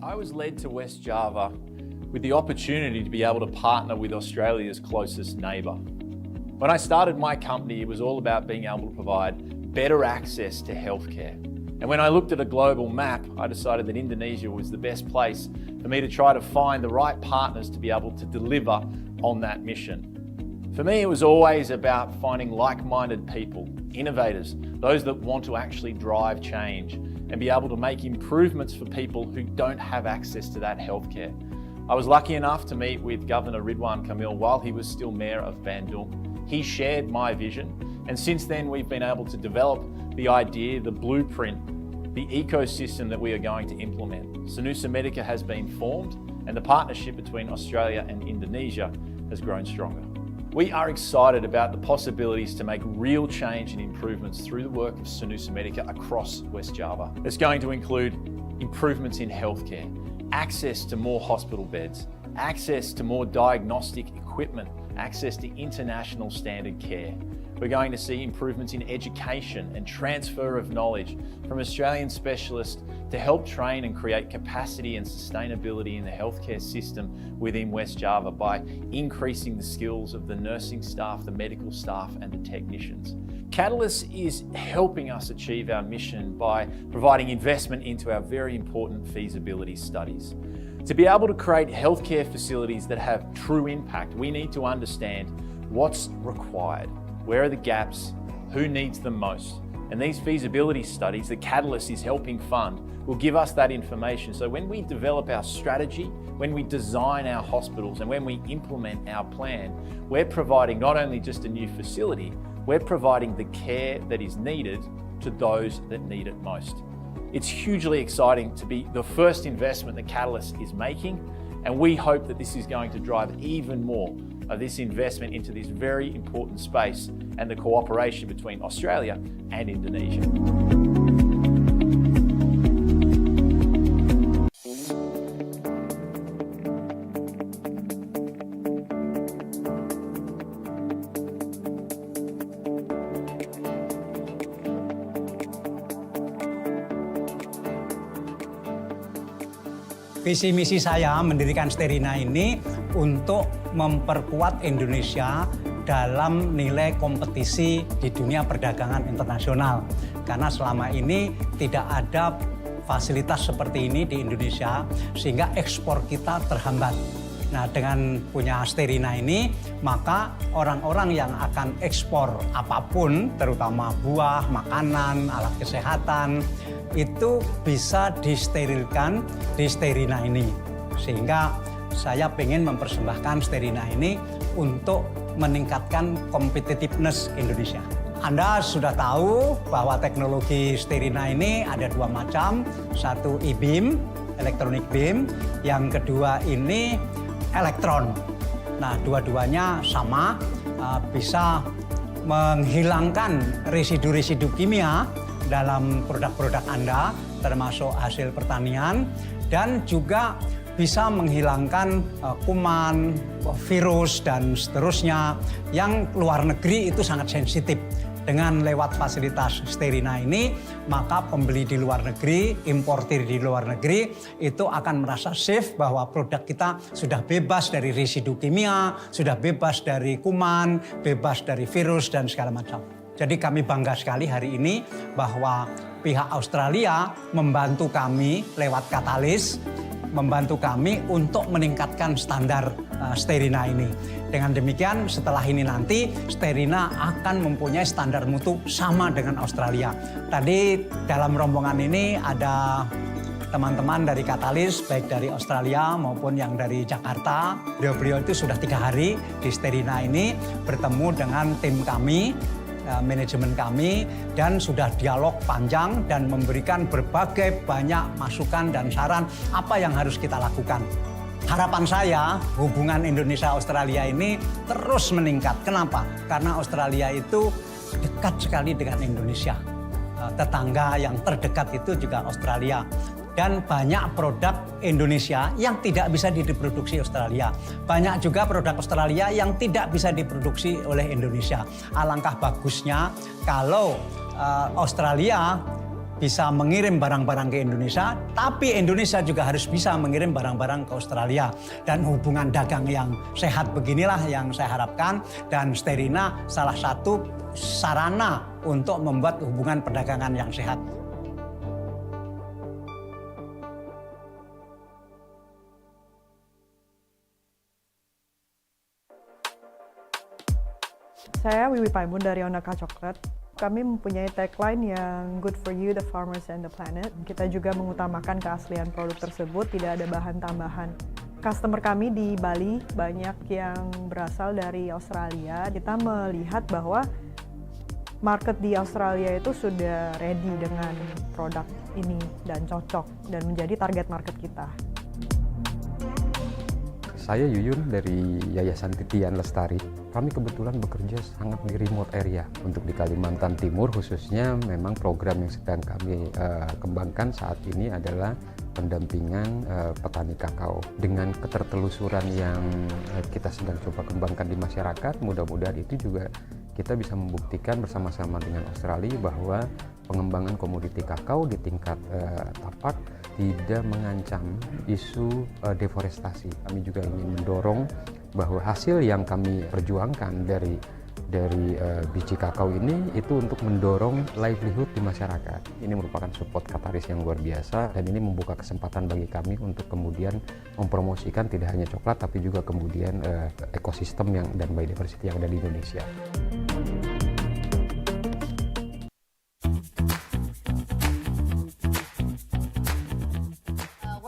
I was led to West Java with the opportunity to be able to partner with Australia's closest neighbour. When I started my company, it was all about being able to provide better access to healthcare. And when I looked at a global map, I decided that Indonesia was the best place for me to try to find the right partners to be able to deliver on that mission. For me, it was always about finding like-minded people, innovators, those that want to actually drive change and be able to make improvements for people who don't have access to that healthcare. I was lucky enough to meet with Governor Ridwan Kamil while he was still Mayor of Bandung. He shared my vision, and since then we've been able to develop the idea, the blueprint, the ecosystem that we are going to implement. IA-CEPA has been formed, and the partnership between Australia and Indonesia has grown stronger. We are excited about the possibilities to make real change and improvements through the work of IA-CEPA across West Java. It's going to include improvements in healthcare, access to more hospital beds, access to more diagnostic equipment, access to international standard care. We're going to see improvements in education and transfer of knowledge from Australian specialists to help train and create capacity and sustainability in the healthcare system within West Java by increasing the skills of the nursing staff, the medical staff and the technicians. Katalis is helping us achieve our mission by providing investment into our very important feasibility studies. To be able to create healthcare facilities that have true impact, we need to understand what's required. Where are the gaps? Who needs them most? And these feasibility studies that Katalis is helping fund will give us that information. So when we develop our strategy, when we design our hospitals, and when we implement our plan, we're providing not only just a new facility, we're providing the care that is needed to those that need it most. It's hugely exciting to be the first investment that Katalis is making, and we hope that this is going to drive even more of this investment into this very important space and the cooperation between Australia and Indonesia. Visi misi saya mendirikan Sterina ini untuk memperkuat Indonesia dalam nilai kompetisi di dunia perdagangan internasional. Karena selama ini tidak ada fasilitas seperti ini di Indonesia sehingga ekspor kita terhambat. Nah, dengan punya Sterina ini, maka orang-orang yang akan ekspor apapun, terutama buah, makanan, alat kesehatan, itu bisa disterilkan di Sterina ini. Sehingga saya ingin mempersembahkan Sterina ini untuk meningkatkan competitiveness Indonesia. Anda sudah tahu bahwa teknologi Sterina ini ada dua macam. Satu e-beam, electronic beam. Yang kedua ini elektron. Nah, dua-duanya sama, bisa menghilangkan residu-residu kimia dalam produk-produk Anda, termasuk hasil pertanian, dan juga bisa menghilangkan kuman, virus, dan seterusnya yang luar negeri itu sangat sensitif. Dengan lewat fasilitas Sterina ini, maka pembeli di luar negeri, importir di luar negeri, itu akan merasa safe bahwa produk kita sudah bebas dari residu kimia, sudah bebas dari kuman, bebas dari virus, dan segala macam. Jadi kami bangga sekali hari ini bahwa pihak Australia membantu kami lewat Katalis, membantu kami untuk meningkatkan standar Sterina ini. Dengan demikian, setelah ini nanti Sterina akan mempunyai standar mutu sama dengan Australia. Tadi dalam rombongan ini ada teman-teman dari Katalis, baik dari Australia maupun yang dari Jakarta. Beliau-beliau itu sudah 3 hari di Sterina ini bertemu dengan tim kami, manajemen kami, dan sudah dialog panjang dan memberikan berbagai banyak masukan dan saran apa yang harus kita lakukan. Harapan saya hubungan Indonesia-Australia ini terus meningkat. Kenapa? Karena Australia itu dekat sekali dengan Indonesia. Tetangga yang terdekat itu juga Australia. Dan banyak produk Indonesia yang tidak bisa diproduksi Australia. Banyak juga produk Australia yang tidak bisa diproduksi oleh Indonesia. Alangkah bagusnya kalau Australia bisa mengirim barang-barang ke Indonesia, tapi Indonesia juga harus bisa mengirim barang-barang ke Australia. Dan hubungan dagang yang sehat beginilah yang saya harapkan, dan Sterina salah satu sarana untuk membuat hubungan perdagangan yang sehat. Saya Wiwi Paimun dari Onaka Coklat. Kami mempunyai tagline yang good for you, the farmers and the planet. Kita juga mengutamakan keaslian produk tersebut, tidak ada bahan tambahan. Customer kami di Bali banyak yang berasal dari Australia. Kita melihat bahwa market di Australia itu sudah ready dengan produk ini dan cocok dan menjadi target market kita. Saya Yuyun dari Yayasan Titian Lestari. Kami kebetulan bekerja sangat di remote area. Untuk di Kalimantan Timur khususnya, memang program yang sedang kami kembangkan saat ini adalah pendampingan petani kakao. Dengan ketertelusuran yang kita sedang coba kembangkan di masyarakat, mudah-mudahan itu juga kita bisa membuktikan bersama-sama dengan Australia bahwa pengembangan komoditi kakao di tingkat tapak tidak mengancam isu deforestasi. Kami juga ingin mendorong bahwa hasil yang kami perjuangkan dari biji kakao ini itu untuk mendorong livelihood di masyarakat. Ini merupakan support Katalis yang luar biasa, dan ini membuka kesempatan bagi kami untuk kemudian mempromosikan tidak hanya coklat tapi juga kemudian ekosistem dan biodiversity yang ada di Indonesia.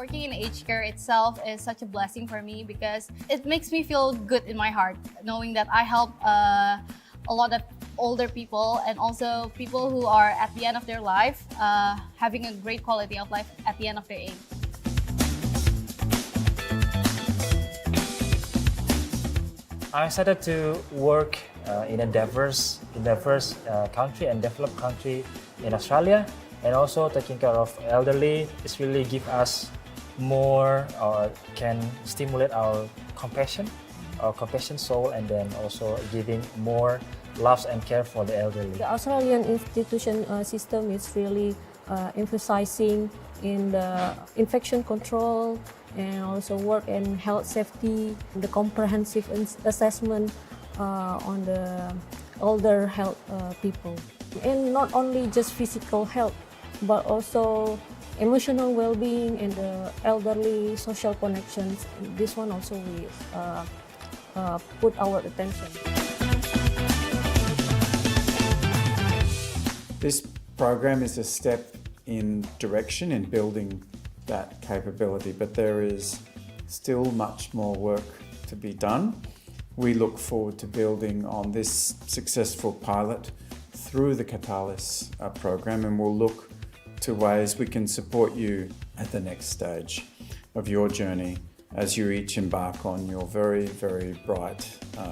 Working in aged care itself is such a blessing for me because it makes me feel good in my heart, knowing that I help a lot of older people and also people who are at the end of their life, having a great quality of life at the end of their age. I started to work in a diverse country and developed country in Australia, and also taking care of elderly. It's really give us more, or can stimulate our compassion soul, and then also giving more love and care for the elderly. The Australian institution system is really emphasizing in the infection control and also work and health safety, the comprehensive assessment on the older health people. And not only just physical health, but also emotional well-being and the elderly social connections. This one also we put our attention. This program is a step in direction in building that capability, but there is still much more work to be done. We look forward to building on this successful pilot through the Katalis program, and we'll look to ways we can support you at the next stage of your journey as you each embark on your very, very bright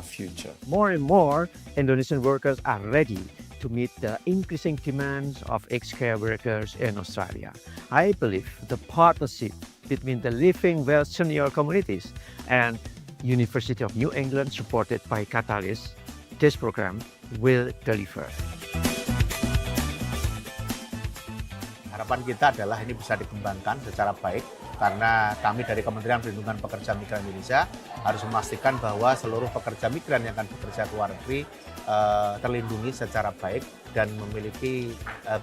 future. More and more Indonesian workers are ready to meet the increasing demands of aged care workers in Australia. I believe the partnership between the Living Well Senior Communities and University of New England, supported by Katalis, this program will deliver. Harapan kita adalah ini bisa dikembangkan secara baik, karena kami dari Kementerian Perlindungan Pekerja Migran Indonesia harus memastikan bahwa seluruh pekerja migran yang akan bekerja ke luar negeri terlindungi secara baik dan memiliki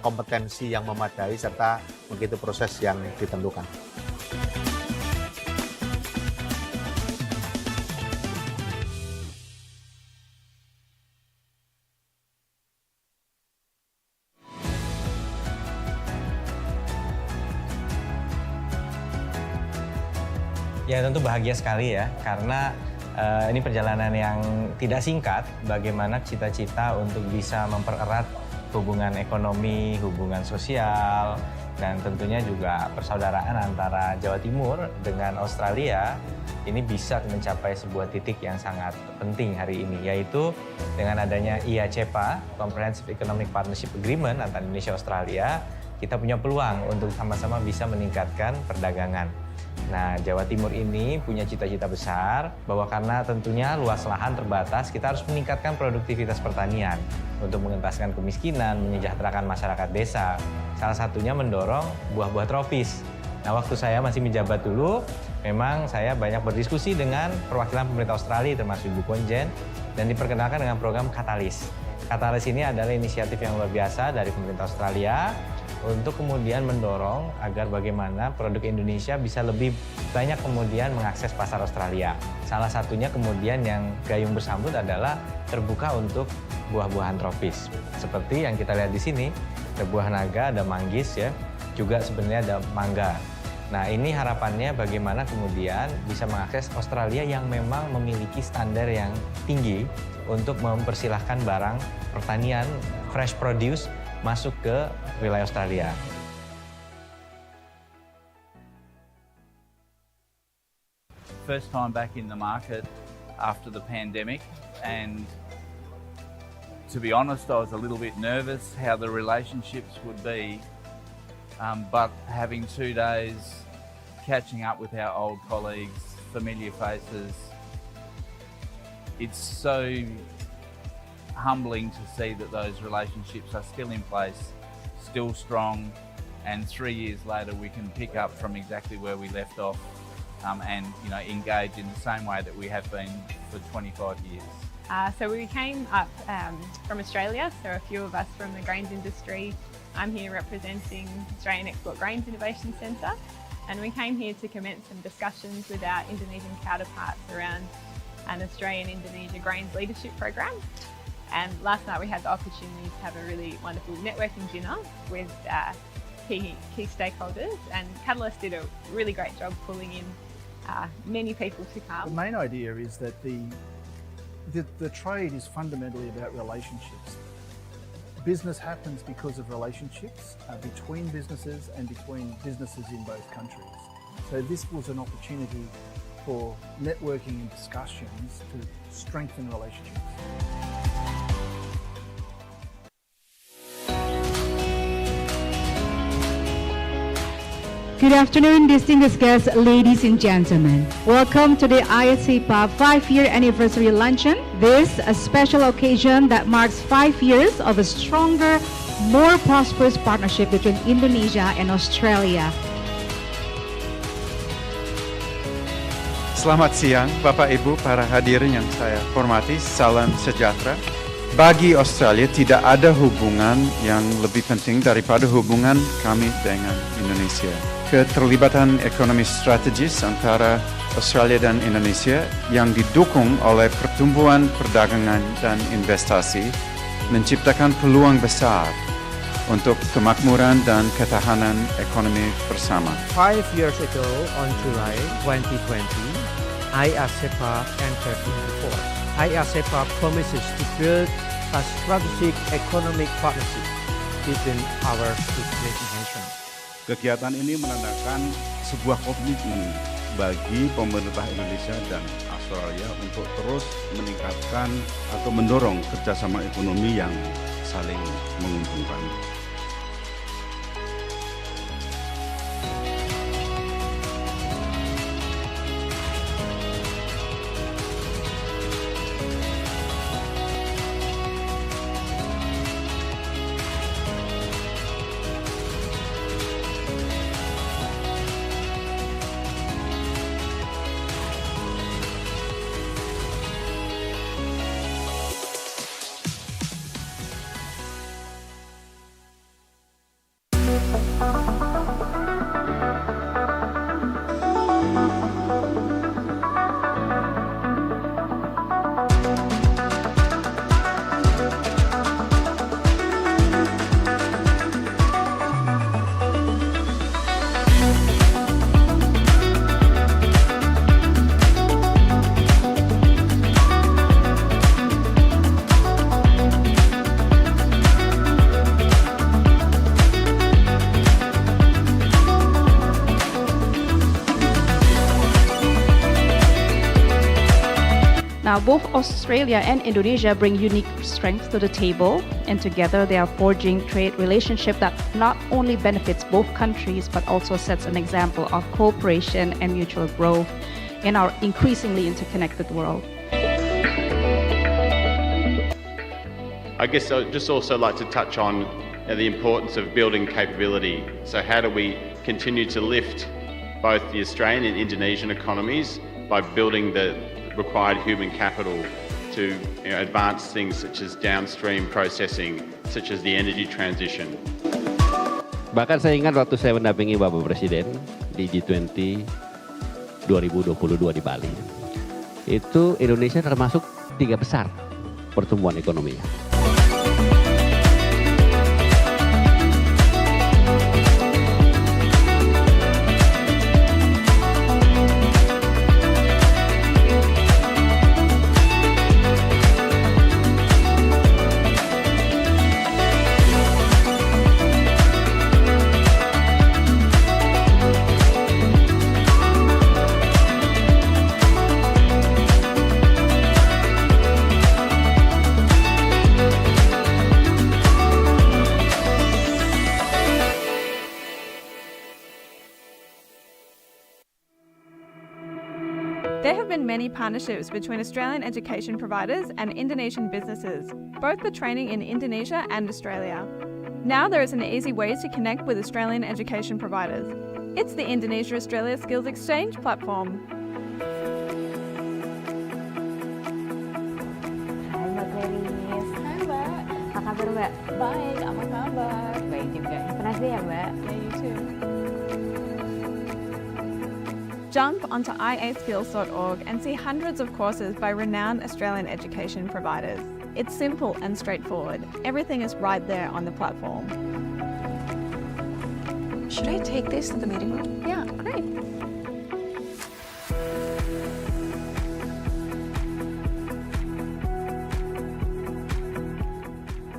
kompetensi yang memadai serta mengikuti proses yang ditentukan. Ya tentu bahagia sekali ya, karena ini perjalanan yang tidak singkat. Bagaimana cita-cita untuk bisa mempererat hubungan ekonomi, hubungan sosial, dan tentunya juga persaudaraan antara Jawa Timur dengan Australia ini bisa mencapai sebuah titik yang sangat penting hari ini, yaitu dengan adanya IA-CEPA, Comprehensive Economic Partnership Agreement antara Indonesia-Australia, kita punya peluang untuk sama-sama bisa meningkatkan perdagangan. Nah, Jawa Timur ini punya cita-cita besar bahwa karena tentunya luas lahan terbatas, kita harus meningkatkan produktivitas pertanian untuk mengentaskan kemiskinan, menyejahterakan masyarakat desa. Salah satunya mendorong buah-buah tropis. Nah, waktu saya masih menjabat dulu, memang saya banyak berdiskusi dengan perwakilan pemerintah Australia termasuk Ibu Konjen dan diperkenalkan dengan program Katalis. Katalis ini adalah inisiatif yang luar biasa dari pemerintah Australia untuk kemudian mendorong agar bagaimana produk Indonesia bisa lebih banyak kemudian mengakses pasar Australia. Salah satunya kemudian yang gayung bersambut adalah terbuka untuk buah-buahan tropis. Seperti yang kita lihat di sini, ada buah naga, ada manggis ya, juga sebenarnya ada mangga. Nah, ini harapannya bagaimana kemudian bisa mengakses Australia yang memang memiliki standar yang tinggi untuk mempersilahkan barang pertanian fresh produce masuk ke wilayah Australia. First time back in the market after the pandemic, and to be honest, I was a little bit nervous how the relationships would be, but having 2 days catching up with our old colleagues, familiar faces, it's so humbling to see that those relationships are still in place, still strong, and 3 years later we can pick up from exactly where we left off and engage in the same way that we have been for 25 years. So we came up from Australia, so a few of us from the grains industry. I'm here representing Australian Export Grains Innovation Centre, and we came here to commence some discussions with our Indonesian counterparts around an Australian-Indonesia Grains Leadership Program. And last night we had the opportunity to have a really wonderful networking dinner with key stakeholders, and Katalis did a really great job pulling in many people to come. The main idea is that the trade is fundamentally about relationships. Business happens because of relationships between businesses and between businesses in both countries. So this was an opportunity for networking and discussions to strengthen relationships. Good afternoon, distinguished guests, ladies and gentlemen. Welcome to the IA-CEPA 5-year anniversary luncheon. This is a special occasion that marks 5 years of a stronger, more prosperous partnership between Indonesia and Australia. Selamat siang, Bapak Ibu, para hadirin yang saya hormati. Salam sejahtera. Bagi Australia tidak ada hubungan yang lebih penting daripada hubungan kami dengan Indonesia. Keterlibatan ekonomi strategis antara Australia dan Indonesia yang didukung oleh pertumbuhan perdagangan dan investasi menciptakan peluang besar untuk kemakmuran dan ketahanan ekonomi bersama. 5 years ago, on July 2020, IA-CEPA entered into force. IA-CEPA promises to build a strategic economic partnership between our two nations. Kegiatan ini menandakan sebuah komitmen bagi pemerintah Indonesia dan Australia untuk terus meningkatkan atau mendorong kerjasama ekonomi yang saling menguntungkan. Now, both Australia and Indonesia bring unique strengths to the table, and together they are forging trade relationship that not only benefits both countries but also sets an example of cooperation and mutual growth in our increasingly interconnected world. I guess I'd just also like to touch on the importance of building capability. So how do we continue to lift both the Australian and Indonesian economies by building the required human capital to advance things such as downstream processing, such as the energy transition. Bahkan saya ingat waktu saya mendampingi Bapak Presiden di G20 2022 di Bali, itu Indonesia termasuk 3 besar pertumbuhan ekonominya. There have been many partnerships between Australian education providers and Indonesian businesses, both for training in Indonesia and Australia. Now there is an easy way to connect with Australian education providers. It's the Indonesia-Australia Skills Exchange platform. Hai Mbak Clarice. Hai Mbak. Apa kabar Mbak? Baik, apa kabar? Baik juga. Pernah sih ya Mbak? Yeah, you too. Jump onto IA-skills.org and see hundreds of courses by renowned Australian education providers. It's simple and straightforward. Everything is right there on the platform. Should I take this to the meeting room? Yeah, great.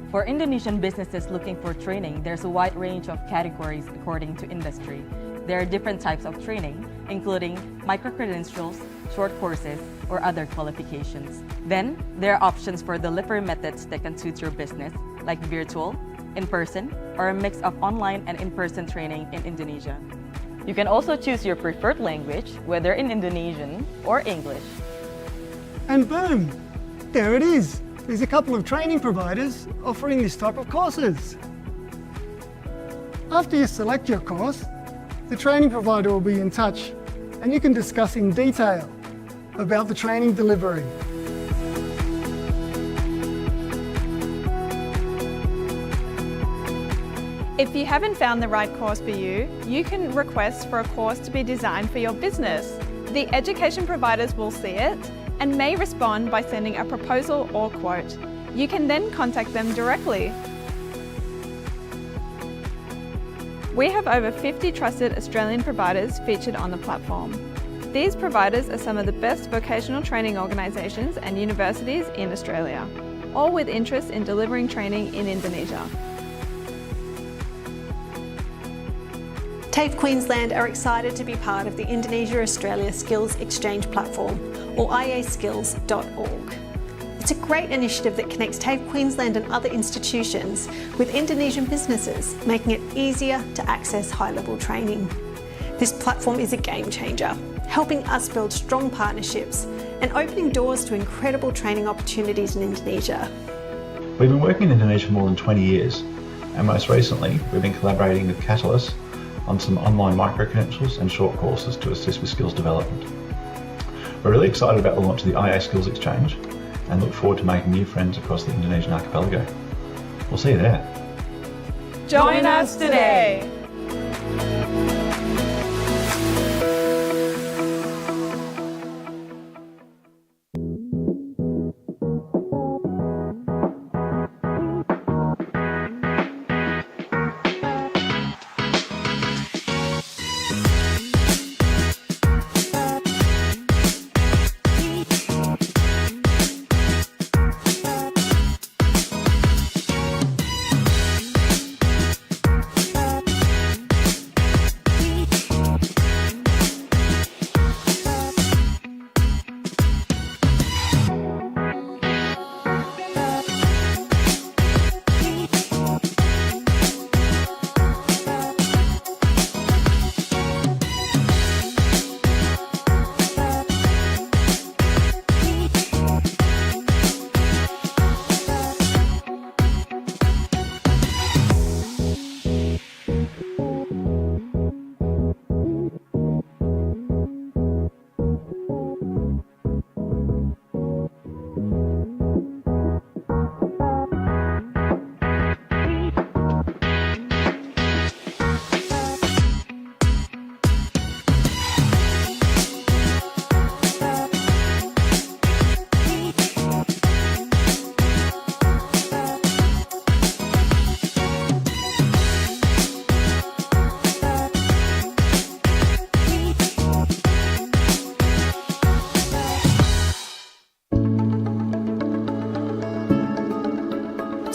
For Indonesian businesses looking for training, there's a wide range of categories according to industry. There are different types of training, including micro-credentials, short courses, or other qualifications. Then, there are options for delivery methods that can suit your business, like virtual, in-person, or a mix of online and in-person training in Indonesia. You can also choose your preferred language, whether in Indonesian or English. And boom, there it is. There's a couple of training providers offering this type of courses. After you select your course, the training provider will be in touch and you can discuss in detail about the training delivery. If you haven't found the right course for you, you can request for a course to be designed for your business. The education providers will see it and may respond by sending a proposal or quote. You can then contact them directly. We have over 50 trusted Australian providers featured on the platform. These providers are some of the best vocational training organisations and universities in Australia, all with interest in delivering training in Indonesia. TAFE Queensland are excited to be part of the Indonesia-Australia Skills Exchange platform, or IA-skills.org. It's a great initiative that connects TAFE Queensland and other institutions with Indonesian businesses, making it easier to access high-level training. This platform is a game changer, helping us build strong partnerships and opening doors to incredible training opportunities in Indonesia. We've been working in Indonesia for more than 20 years, and most recently we've been collaborating with Katalis on some online micro-credentials and short courses to assist with skills development. We're really excited about the launch of the IA Skills Exchange and look forward to making new friends across the Indonesian archipelago. We'll see you there. Join us today.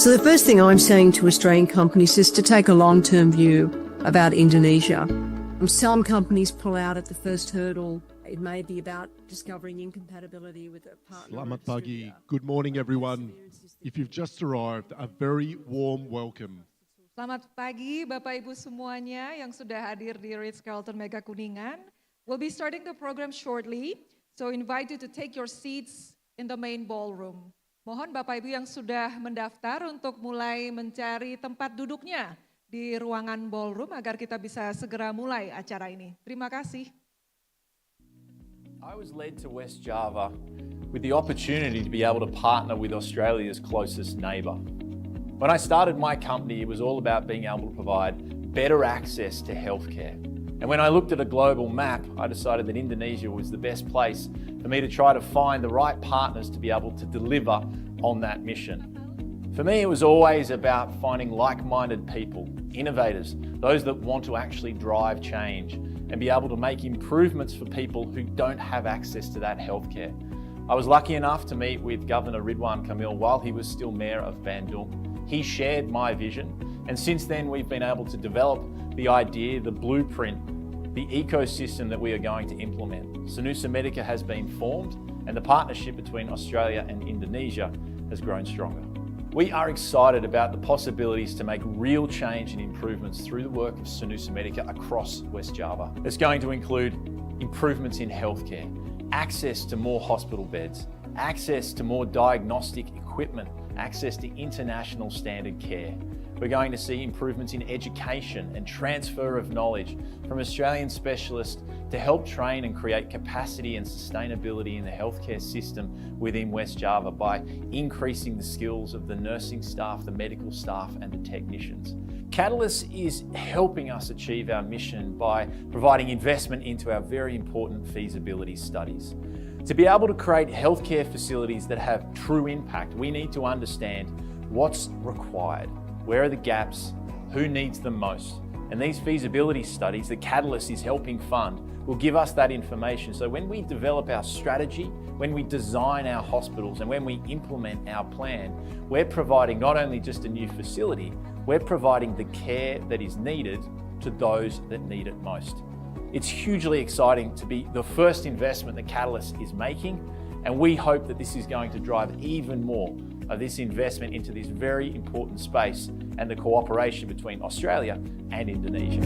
So the first thing I'm saying to Australian companies is to take a long-term view about Indonesia. Some companies pull out at the first hurdle. It may be about discovering incompatibility with a partner. Selamat pagi. Good morning, everyone. If you've just arrived, a very warm welcome. Selamat pagi Bapak Ibu semuanya yang sudah hadir di Ritz-Carlton Mega Kuningan. We'll be starting the program shortly, so invite you to take your seats in the main ballroom. Mohon Bapak Ibu yang sudah mendaftar untuk mulai mencari tempat duduknya di ruangan ballroom agar kita bisa segera mulai acara ini. Terima kasih. I was led to West Java with the opportunity to be able to partner with Australia's closest neighbour. When I started my company, it was all about being able to provide better access to healthcare. And when I looked at a global map, I decided that Indonesia was the best place for me to try to find the right partners to be able to deliver on that mission. For me, it was always about finding like-minded people, innovators, those that want to actually drive change and be able to make improvements for people who don't have access to that healthcare. I was lucky enough to meet with Governor Ridwan Kamil while he was still Mayor of Bandung. He shared my vision, and since then we've been able to develop the idea, the blueprint, the ecosystem that we are going to implement. Sanusa Medica has been formed, and the partnership between Australia and Indonesia has grown stronger. We are excited about the possibilities to make real change and improvements through the work of Sanusa Medica across West Java. It's going to include improvements in healthcare, access to more hospital beds, access to more diagnostic equipment, access to international standard care. We're going to see improvements in education and transfer of knowledge from Australian specialists to help train and create capacity and sustainability in the healthcare system within West Java by increasing the skills of the nursing staff, the medical staff and the technicians. Katalis is helping us achieve our mission by providing investment into our very important feasibility studies. To be able to create healthcare facilities that have true impact, we need to understand what's required. Where are the gaps? Who needs them most? And these feasibility studies that Katalis is helping fund will give us that information. So when we develop our strategy, when we design our hospitals, and when we implement our plan, we're providing not only just a new facility, we're providing the care that is needed to those that need it most. It's hugely exciting to be the first investment that Katalis is making, and we hope that this is going to drive even more of this investment into this very important space and the cooperation between Australia and Indonesia.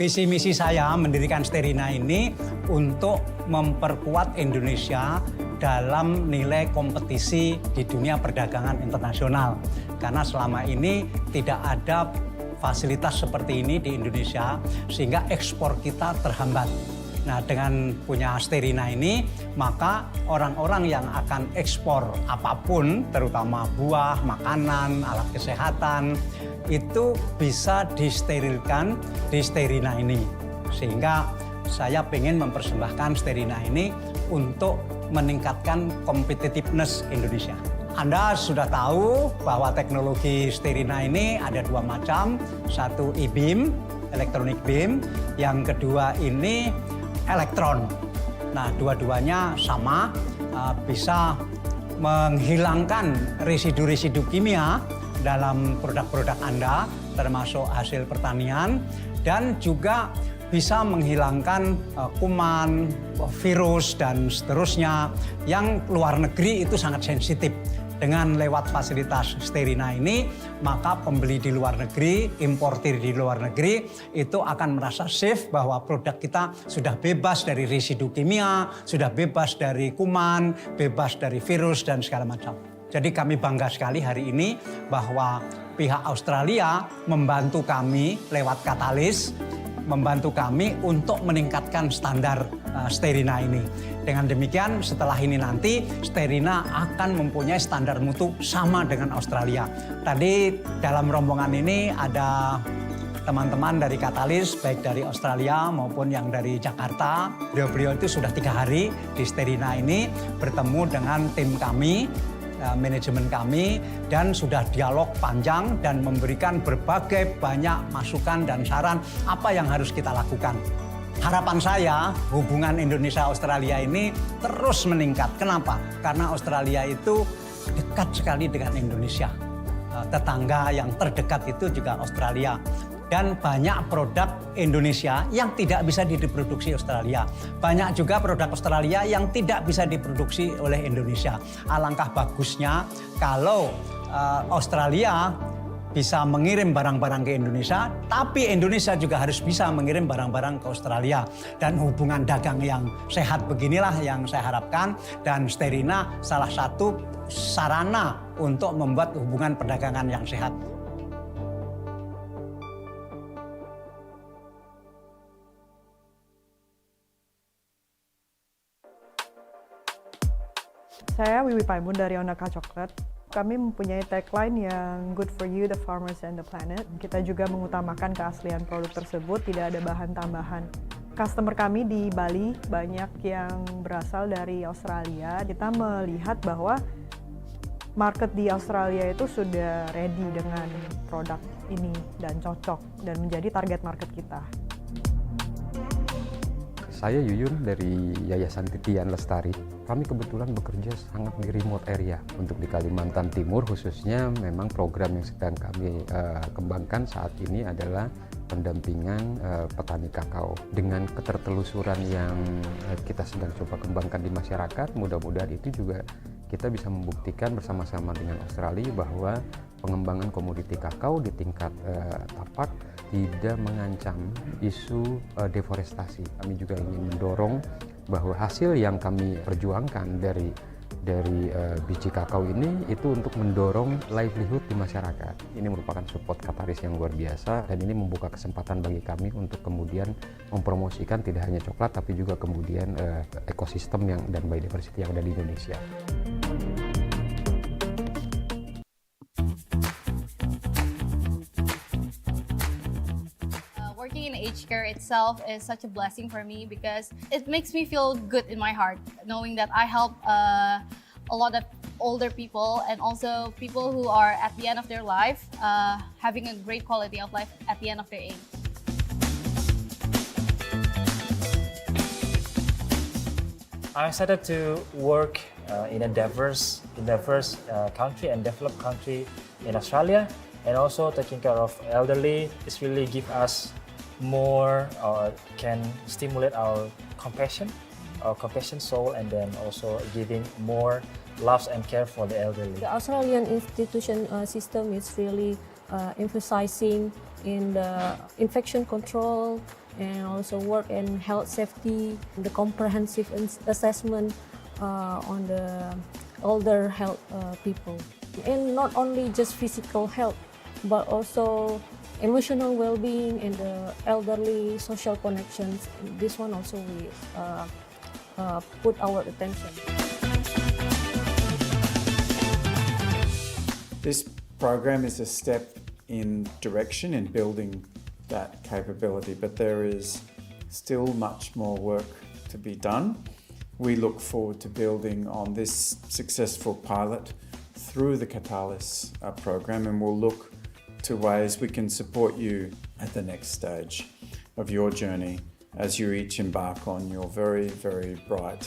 Visi misi saya mendirikan Sterina ini untuk memperkuat Indonesia dalam nilai kompetisi di dunia perdagangan internasional. Karena selama ini tidak ada fasilitas seperti ini di Indonesia sehingga ekspor kita terhambat. Nah, dengan punya Sterina ini, maka orang-orang yang akan ekspor apapun, terutama buah, makanan, alat kesehatan, itu bisa disterilkan di Sterina ini. Sehingga saya ingin mempersembahkan Sterina ini untuk meningkatkan competitiveness Indonesia. Anda sudah tahu bahwa teknologi Sterina ini ada dua macam. Satu e-beam, electronic beam. Yang kedua ini elektron. Nah, dua-duanya sama, bisa menghilangkan residu-residu kimia dalam produk-produk Anda, termasuk hasil pertanian, dan juga bisa menghilangkan kuman, virus, dan seterusnya yang luar negeri itu sangat sensitif. Dengan lewat fasilitas Sterina ini, maka pembeli di luar negeri, importir di luar negeri, itu akan merasa safe bahwa produk kita sudah bebas dari residu kimia, sudah bebas dari kuman, bebas dari virus, dan segala macam. Jadi kami bangga sekali hari ini bahwa pihak Australia membantu kami lewat Katalis, membantu kami untuk meningkatkan standar Sterina ini. Dengan demikian setelah ini nanti Sterina akan mempunyai standar mutu sama dengan Australia. Tadi dalam rombongan ini ada teman-teman dari Katalis, baik dari Australia maupun yang dari Jakarta. Beliau-beliau itu sudah 3 hari di Sterina ini bertemu dengan tim kami, manajemen kami, dan sudah dialog panjang dan memberikan berbagai banyak masukan dan saran apa yang harus kita lakukan. Harapan saya hubungan Indonesia-Australia ini terus meningkat. Kenapa? Karena Australia itu dekat sekali dengan Indonesia. Tetangga yang terdekat itu juga Australia. Dan banyak produk Indonesia yang tidak bisa diproduksi Australia. Banyak juga produk Australia yang tidak bisa diproduksi oleh Indonesia. Alangkah bagusnya kalau Australia bisa mengirim barang-barang ke Indonesia, tapi Indonesia juga harus bisa mengirim barang-barang ke Australia. Dan hubungan dagang yang sehat beginilah yang saya harapkan. Dan Sterina salah satu sarana untuk membuat hubungan perdagangan yang sehat. Saya Wiwi Paimun dari Onaka Coklat. Kami mempunyai tagline yang good for you, the farmers and the planet. Kita juga mengutamakan keaslian produk tersebut, tidak ada bahan tambahan. Customer kami di Bali banyak yang berasal dari Australia. Kita melihat bahwa market di Australia itu sudah ready dengan produk ini dan cocok dan menjadi target market kita. Saya Yuyun dari Yayasan Titian Lestari. Kami kebetulan bekerja sangat di remote area. Untuk di Kalimantan Timur khususnya memang program yang sedang kami kembangkan saat ini adalah pendampingan petani kakao. Dengan ketertelusuran yang kita sedang coba kembangkan di masyarakat, mudah-mudahan itu juga kita bisa membuktikan bersama-sama dengan Australia bahwa pengembangan komoditi kakao di tingkat tapak tidak mengancam isu deforestasi. Kami juga ingin mendorong bahwa hasil yang kami perjuangkan dari biji kakao ini itu untuk mendorong livelihood di masyarakat. Ini merupakan support Katalis yang luar biasa dan ini membuka kesempatan bagi kami untuk kemudian mempromosikan tidak hanya coklat tapi juga kemudian ekosistem dan biodiversity yang ada di Indonesia. Working in aged care itself is such a blessing for me because it makes me feel good in my heart, knowing that I help a lot of older people and also people who are at the end of their life, having a great quality of life at the end of their age. I'm excited to work in a diverse country and developed country in Australia, and also taking care of elderly. It's really give us more, or can stimulate our compassion soul, and then also giving more love and care for the elderly. The Australian institution system is really emphasizing in the infection control and also work and health safety, the comprehensive assessment on the older health people. And not only just physical health, but also emotional well-being and the elderly social connections. This one also we put our attention. This program is a step in direction in building that capability, but there is still much more work to be done. We look forward to building on this successful pilot through the Katalis program, and we'll look to ways we can support you at the next stage of your journey as you each embark on your very, very bright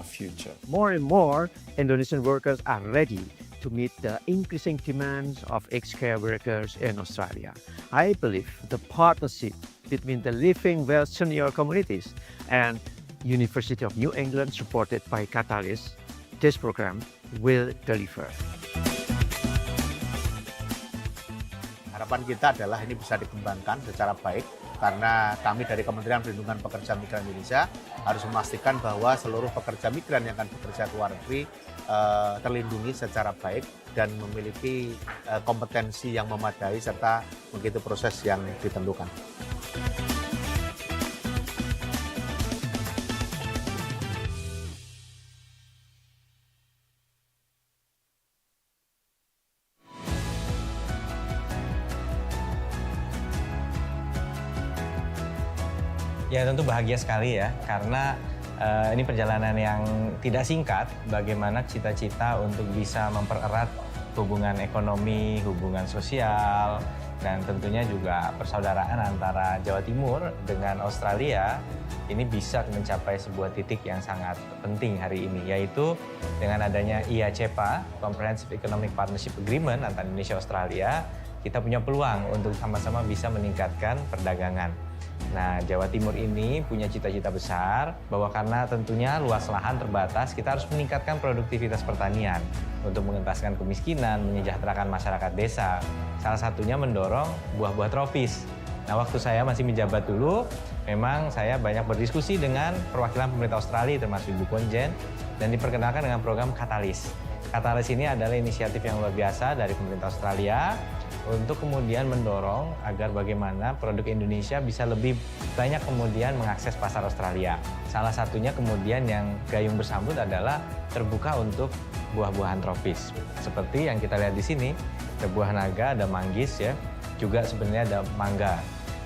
future. More and more Indonesian workers are ready to meet the increasing demands of aged care workers in Australia. I believe the partnership between the Living Well Senior Communities and University of New England, supported by Katalis, this program will deliver. Harapan kita adalah ini bisa dikembangkan secara baik, karena kami dari Kementerian Perlindungan Pekerja Migran Indonesia harus memastikan bahwa seluruh pekerja migran yang akan bekerja ke luar negeri terlindungi secara baik dan memiliki kompetensi yang memadai serta begitu proses yang ditentukan. Ya tentu bahagia sekali ya, karena ini perjalanan yang tidak singkat, bagaimana cita-cita untuk bisa mempererat hubungan ekonomi, hubungan sosial, dan tentunya juga persaudaraan antara Jawa Timur dengan Australia ini bisa mencapai sebuah titik yang sangat penting hari ini, yaitu dengan adanya IA-CEPA, Comprehensive Economic Partnership Agreement antara Indonesia-Australia, kita punya peluang untuk sama-sama bisa meningkatkan perdagangan. Nah, Jawa Timur ini punya cita-cita besar bahwa karena tentunya luas lahan terbatas, kita harus meningkatkan produktivitas pertanian untuk mengentaskan kemiskinan, menyejahterakan masyarakat desa. Salah satunya mendorong buah-buah tropis. Nah, waktu saya masih menjabat dulu, memang saya banyak berdiskusi dengan perwakilan pemerintah Australia termasuk Ibu Konjen dan diperkenalkan dengan program Katalis. Katalis ini adalah inisiatif yang luar biasa dari pemerintah Australia untuk kemudian mendorong agar bagaimana produk Indonesia bisa lebih banyak kemudian mengakses pasar Australia. Salah satunya kemudian yang gayung bersambut adalah terbuka untuk buah-buahan tropis. Seperti yang kita lihat di sini, ada buah naga, ada manggis ya, juga sebenarnya ada mangga.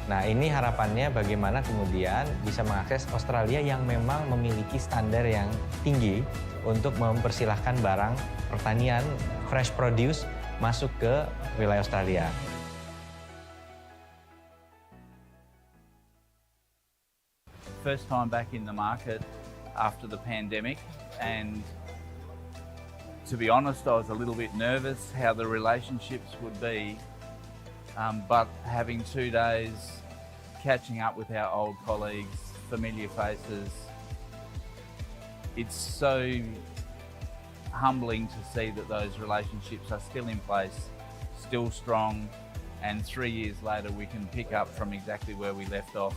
Nah, ini harapannya bagaimana kemudian bisa mengakses Australia yang memang memiliki standar yang tinggi untuk mempersilahkan barang pertanian fresh produce masuk ke wilayah Australia. First time back in the market after the pandemic, and to be honest, I was a little bit nervous how the relationships would be, but having 2 days catching up with our old colleagues, familiar faces, it's so humbling to see that those relationships are still in place, still strong, and 3 years later we can pick up from exactly where we left off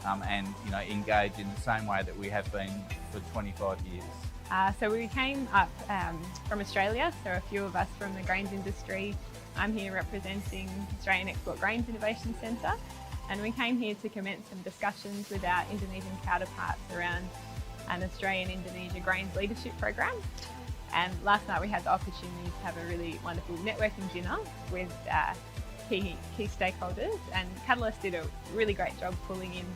and engage in the same way that we have been for 25 years. So we came up from Australia, so a few of us from the grains industry. I'm here representing Australian Export Grains Innovation Centre, and we came here to commence some discussions with our Indonesian counterparts around an Australian-Indonesia Grains Leadership Program. And last night we had the opportunity to have a really wonderful networking dinner with key stakeholders, and Katalis did a really great job pulling in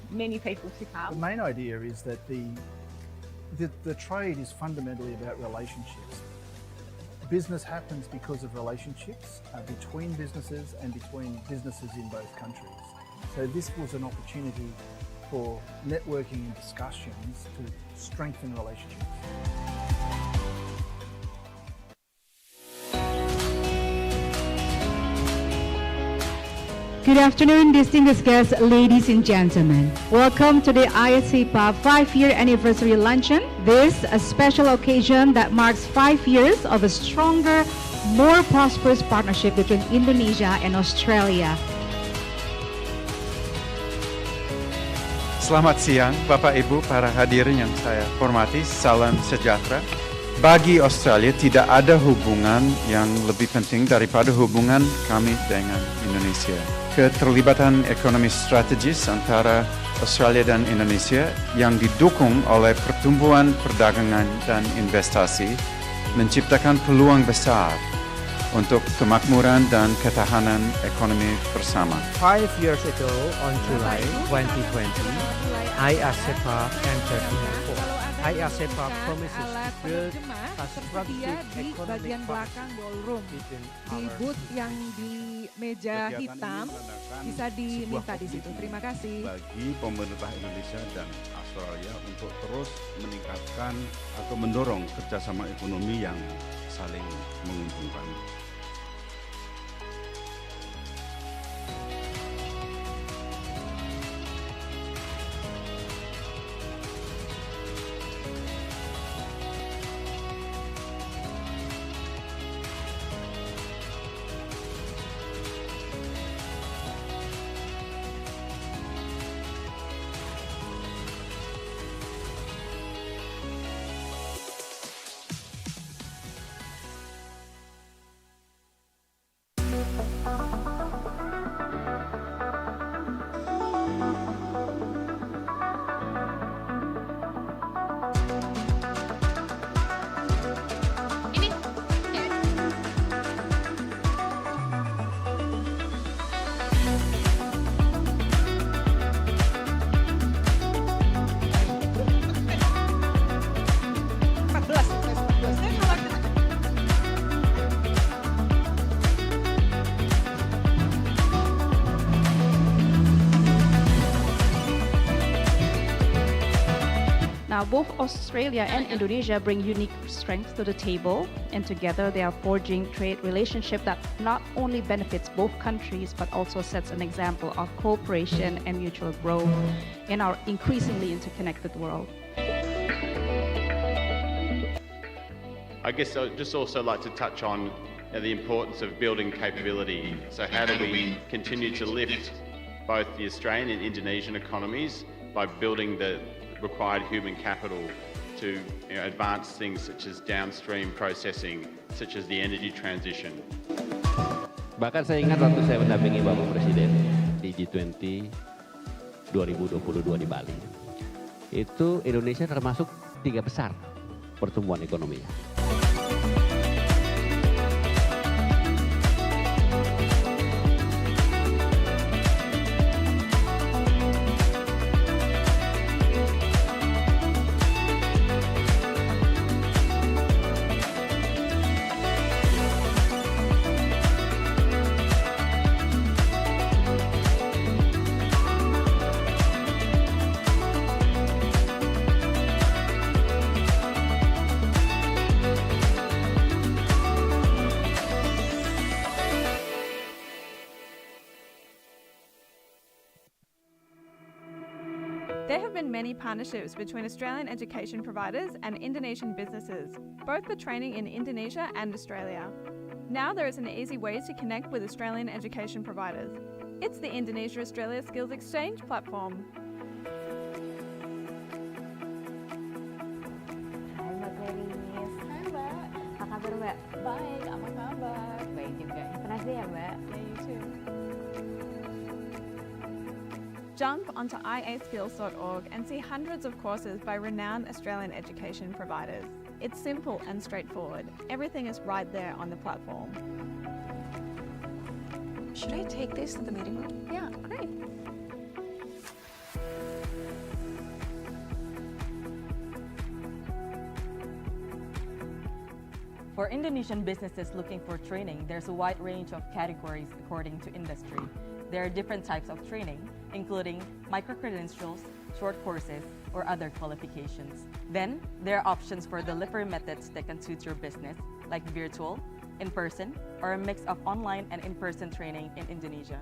many people to come. The main idea is that the trade is fundamentally about relationships. Business happens because of relationships between businesses and between businesses in both countries. So this was an opportunity for networking and discussions to strengthen relationships. Good afternoon, distinguished guests, ladies and gentlemen. Welcome to the IA-CEPA 5-year anniversary luncheon. This a special occasion that marks 5 years of a stronger, more prosperous partnership between Indonesia and Australia. Selamat siang, Bapak Ibu, para hadirin yang saya hormati. Salam sejahtera. Bagi Australia tidak ada hubungan yang lebih penting daripada hubungan kami dengan Indonesia. Keterlibatan ekonomi strategis antara Australia dan Indonesia yang didukung oleh pertumbuhan perdagangan dan investasi menciptakan peluang besar untuk kemakmuran dan ketahanan ekonomi bersama. 5 years ago, on July 2020, IA-CEPA entered into force. IA-CEPA promises to build a strategic di bagian belakang ballroom, di booth yang di meja hitam, bisa diminta di situ. Terima kasih. Bagi pemerintah Indonesia dan Australia untuk terus meningkatkan atau mendorong kerjasama ekonomi yang saling menguntungkan. Now, both Australia and Indonesia bring unique strengths to the table, and together they are forging trade relationship that not only benefits both countries, but also sets an example of cooperation and mutual growth in our increasingly interconnected world. I guess I'd just also like to touch on the importance of building capability. So how do we continue to lift both the Australian and Indonesian economies by building the required human capital to advance things such as downstream processing, such as the energy transition. Bahkan saya ingat waktu saya mendampingi Bapak Presiden di G20 2022 di Bali, itu Indonesia termasuk 3 besar pertumbuhan ekonominya. There have been many partnerships between Australian education providers and Indonesian businesses, both for training in Indonesia and Australia. Now there is an easy way to connect with Australian education providers. It's the Indonesia-Australia Skills Exchange platform. Hai Mbak Clarice. Hai Mbak. Apa kabar Mbak? Baik, apa kabar? Baik juga. Have a nice day ya Mbak. Yeah, you too. Jump onto IA-skills.org and see hundreds of courses by renowned Australian education providers. It's simple and straightforward. Everything is right there on the platform. Should I take this to the meeting room? Yeah, great. For Indonesian businesses looking for training, there's a wide range of categories according to industry. There are different types of training, including micro-credentials, short courses, or other qualifications. Then, there are options for delivery methods that can suit your business, like virtual, in-person, or a mix of online and in-person training in Indonesia.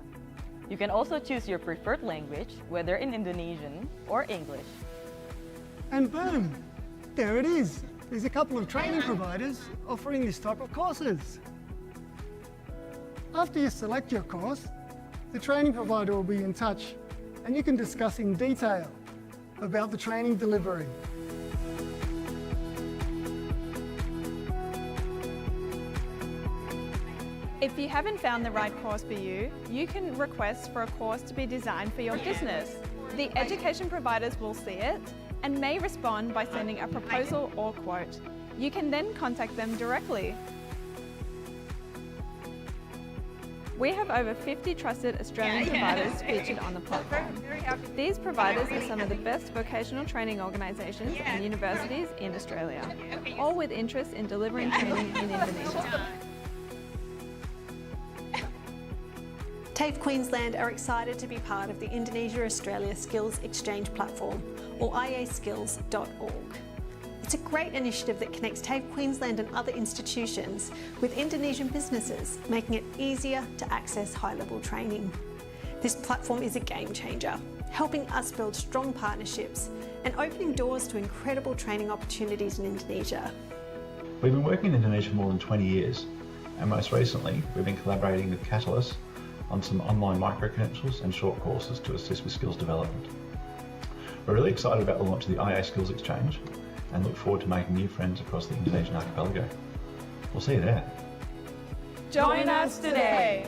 You can also choose your preferred language, whether in Indonesian or English. And boom, there it is. There's a couple of training providers offering this type of courses. After you select your course, the training provider will be in touch and you can discuss in detail about the training delivery. If you haven't found the right course for you, you can request for a course to be designed for your business. The education providers will see it and may respond by sending a proposal or quote. You can then contact them directly. We have over 50 trusted Australian providers featured on the platform. These providers are some of the best vocational training organisations and universities in Australia, all with interest in delivering training in Indonesia. TAFE Queensland are excited to be part of the Indonesia-Australia Skills Exchange platform, or IA-skills.org. It's a great initiative that connects TAFE Queensland and other institutions with Indonesian businesses, making it easier to access high-level training. This platform is a game changer, helping us build strong partnerships and opening doors to incredible training opportunities in Indonesia. We've been working in Indonesia for more than 20 years, and most recently we've been collaborating with Katalis on some online micro-credentials and short courses to assist with skills development. We're really excited about the launch of the IA Skills Exchange and look forward to making new friends across the Indonesian archipelago. We'll see you there. Join us today.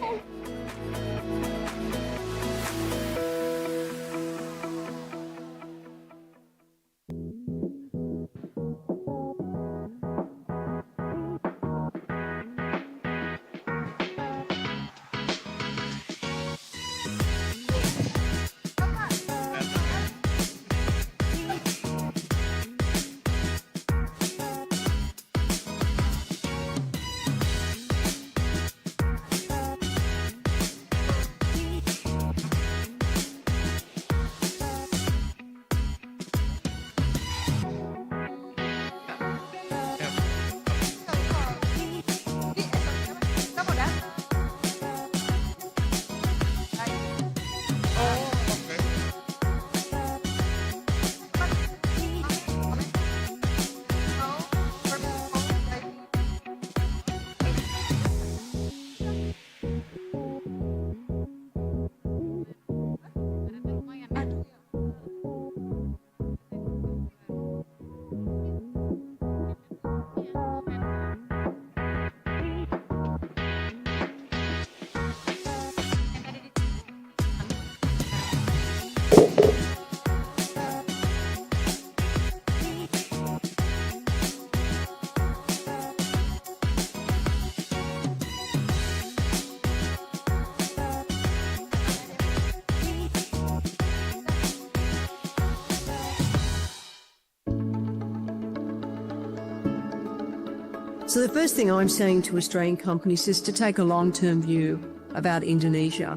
So the first thing I'm saying to Australian companies is to take a long-term view about Indonesia.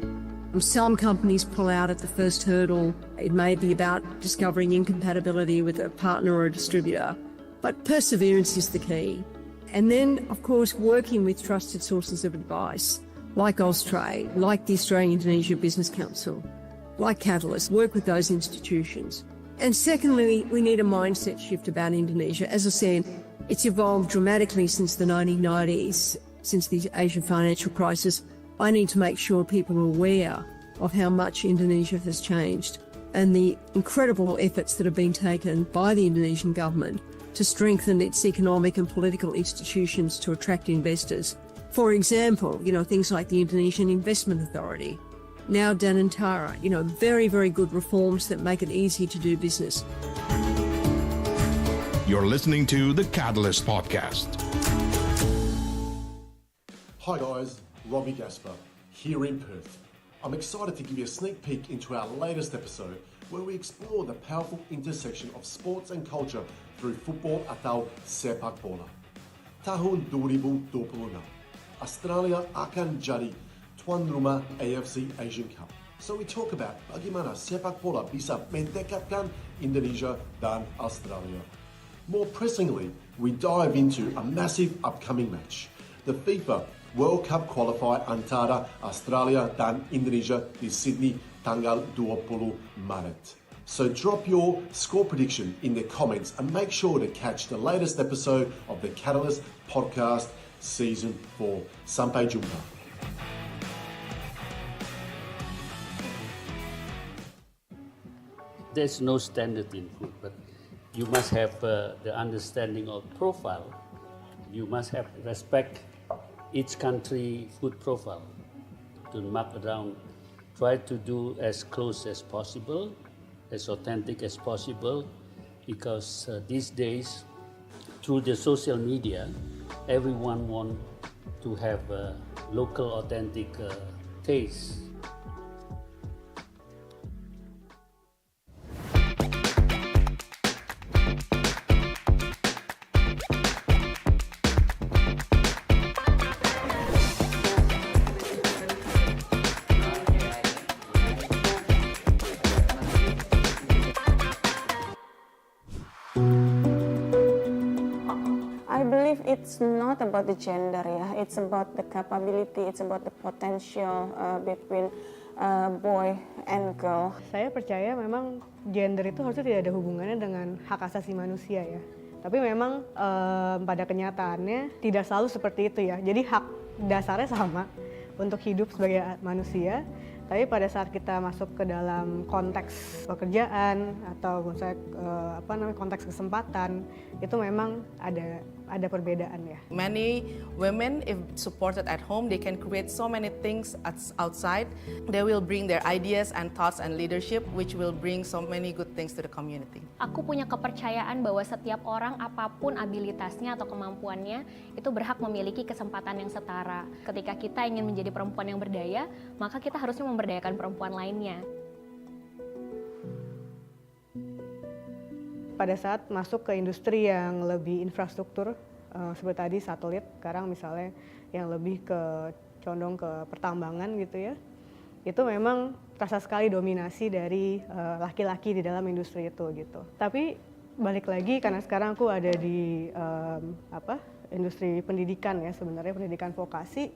Some companies pull out at the first hurdle. It may be about discovering incompatibility with a partner or a distributor, but perseverance is the key. And then, of course, working with trusted sources of advice, like Austrade, like the Australian-Indonesia Business Council, like Katalis, work with those institutions. And secondly, we need a mindset shift about Indonesia. As I said, it's evolved dramatically since the 1990s, since the Asian financial crisis. I need to make sure people are aware of how much Indonesia has changed and the incredible efforts that have been taken by the Indonesian government to strengthen its economic and political institutions to attract investors. For example, things like the Indonesian Investment Authority, now Danantara, very, very good reforms that make it easy to do business. You're listening to the Catalyst Podcast. Hi guys, Robbie Gaspar here in Perth. I'm excited to give you a sneak peek into our latest episode where we explore the powerful intersection of sports and culture through football atau sepak bola. Tahun 2026, Australia akan jadi tuan rumah AFC Asian Cup. So we talk about bagaimana sepak bola bisa mendekatkan Indonesia dan Australia. More pressingly, we dive into a massive upcoming match, the FIFA World Cup qualifier antara Australia dan Indonesia di Sydney tanggal 20 Maret. So drop your score prediction in the comments and make sure to catch the latest episode of the Catalyst Podcast Season 4. Sampai jumpa. There's no standard in food, but you must have the understanding of profile. You must have respect each country food profile to map around. Try to do as close as possible, as authentic as possible, because these days, through the social media, everyone wants to have a local authentic taste. It's not about the gender, it's about the capability, it's about the potential between boy and girl. Saya percaya memang gender itu harusnya tidak ada hubungannya dengan hak asasi manusia ya. Tapi memang pada kenyataannya tidak selalu seperti itu ya. Jadi hak dasarnya sama untuk hidup sebagai manusia. Tapi pada saat kita masuk ke dalam konteks pekerjaan atau misalnya konteks kesempatan itu memang ada perbedaan ya. Many women, if supported at home, they can create so many things outside. They will bring their ideas and thoughts and leadership, which will bring so many good things to the community. Aku punya kepercayaan bahwa setiap orang apapun abilitasnya atau kemampuannya itu berhak memiliki kesempatan yang setara. Ketika kita ingin menjadi perempuan yang berdaya, maka kita harusnya memberdayakan perempuan lainnya. Pada saat masuk ke industri yang lebih infrastruktur, seperti tadi satelit, sekarang misalnya yang lebih condong ke pertambangan gitu ya, itu memang terasa sekali dominasi dari laki-laki di dalam industri itu gitu. Tapi balik lagi karena sekarang aku ada di industri pendidikan ya, sebenarnya pendidikan vokasi,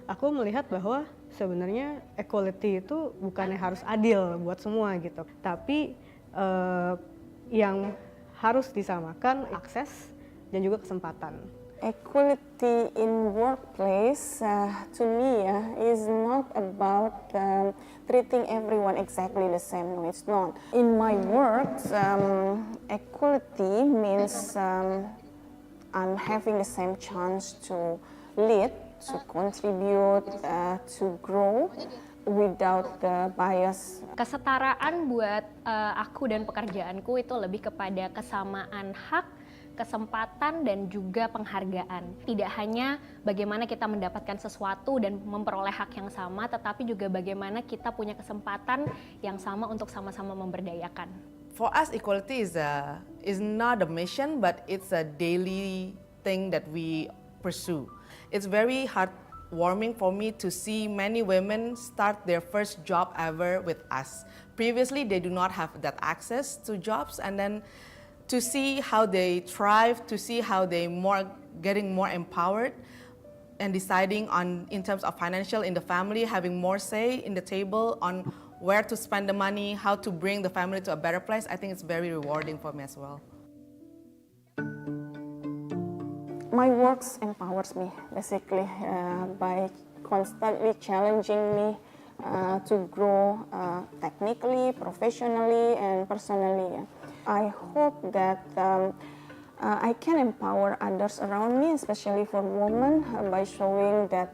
aku melihat bahwa sebenarnya equality itu bukannya harus adil buat semua gitu, tapi yang harus disamakan akses dan juga kesempatan. Equality in workplace to me is not about treating everyone exactly the same. No, it's not. In my work, equality means I'm having the same chance to lead, to contribute, to grow without the bias. Kesetaraan buat aku dan pekerjaanku itu lebih kepada kesamaan hak, kesempatan, dan juga penghargaan. Tidak hanya bagaimana kita mendapatkan sesuatu dan memperoleh hak yang sama, tetapi juga bagaimana kita punya kesempatan yang sama untuk sama-sama memberdayakan. For us, equality is not a mission, but it's a daily thing that we pursue. It's very heartwarming for me to see many women start their first job ever with us. Previously, they do not have that access to jobs, and then to see how they thrive, to see how they getting more empowered and deciding on, in terms of financial in the family, having more say in the table on where to spend the money, how to bring the family to a better place. I think it's very rewarding for me as well. My works empowers me basically by constantly challenging me to grow technically, professionally, and personally. I hope that I can empower others around me, especially for women, by showing that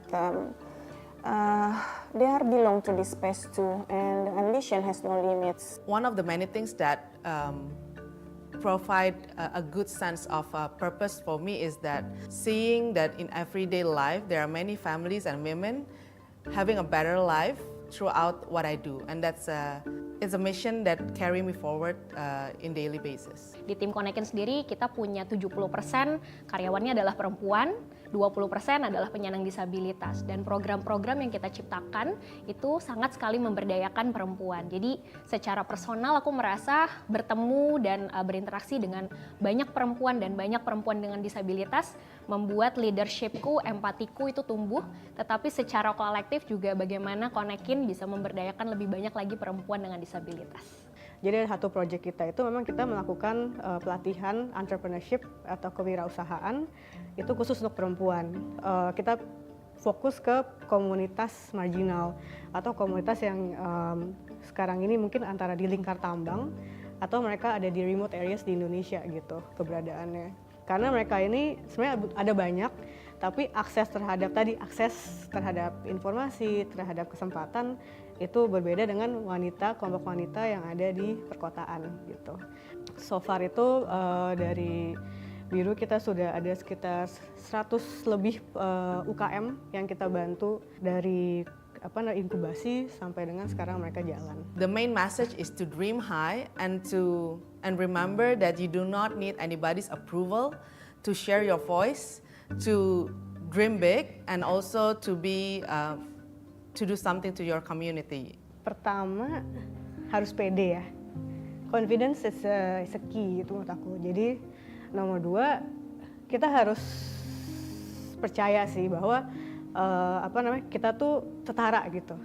they are belong to this space too, and ambition has no limits. One of the many things that provide a good sense of purpose for me is that seeing that in everyday life there are many families and women having a better life throughout what I do, and it's a mission that carry me forward in daily basis. Di tim Konekin sendiri kita punya 70% karyawannya adalah perempuan, 20% adalah penyandang disabilitas, dan program-program yang kita ciptakan itu sangat sekali memberdayakan perempuan. Jadi secara personal aku merasa bertemu dan berinteraksi dengan banyak perempuan dan banyak perempuan dengan disabilitas membuat leadershipku, empatiku itu tumbuh, tetapi secara kolektif juga bagaimana Konekin bisa memberdayakan lebih banyak lagi perempuan dengan disabilitas. Jadi satu proyek kita itu memang kita melakukan pelatihan entrepreneurship atau kewirausahaan itu khusus untuk perempuan. Kita fokus ke komunitas marginal atau komunitas yang sekarang ini mungkin antara di lingkar tambang atau mereka ada di remote areas di Indonesia gitu keberadaannya. Karena mereka ini sebenarnya ada banyak, tapi akses terhadap informasi, terhadap kesempatan itu berbeda dengan kelompok wanita yang ada di perkotaan gitu. So far itu dari Biru kita sudah ada sekitar 100 lebih UKM yang kita bantu dari inkubasi sampai dengan sekarang mereka jalan. The main message is to dream high and remember that you do not need anybody's approval to share your voice, to dream big, and also to do something to your community. Pertama harus pede ya. Confidence is a key itu menurut aku. Jadi nomor 2 kita harus percaya sih bahwa kita tuh setara gitu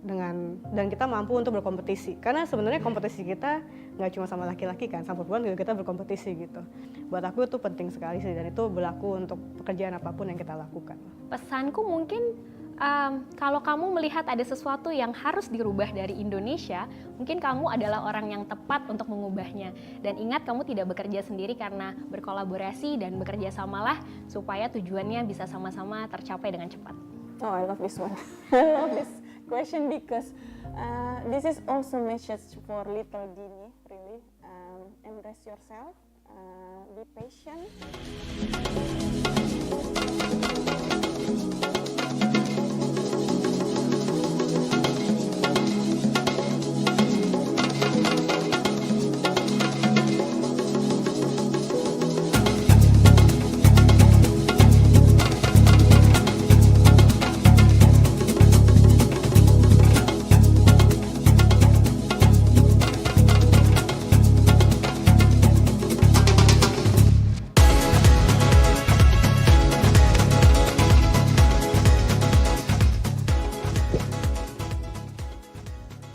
dan kita mampu untuk berkompetisi. Karena sebenarnya kompetisi kita nggak cuma sama laki-laki kan, sama perempuan juga kita berkompetisi gitu. Buat aku itu penting sekali sih, dan itu berlaku untuk pekerjaan apapun yang kita lakukan. Pesanku mungkin kalau kamu melihat ada sesuatu yang harus dirubah dari Indonesia, mungkin kamu adalah orang yang tepat untuk mengubahnya. Dan ingat, kamu tidak bekerja sendiri karena berkolaborasi dan bekerja samalah supaya tujuannya bisa sama-sama tercapai dengan cepat. Oh, I love this one. I love this question because this is also message for little Dini, really. Embrace yourself, be patient.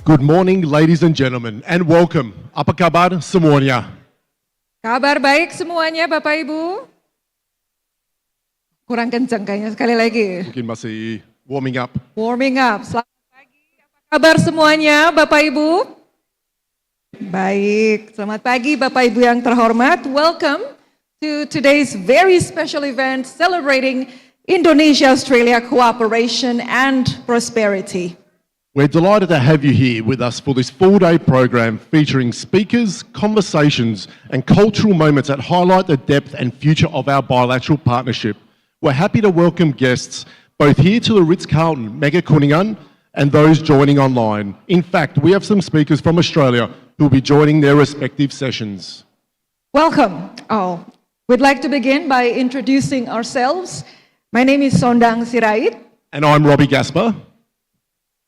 Good morning, ladies and gentlemen, and welcome. Apa kabar semuanya? Kabar baik semuanya, Bapak Ibu. Kurang kencang kayaknya, sekali lagi. Mungkin masih warming up. Warming up. Selamat pagi. Apa kabar semuanya, Bapak Ibu? Baik, selamat pagi Bapak Ibu yang terhormat. Welcome to today's very special event celebrating Indonesia-Australia cooperation and prosperity. We're delighted to have you here with us for this full-day program featuring speakers, conversations, and cultural moments that highlight the depth and future of our bilateral partnership. We're happy to welcome guests both here to the Ritz-Carlton Mega Kuningan and those joining online. In fact, we have some speakers from Australia who will be joining their respective sessions. Welcome. Oh, We'd like to begin by introducing ourselves. My name is Sondang Sirait. And I'm Robbie Gaspar.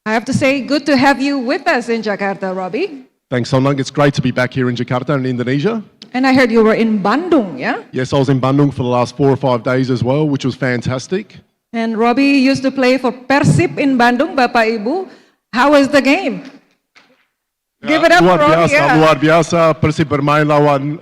I have to say, good to have you with us in Jakarta, Robbie. Thanks, Sondang. It's great to be back here in Jakarta in Indonesia. And I heard you were in Bandung, yeah? Yes, I was in Bandung for the last 4 or 5 days as well, which was fantastic. And Robbie used to play for Persib in Bandung, Bapak Ibu. How was the game? Give it up Luar for Robbie. biasa, luar biasa. Persib bermain lawan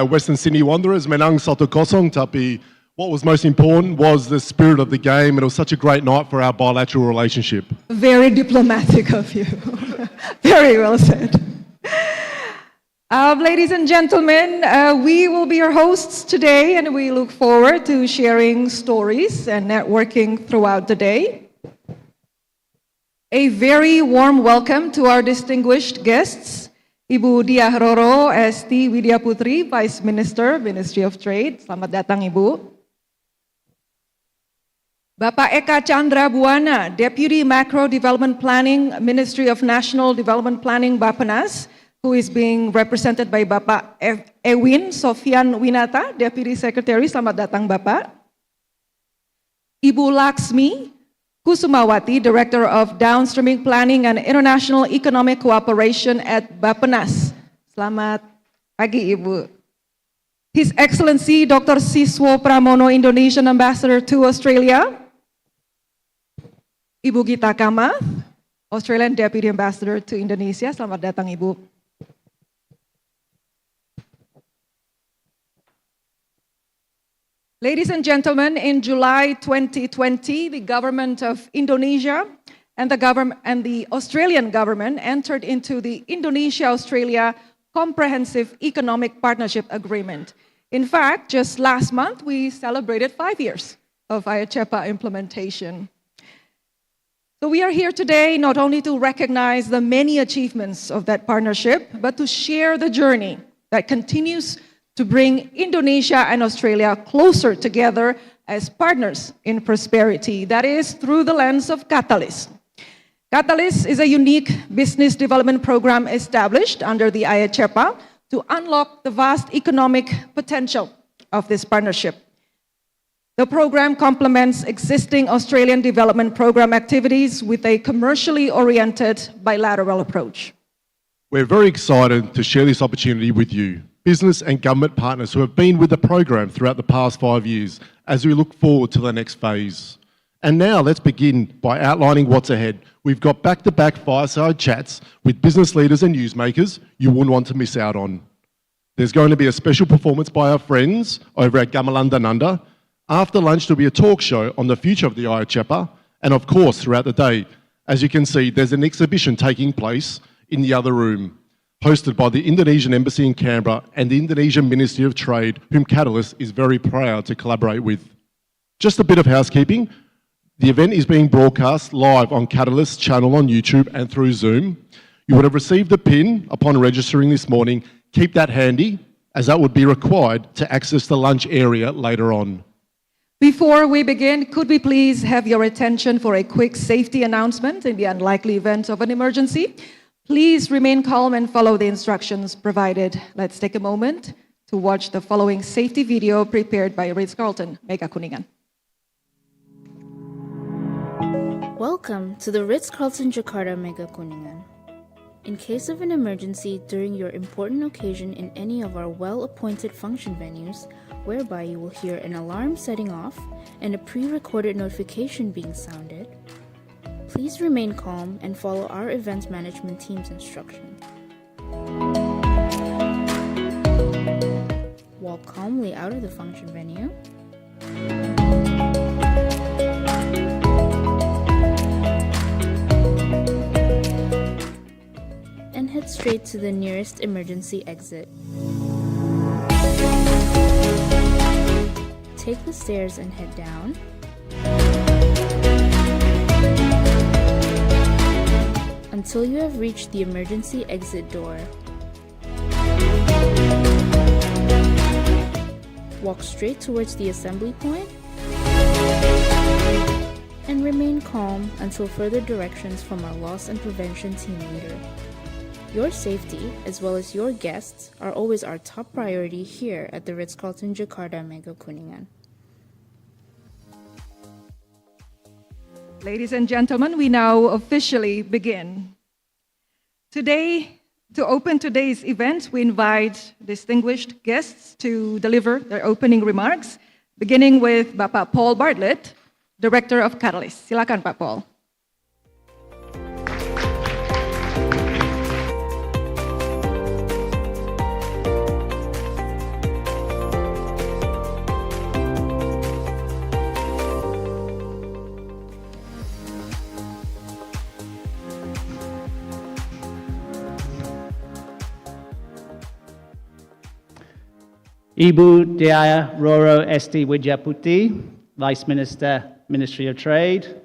Western Sydney Wanderers, menang 1-0. Tapi what was most important was the spirit of the game, and it was such a great night for our bilateral relationship. Very diplomatic of you. Very well said. Ladies and gentlemen, we will be your hosts today, and we look forward to sharing stories and networking throughout the day. A very warm welcome to our distinguished guests, Ibu Diah Roro Esti Widya Putri, Vice Minister, Ministry of Trade. Selamat datang, Ibu. Bapak Eka Chandra Buana, Deputy Macro Development Planning, Ministry of National Development Planning, Bappenas, who is being represented by Bapak Ewin Sofian Winata, Deputy Secretary. Selamat datang, Bapak. Ibu Laksmi Kusumawati, Director of Downstreaming Planning and International Economic Cooperation at Bappenas. Selamat pagi, Ibu. His Excellency Dr. Siswo Pramono, Indonesian Ambassador to Australia. Ibu Gita Kamath, Australian Deputy Ambassador to Indonesia. Selamat datang, Ibu. Ladies and gentlemen, in July 2020, the government of Indonesia and the Australian government entered into the Indonesia-Australia Comprehensive Economic Partnership Agreement. In fact, just last month, we celebrated 5 years of IA-CEPA implementation. So we are here today not only to recognize the many achievements of that partnership, but to share the journey that continues to bring Indonesia and Australia closer together as partners in prosperity. That is through the lens of Katalis. Katalis is a unique business development program established under the IA-CEPA to unlock the vast economic potential of this partnership. The program complements existing Australian development program activities with a commercially oriented bilateral approach. We're very excited to share this opportunity with you, business and government partners who have been with the program throughout the past 5 years as we look forward to the next phase. And now let's begin by outlining what's ahead. We've got back-to-back fireside chats with business leaders and newsmakers you wouldn't want to miss out on. There's going to be a special performance by our friends over at Gamalandananda. After lunch, there'll be a talk show on the future of the IA-CEPA. And of course, throughout the day, as you can see, there's an exhibition taking place in the other room, hosted by the Indonesian Embassy in Canberra and the Indonesian Ministry of Trade, whom Katalis is very proud to collaborate with. Just a bit of housekeeping. The event is being broadcast live on Katalis' channel on YouTube and through Zoom. You would have received a pin upon registering this morning. Keep that handy, as that would be required to access the lunch area later on. Before we begin, could we please have your attention for a quick safety announcement in the unlikely event of an emergency? Please remain calm and follow the instructions provided. Let's take a moment to watch the following safety video prepared by Ritz-Carlton, Mega Kuningan. Welcome to the Ritz-Carlton Jakarta Mega Kuningan. In case of an emergency during your important occasion in any of our well-appointed function venues, whereby you will hear an alarm setting off and a pre-recorded notification being sounded, please remain calm and follow our events management team's instruction. Walk calmly out of the function venue. And head straight to the nearest emergency exit. Take the stairs and head down. Until you have reached the emergency exit door. Walk straight towards the assembly point and remain calm until further directions from our loss and prevention team leader. Your safety, as well as your guests, are always our top priority here at the Ritz-Carlton Jakarta Mega Kuningan. Ladies and gentlemen, we now officially begin. Today, to open today's event, we invite distinguished guests to deliver their opening remarks, beginning with Bapak Paul Bartlett, Director of Katalis. Silakan, Pak Paul. Ibu Dia Roro Esti Wijaputi, Vice Minister, Ministry of Trade.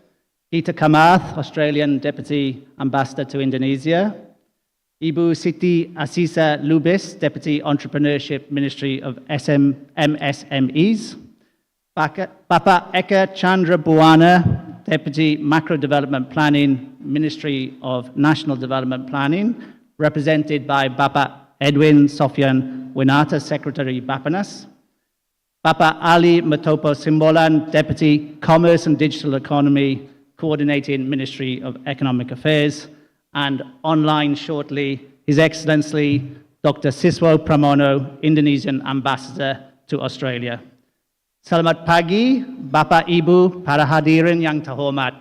Gita Kamath, Australian Deputy Ambassador to Indonesia. Ibu Siti Asisa Lubis, Deputy Entrepreneurship, Ministry of MSMEs. Bapak Eka Chandra Buwana, Deputy Macro Development Planning, Ministry of National Development Planning, represented by Bapak Edwin Sofyan Winata, Secretary Bapanas. Bapak Ali Matopo Simbolan, Deputy Commerce and Digital Economy, coordinating Ministry of Economic Affairs. And online shortly, His Excellency Dr. Siswo Pramono, Indonesian Ambassador to Australia. Selamat pagi, Bapak Ibu, para hadirin yang terhormat.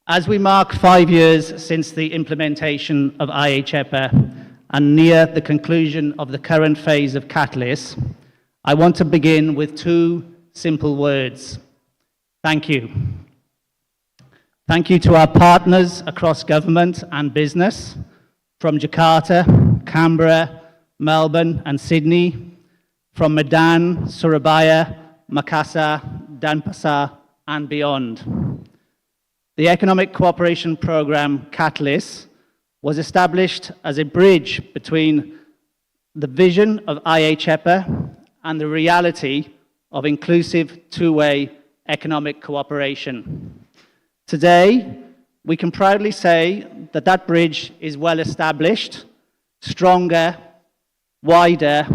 As we mark 5 years since the implementation of IA-CEPA and near the conclusion of the current phase of Katalis, I want to begin with two simple words. Thank you. Thank you to our partners across government and business, from Jakarta, Canberra, Melbourne and Sydney, from Medan, Surabaya, Makassar, Denpasar and beyond. The Economic Cooperation Programme, Katalis, was established as a bridge between the vision of IA-CEPA and the reality of inclusive two-way economic cooperation. Today, we can proudly say that that bridge is well established, stronger, wider,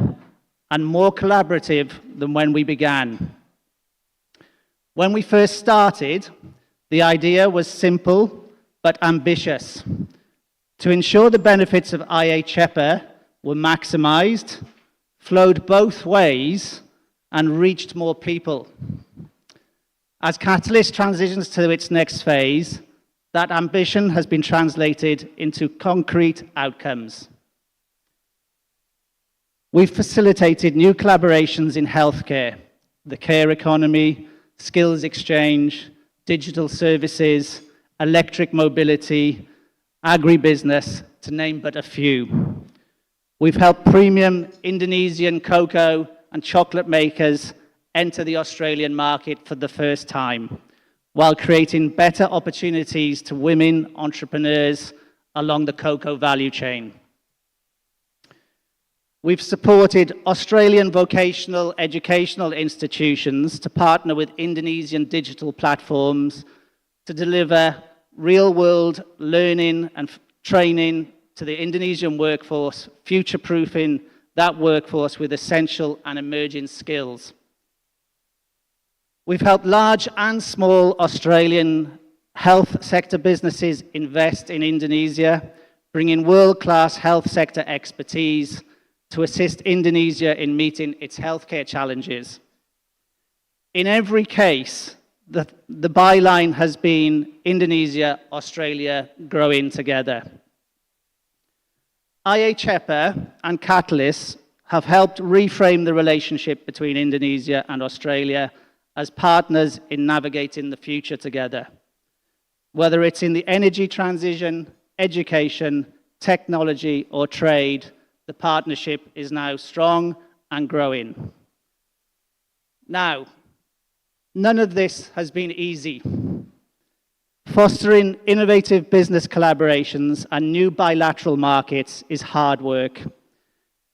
and more collaborative than when we began. When we first started, the idea was simple but ambitious: to ensure the benefits of IA-CEPA were maximized, flowed both ways, and reached more people. As Katalis transitions to its next phase, that ambition has been translated into concrete outcomes. We've facilitated new collaborations in healthcare, the care economy, skills exchange, digital services, electric mobility, agribusiness, to name but a few. We've helped premium Indonesian cocoa and chocolate makers enter the Australian market for the first time, while creating better opportunities to women entrepreneurs along the cocoa value chain. We've supported Australian vocational educational institutions to partner with Indonesian digital platforms to deliver real-world learning and training to the Indonesian workforce, future-proofing that workforce with essential and emerging skills. We've helped large and small Australian health sector businesses invest in Indonesia, bringing world-class health sector expertise to assist Indonesia in meeting its healthcare challenges. In every case, the byline has been Indonesia, Australia growing together. IA-CEPA and Katalis have helped reframe the relationship between Indonesia and Australia as partners in navigating the future together. Whether it's in the energy transition, education, technology, or trade, the partnership is now strong and growing. Now, none of this has been easy. Fostering innovative business collaborations and new bilateral markets is hard work.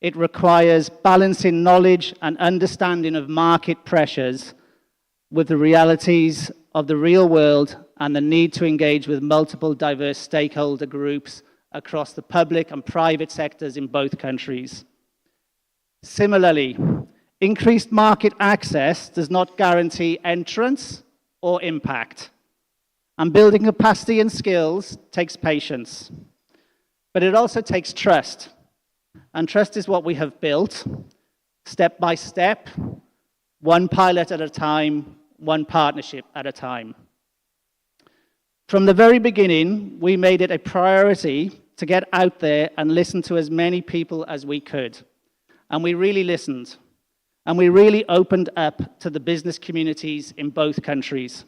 It requires balancing knowledge and understanding of market pressures with the realities of the real world and the need to engage with multiple diverse stakeholder groups across the public and private sectors in both countries. Similarly, increased market access does not guarantee entrance or impact. And building capacity and skills takes patience. But it also takes trust. And trust is what we have built, step by step, one pilot at a time, one partnership at a time. From the very beginning, we made it a priority to get out there and listen to as many people as we could. And we really listened. And we really opened up to the business communities in both countries.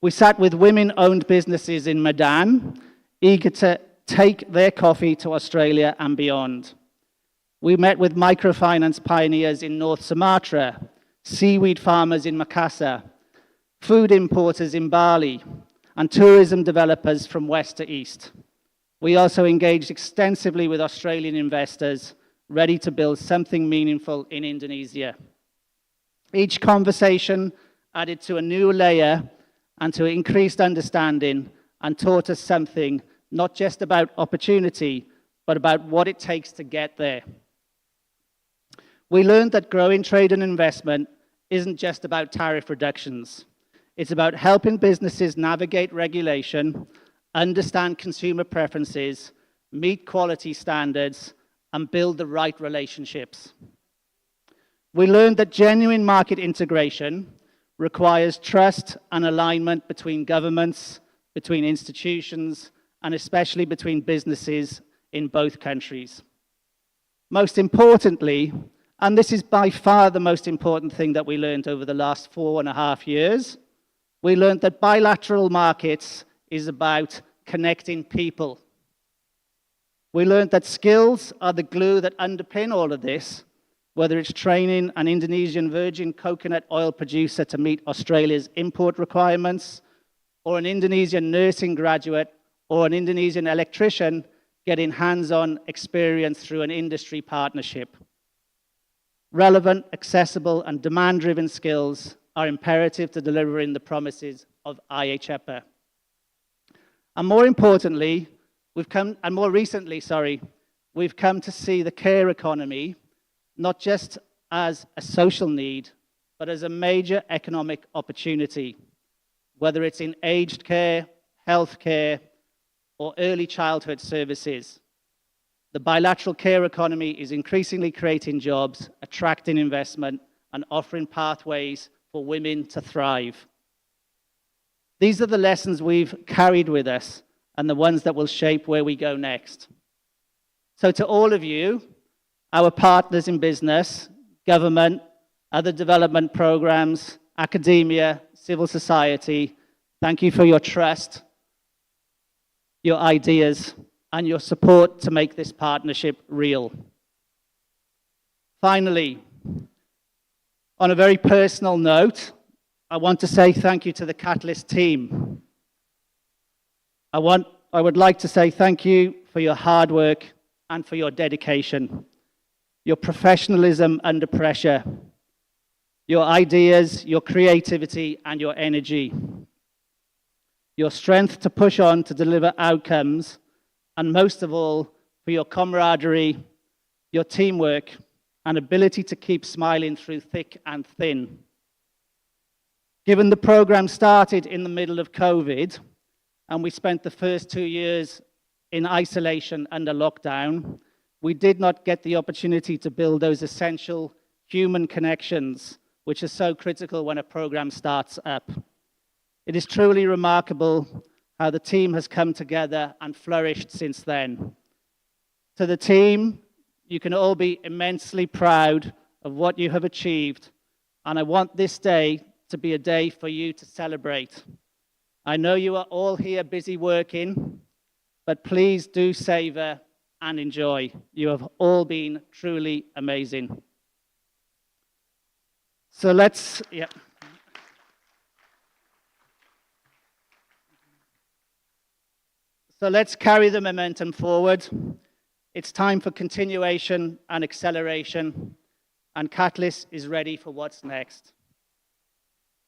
We sat with women-owned businesses in Medan, eager to take their coffee to Australia and beyond. We met with microfinance pioneers in North Sumatra, seaweed farmers in Makassar, food importers in Bali, and tourism developers from west to east. We also engaged extensively with Australian investors ready to build something meaningful in Indonesia. Each conversation added to a new layer and to increased understanding and taught us something not just about opportunity, but about what it takes to get there. We learned that growing trade and investment isn't just about tariff reductions. It's about helping businesses navigate regulation, understand consumer preferences, meet quality standards, and build the right relationships. We learned that genuine market integration requires trust and alignment between governments, between institutions, and especially between businesses in both countries. Most importantly, and this is by far the most important thing that we learned over the last 4.5 years, we learned that bilateral markets is about connecting people. We learned that skills are the glue that underpin all of this, whether it's training an Indonesian virgin coconut oil producer to meet Australia's import requirements, or an Indonesian nursing graduate, or an Indonesian electrician getting hands-on experience through an industry partnership. Relevant, accessible, and demand-driven skills are imperative to delivering the promises of IA-CEPA. And more importantly, more recently, we've come to see the care economy not just as a social need, but as a major economic opportunity, whether it's in aged care, health care, or early childhood services. The bilateral care economy is increasingly creating jobs, attracting investment, and offering pathways for women to thrive. These are the lessons we've carried with us and the ones that will shape where we go next. So to all of you, our partners in business, government, other development programs, academia, civil society, thank you for your trust, your ideas, and your support to make this partnership real. Finally, on a very personal note, I want to say thank you to the Katalis team. I would like to say thank you for your hard work and for your dedication, your professionalism under pressure, your ideas, your creativity, and your energy, your strength to push on to deliver outcomes, and most of all, for your camaraderie, your teamwork, and ability to keep smiling through thick and thin. Given the program started in the middle of COVID, and we spent the first 2 years in isolation under lockdown, we did not get the opportunity to build those essential human connections, which are so critical when a program starts up. It is truly remarkable how the team has come together and flourished since then. To the team, you can all be immensely proud of what you have achieved, and I want this day to be a day for you to celebrate. I know you are all here busy working, but please do savor and enjoy. You have all been truly amazing. So let's carry the momentum forward. It's time for continuation and acceleration, and Katalis is ready for what's next.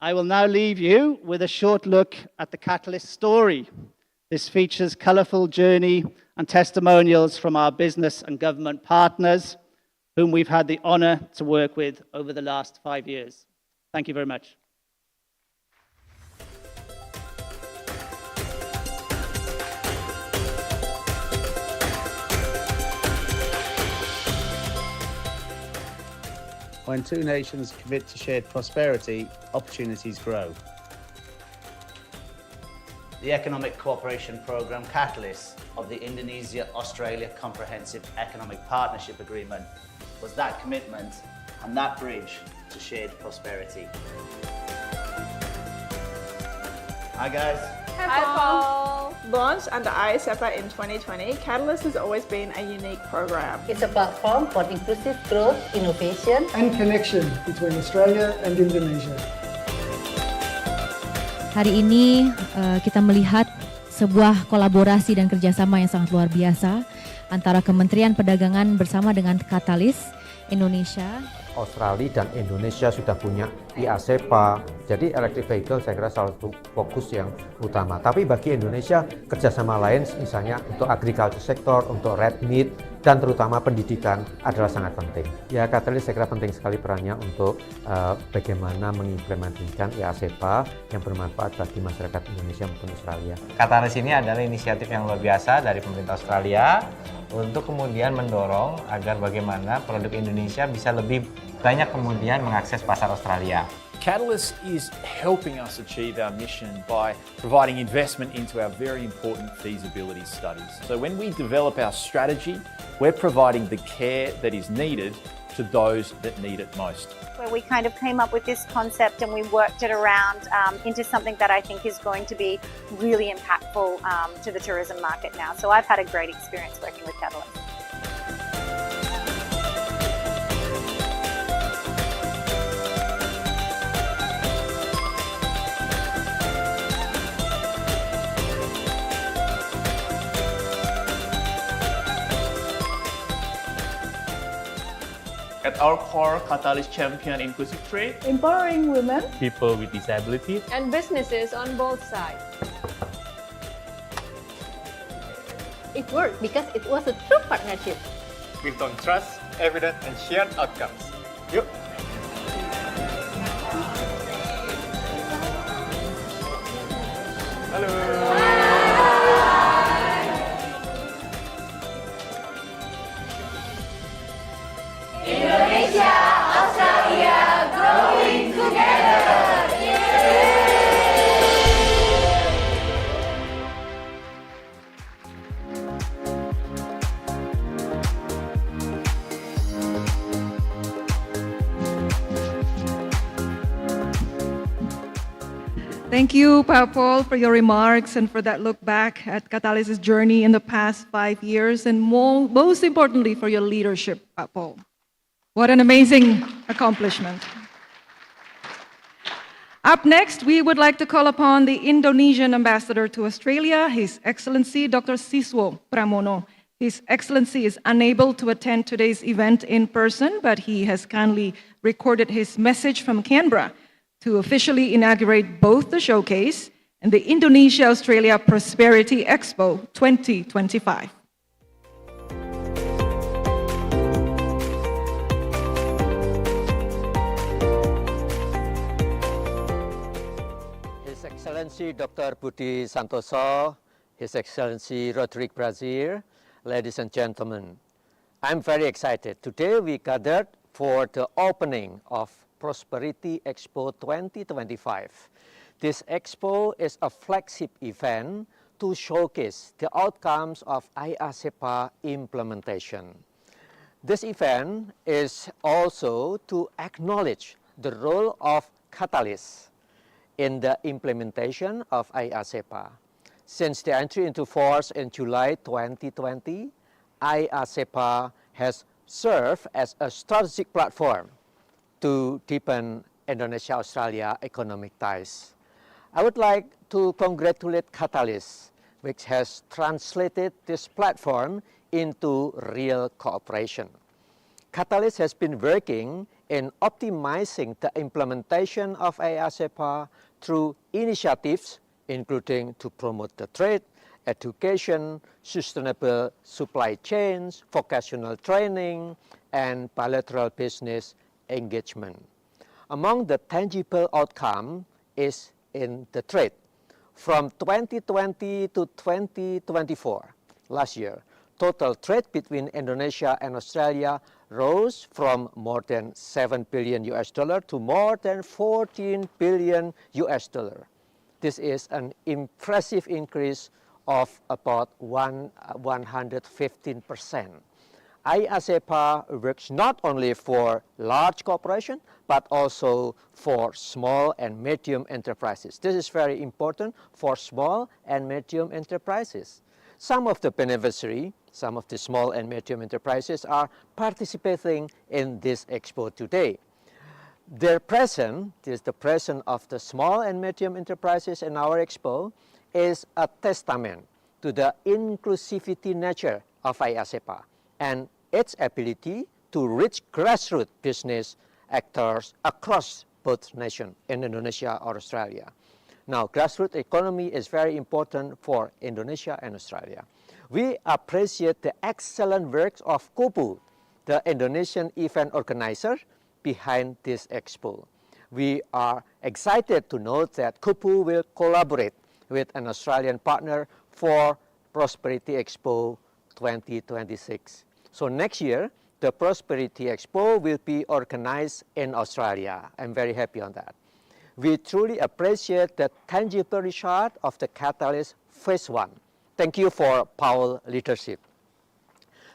I will now leave you with a short look at the Katalis story, This features colourful journey and testimonials from our business and government partners, whom we've had the honour to work with over the last 5 years. Thank you very much. When two nations commit to shared prosperity, opportunities grow. The Economic Cooperation Programme Katalis of the Indonesia-Australia Comprehensive Economic Partnership Agreement was that commitment and that bridge to shared prosperity. Hi guys. Hi Paul. Launched under IA-CEPA in 2020, Katalis has always been a unique program. It's a platform for inclusive growth, innovation, and connection between Australia and Indonesia. Hari ini kita melihat sebuah kolaborasi dan kerjasama yang sangat luar biasa antara Kementerian Perdagangan bersama dengan Katalis Indonesia. Australia dan Indonesia sudah punya IA-CEPA, jadi electric vehicle saya kira salah satu fokus yang utama. Tapi bagi Indonesia, kerjasama lain misalnya untuk agriculture sector, untuk red meat, dan terutama pendidikan adalah sangat penting. Ya, Katalis saya kira penting sekali perannya untuk bagaimana mengimplementasikan IA-CEPA yang bermanfaat bagi masyarakat Indonesia maupun Australia. Katalis ini adalah inisiatif yang luar biasa dari pemerintah Australia untuk kemudian mendorong agar bagaimana produk Indonesia bisa lebih banyak kemudian mengakses pasar Australia. Katalis is helping us achieve our mission by providing investment into our very important feasibility studies. So when we develop our strategy, we're providing the care that is needed to those that need it most. Where we kind of came up with this concept and we worked it around into something that I think is going to be really impactful to the tourism market now. So I've had a great experience working with Katalis. At our core, Katalis champion inclusive trade, Empowering women, people with disabilities, and businesses on both sides. It worked because it was a true partnership. built on trust, evidence, and shared outcomes. Yuk! Halo! Indonesia-Australia growing together! Thank you, Pak Paul, for your remarks and for that look back at Katalis' journey in the past 5 years, and most importantly, for your leadership, Pak Paul. What an amazing accomplishment. Up next, we would like to call upon the Indonesian Ambassador to Australia, His Excellency Dr. Siswo Pramono. His Excellency is unable to attend today's event in person, but he has kindly recorded his message from Canberra to officially inaugurate both the showcase and the Indonesia-Australia Prosperity Expo 2025. His Excellency Dr. Budi Santoso, His Excellency Rodrigue Brazil, ladies and gentlemen, I'm very excited. Today we gathered for the opening of Prosperity Expo 2025. This expo is a flagship event to showcase the outcomes of IA-CEPA implementation. This event is also to acknowledge the role of Katalis in the implementation of IA-CEPA. Since the entry into force in July 2020, IA-CEPA has served as a strategic platform to deepen Indonesia-Australia economic ties. I would like to congratulate Katalis, which has translated this platform into real cooperation. Katalis has been working in optimizing the implementation of IA-CEPA through initiatives including to promote the trade education, sustainable supply chains, vocational training, and bilateral business engagement. Among the tangible outcome is in the trade. From 2020 to 2024, last year, total trade between Indonesia and Australia rose from more than $7 billion to more than $14 billion. This is an impressive increase of about 115%. IA-CEPA works not only for large corporations, but also for small and medium enterprises. This is very important for small and medium enterprises. Some of the beneficiaries, some of the small and medium enterprises are participating in this expo today. Their presence, this is the presence of the small and medium enterprises in our expo, is a testament to the inclusivity nature of IA-CEPA and its ability to reach grassroots business actors across both nations in Indonesia or Australia. Now, grassroots economy is very important for Indonesia and Australia. We appreciate the excellent work of KUPU, the Indonesian event organizer behind this expo. We are excited to note that KUPU will collaborate with an Australian partner for Prosperity Expo 2026. So next year, the Prosperity Expo will be organized in Australia. I'm very happy on that. We truly appreciate the tangible result of the Katalis Phase 1. Thank you for Paul's leadership.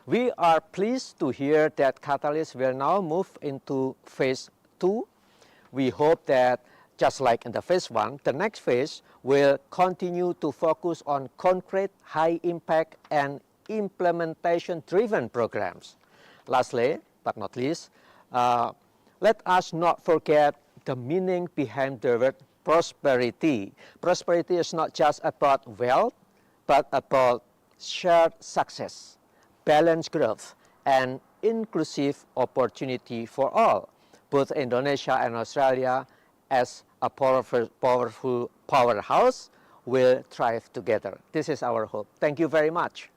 We are pleased to hear that Katalis will now move into Phase 2. We hope that, just like in the Phase 1, the next phase will continue to focus on concrete, high-impact, and implementation-driven programs. Lastly, but not least, let us not forget the meaning behind the word prosperity. Prosperity is not just about wealth, but about shared success, balanced growth, and inclusive opportunity for all. Both Indonesia and Australia, as a powerful powerhouse, will thrive together. This is our hope. Thank you very much.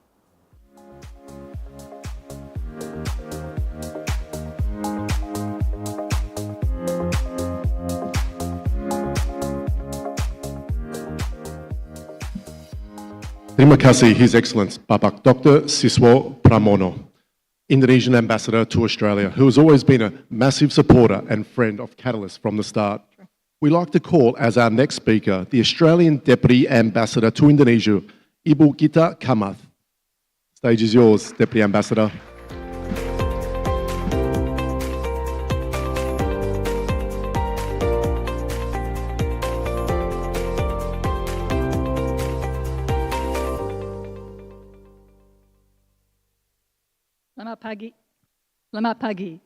Terima kasih, His Excellence Bapak Dr. Siswo Pramono, Indonesian Ambassador to Australia, who has always been a massive supporter and friend of Katalis from the start. We'd like to call as our next speaker the Australian Deputy Ambassador to Indonesia, Ibu Gita Kamath. Stage is yours, Deputy Ambassador. Selamat pagi.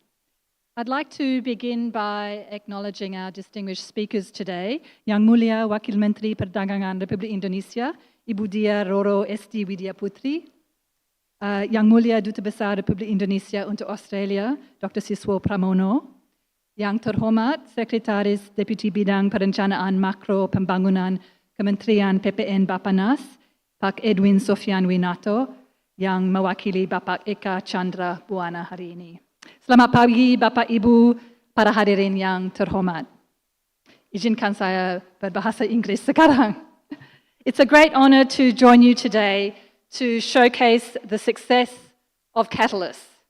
I'd like to begin by acknowledging our distinguished speakers today, Yang Mulia Wakil Menteri Perdagangan Republik Indonesia, Ibu Dia Roro Esti Widya Putri, Yang Mulia Duta Besar Republik Indonesia untuk Australia, Dr. Siswo Pramono, Yang Terhormat Sekretaris Deputi Bidang Perencanaan Makro Pembangunan Kementerian PPN Bapanas, Pak Edwin Sofian Winato, yang mewakili Bapak Eka Chandra Buana hari ini. Selamat pagi Bapak Ibu, para hadirin yang terhormat. Izinkan saya berbahasa Inggris sekarang. It's a great honor to join you today to showcase the success of Katalis,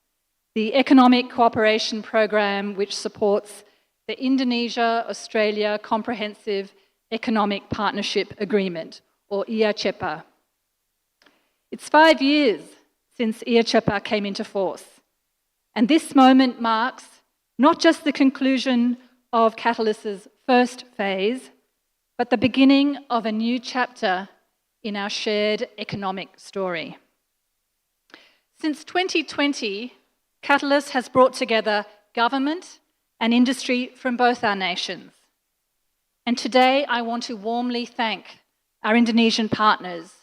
the economic cooperation program which supports the Indonesia-Australia Comprehensive Economic Partnership Agreement, or IA-CEPA. It's 5 years since IA-CEPA came into force, and this moment marks not just the conclusion of Katalis' first phase, but the beginning of a new chapter in our shared economic story. Since 2020, Katalis has brought together government and industry from both our nations. And today I want to warmly thank our Indonesian partners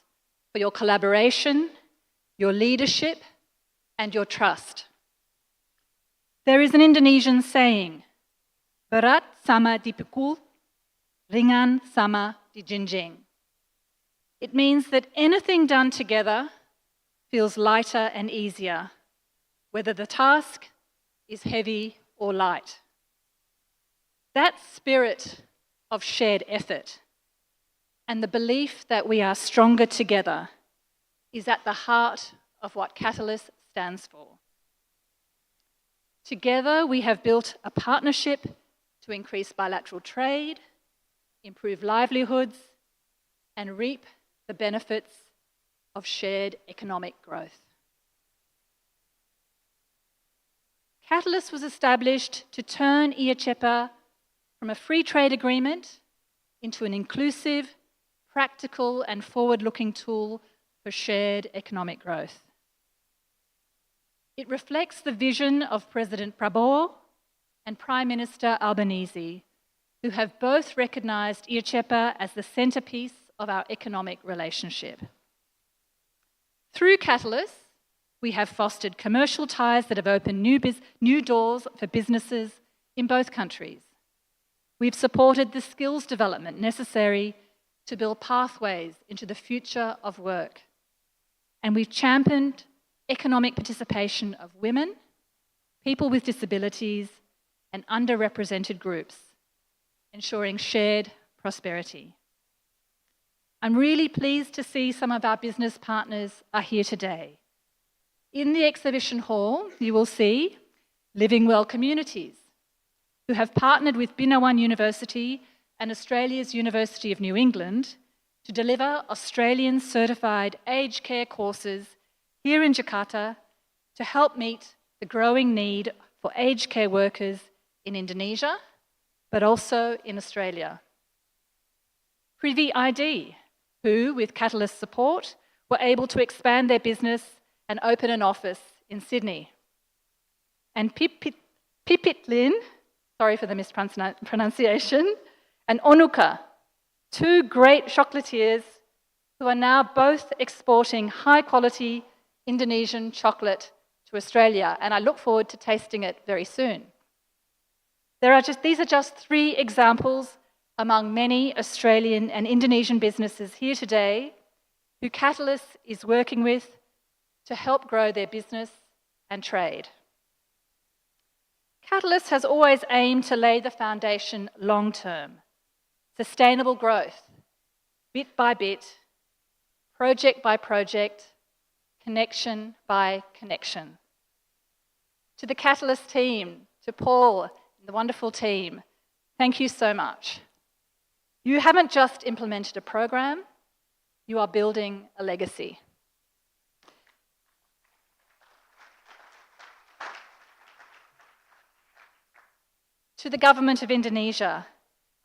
for your collaboration, your leadership, and your trust. There is an Indonesian saying, berat sama dipikul, ringan sama dijinjing. It means that anything done together feels lighter and easier, whether the task is heavy or light. That spirit of shared effort and the belief that we are stronger together is at the heart of what Katalis stands for. Together, we have built a partnership to increase bilateral trade, improve livelihoods, and reap the benefits of shared economic growth. Katalis was established to turn IA-CEPA from a free trade agreement into an inclusive, practical, and forward-looking tool for shared economic growth. It reflects the vision of President Prabowo and Prime Minister Albanese, who have both recognised IA-CEPA as the centrepiece of our economic relationship. Through Katalis, we have fostered commercial ties that have opened new doors for businesses in both countries. We've supported the skills development necessary to build pathways into the future of work. And we've championed economic participation of women, people with disabilities, and underrepresented groups, ensuring shared prosperity. I'm really pleased to see some of our business partners are here today. In the exhibition hall, you will see Living Well Communities, who have partnered with Binawan University and Australia's University of New England to deliver Australian certified aged care courses here in Jakarta to help meet the growing need for aged care workers in Indonesia, but also in Australia. Privy ID, who, with Katalis support, were able to expand their business and open an office in Sydney. And Pipitlin, sorry for the mispronunciation, and Onuka, two great chocolatiers who are now both exporting high-quality Indonesian chocolate to Australia, and I look forward to tasting it very soon. These are just 3 examples among many Australian and Indonesian businesses here today who Katalis is working with to help grow their business and trade. Katalis has always aimed to lay the foundation long-term, sustainable growth, bit by bit, project by project, connection by connection. To the Katalis team, to Paul and the wonderful team, thank you so much. You haven't just implemented a program, you are building a legacy. To the Government of Indonesia,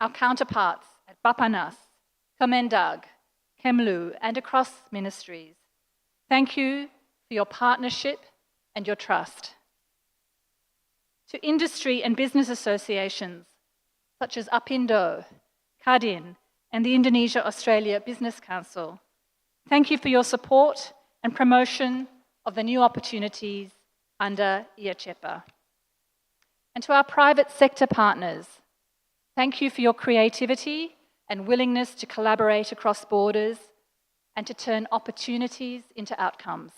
our counterparts at Bapanas, Kemendag, Kemlu, and across ministries, thank you for your partnership and your trust. To industry and business associations such as Apindo, Kadin, and the Indonesia-Australia Business Council, thank you for your support and promotion of the new opportunities under IA-CEPA. And to our private sector partners, thank you for your creativity and willingness to collaborate across borders and to turn opportunities into outcomes.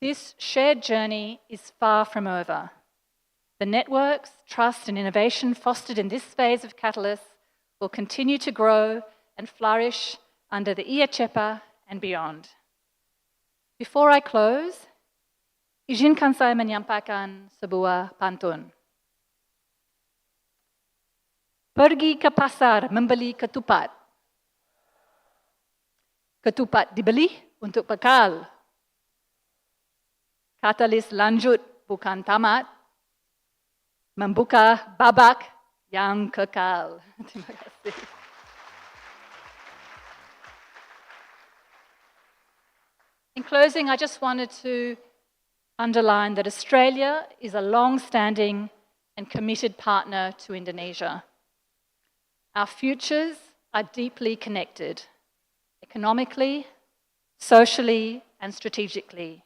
This shared journey is far from over. The networks, trust, and innovation fostered in this phase of Katalis will continue to grow and flourish under the IA-CEPA and beyond. Before I close, izinkan saya menyampaikan sebuah pantun. Pergi ke pasar membeli ketupat. Ketupat dibeli untuk bekal. Katalis lanjut bukan tamat. Membuka babak yang kekal. Terima kasih. In closing, I just wanted to underline that Australia is a long-standing and committed partner to Indonesia. Our futures are deeply connected, economically, socially, and strategically.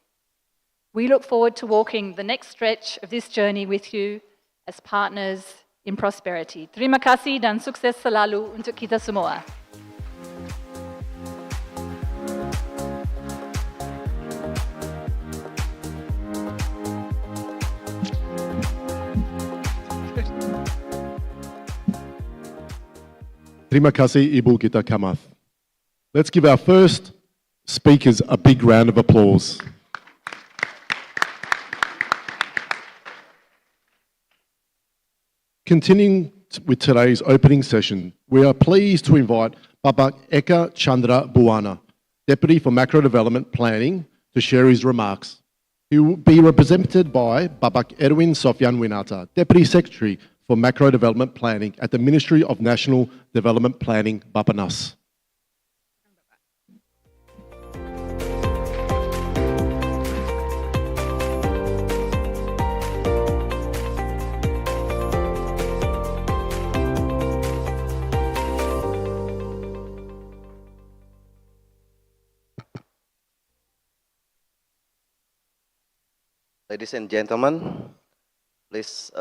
We look forward to walking the next stretch of this journey with you as partners in prosperity. Terima kasih dan sukses selalu untuk kita semua. Terima kasih Ibu Gita Kamath. Let's give our first speakers a big round of applause. Continuing with today's opening session, we are pleased to invite Bapak Eka Chandra Buwana, Deputy for Macro Development Planning, to share his remarks. He will be represented by Bapak Erwin Sofyan Winata, Deputy Secretary for Macro Development Planning at the Ministry of National Development Planning, Bappenas. Ladies and gentlemen, please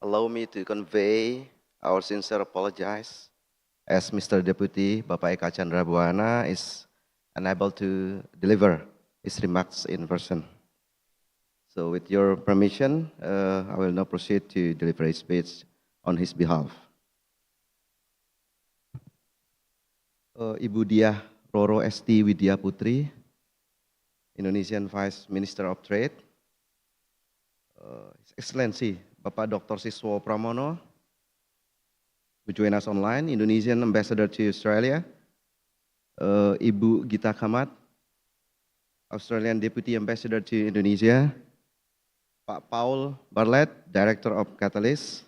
allow me to convey our sincere apologies as Mr. Deputy Bapak Eka Chandra Buwana is unable to deliver his remarks in person. So with your permission, I will now proceed to deliver his speech on his behalf. Ibu Diah Roro Esti Widya Putri, Indonesian Vice Minister of Trade, His Excellency Bapak Dr. Siswo Pramono, who join us online, Indonesian Ambassador to Australia, Ibu Gita Kamath, Australian Deputy Ambassador to Indonesia, Pak Paul Bartlett, Director of Katalis,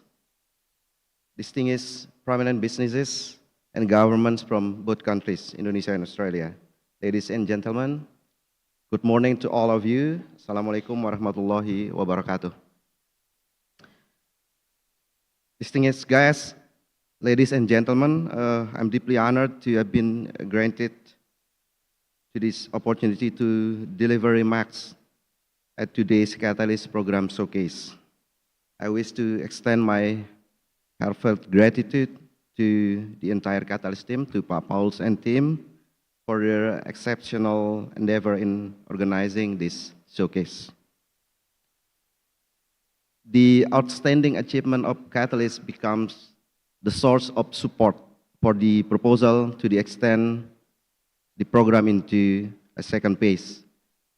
distinguished prominent businesses and governments from both countries, Indonesia and Australia. Ladies and gentlemen, good morning to all of you. Assalamualaikum warahmatullahi wabarakatuh. Distinguished guests, ladies and gentlemen, I'm deeply honored to have been granted to this opportunity to deliver remarks at today's Katalis program showcase. I wish to extend my heartfelt gratitude to the entire Katalis team, to Pak Pauls and team, for their exceptional endeavor in organizing this showcase. The outstanding achievement of Katalis becomes the source of support for the proposal to the extend the program into a second phase,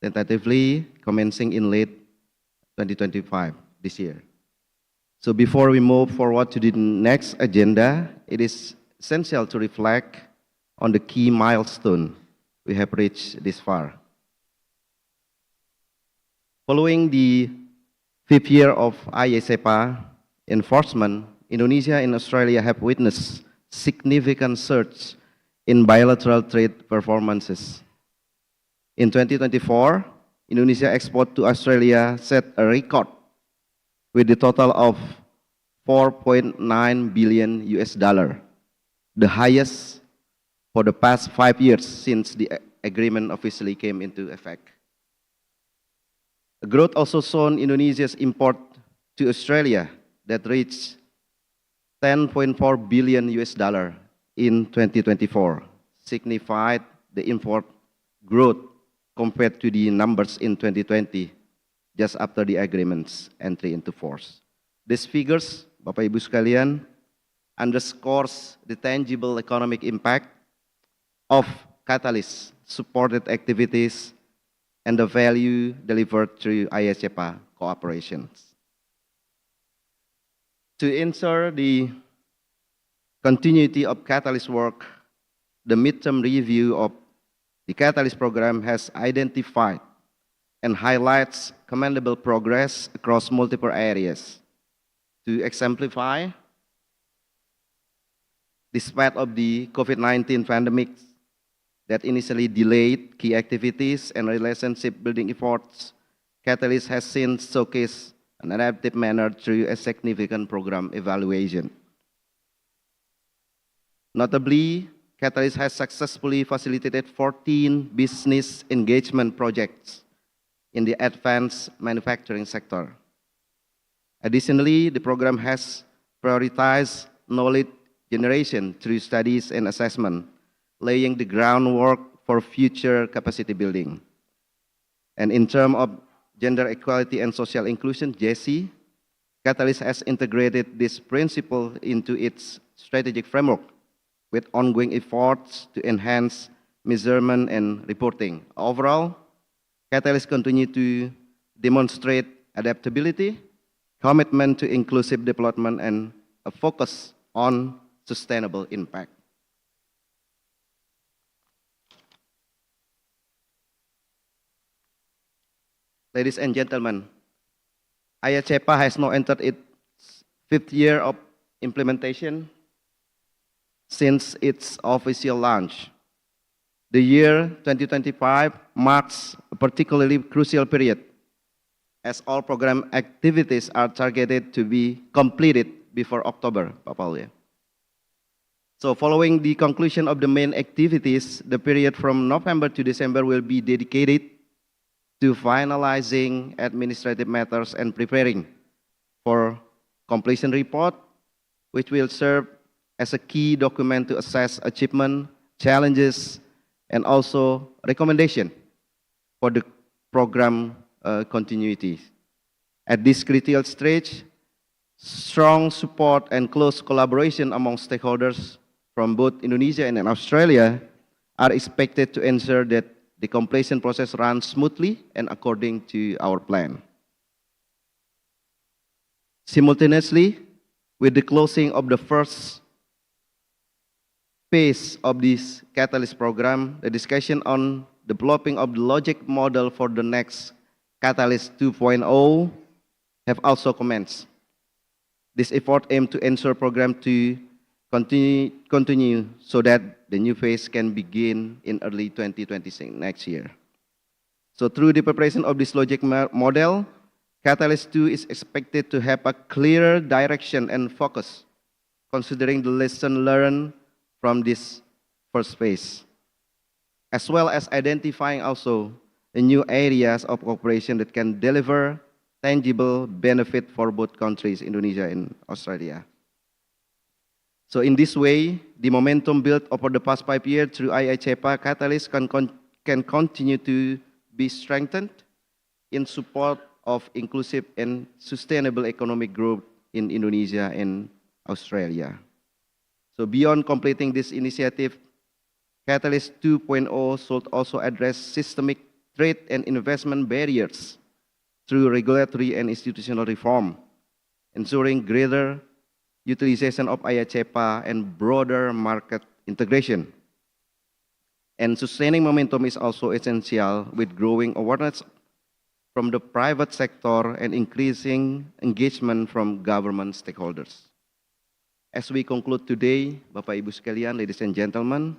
tentatively commencing in late 2025 this year. So before we move forward to the next agenda, it is essential to reflect on the key milestone we have reached this far. Following the 5th year of IA-CEPA enforcement, Indonesia and Australia have witnessed significant surge in bilateral trade performances. In 2024, Indonesia export to Australia set a record with a total of $4.9 billion, the highest for the past 5 years since the agreement officially came into effect. Growth also shown Indonesia's import to Australia that reached $10.4 billion in 2024, signified the import growth compared to the numbers in 2020, just after the agreement's entry into force. These figures, Bapak Ibu sekalian, underscores the tangible economic impact of Katalis supported activities and the value delivered through IA-CEPA cooperations. To ensure the continuity of Katalis work, the midterm review of the Katalis program has identified and highlights commendable progress across multiple areas. To exemplify, despite of the COVID-19 pandemic that initially delayed key activities and relationship building efforts, Katalis has since showcased an adaptive manner through a significant program evaluation. Notably, Katalis has successfully facilitated 14 business engagement projects in the advanced manufacturing sector. Additionally, the program has prioritized knowledge generation through studies and assessment, laying the groundwork for future capacity building. And in terms of gender equality and social inclusion, JESI, Katalis has integrated this principle into its strategic framework with ongoing efforts to enhance measurement and reporting. Overall, Katalis continue to demonstrate adaptability, commitment to inclusive development, and a focus on sustainable impact. Ladies and gentlemen, IA-CEPA has now entered its 5th year of implementation since its official launch. The year 2025 marks a particularly crucial period as all program activities are targeted to be completed before October, Pak Paul. So following the conclusion of the main activities, the period from November to December will be dedicated to finalizing administrative matters and preparing for completion report, which will serve as a key document to assess achievement, challenges, and also recommendation for the program continuity. At this critical stage, strong support and close collaboration among stakeholders from both Indonesia and Australia are expected to ensure that the completion process runs smoothly and according to our plan. Simultaneously, with the closing of the first phase of this Katalis program, the discussion on developing of the logic model for the next Katalis 2.0 have also commenced. This effort aims to ensure program to continue so that the new phase can begin in early 2026 next year. So through the preparation of this logic model, Katalis 2 is expected to have a clearer direction and focus, considering the lesson learned from this first phase, as well as identifying also the new areas of cooperation that can deliver tangible benefit for both countries, Indonesia and Australia. So in this way, the momentum built over the past 5 years through IA-CEPA, Katalis can continue to be strengthened in support of inclusive and sustainable economic growth in Indonesia and Australia. So beyond completing this initiative, Katalis 2.0 should also address systemic trade and investment barriers through regulatory and institutional reform, ensuring greater utilization of IA-CEPA and broader market integration. And sustaining momentum is also essential with growing awareness from the private sector and increasing engagement from government stakeholders. As we conclude today, Bapak Ibu sekalian, ladies and gentlemen,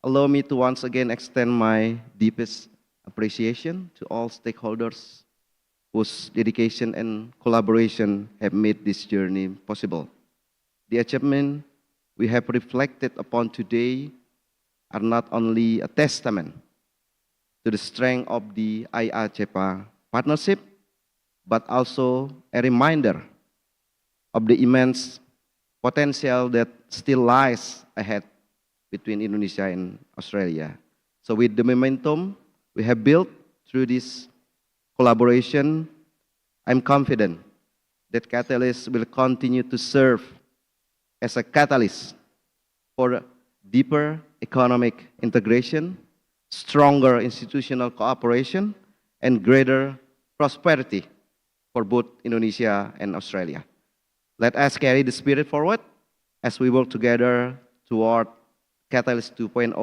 allow me to once again extend my deepest appreciation to all stakeholders whose dedication and collaboration have made this journey possible. The achievements we have reflected upon today are not only a testament to the strength of the IA-CEPA partnership, but also a reminder of the immense potential that still lies ahead between Indonesia and Australia. So with the momentum we have built through this collaboration, I'm confident that Katalis will continue to serve as a catalyst for deeper economic integration, stronger institutional cooperation, and greater prosperity for both Indonesia and Australia. Let us carry the spirit forward as we work together toward Katalis 2.0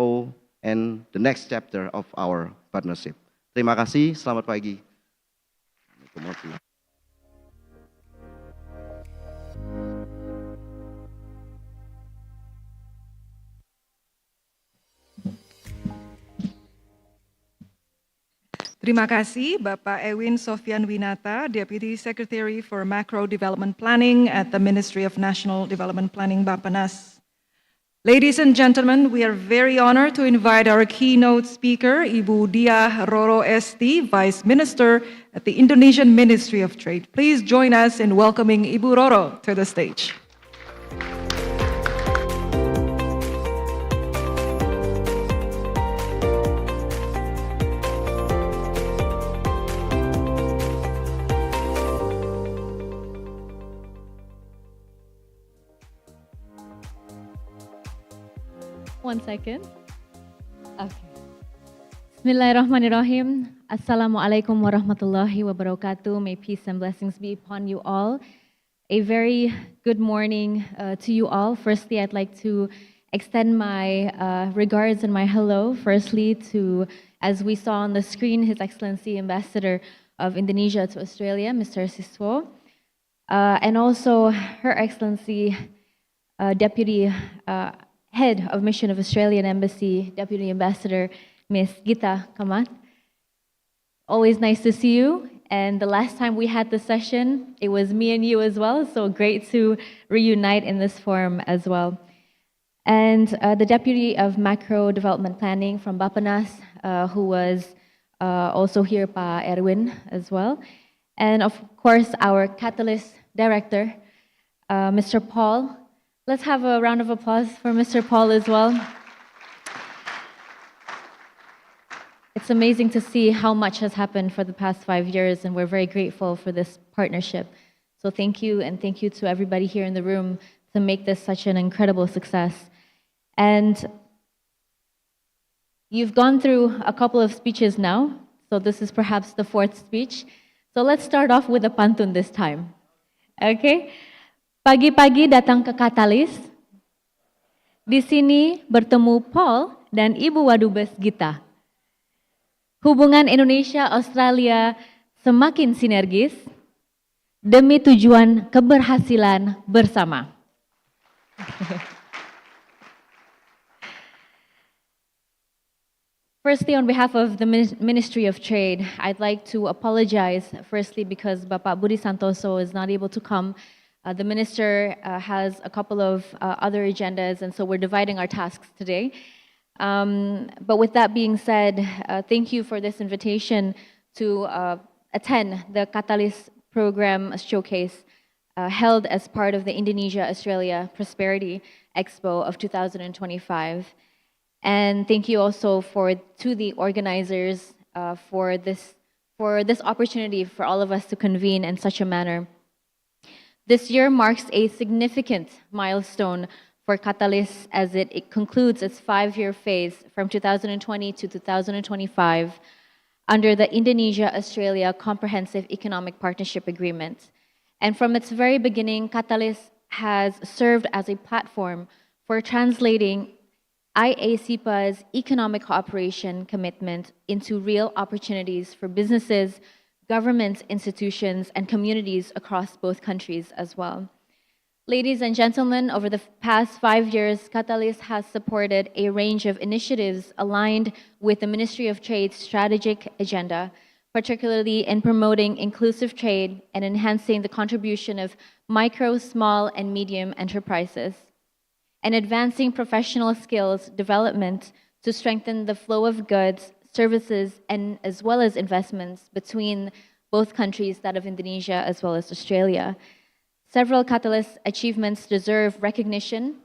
and the next chapter of our partnership. Terima kasih, selamat pagi. Terima kasih Bapak Ewin Sofyan Winata, Deputy Secretary for Macro Development Planning at the Ministry of National Development Planning, Bappenas. Ladies and gentlemen, we are very honored to invite our keynote speaker, Ibu Diah Roro Esti, Vice Minister at the Indonesian Ministry of Trade. Please join us in welcoming Ibu Roro to the stage. 1 second. Okay. Bismillahirrahmanirrahim. Assalamualaikum warahmatullahi wabarakatuh. May peace and blessings be upon you all. A very good morning to you all. Firstly, I'd like to extend my regards and my hello, firstly to, as we saw on the screen, His Excellency Ambassador of Indonesia to Australia, Mr. Siswo, and also Her Excellency Deputy Head of Mission of Australian Embassy, Deputy Ambassador Miss Gita Kamat. Always nice to see you. And the last time we had the session, it was me and you as well, so great to reunite in this forum as well. And the Deputy of Macro Development Planning from Bapenas, who was also here, Pa Erwin, as well. And of course, our Katalis Director, Mr. Paul. Let's have a round of applause for Mr. Paul as well. It's amazing to see how much has happened for the past 5 years, and we're very grateful for this partnership. So thank you, and thank you to everybody here in the room to make this such an incredible success. And you've gone through a couple of speeches now, so this is perhaps the 4th speech. So let's start off with a pantun this time. Okay? Pagi-pagi datang ke Katalis. Di sini bertemu Paul dan Ibu Wadubes Gita. Hubungan Indonesia-Australia semakin sinergis demi tujuan keberhasilan bersama. Firstly, on behalf of the Ministry of Trade, I'd like to apologize, firstly, because Bapak Budi Santoso is not able to come. The Minister has a couple of other agendas, and so we're dividing our tasks today. But with that being said, thank you for this invitation to attend the Katalis program showcase held as part of the Indonesia-Australia Prosperity Expo of 2025. And thank you also to the organizers for this opportunity for all of us to convene in such a manner. This year marks a significant milestone for Katalis as it concludes its 5-year phase from 2020 to 2025 under the Indonesia-Australia Comprehensive Economic Partnership Agreement. And from its very beginning, Katalis has served as a platform for translating IA-CEPA's economic cooperation commitment into real opportunities for businesses, government institutions, and communities across both countries as well. Ladies and gentlemen, over the past 5 years, Katalis has supported a range of initiatives aligned with the Ministry of Trade's strategic agenda, particularly in promoting inclusive trade and enhancing the contribution of micro, small, and medium enterprises, and advancing professional skills development to strengthen the flow of goods, services, and as well as investments between both countries, that of Indonesia as well as Australia. Several Katalis achievements deserve recognition,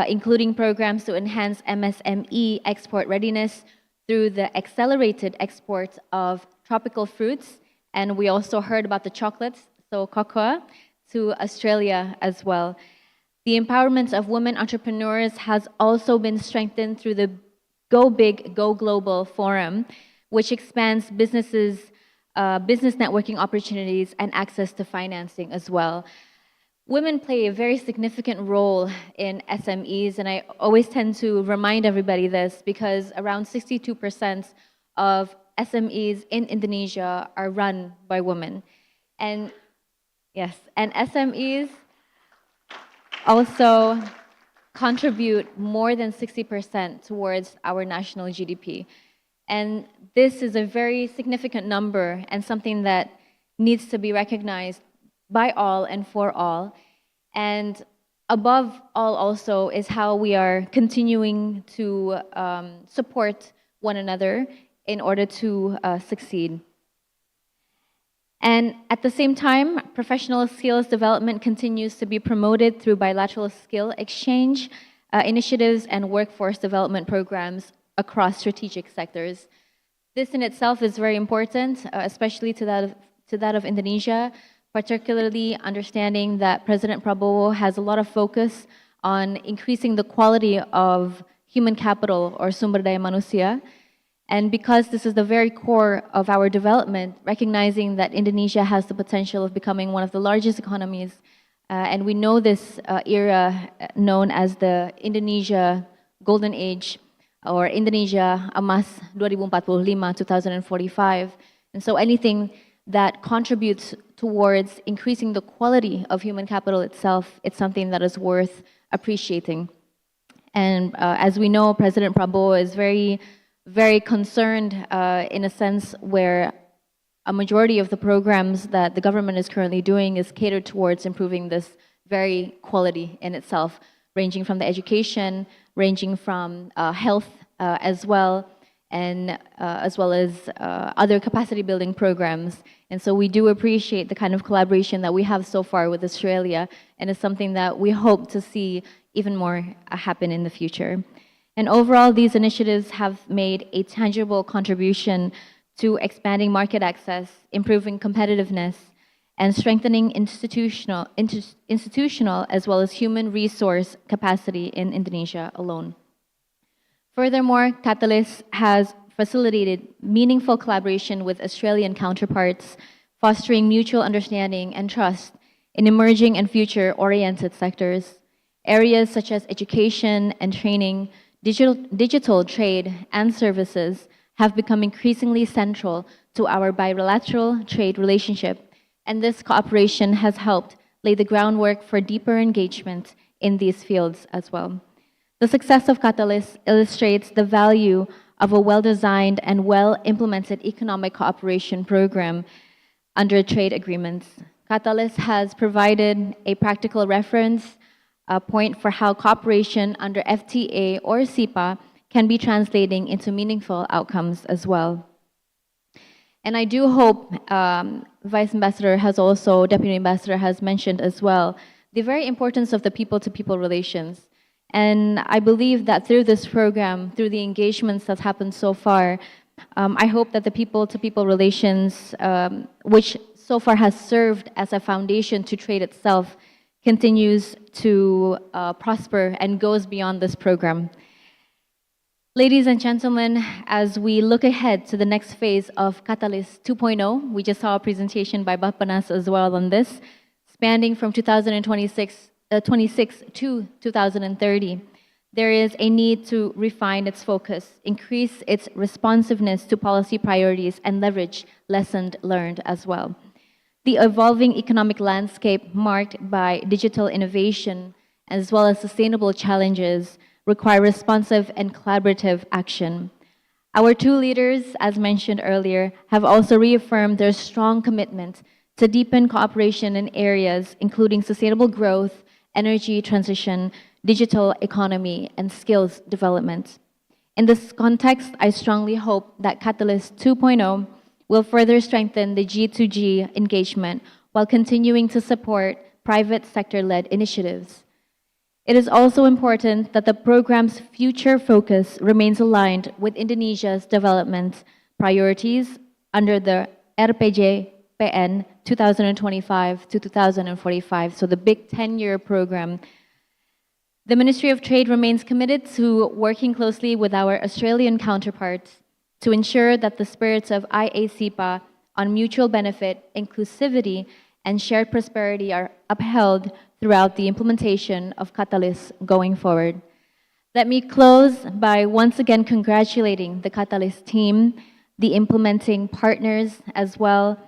including programs to enhance MSME export readiness through the accelerated export of tropical fruits, and we also heard about the chocolates, so cocoa, to Australia as well. The empowerment of women entrepreneurs has also been strengthened through the Go Big, Go Global Forum, which expands business networking opportunities and access to financing as well. Women play a very significant role in SMEs, and I always tend to remind everybody this because around 62% of SMEs in Indonesia are run by women. And yes, and SMEs also contribute more than 60% towards our national GDP. And this is a very significant number and something that needs to be recognized by all and for all. And above all also is how we are continuing to support one another in order to succeed. And at the same time, professional skills development continues to be promoted through bilateral skill exchange initiatives and workforce development programs across strategic sectors. This in itself is very important, especially to that of Indonesia, particularly understanding that President Prabowo has a lot of focus on increasing the quality of human capital or sumber daya manusia. And because this is the very core of our development, recognizing that Indonesia has the potential of becoming one of the largest economies, and we know this era known as the Indonesia Golden Age or Indonesia Emas 2045, 2045. And so anything that contributes towards increasing the quality of human capital itself, it's something that is worth appreciating. And as we know, President Prabowo is very concerned in a sense where a majority of the programs that the government is currently doing is catered towards improving this very quality in itself, ranging from the education, ranging from health as well, and as well as other capacity building programs. And so we do appreciate the kind of collaboration that we have so far with Australia, and it's something that we hope to see even more happen in the future. And overall, these initiatives have made a tangible contribution to expanding market access, improving competitiveness, and strengthening institutional as well as human resource capacity in Indonesia alone. Furthermore, Katalis has facilitated meaningful collaboration with Australian counterparts, fostering mutual understanding and trust in emerging and future-oriented sectors. Areas such as education and training, digital trade, and services have become increasingly central to our bilateral trade relationship, and this cooperation has helped lay the groundwork for deeper engagement in these fields as well. The success of Katalis illustrates the value of a well-designed and well-implemented economic cooperation program under trade agreements. Katalis has provided a practical reference point for how cooperation under FTA or CEPA can be translating into meaningful outcomes as well. And I do hope Vice Ambassador has also, Deputy Ambassador has mentioned as well, the very importance of the people-to-people relations. And I believe that through this program, through the engagements that's happened so far, I hope that the people-to-people relations, which so far has served as a foundation to trade itself, continues to prosper and goes beyond this program. Ladies and gentlemen, as we look ahead to the next phase of Katalis 2.0, we just saw a presentation by Bapanas as well on this, spanning from 2026 to 2030. There is a need to refine its focus, increase its responsiveness to policy priorities, and leverage lessons learned as well. The evolving economic landscape marked by digital innovation as well as sustainable challenges require responsive and collaborative action. Our two leaders, as mentioned earlier, have also reaffirmed their strong commitment to deepen cooperation in areas including sustainable growth, energy transition, digital economy, and skills development. In this context, I strongly hope that Katalis 2.0 will further strengthen the G2G engagement while continuing to support private sector-led initiatives. It is also important that the program's future focus remains aligned with Indonesia's development priorities under the RPJPN 2025 to 2045, so the big 10-year program. The Ministry of Trade remains committed to working closely with our Australian counterparts to ensure that the spirits of IA-CEPA on mutual benefit, inclusivity, and shared prosperity are upheld throughout the implementation of Katalis going forward. Let me close by once again congratulating the Katalis team, the implementing partners as well,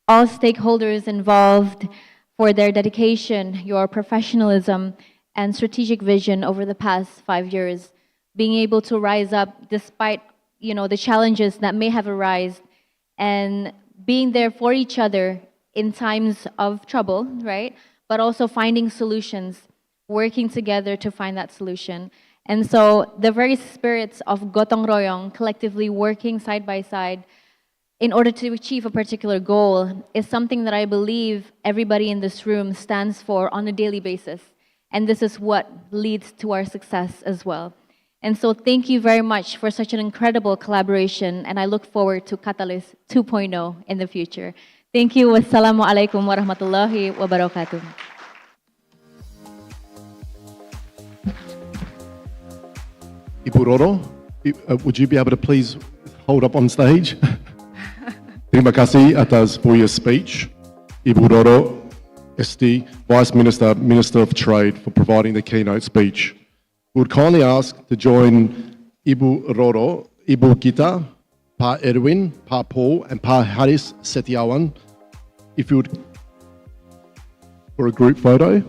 all stakeholders involved for their dedication, your professionalism, and strategic vision over the past 5 years, being able to rise up despite the challenges that may have arisen, and being there for each other in times of trouble, right? But also finding solutions, working together to find that solution. And so the very spirits of Gotong Royong, collectively working side by side in order to achieve a particular goal, is something that I believe everybody in this room stands for on a daily basis. And this is what leads to our success as well. And so thank you very much for such an incredible collaboration, and I look forward to Katalis 2.0 in the future. Thank you. Wassalamualaikum warahmatullahi wabarakatuh. Ibu Roro, would you be able to please hold up on stage? Terima kasih atas for your speech. Ibu Roro ST, Vice Minister, Minister of Trade, for providing the keynote speech. We would kindly ask to join Ibu Roro, Ibu Gita, Pak Edwin, Pak Paul, and Pak Haris Setiawan, if you would, for a group photo.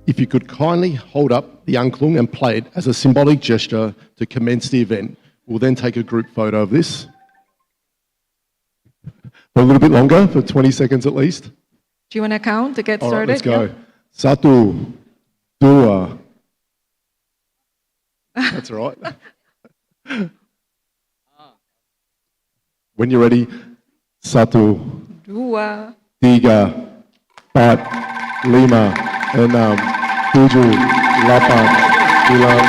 If you could kindly hold up the angklung and play it as a symbolic gesture to commence the event. We'll then take a group photo of this. For a little bit longer, for 20 seconds at least. Do you want to count to get All right, started? let's go. Yeah. Satu, dua. That's all right. When you're ready, satu, Dua. tiga, empat, lima, enam, tujuh, lapan, sembilan,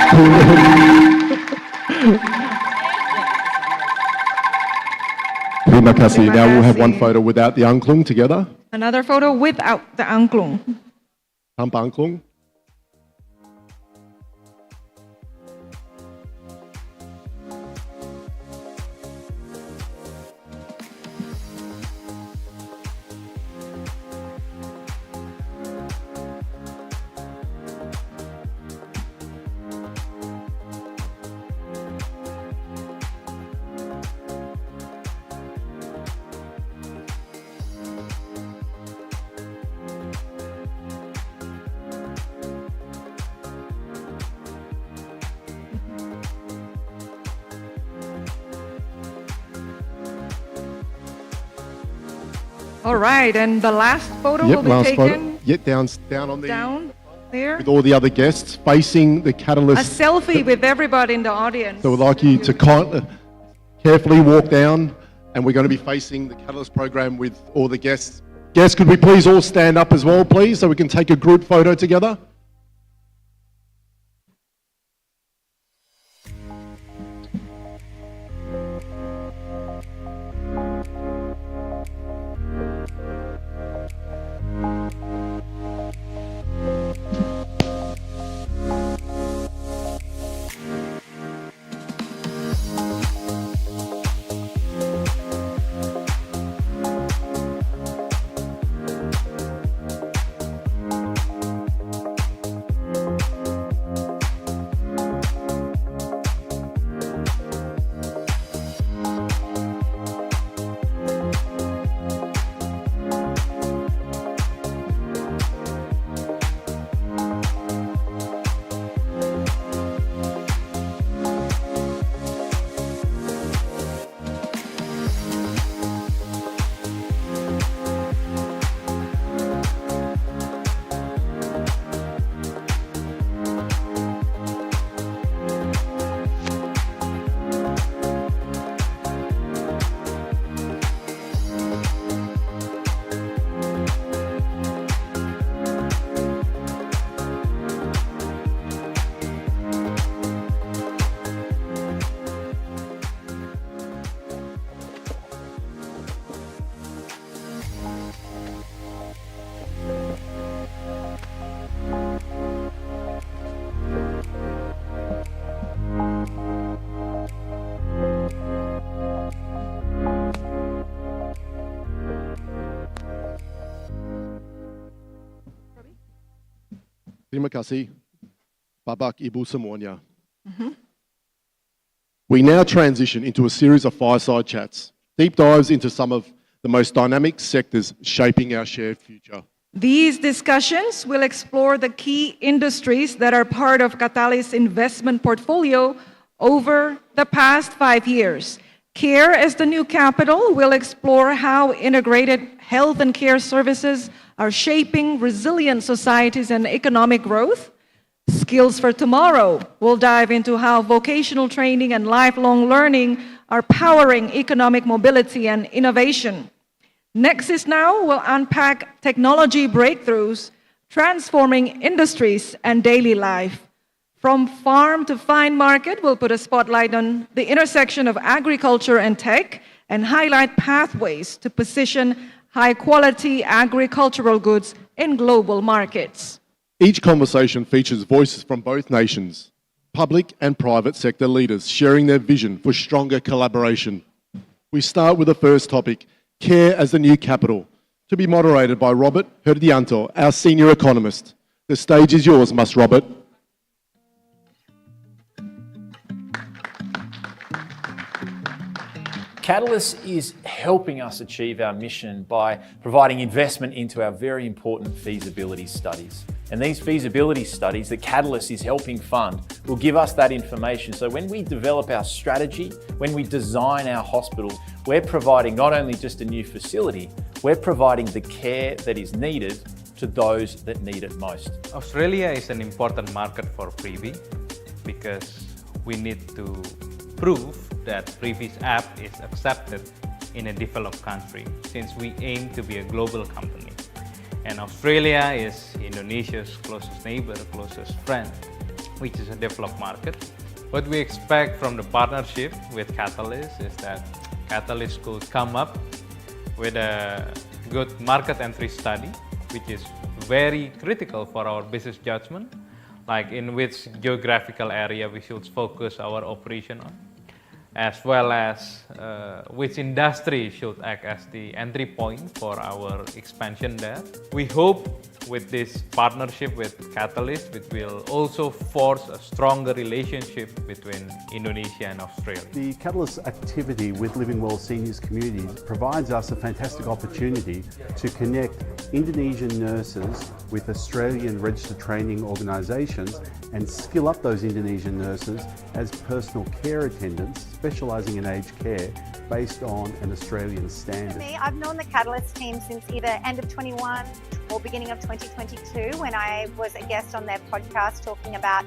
sepuluh. Terima kasih. Now we'll have one photo without the angklung together. Another photo without the angklung. Tanpa angklung. All right, and the last photo Yep, will be last taken photo. Yep, down on the down there. with all the other guests facing the A Katalis. selfie with everybody in the audience. So we'd like you to carefully walk down, and we're going to be facing the Katalis program with all the guests. Guests, could we please all stand up as well, please, so we can take a group photo together? Terima kasih, Bapak Ibu semuanya. We now transition into a series of fireside chats, deep dives into some of the most dynamic sectors shaping our shared future. These discussions will explore the key industries that are part of Katalis' investment portfolio over the past 5 years. Care as the new capital will explore how integrated health and care services are shaping resilient societies and economic growth. Skills for Tomorrow will dive into how vocational training and lifelong learning are powering economic mobility and innovation. Nexus Now will unpack technology breakthroughs, transforming industries and daily life. From farm to fine market, we'll put a spotlight on the intersection of agriculture and tech and highlight pathways to position high-quality agricultural goods in global markets. Each conversation features voices from both nations, public and private sector leaders sharing their vision for stronger collaboration. We start with the first topic, care as the new capital, to be moderated by Robert Herdianto, our senior economist. The stage is yours, Mus Robert. Katalis is helping us achieve our mission by providing investment into our very important feasibility studies. And these feasibility studies that Katalis is helping fund will give us that information. So when we develop our strategy, when we design our hospitals, we're providing not only just a new facility, we're providing the care that is needed to those that need it most. Australia is an important market for Freebie because we need to prove that Freebie's app is accepted in a developed country, since we aim to be a global company. And Australia is Indonesia's closest neighbor, closest friend, which is a developed market. What we expect from the partnership with Katalis is that Katalis could come up with a good market entry study, which is very critical for our business judgment, like in which geographical area we should focus our operation on, as well as which industry should act as the entry point for our expansion there. We hope with this partnership with Katalis, it will also force a stronger relationship between Indonesia and Australia. The Katalis activity with Living Well Seniors communities provides us a fantastic opportunity to connect Indonesian nurses with Australian registered training organisations and skill up those Indonesian nurses as personal care attendants specialising in aged care based on an Australian standard. I've known the Katalis team since either end of 21 or beginning of 2022 when I was a guest on their podcast talking about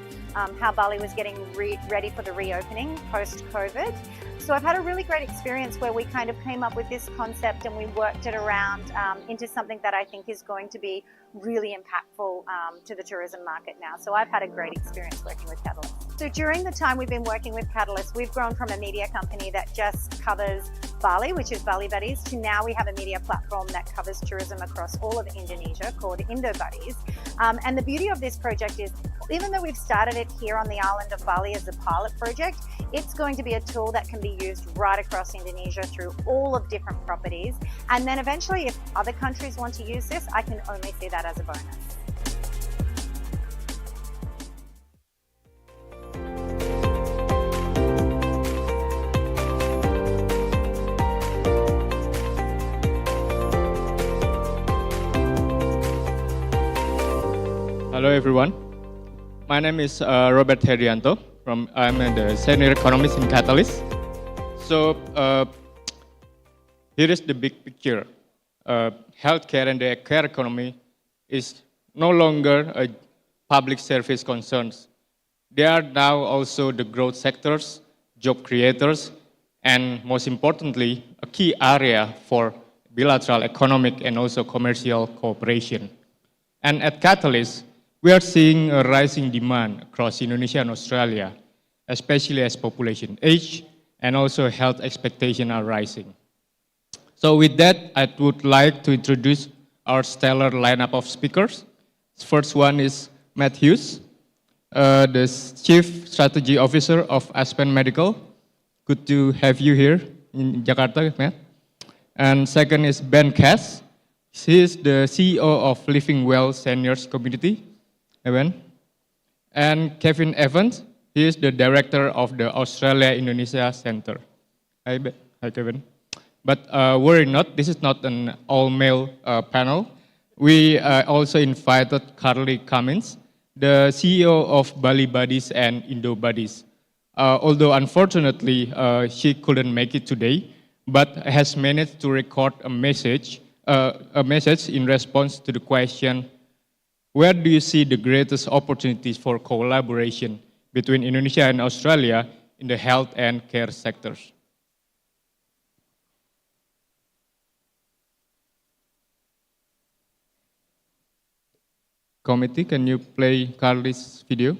how Bali was getting ready for the reopening post-COVID. So I've had a really great experience where we kind of came up with this concept and we worked it around into something that I think is going to be really impactful to the tourism market now. So I've had a great experience working with Katalis. So during the time we've been working with Katalis, we've grown from a media company that just covers Bali, which is Bali Buddies, to now we have a media platform that covers tourism across all of Indonesia called Indo Buddies. And the beauty of this project is, even though we've started it here on the island of Bali as a pilot project, it's going to be a tool that can be used right across Indonesia through all of different properties. And then eventually, if other countries want to use this, I can only see that as a bonus. Hello everyone, my name is Robert Herdianto. I'm the senior economist in Katalis. So here is the big picture. Healthcare and the care economy is no longer a public service concerns. They are now also the growth sectors, job creators, and most importantly, a key area for bilateral economic and also commercial cooperation. And at Katalis, we are seeing a rising demand across Indonesia and Australia, especially as population age and also health expectations are rising. So with that, I would like to introduce our stellar lineup of speakers. First one is Matt Hughes, the Chief Strategy Officer of Aspen Medical. Good to have you here in Jakarta, Matt. And second is Ben Cass. He is the CEO of Living Well Seniors Community. Evan. And Kevin Evans, he is the director of the Australia-Indonesia Center. Hi Kevin. But worry not, this is not an all-male panel. We also invited Carly Cummins, the CEO of Bali Buddies and Indo Buddies. Although unfortunately she couldn't make it today, but has managed to record a message in response to the question, where do you see the greatest opportunities for collaboration between Indonesia and Australia in the health and care sectors? Committee, can you play Carly's video?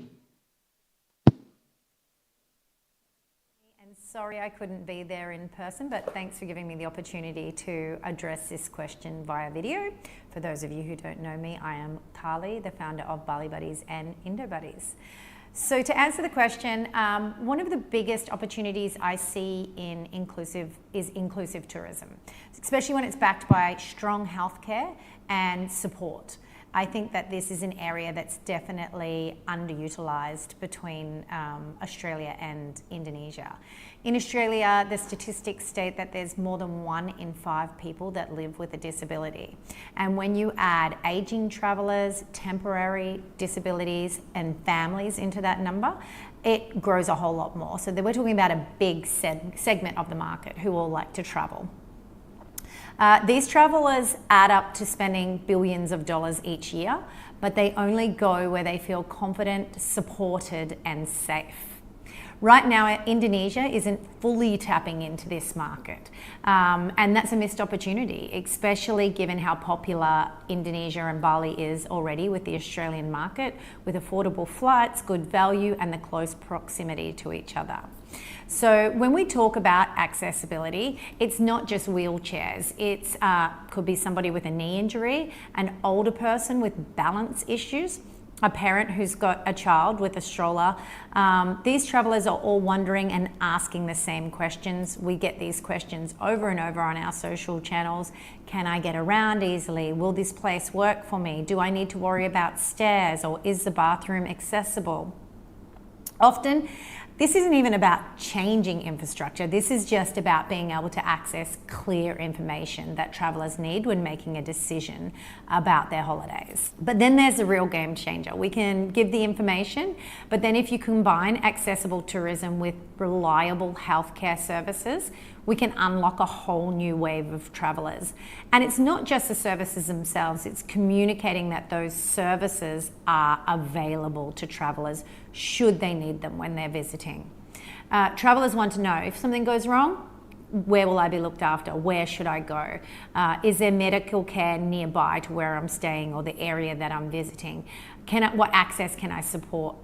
Sorry I couldn't be there in person, but thanks for giving me the opportunity to address this question via video. For those of you who don't know me, I am Carly, the founder of Bali Buddies and Indo Buddies. So to answer the question, one of the biggest opportunities I see in inclusive tourism, especially when it's backed by strong healthcare and support. I think that this is an area that's definitely underutilised between Australia and Indonesia. In Australia, the statistics state that there's more than 1 in 5 people that live with a disability. And when you add ageing travellers, temporary disabilities and families into that number, it grows a whole lot more. So we're talking about a big segment of the market who all like to travel. These travellers add up to spending billions of dollars each year, but they only go where they feel confident, supported and safe. Right now, Indonesia isn't fully tapping into this market, and that's a missed opportunity, especially given how popular Indonesia and Bali is already with the Australian market, with affordable flights, good value and the close proximity to each other. So when we talk about accessibility, it's not just wheelchairs. It could be somebody with a knee injury, an older person with balance issues, a parent who's got a child with a stroller. These travellers are all wondering and asking the same questions. We get these questions over and over on our social channels. Can I get around easily? Will this place work for me? Do I need to worry about stairs, or is the bathroom accessible? Often, this isn't even about changing infrastructure. This is just about being able to access clear information that travellers need when making a decision about their holidays. But then there's the real game changer. We can give the information, but then if you combine accessible tourism with reliable healthcare services, we can unlock a whole new wave of travellers. And it's not just the services themselves, it's communicating that those services are available to travellers should they need them when they're visiting. Travellers want to know, if something goes wrong, where will I be looked after? Where should I go? Is there medical care nearby to where I'm staying or the area that I'm visiting? What access can I support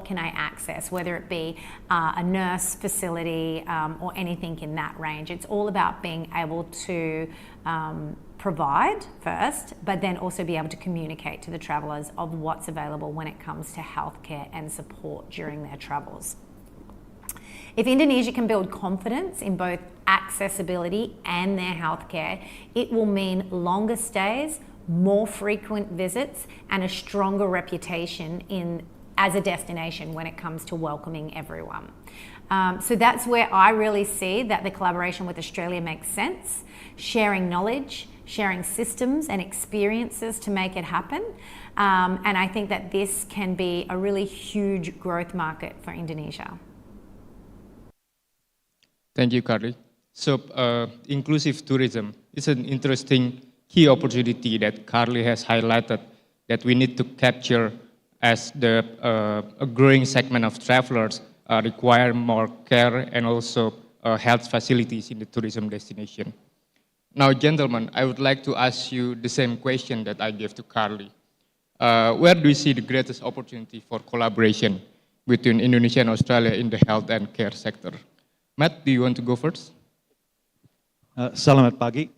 can I access, whether it be a nurse facility or anything in that range. It's all about being able to provide first, but then also be able to communicate to the travellers of what's available when it comes to healthcare and support during their travels. If Indonesia can build confidence in both accessibility and their healthcare, it will mean longer stays, more frequent visits, and a stronger reputation as a destination when it comes to welcoming everyone. So that's where I really see that the collaboration with Australia makes sense, sharing knowledge, sharing systems and experiences to make it happen. And I think that this can be a really huge growth market for Indonesia. Thank you, Carly. So inclusive tourism is an interesting key opportunity that Carly has highlighted that we need to capture as a growing segment of travelers require more care and also health facilities in the tourism destination. Now, gentlemen, I would like to ask you the same question that I gave to Carly. Where do you see the greatest opportunity for collaboration between Indonesia and Australia in the health and care sector? Matt, do you want to go first? Selamat pagi.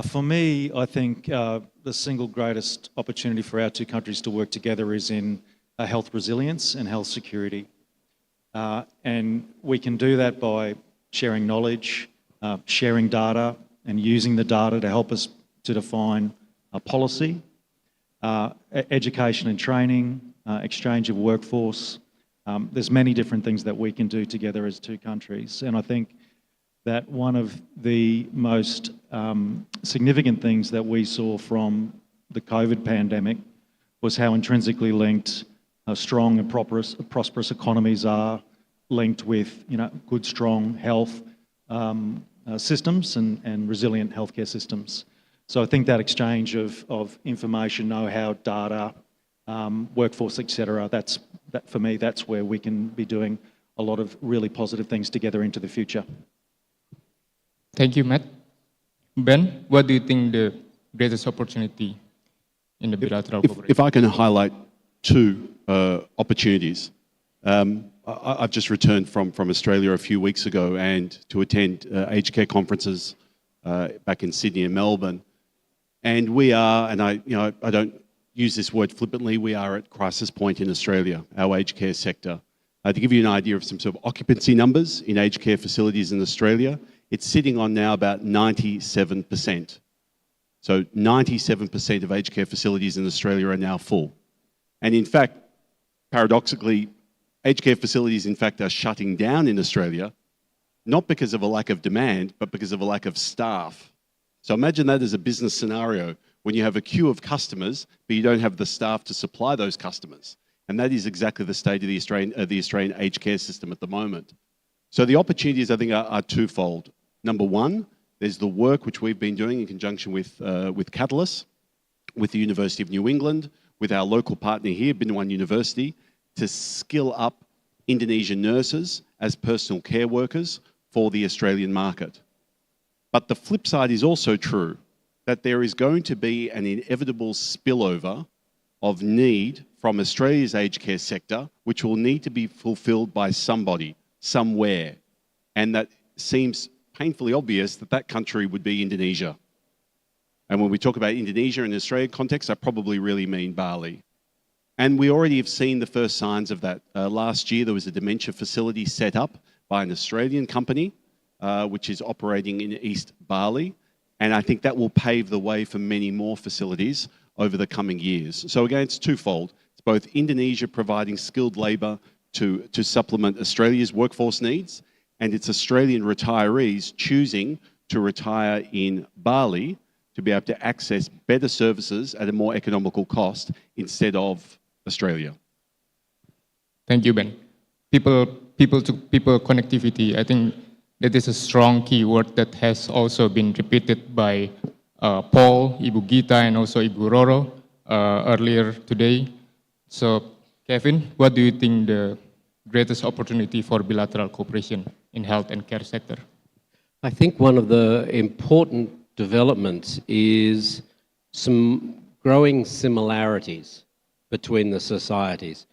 For me, I think the single greatest opportunity for our two countries to work together is in health resilience and health security. And we can do that by sharing knowledge, sharing data, and using the data to help us to define a policy, education and training, exchange of workforce. There's many different things that we can do together as two countries. And I think that one of the most significant things that we saw from the COVID pandemic was how intrinsically linked strong and prosperous economies are linked with, good, strong health systems and resilient healthcare systems. So I think that exchange of information, know-how, data, workforce, etc., for me, that's where we can be doing a lot of really positive things together into the future. Thank you, Matt. Ben, what do you think the greatest opportunity in the bilateral cooperation? If I can highlight two opportunities. I've just returned from Australia a few weeks ago and to attend aged care conferences back in Sydney and Melbourne. And we are, and I don't use this word flippantly, we are at crisis point in Australia, our aged care sector. To give you an idea of some sort of occupancy numbers in aged care facilities in Australia, it's sitting on now about 97%. So 97% of aged care facilities in Australia are now full. And in fact, paradoxically, aged care facilities in fact are shutting down in Australia, not because of a lack of demand, but because of a lack of staff. So imagine that as a business scenario, when you have a queue of customers, but you don't have the staff to supply those customers. And that is exactly the state of the Australian aged care system at the moment. So the opportunities, I think, are twofold. Number one, there's the work which we've been doing in conjunction with Katalis, with the University of New England, with our local partner here, Binawan University, to skill up Indonesian nurses as personal care workers for the Australian market. But the flip side is also true, that there is going to be an inevitable spillover of need from Australia's aged care sector, which will need to be fulfilled by somebody, somewhere. And that seems painfully obvious that that country would be Indonesia. And when we talk about Indonesia in the Australian context, I probably really mean Bali. And we already have seen the first signs of that. Last year, there was a dementia facility set up by an Australian company, which is operating in East Bali. And I think that will pave the way for many more facilities over the coming years. So again, it's twofold. It's both Indonesia providing skilled labour to supplement Australia's workforce needs, and it's Australian retirees choosing to retire in Bali to be able to access better services at a more economical cost instead of Australia. Thank you, Ben. People-to-people connectivity, I think that is a strong keyword that has also been repeated by Paul, Ibu Gita, and also Ibu Roro earlier today. So, Kevin, what do you think the greatest opportunity for bilateral cooperation in health and care sector? I think one of the important developments is some growing similarities between the societies.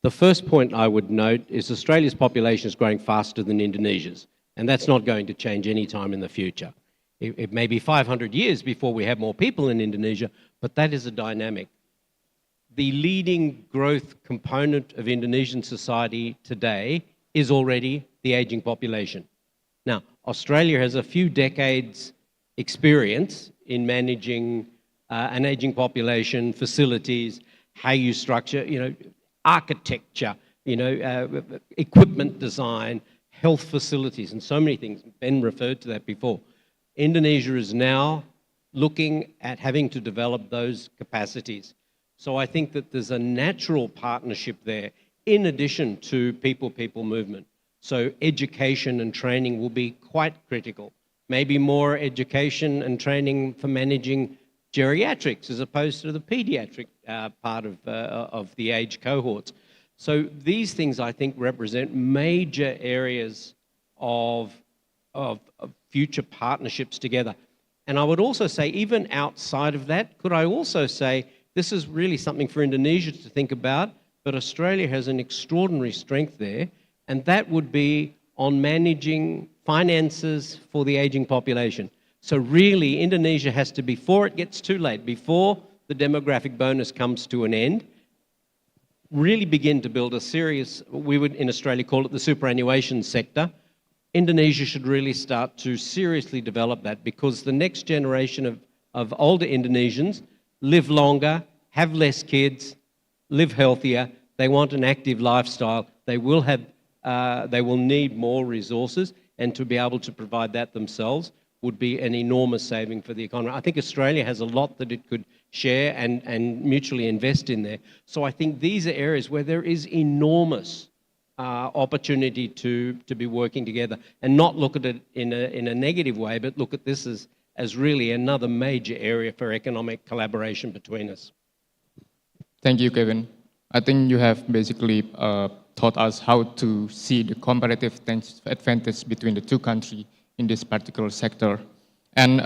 The first point I would note is Australia's population is growing faster than Indonesia's, and that's not going to change any time in the future. It may be 500 years before we have more people in Indonesia, but that is a dynamic. The leading growth component of Indonesian society today is already the aging population. Now, Australia has a few decades experience in managing an aging population, facilities, how you structure, architecture, equipment design, health facilities, and so many things. Ben referred to that before. Indonesia is now looking at having to develop those capacities. So I think that there's a natural partnership there in addition to people-people movement. So education and training will be quite critical. Maybe more education and training for managing geriatrics as opposed to the pediatric part of the age cohorts. So these things, I think, represent major areas of future partnerships together. And I would also say, even outside of that, could I also say, this is really something for Indonesia to think about, but Australia has an extraordinary strength there, and that would be on managing finances for the aging population. So really, Indonesia has to, before it gets too late, before the demographic bonus comes to an end, really begin to build a serious, we would in Australia call it the superannuation sector. Indonesia should really start to seriously develop that, because the next generation of older Indonesians live longer, have less kids, live healthier, they want an active lifestyle, they will need more resources. and to be able to provide that themselves would be an enormous saving for the economy. I think Australia has a lot that it could share and mutually invest in there. So I think these are areas where there is enormous opportunity to be working together and not look at it in a negative way, but look at this as really another major area for economic collaboration between us. Thank you, Kevin. I think you have basically taught us how to see the comparative advantage between the two countries in this particular sector. And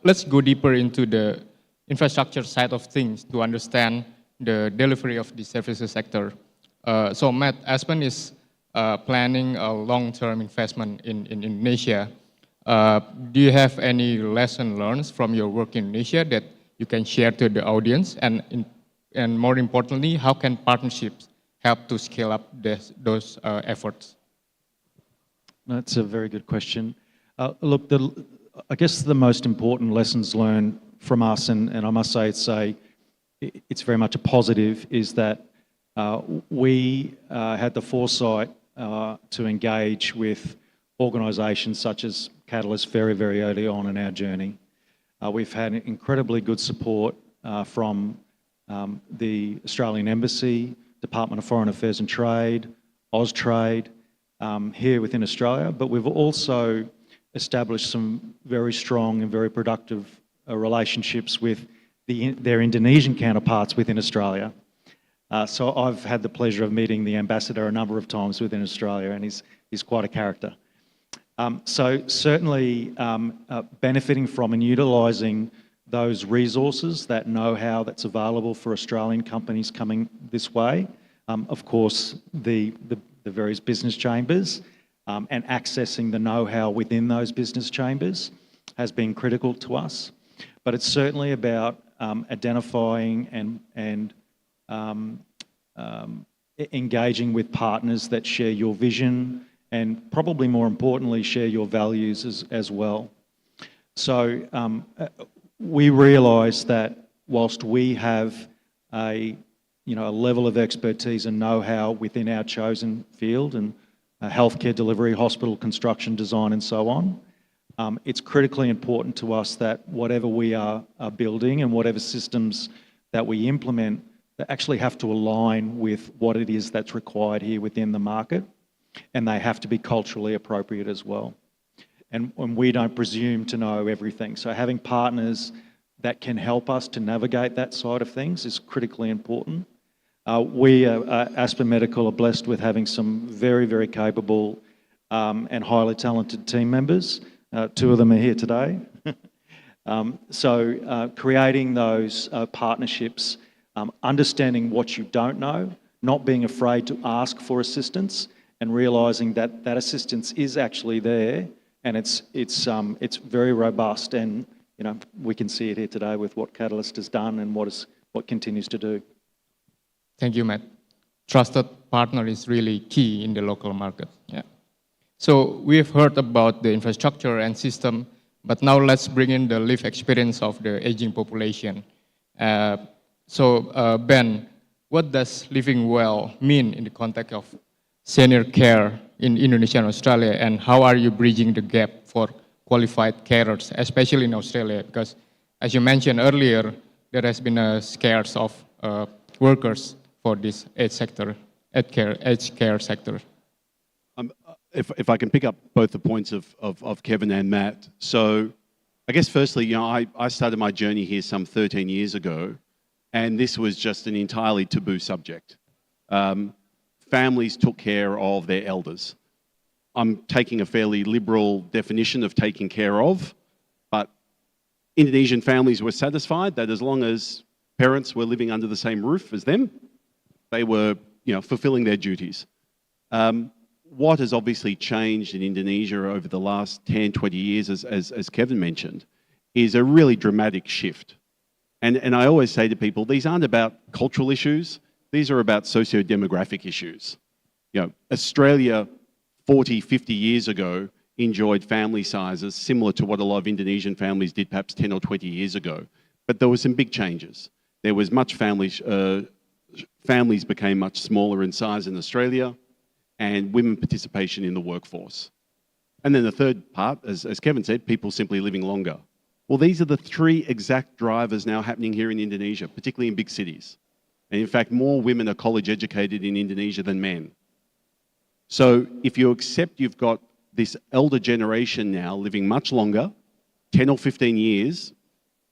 let's go deeper into the infrastructure side of things to understand the delivery of the services sector. So Matt, Aspen is planning a long-term investment in Indonesia. Do you have any lesson learned from your work in Indonesia that you can share to the audience? And more importantly, how can partnerships help to scale up those efforts? That's a very good question. Look, I guess the most important lessons learned from us, and I must say it's very much a positive, is that we had the foresight to engage with organisations such as Katalis very, very early on in our journey. We've had incredibly good support from the Australian Embassy, Department of Foreign Affairs and Trade, Austrade, here within Australia, but we've also established some very strong and very productive relationships with their Indonesian counterparts within Australia. So I've had the pleasure of meeting the ambassador a number of times within Australia, and he's quite a character. So certainly benefiting from and utilising those resources, that know-how that's available for Australian companies coming this way. Of course, the various business chambers and accessing the know-how within those business chambers has been critical to us. But it's certainly about identifying and engaging with partners that share your vision and probably more importantly share your values as well. So we realise that whilst we have a level of expertise and know-how within our chosen field and healthcare delivery, hospital construction, design and so on, it's critically important to us that whatever we are building and whatever systems that we implement, they actually have to align with what it is that's required here within the market, and they have to be culturally appropriate as well. And we don't presume to know everything. So having partners that can help us to navigate that side of things is critically important. We at Aspen Medical are blessed with having some very, very capable and highly talented team members. Two of them are here today. So creating those partnerships, understanding what you don't know, not being afraid to ask for assistance, and realising that that assistance is actually there, and it's very robust, and we can see it here today with what Katalis has done and what continues to do. Thank you, Matt. Trusted partner is really key in the local market. Yeah. So we've heard about the infrastructure and system, but now let's bring in the lived experience of the aging population. So Ben, what does living well mean in the context of senior care in Indonesia and Australia, and how are you bridging the gap for qualified carers, especially in Australia? Because as you mentioned earlier, there has been a scarce of workers for this aged care sector. If I can pick up both the points of Kevin and Matt. So I guess firstly, I started my journey here some 13 years ago, and this was just an entirely taboo subject. Families took care of their elders. I'm taking a fairly liberal definition of taking care of, but Indonesian families were satisfied that as long as parents were living under the same roof as them, they were fulfilling their duties. What has obviously changed in Indonesia over the last 10, 20 years, as Kevin mentioned, is a really dramatic shift. And I always say to people, these aren't about cultural issues, these are about socio-demographic issues. Australia 40, 50 years ago enjoyed family sizes similar to what a lot of Indonesian families did perhaps 10 or 20 years ago. But there were some big changes. There was families became much smaller in size in Australia, and women participation in the workforce. And then the third part, as Kevin said, people simply living longer. Well, these are the three exact drivers now happening here in Indonesia, particularly in big cities. And in fact, more women are college educated in Indonesia than men. So if you accept you've got this elder generation now living much longer, 10 or 15 years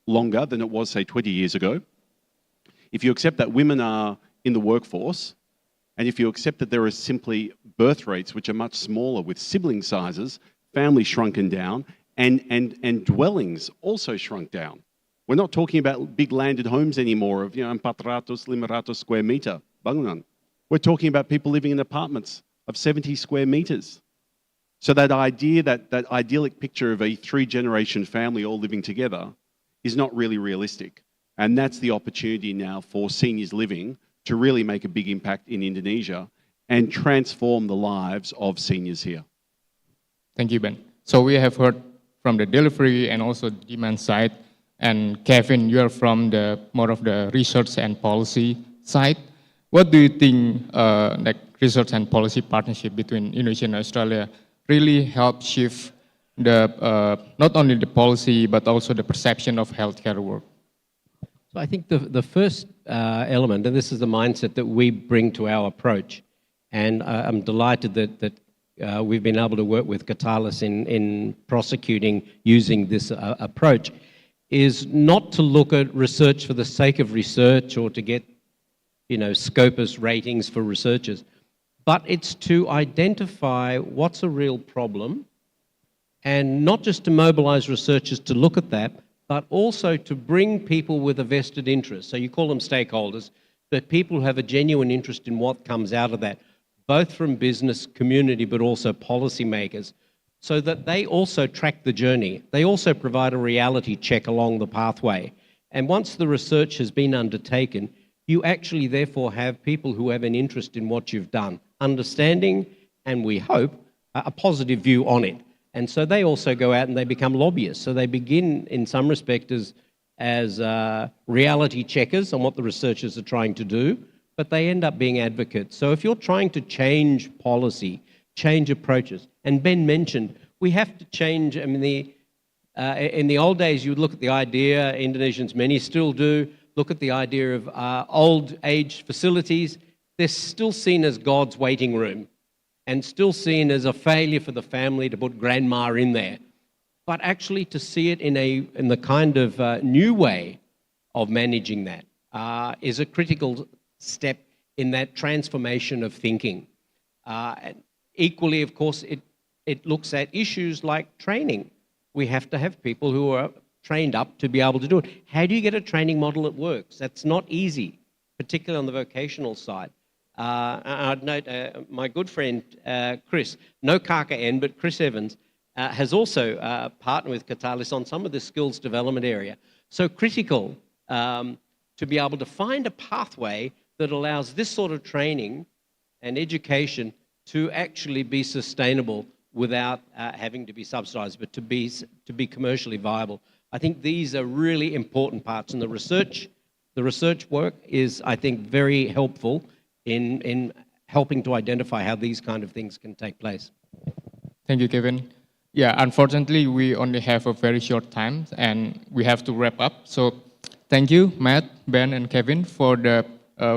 longer than it was, say, 20 years ago, if you accept that women are in the workforce, and if you accept that there are simply birth rates which are much smaller with sibling sizes, families shrunken down, and dwellings also shrunk down. We're not talking about big landed homes anymore of 400, 500 square meter bangunan. We're talking about people living in apartments of 70 square meters. So that idea, that idyllic picture of a three-generation family all living together is not really realistic. And that's the opportunity now for seniors living to really make a big impact in Indonesia and transform the lives of seniors here. Thank you, Ben. So we have heard from the delivery and also demand side, and Kevin, you are from the more of the research and policy side. What do you think like research and policy partnership between Indonesia and Australia really help shift the not only the policy but also the perception of healthcare work? So I think the first element, and this is the mindset that we bring to our approach, and I'm delighted that we've been able to work with Katalis in prosecuting using this approach, is not to look at research for the sake of research or to get, Scopus ratings for researchers, but it's to identify what's a real problem, and not just to mobilize researchers to look at that, but also to bring people with a vested interest. So you call them stakeholders, but people who have a genuine interest in what comes out of that, both from business community, but also policymakers, so that they also track the journey. They also provide a reality check along the pathway. And once the research has been undertaken, you actually therefore have people who have an interest in what you've done, understanding, and we hope, a positive view on it. And so they also go out and they become lobbyists. So they begin, in some respect, as reality checkers on what the researchers are trying to do, but they end up being advocates. So if you're trying to change policy, change approaches, and Ben mentioned, we have to change, in the old days, you would look at the idea, Indonesians, many still do, look at the idea of old age facilities. They're still seen as God's waiting room, and still seen as a failure for the family to put grandma in there. But actually to see it in the kind of new way of managing that is a critical step in that transformation of thinking. And equally, of course, it looks at issues like training. We have to have people who are trained up to be able to do it. How do you get a training model that works? That's not easy, particularly on the vocational side. I'd note my good friend Chris, no KKN, but Chris Evans, has also partnered with Katalis on some of the skills development area. So critical to be able to find a pathway that allows this sort of training and education to actually be sustainable without having to be subsidized, but to be commercially viable. I think these are really important parts, and the research work is, I think, very helpful in helping to identify how these kind of things can take place. Thank you, Kevin. Yeah, unfortunately, we only have a very short time and we have to wrap up. So thank you, Matt, Ben, and Kevin for the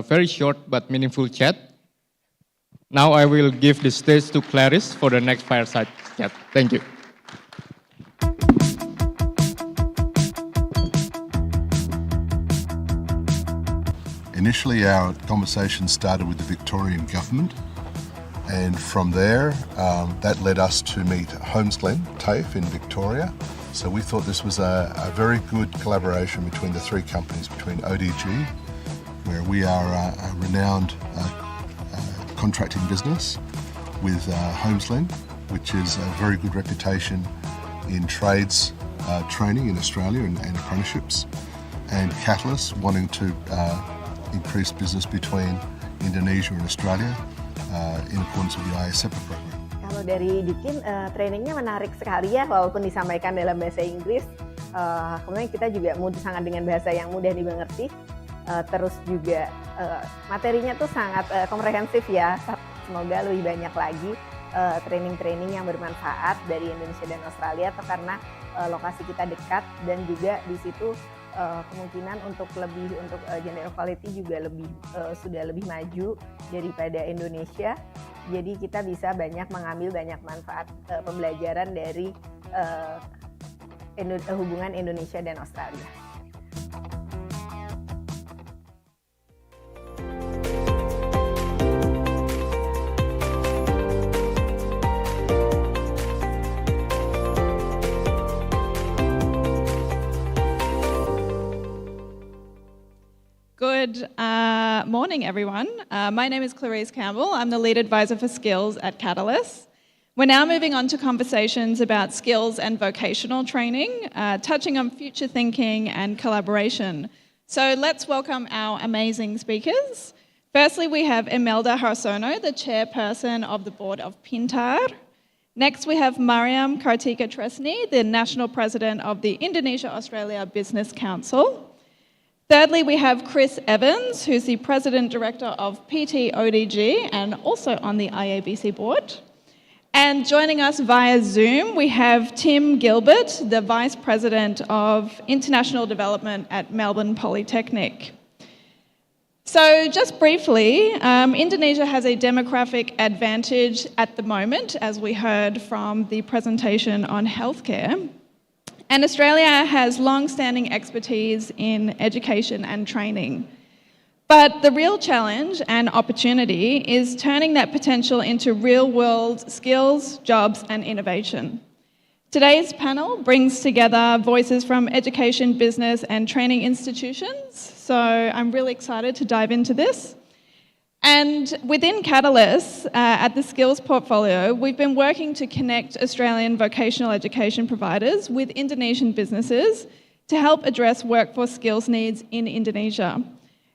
very short but meaningful chat. Now I will give the stage to Clarice for the next fireside chat. Thank you. Initially, our conversation started with the Victorian government, and from there, that led us to meet Homesglen, TAFE in Victoria. So we thought this was a very good collaboration between the three companies, between ODG, where we are a renowned contracting business, with Homesglen, which is a very good reputation in trades training in Australia and apprenticeships, and Katalis, wanting to increase business between Indonesia and Australia in accordance with the IA-CEPA program. Kalau dari Dikin, trainingnya menarik sekali ya, walaupun disampaikan dalam bahasa Inggris. Kemudian kita juga sangat dengan bahasa yang mudah dimengerti. Terus juga materinya tuh sangat komprehensif ya. Semoga lebih banyak lagi training-training yang bermanfaat dari Indonesia dan Australia, atau karena lokasi kita dekat dan juga di situ kemungkinan untuk gender equality juga sudah lebih maju daripada Indonesia. Jadi kita bisa mengambil banyak manfaat pembelajaran dari hubungan Indonesia dan Australia. Good morning, everyone. My name is Clarice Campbell. I'm the Lead Advisor for Skills at Katalis. We're now moving on to conversations about skills and vocational training, touching on future thinking and collaboration. So let's welcome our amazing speakers. Firstly, we have Imelda Harsono, the chairperson of the board of Pintar. Next, we have Mariam Kartika Tresni, the national president of the Indonesia-Australia Business Council. Thirdly, we have Chris Evans, who's the President Director of PT ODG and also on the IABC board. And joining us via Zoom, we have Tim Gilbert, the Vice President of International Development at Melbourne Polytechnic. So just briefly, Indonesia has a demographic advantage at the moment, as we heard from the presentation on healthcare. And Australia has long-standing expertise in education and training. But the real challenge and opportunity is turning that potential into real-world skills, jobs, and innovation. Today's panel brings together voices from education, business, and training institutions. So I'm really excited to dive into this. And within Katalis, at the skills portfolio, we've been working to connect Australian vocational education providers with Indonesian businesses to help address workforce skills needs in Indonesia,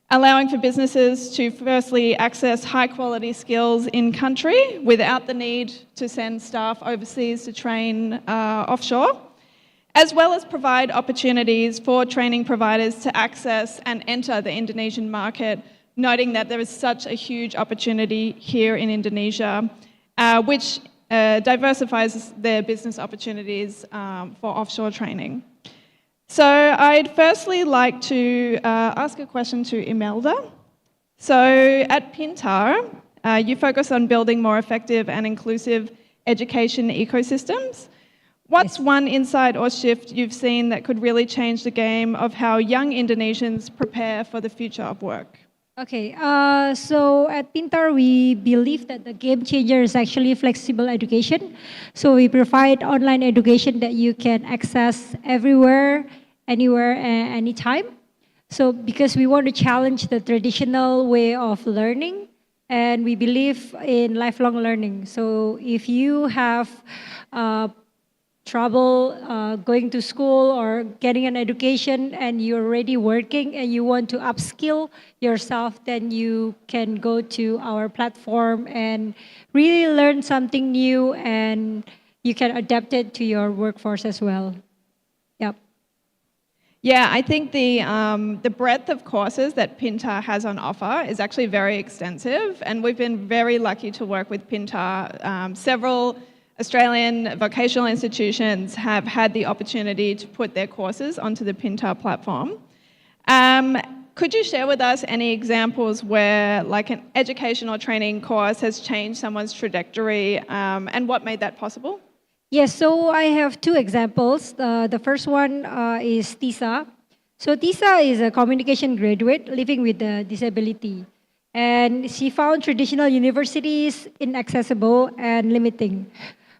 allowing for businesses to firstly access high-quality skills in country without the need to send staff overseas to train offshore, as well as provide opportunities for training providers to access and enter the Indonesian market, noting that there is such a huge opportunity here in Indonesia, which diversifies their business opportunities for offshore training. So I'd firstly like to ask a question to Imelda. So at Pintar, you focus on building more effective and inclusive education ecosystems. What's one insight or shift you've seen that could really change the game of how young Indonesians prepare for the future of work? Okay, so at Pintar, we believe that the game changer is actually flexible education. So we provide online education that you can access everywhere, anywhere, anytime. So because we want to challenge the traditional way of learning, and we believe in lifelong learning. So if you have trouble going to school or getting an education and you're already working and you want to upskill yourself, then you can go to our platform and really learn something new, and you can adapt it to your workforce as well. Yep. Yeah, I think the breadth of courses that Pintar has on offer is actually very extensive, and we've been very lucky to work with Pintar. Several Australian vocational institutions have had the opportunity to put their courses onto the Pintar platform. Could you share with us any examples where like an educational training course has changed someone's trajectory, and what made that possible? Yes, so I have two examples. The first one is Tisa. So Tisa is a communication graduate living with a disability. And she found traditional universities inaccessible and limiting.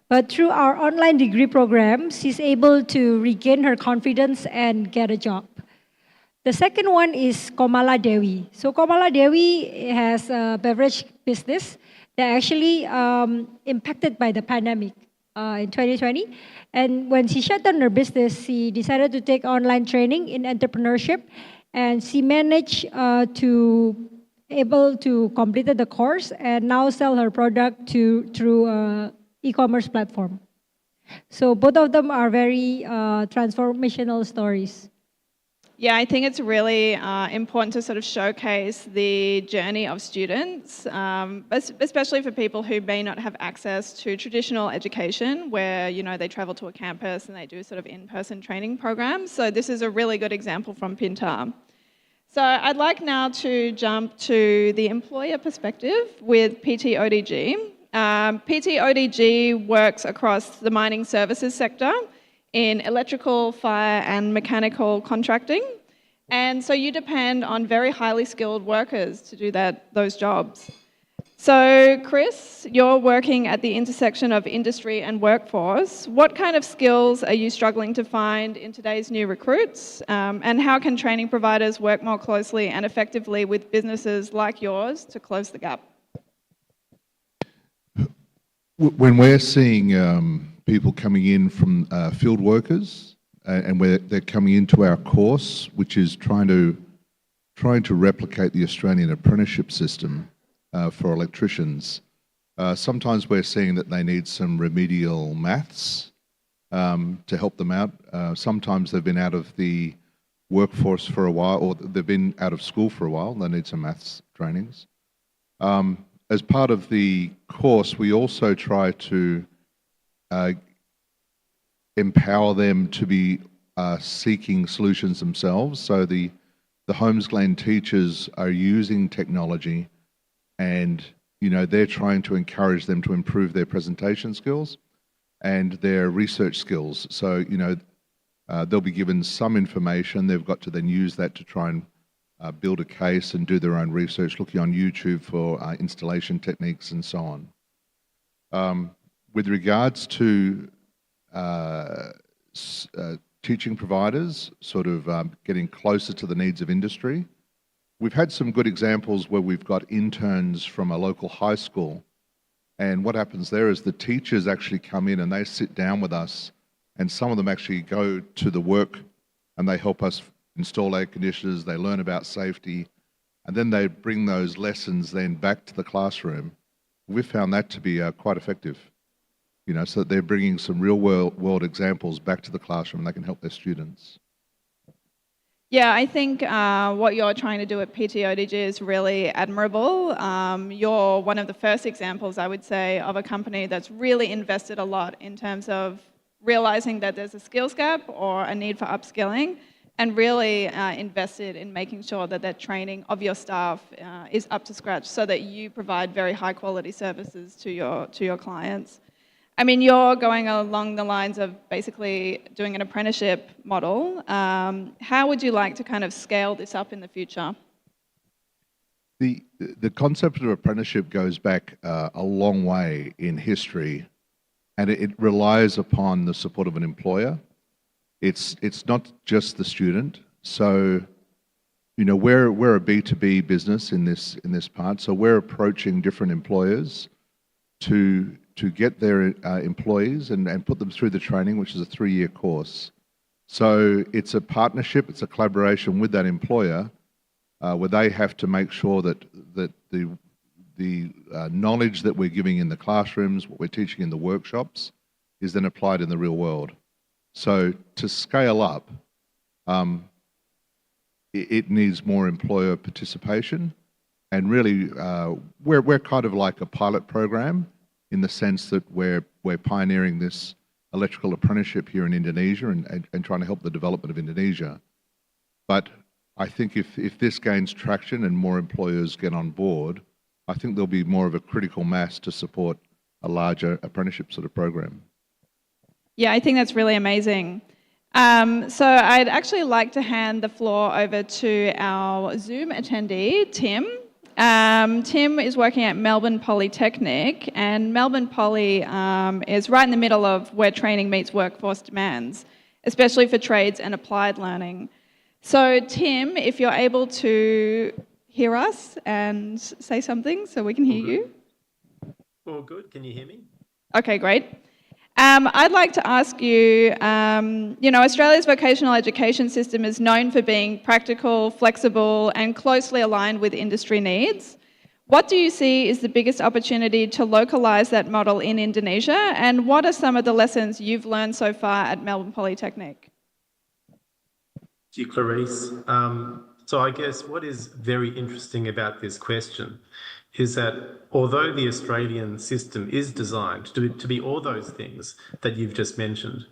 But through our online degree program, she's able to regain her confidence and get a job. The second one is Komala Dewi. So Komala Dewi has a beverage business that actually impacted by the pandemic in 2020. And when she shut down her business, she decided to take online training in entrepreneurship, and she managed able to complete the course and now sell her product through e-commerce platform. So both of them are very transformational stories. Yeah, I think it's really important to sort of showcase the journey of students, especially for people who may not have access to traditional education where, you know, they travel to a campus and they do sort of in-person training programs. So this is a really good example from Pintar. So I'd like now to jump to the employer perspective with PT-ODG. PT-ODG works across the mining services sector in electrical, fire and mechanical contracting. And so you depend on very highly skilled workers to do those jobs. So Chris, you're working at the intersection of industry and workforce. What kind of skills are you struggling to find in today's new recruits? And how can training providers work more closely and effectively with businesses like yours to close the gap? When we're seeing people coming in from field workers and where they're coming into our course, which is trying to replicate the Australian apprenticeship system for electricians, sometimes we're seeing that they need some remedial maths to help them out. Sometimes they've been out of the workforce for a while, or they've been out of school for a while, and they need some maths trainings. As part of the course, we also try to empower them to be seeking solutions themselves. So the Holmes Glen teachers are using technology, and they're trying to encourage them to improve their presentation skills and their research skills. So they'll be given some information. They've got to then use that to try and build a case and do their own research, looking on YouTube for installation techniques and so on. With regards to teaching providers, sort of getting closer to the needs of industry, we've had some good examples where we've got interns from a local high school, and what happens there is the teachers actually come in and they sit down with us, and some of them actually go to the work and they help us install air conditioners, they learn about safety, and then they bring those lessons then back to the classroom. We've found that to be quite effective, so that they're bringing some real world examples back to the classroom and they can help their students. Yeah, I think what you're trying to do at PT-ODG is really admirable. You're one of the first examples, I would say, of a company that's really invested a lot in terms of realizing that there's a skills gap or a need for upskilling, and really invested in making sure that that training of your staff is up to scratch so that you provide very high quality services to your clients. I mean, you're going along the lines of basically doing an apprenticeship model. How would you like to kind of scale this up in the future? The concept of apprenticeship goes back a long way in history, and it relies upon the support of an employer. It's not just the student. So, we're a B2B business in this part. So we're approaching different employers to get their employees and put them through the training, which is a 3-year course. So it's a partnership, it's a collaboration with that employer, where they have to make sure that the knowledge that we're giving in the classrooms, what we're teaching in the workshops, is then applied in the real world. So to scale up, it needs more employer participation, and really we're kind of like a pilot program in the sense that we're pioneering this electrical apprenticeship here in Indonesia and trying to help the development of Indonesia. But I think if this gains traction and more employers get on board, I think there'll be more of a critical mass to support a larger apprenticeship sort of program. Yeah, I think that's really amazing. So I'd actually like to hand the floor over to our Zoom attendee, Tim. Tim is working at Melbourne Polytechnic, and Melbourne Poly is right in the middle of where training meets workforce demands, especially for trades and applied learning. So Tim, if you're able to hear us and say something so we can hear you. All good, can you hear me? Okay, great. I'd like to ask you, Australia's vocational education system is known for being practical, flexible, and closely aligned with industry needs. What do you see is the biggest opportunity to localise that model in Indonesia, and what are some of the lessons you've learned so far at Melbourne Polytechnic? To you, Clarice. So I guess what is very interesting about this question is that although the Australian system is designed to be all those things that you've just mentioned,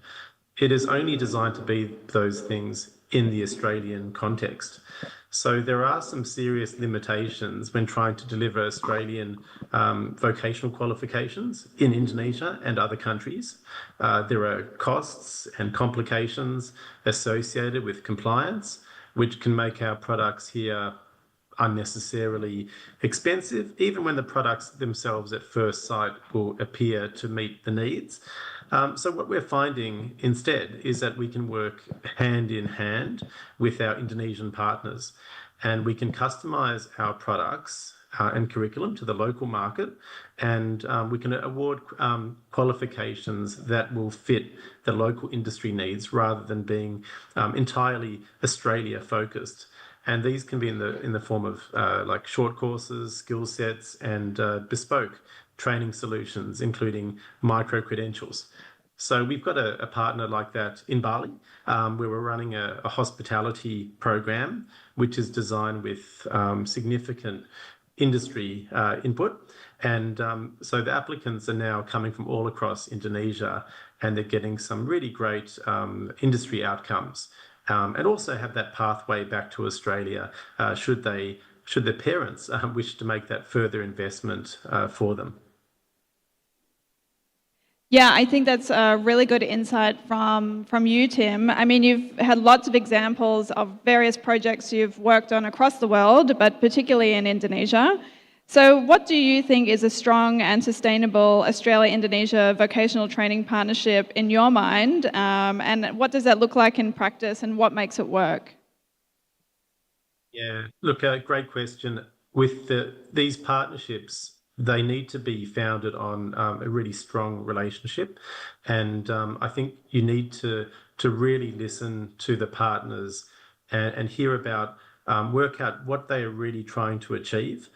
it is only designed to be those things in the Australian context. So there are some serious limitations when trying to deliver Australian vocational qualifications in Indonesia and other countries. There are costs and complications associated with compliance, which can make our products here unnecessarily expensive, even when the products themselves at first sight will appear to meet the needs. So what we're finding instead is that we can work hand in hand with our Indonesian partners, and we can customize our products and curriculum to the local market, and we can award qualifications that will fit the local industry needs rather than being entirely Australia focused. And these can be in the form of like short courses, skill sets, and bespoke training solutions, including micro-credentials. So we've got a partner like that in Bali, where we're running a hospitality program, which is designed with significant industry input. And so the applicants are now coming from all across Indonesia, and they're getting some really great industry outcomes. And also have that pathway back to Australia should their parents wish to make that further investment for them. Yeah, I think that's a really good insight from you, Tim. I mean, you've had lots of examples of various projects you've worked on across the world, but particularly in Indonesia. So what do you think is a strong and sustainable Australia-Indonesia vocational training partnership in your mind? And what does that look like in practice, and what makes it work? Yeah, look, great question. With these partnerships, they need to be founded on a really strong relationship. And I think you need to really listen to the partners and hear about, work out what they are really trying to achieve.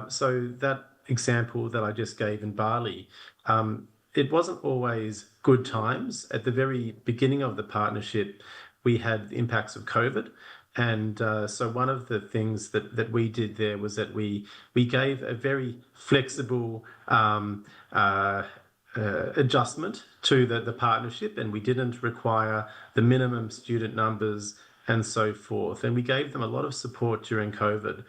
So that example that I just gave in Bali, it wasn't always good times. At the very beginning of the partnership, we had the impacts of COVID. And so one of the things that we did there was that we gave a very flexible adjustment to the partnership, and we didn't require the minimum student numbers and so forth. And we gave them a lot of support during COVID.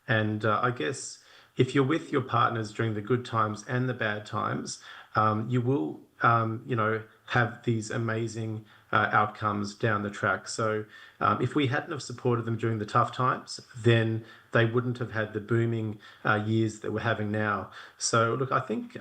And I guess if you're with your partners during the good times and the bad times, you will, have these amazing outcomes down the track. So if we hadn't have supported them during the tough times, then they wouldn't have had the booming years that we're having now. So look, I think,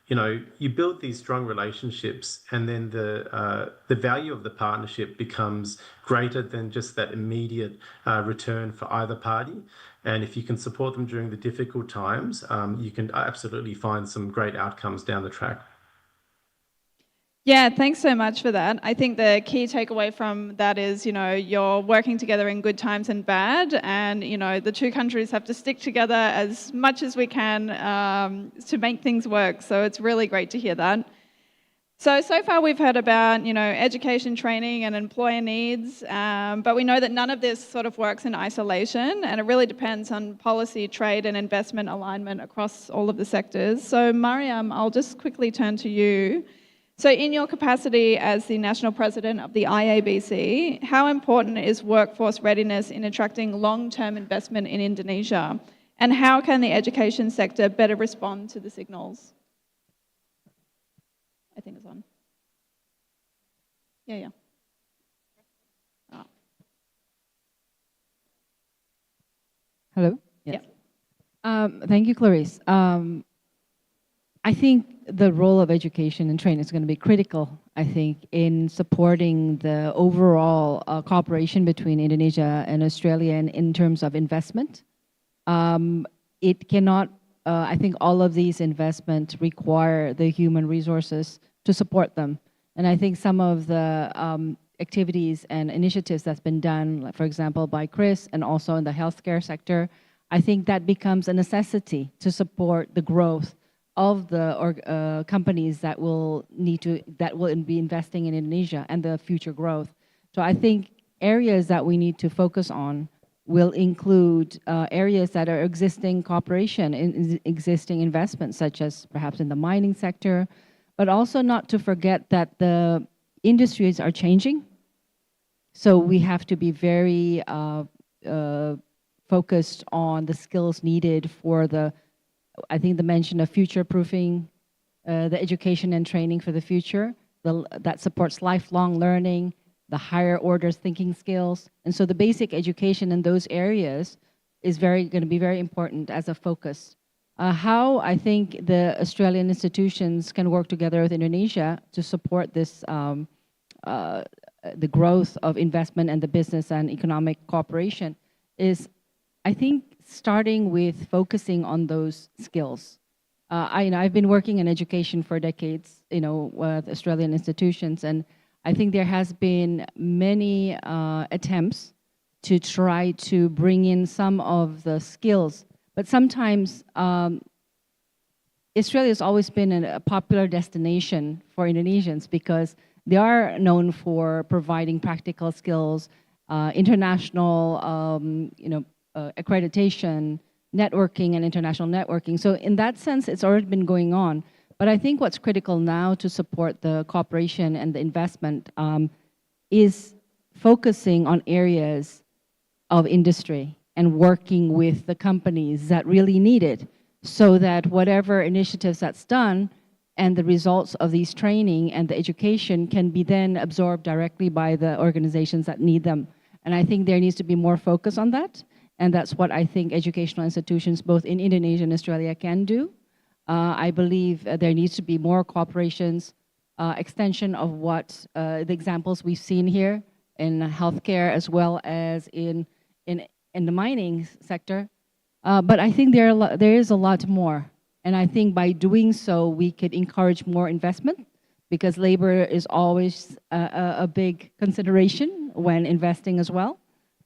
you build these strong relationships, and then the value of the partnership becomes greater than just that immediate return for either party. And if you can support them during the difficult times, you can absolutely find some great outcomes down the track. Yeah, thanks so much for that. I think the key takeaway from that is, you're working together in good times and bad, and, the two countries have to stick together as much as we can to make things work. So it's really great to hear that. So far we've heard about, education, training and employer needs, but we know that none of this sort of works in isolation, and it really depends on policy, trade and investment alignment across all of the sectors. So Mariam, I'll just quickly turn to you. So in your capacity as the National President of the IABC, how important is workforce readiness in attracting long-term investment in Indonesia? And how can the education sector better respond to the signals? I think it's on. Yeah. Oh. Hello? Yes. Yeah. Thank you, Clarice. I think the role of education and training is going to be critical, I think, in supporting the overall cooperation between Indonesia and Australia in terms of investment. It cannot, I think all of these investments require the human resources to support them. And I think some of the activities and initiatives that's been done, like for example, by Chris and also in the healthcare sector, I think that becomes a necessity to support the growth of the companies that will be investing in Indonesia and the future growth. So I think areas that we need to focus on will include areas that are existing cooperation, existing investments, such as perhaps in the mining sector, but also not to forget that the industries are changing. So we have to be very focused on the skills needed for I think the mention of future-proofing, the education and training for the future, that supports lifelong learning, the higher order thinking skills. And so the basic education in those areas is going to be very important as a focus. How I think the Australian institutions can work together with Indonesia to support this, the growth of investment and the business and economic cooperation is, I think, starting with focusing on those skills. I've been working in education for decades, with Australian institutions, and I think there has been many attempts to try to bring in some of the skills, but sometimes Australia has always been a popular destination for Indonesians because they are known for providing practical skills, international, accreditation, networking, and international networking. So in that sense, it's already been going on. But I think what's critical now to support the cooperation and the investment is focusing on areas of industry and working with the companies that really need it, so that whatever initiatives that's done and the results of these training and the education can be then absorbed directly by the organizations that need them. And I think there needs to be more focus on that. And that's what I think educational institutions both in Indonesia and Australia can do. I believe there needs to be more cooperations, extension of what the examples we've seen here in healthcare as well as in the mining sector. But I think there is a lot more. And I think by doing so, we could encourage more investment, because labor is always a big consideration when investing as well.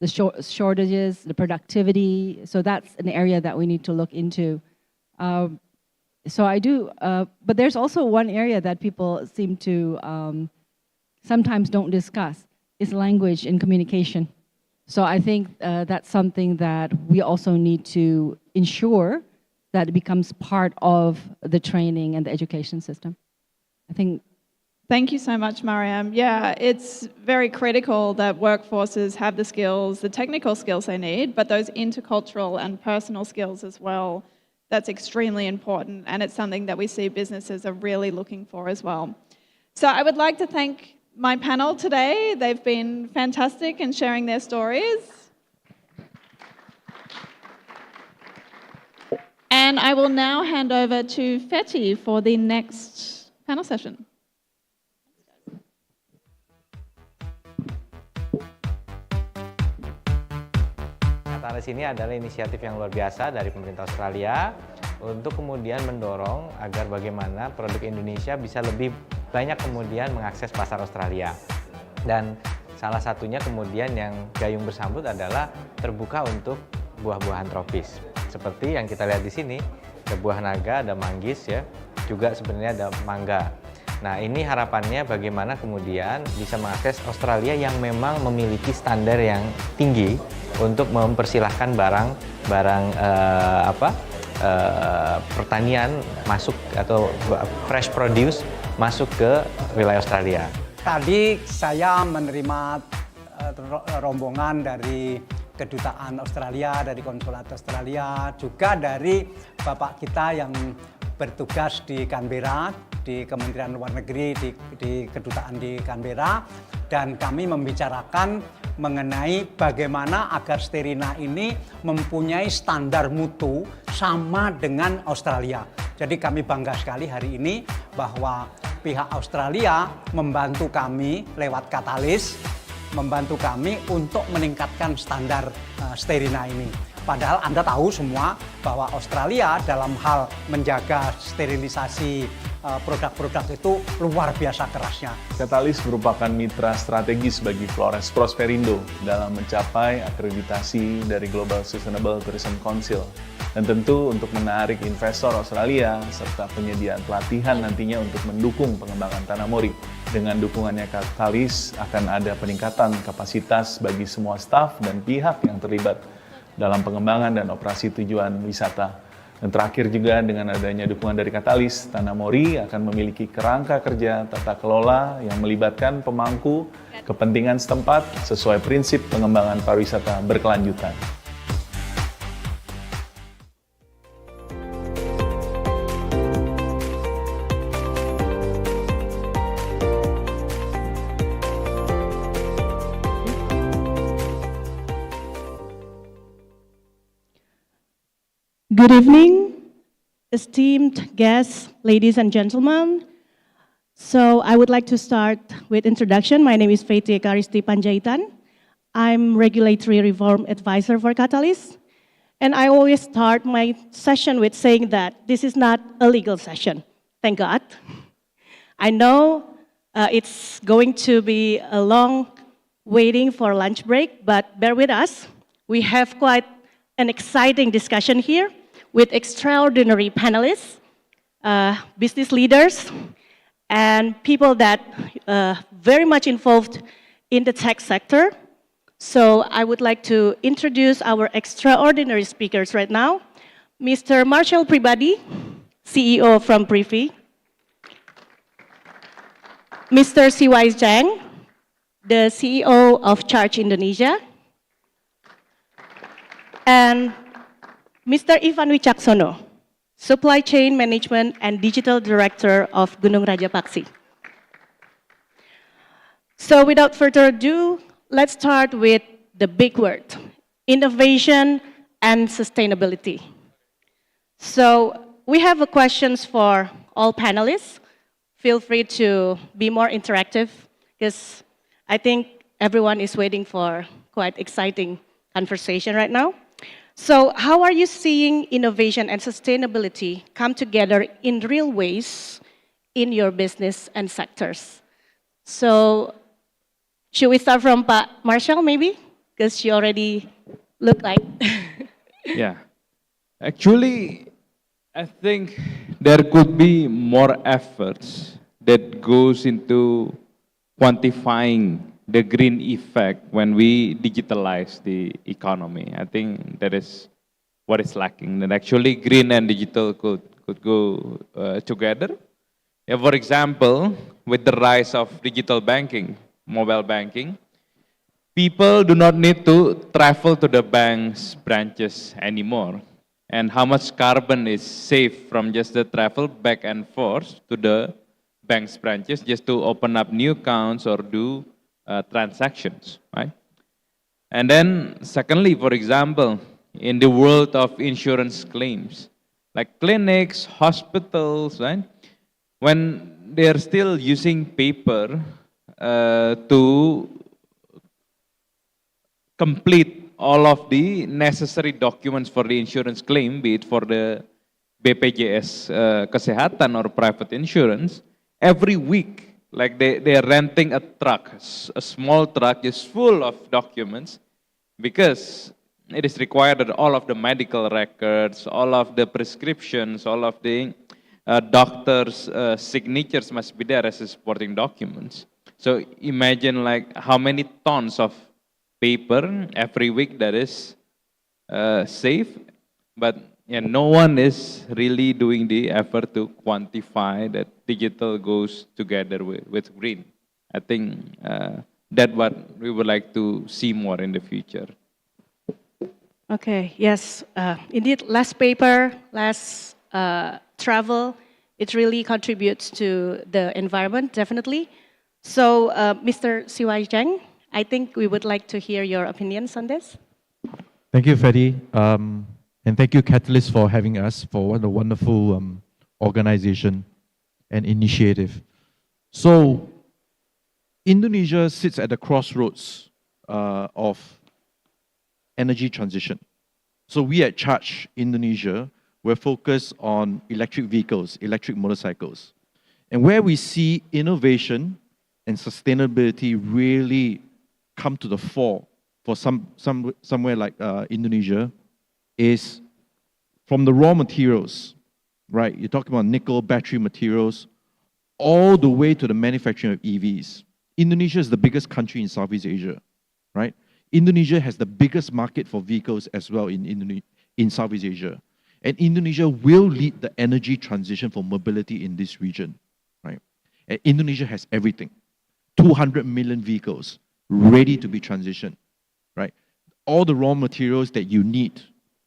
The shortages, the productivity, so that's an area that we need to look into. So I do, but there's also one area that people seem to sometimes don't discuss, is language and communication. So I think that's something that we also need to ensure that it becomes part of the training and the education system. I think. Thank you so much, Mariam. Yeah, it's very critical that workforces have the skills, the technical skills they need, but those intercultural and personal skills as well. That's extremely important, and it's something that we see businesses are really looking for as well. So I would like to thank my panel today. They've been fantastic in sharing their stories. And I will now hand over to Fetty for the next panel session. Katalis ini adalah inisiatif yang luar biasa dari pemerintah Australia untuk kemudian mendorong agar bagaimana produk Indonesia bisa lebih banyak kemudian mengakses pasar Australia. Dan salah satunya kemudian yang gayung bersambut adalah terbuka untuk buah-buahan tropis. Seperti yang kita lihat di sini, ada buah naga, ada manggis ya, juga sebenarnya ada mangga. Nah, ini harapannya bagaimana kemudian bisa mengakses Australia yang memang memiliki standar yang tinggi untuk mempersilahkan barang pertanian masuk atau fresh produce masuk ke wilayah Australia. Tadi saya menerima rombongan dari Kedutaan Australia, dari Konsulat Australia, juga dari Bapak kita yang bertugas di Canberra, di Kementerian Luar Negeri, di Kedutaan di Canberra, dan kami membicarakan mengenai bagaimana agar Sterina ini mempunyai standar mutu sama dengan Australia. Jadi kami bangga sekali hari ini bahwa pihak Australia membantu kami lewat Katalis, membantu kami untuk meningkatkan standar Sterina ini. Padahal Anda tahu semua bahwa Australia dalam hal menjaga sterilisasi produk-produk itu luar biasa kerasnya. Katalis merupakan mitra strategis bagi Flores Prosperindo dalam mencapai akreditasi dari Global Sustainable Tourism Council. Dan tentu untuk menarik investor Australia serta penyediaan pelatihan nantinya untuk mendukung pengembangan Tanah Mori. Dengan dukungannya Katalis akan ada peningkatan kapasitas bagi semua staf dan pihak yang terlibat dalam pengembangan dan operasi tujuan wisata. Dan terakhir juga dengan adanya dukungan dari Katalis, Tanah Mori akan memiliki kerangka kerja tata kelola yang melibatkan pemangku kepentingan setempat sesuai prinsip pengembangan pariwisata berkelanjutan. Good evening, esteemed guests, ladies and gentlemen. So I would like to start with introduction. My name is Fethi Ekaristi Panjaitan. I'm Regulatory Reform Advisor for Katalis. And I always start my session with saying that this is not a legal session, thank God. I know it's going to be a long waiting for lunch break, but bear with us. We have quite an exciting discussion here with extraordinary panelists, business leaders, and people that very much involved in the tech sector. So I would like to introduce our extraordinary speakers right now. Mr. Marshall Pribadi, CEO from Privy. Mr. CY Zhang, the CEO of Charge Indonesia. And Mr. Ivan Wicaksono, Supply Chain Management and Digital Director of Gunung Raja Paksi. So without further ado, let's start with the big word, innovation and sustainability. So we have questions for all panelists. Feel free to be more interactive because I think everyone is waiting for quite exciting conversation right now. So how are you seeing innovation and sustainability come together in real ways in your business and sectors? So should we start from Pak Marshall maybe? Because you already look like. Yeah. Actually, I think there could be more efforts that goes into quantifying the green effect when we digitalize the economy. I think that is what is lacking. That actually green and digital could go together. Yeah, for example, with the rise of digital banking, mobile banking, people do not need to travel to the bank's branches anymore. And how much carbon is saved from just the travel back and forth to the bank's branches just to open up new accounts or do transactions, right? And then secondly, for example, in the world of insurance claims, like clinics, hospitals, right? When they are still using paper to complete all of the necessary documents for the insurance claim, be it for the BPJS Kesehatan or private insurance, every week, like they are renting a truck, a small truck just full of documents, because it is required that all of the medical records, all of the prescriptions, all of the doctors' signatures must be there as supporting documents. So imagine like how many tons of paper every week that is saved, but yeah, no one is really doing the effort to quantify that digital goes together with green. I think that's what we would like to see more in the future. Okay, yes, indeed, less paper, less travel, it really contributes to the environment, definitely. So, Mr. CY Zhang, I think we would like to hear your opinions on this. Thank you, Fethi. And thank you, Katalis, for having us, for what a wonderful organization and initiative. So, Indonesia sits at the crossroads of energy transition. So we at Charge Indonesia, we're focused on electric vehicles, electric motorcycles. And where we see innovation and sustainability really come to the fore for somewhere like Indonesia is from the raw materials, right? You're talking about nickel, battery materials, all the way to the manufacturing of EVs. Indonesia is the biggest country in Southeast Asia, right? Indonesia has the biggest market for vehicles as well in Southeast Asia. And Indonesia will lead the energy transition for mobility in this region, right? And Indonesia has everything. 200 million vehicles ready to be transitioned, right? All the raw materials that you need,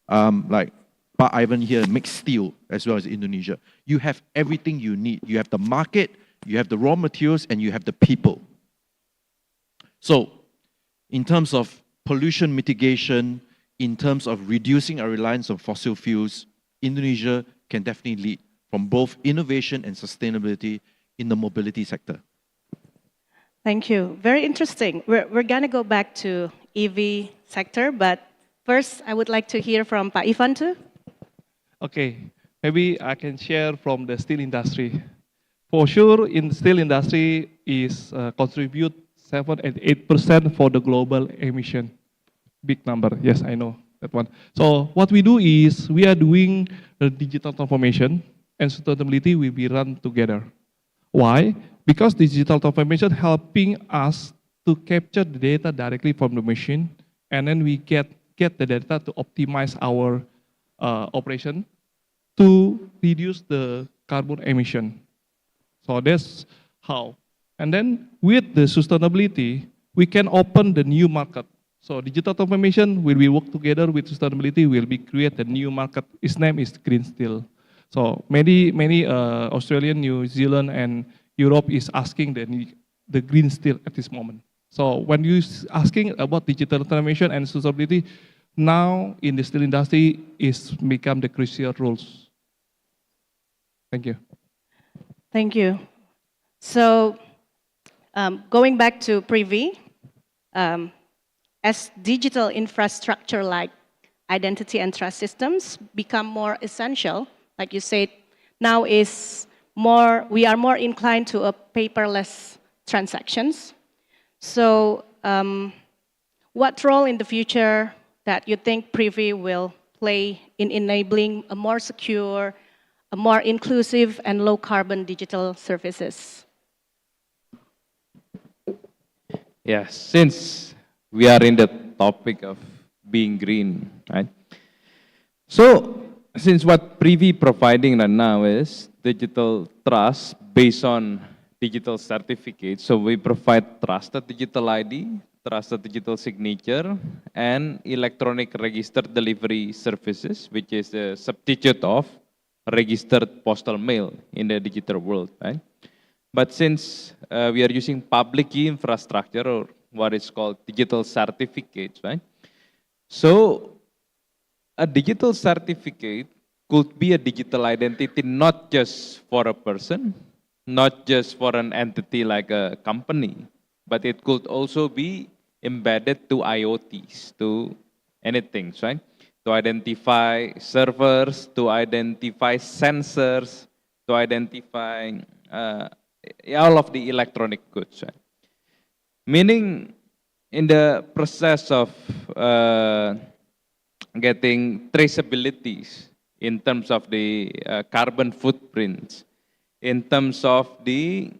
like Pak Ivan here makes steel as well as Indonesia. You have everything you need. You have the market, you have the raw materials, and you have the people. So, in terms of pollution mitigation, in terms of reducing our reliance on fossil fuels, Indonesia can definitely lead from both innovation and sustainability in the mobility sector. Thank you. Very interesting. We're going to go back to EV sector, but first I would like to hear from Pak Ivan too. Okay, maybe I can share from the steel industry. For sure, in the steel industry is contribute 7 and 8% for the global emission. Big number, yes, I know that one. So what we do is we are doing the digital transformation and sustainability will be run together. Why? Because digital transformation helping us to capture the data directly from the machine, and then we get the data to optimize our operation to reduce the carbon emission. So that's how. And then with the sustainability, we can open the new market. So digital transformation will be work together with sustainability, will be create a new market. Its name is green steel. So many Australian, New Zealand, and Europe is asking the green steel at this moment. So when you asking about digital transformation and sustainability, now in the steel industry is become the crucial roles. Thank you. Thank you. So going back to Privy, as digital infrastructure like identity and trust systems become more essential, like you said, now we are more inclined to a paperless transactions. So what role in the future that you think Privy will play in enabling a more secure, a more inclusive and low carbon digital services? Yes, since we are in the topic of being green, right? So, since what Privy providing right now is digital trust based on digital certificate, so we provide trusted digital ID, trusted digital signature, and electronic registered delivery services, which is a substitute of registered postal mail in the digital world, right? But since we are using public key infrastructure, or what is called digital certificates, right? So a digital certificate could be a digital identity not just for a person, not just for an entity like a company, but it could also be embedded to IoTs, to anything, right? To identify servers, to identify sensors, to identify all of the electronic goods, right? Meaning, in the process of getting traceabilities in terms of the carbon footprints, in terms of the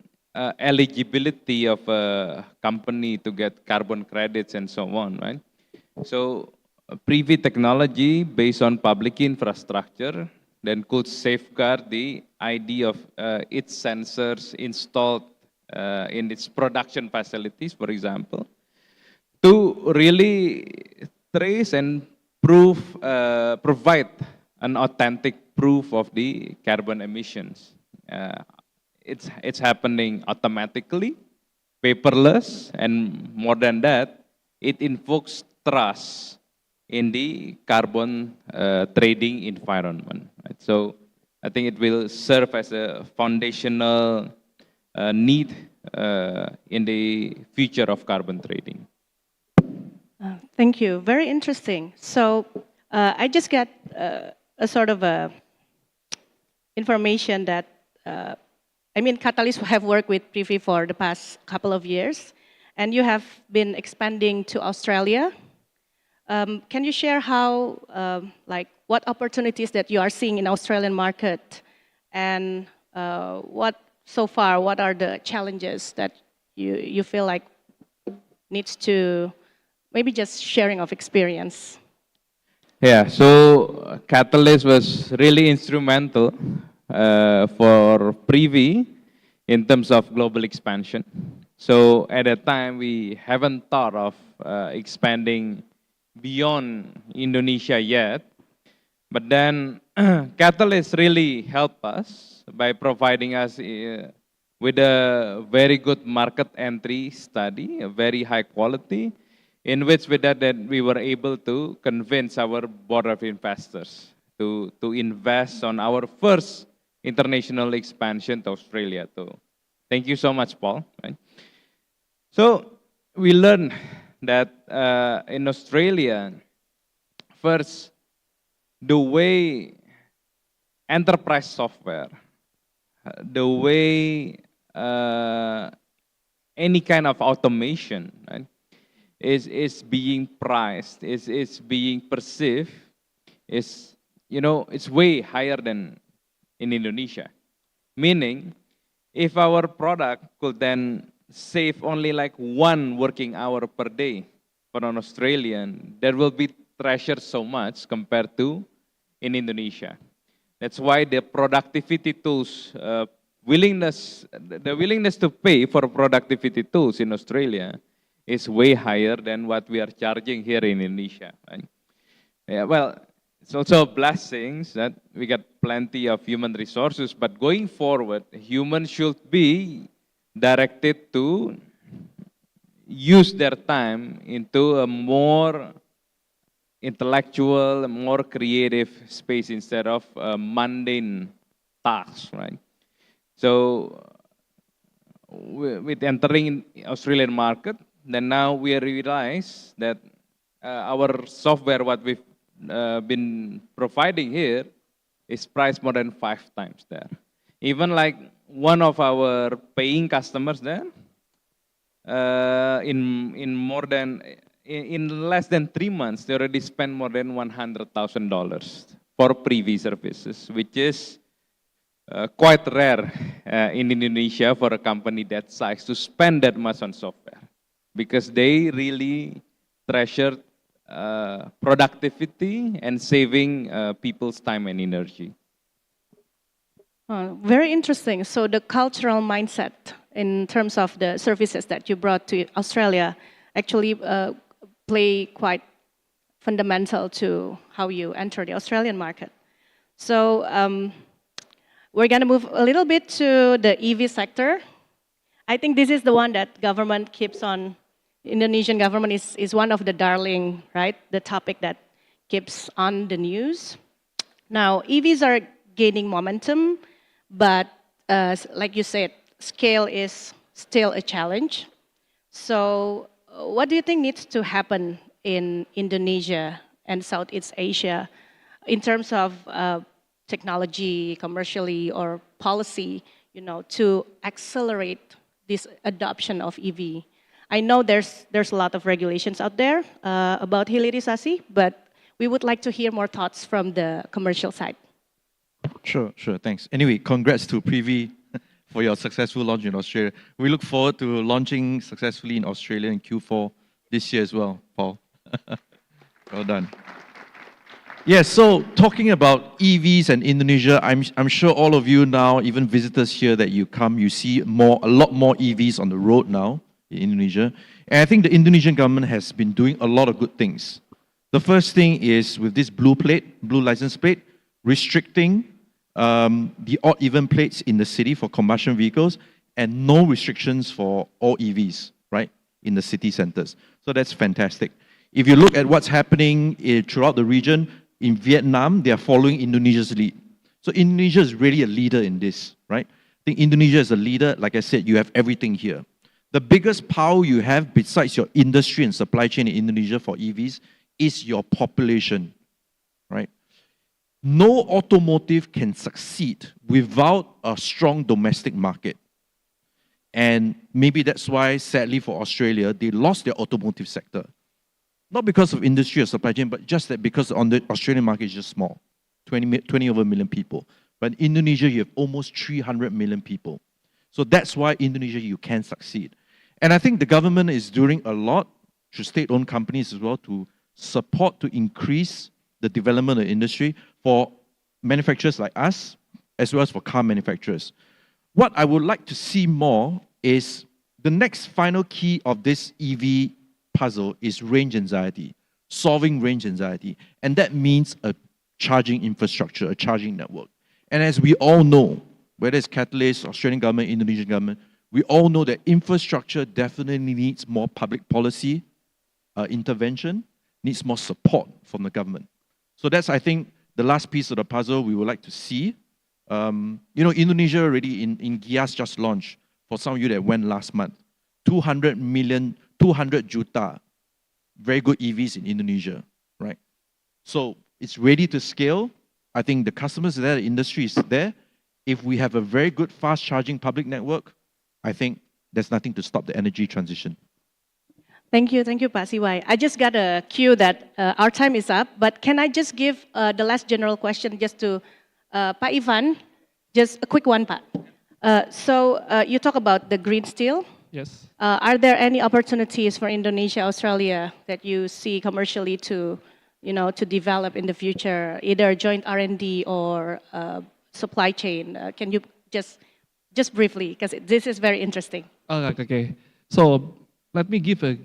eligibility of a company to get carbon credits and so on, right? So, Privy technology based on public infrastructure then could safeguard the ID of its sensors installed in its production facilities, for example, to really trace and provide an authentic proof of the carbon emissions. It's happening automatically, paperless, and more than that, it invokes trust in the carbon trading environment. Right? So I think it will serve as a foundational need in the future of carbon trading. Thank you. Very interesting. So I just got a sort of information that I mean, Katalis have worked with Privy for the past couple of years, and you have been expanding to Australia. Can you share how, like, what opportunities that you are seeing in Australian market, and what are the challenges that you feel like needs to, maybe just sharing of experience? Yeah, so Katalis was really instrumental for Privy in terms of global expansion. So at that time, we haven't thought of expanding beyond Indonesia yet. But then Katalis really helped us by providing us with a very good market entry study, a very high quality, in which with that we were able to convince our board of investors to invest on our first international expansion to Australia. So thank you so much, Paul. Right? So we learned that in Australia, first, the way enterprise software, the way any kind of automation, right, is being priced, is being perceived, is, you know, it's way higher than in Indonesia. Meaning, if our product could then save only like 1 working hour per day for an Australian, that will be treasured so much compared to in Indonesia. That's why the productivity tools, the willingness to pay for productivity tools in Australia is way higher than what we are charging here in Indonesia. Right? Yeah, well, it's also a blessing that we got plenty of human resources, but going forward, humans should be directed to use their time into a more intellectual, more creative space instead of mundane tasks, right? So with entering Australian market, then now we realize that our software, what we've been providing here, is priced more than 5 times there. Even like one of our paying customers there, in less than 3 months, they already spent more than $100,000 for Privy services, which is quite rare in Indonesia for a company that size to spend that much on software, because they really treasure productivity and saving people's time and energy. Very interesting. So the cultural mindset in terms of the services that you brought to Australia actually play quite fundamental to how you enter the Australian market. So we're going to move a little bit to the EV sector. I think this is the one that government keeps on, Indonesian government is one of the darling, right? The topic that keeps on the news. Now, EVs are gaining momentum, but like you said, scale is still a challenge. So what do you think needs to happen in Indonesia and Southeast Asia in terms of technology, commercially, or policy, you know, to accelerate this adoption of EV? I know there's a lot of regulations out there about hilirisasi, but we would like to hear more thoughts from the commercial side. Sure, thanks. Anyway, congrats to Privy for your successful launch in Australia. We look forward to launching successfully in Australia in Q4 this year as well, Paul. Well done. Yes, so talking about EVs and Indonesia, I'm sure all of you now, even visitors here that you come, you see a lot more EVs on the road now in Indonesia. And I think the Indonesian government has been doing a lot of good things. The first thing is with this blue license plate, restricting the odd-even plates in the city for combustion vehicles and no restrictions for all EVs, right, in the city centers. So that's fantastic. If you look at what's happening throughout the region, in Vietnam, they are following Indonesia's lead. So Indonesia is really a leader in this, right? I think Indonesia is a leader. Like I said, you have everything here. The biggest power you have besides your industry and supply chain in Indonesia for EVs is your population, right? no automotive can succeed without a strong domestic market. And maybe that's why, sadly for Australia, they lost their automotive sector. Not because of industry or supply chain, but just that because on the Australian market is just small, 20 over million people. But in Indonesia, you have almost 300 million people. So that's why Indonesia, you can succeed. And I think the government is doing a lot through state-owned companies as well to support, to increase the development of the industry for manufacturers like us, as well as for car manufacturers. What I would like to see more is the next final key of this EV puzzle is range anxiety, solving range anxiety. And that means a charging infrastructure, a charging network. And as we all know, whether it's Katalis, Australian government, Indonesian government, we all know that infrastructure definitely needs more public policy intervention, needs more support from the government. So that's, I think, the last piece of the puzzle we would like to see. Indonesia already in GIAS just launched, for some of you that went last month, 200 juta, very good EVs in Indonesia, right? So it's ready to scale. I think the customers are there, the industry is there. If we have a very good fast charging public network, I think there's nothing to stop the energy transition. Thank you, Pak Siwai. I just got a cue that our time is up, but can I just give the last general question just to Pak Ivan? Just a quick one, Pak. So you talk about the green steel. Yes. Are there any opportunities for Indonesia, Australia that you see commercially to develop in the future, either joint R&D or supply chain? Can you just briefly, because this is very interesting. Okay. So let me give a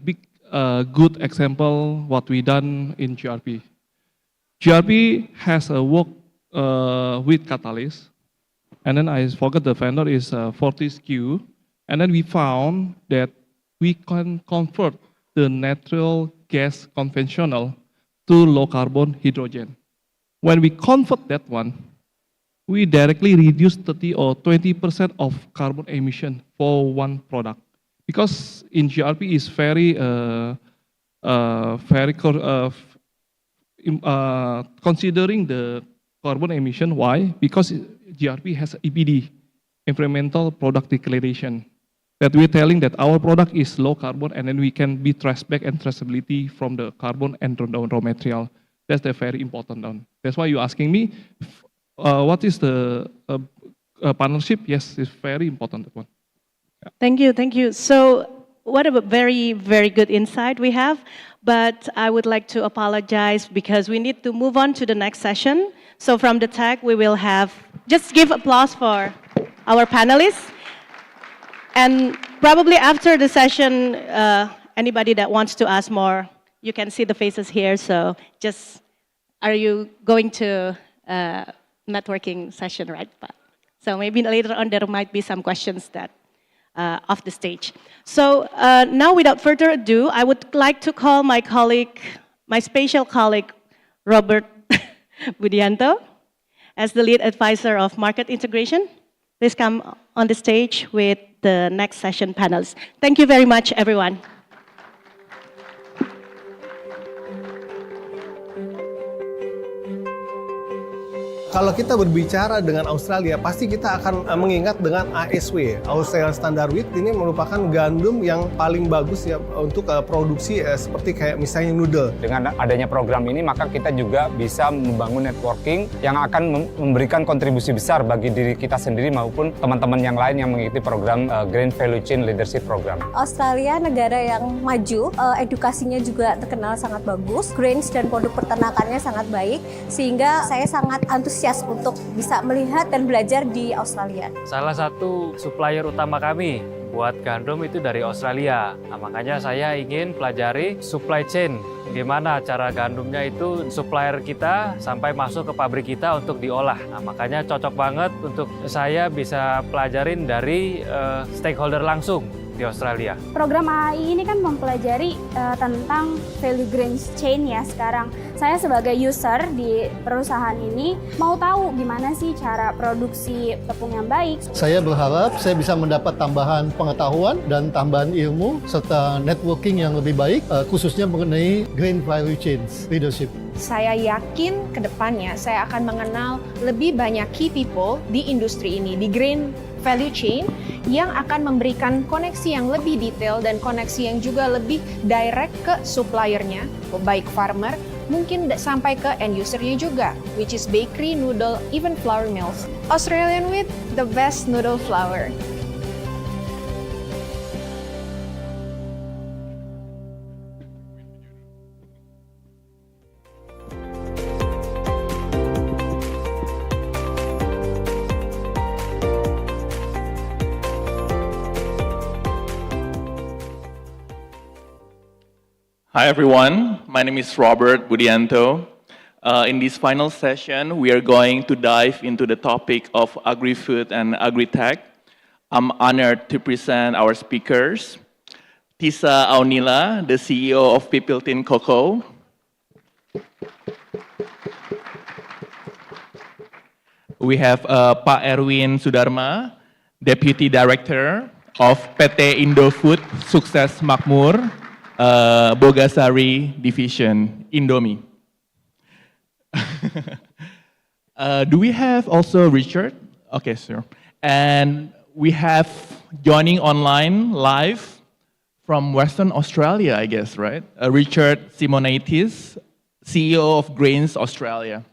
good example what we done in GRP. GRP has a work with Katalis, and then I forgot the vendor is Fortescue, and then we found that we can convert the natural gas conventional to low carbon hydrogen. When we convert that one, we directly reduce 30 or 20% of carbon emission for one product. Because in GRP is very considering the carbon emission. Why? Because GRP has EPD, Environmental Product Declaration, that we're telling that our product is low carbon, and then we can be traceback and traceability from the carbon and raw material. That's the very important one. That's why you're asking me, what is the partnership? Yes, it's very important, that one. Yeah. Thank you. So what a very, very good insight we have, but I would like to apologize because we need to move on to the next session. So from the tech, we will have, just give applause for our panelists. And probably after the session, anybody that wants to ask more, you can see the faces here. So just, are you going to networking session, right? So maybe later on there might be some questions that off the stage. So now without further ado, I would like to call my colleague, my special colleague, Robert Budianto, as the lead advisor of market integration. Please come on the stage with the next session panels. Thank you very much, everyone. Kalau kita berbicara dengan Australia, pasti kita akan mengingat dengan ASW, Australian Standard Wheat. Ini merupakan gandum yang paling bagus ya untuk produksi seperti kayak misalnya noodle. Dengan adanya program ini, maka kita juga bisa membangun networking yang akan memberikan kontribusi besar bagi diri kita sendiri maupun teman-teman yang lain yang mengikuti program Green Value Chain Leadership Program. Australia negara yang maju, edukasinya juga terkenal sangat bagus, grains dan produk peternakannya sangat baik, sehingga saya sangat antusias untuk bisa melihat dan belajar di Australia. Salah satu supplier utama kami buat gandum itu dari Australia. Nah, makanya saya ingin pelajari supply chain. Gimana cara gandumnya itu supplier kita sampai masuk ke pabrik kita untuk diolah. Nah, makanya cocok banget untuk saya bisa pelajarin dari stakeholder langsung. di Australia. Program AI ini kan mempelajari tentang value grain chain ya sekarang. Saya sebagai user di perusahaan ini mau tahu gimana sih cara produksi tepung yang baik. Saya berharap saya bisa mendapat tambahan pengetahuan dan tambahan ilmu serta networking yang lebih baik khususnya mengenai grain value chains leadership. Saya yakin ke depannya saya akan mengenal lebih banyak key people di industri ini, di grain value chain, yang akan memberikan koneksi yang lebih detail dan koneksi yang juga lebih direct ke suppliernya, baik farmer, mungkin sampai ke end usernya juga, which is bakery, noodle, even flour mills. Australian wheat, the best noodle flour. Hi everyone, my name is Robert Budianto. In this final session, we are going to dive into the topic of agri-food and agri-tech. I'm honored to present our speakers. Tisa Aunila, the CEO of Pipiltin Cocoa. We have Pak Erwin Sudarma, Deputy Director of PT Indofood Sukses Makmur, Bogasari Division, Indomie. Do we have also Richard? Okay, sir. And we have joining online live from Western Australia, I guess, right? Richard Simonaitis, CEO of Grains Australia.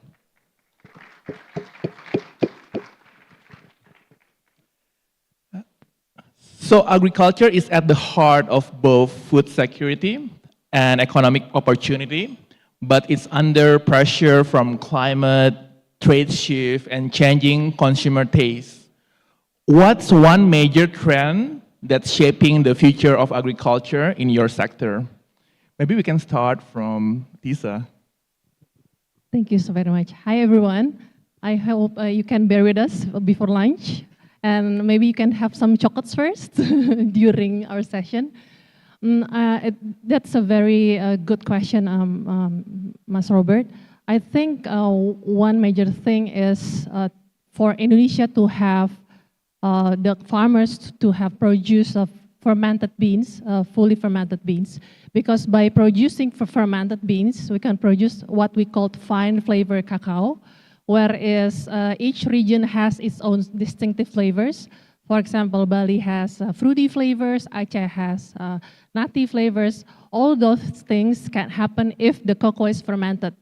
So agriculture is at the heart of both food security and economic opportunity, but it's under pressure from climate, trade shift, and changing consumer tastes. What's one major trend that's shaping the future of agriculture in your sector? Maybe we can start from Tisa. Thank you so very much. Hi, everyone. I hope you can bear with us before lunch. And maybe you can have some chocolates first during our session. That's a very good question, Mas Robert. I think one major thing is for Indonesia to have the farmers to have produce of fermented beans, fully fermented beans, because by producing fermented beans, we can produce what we call fine flavor cacao, whereas each region has its own distinctive flavors. For example, Bali has fruity flavors, Aceh has nutty flavors. All those things can happen if the cocoa is fermented.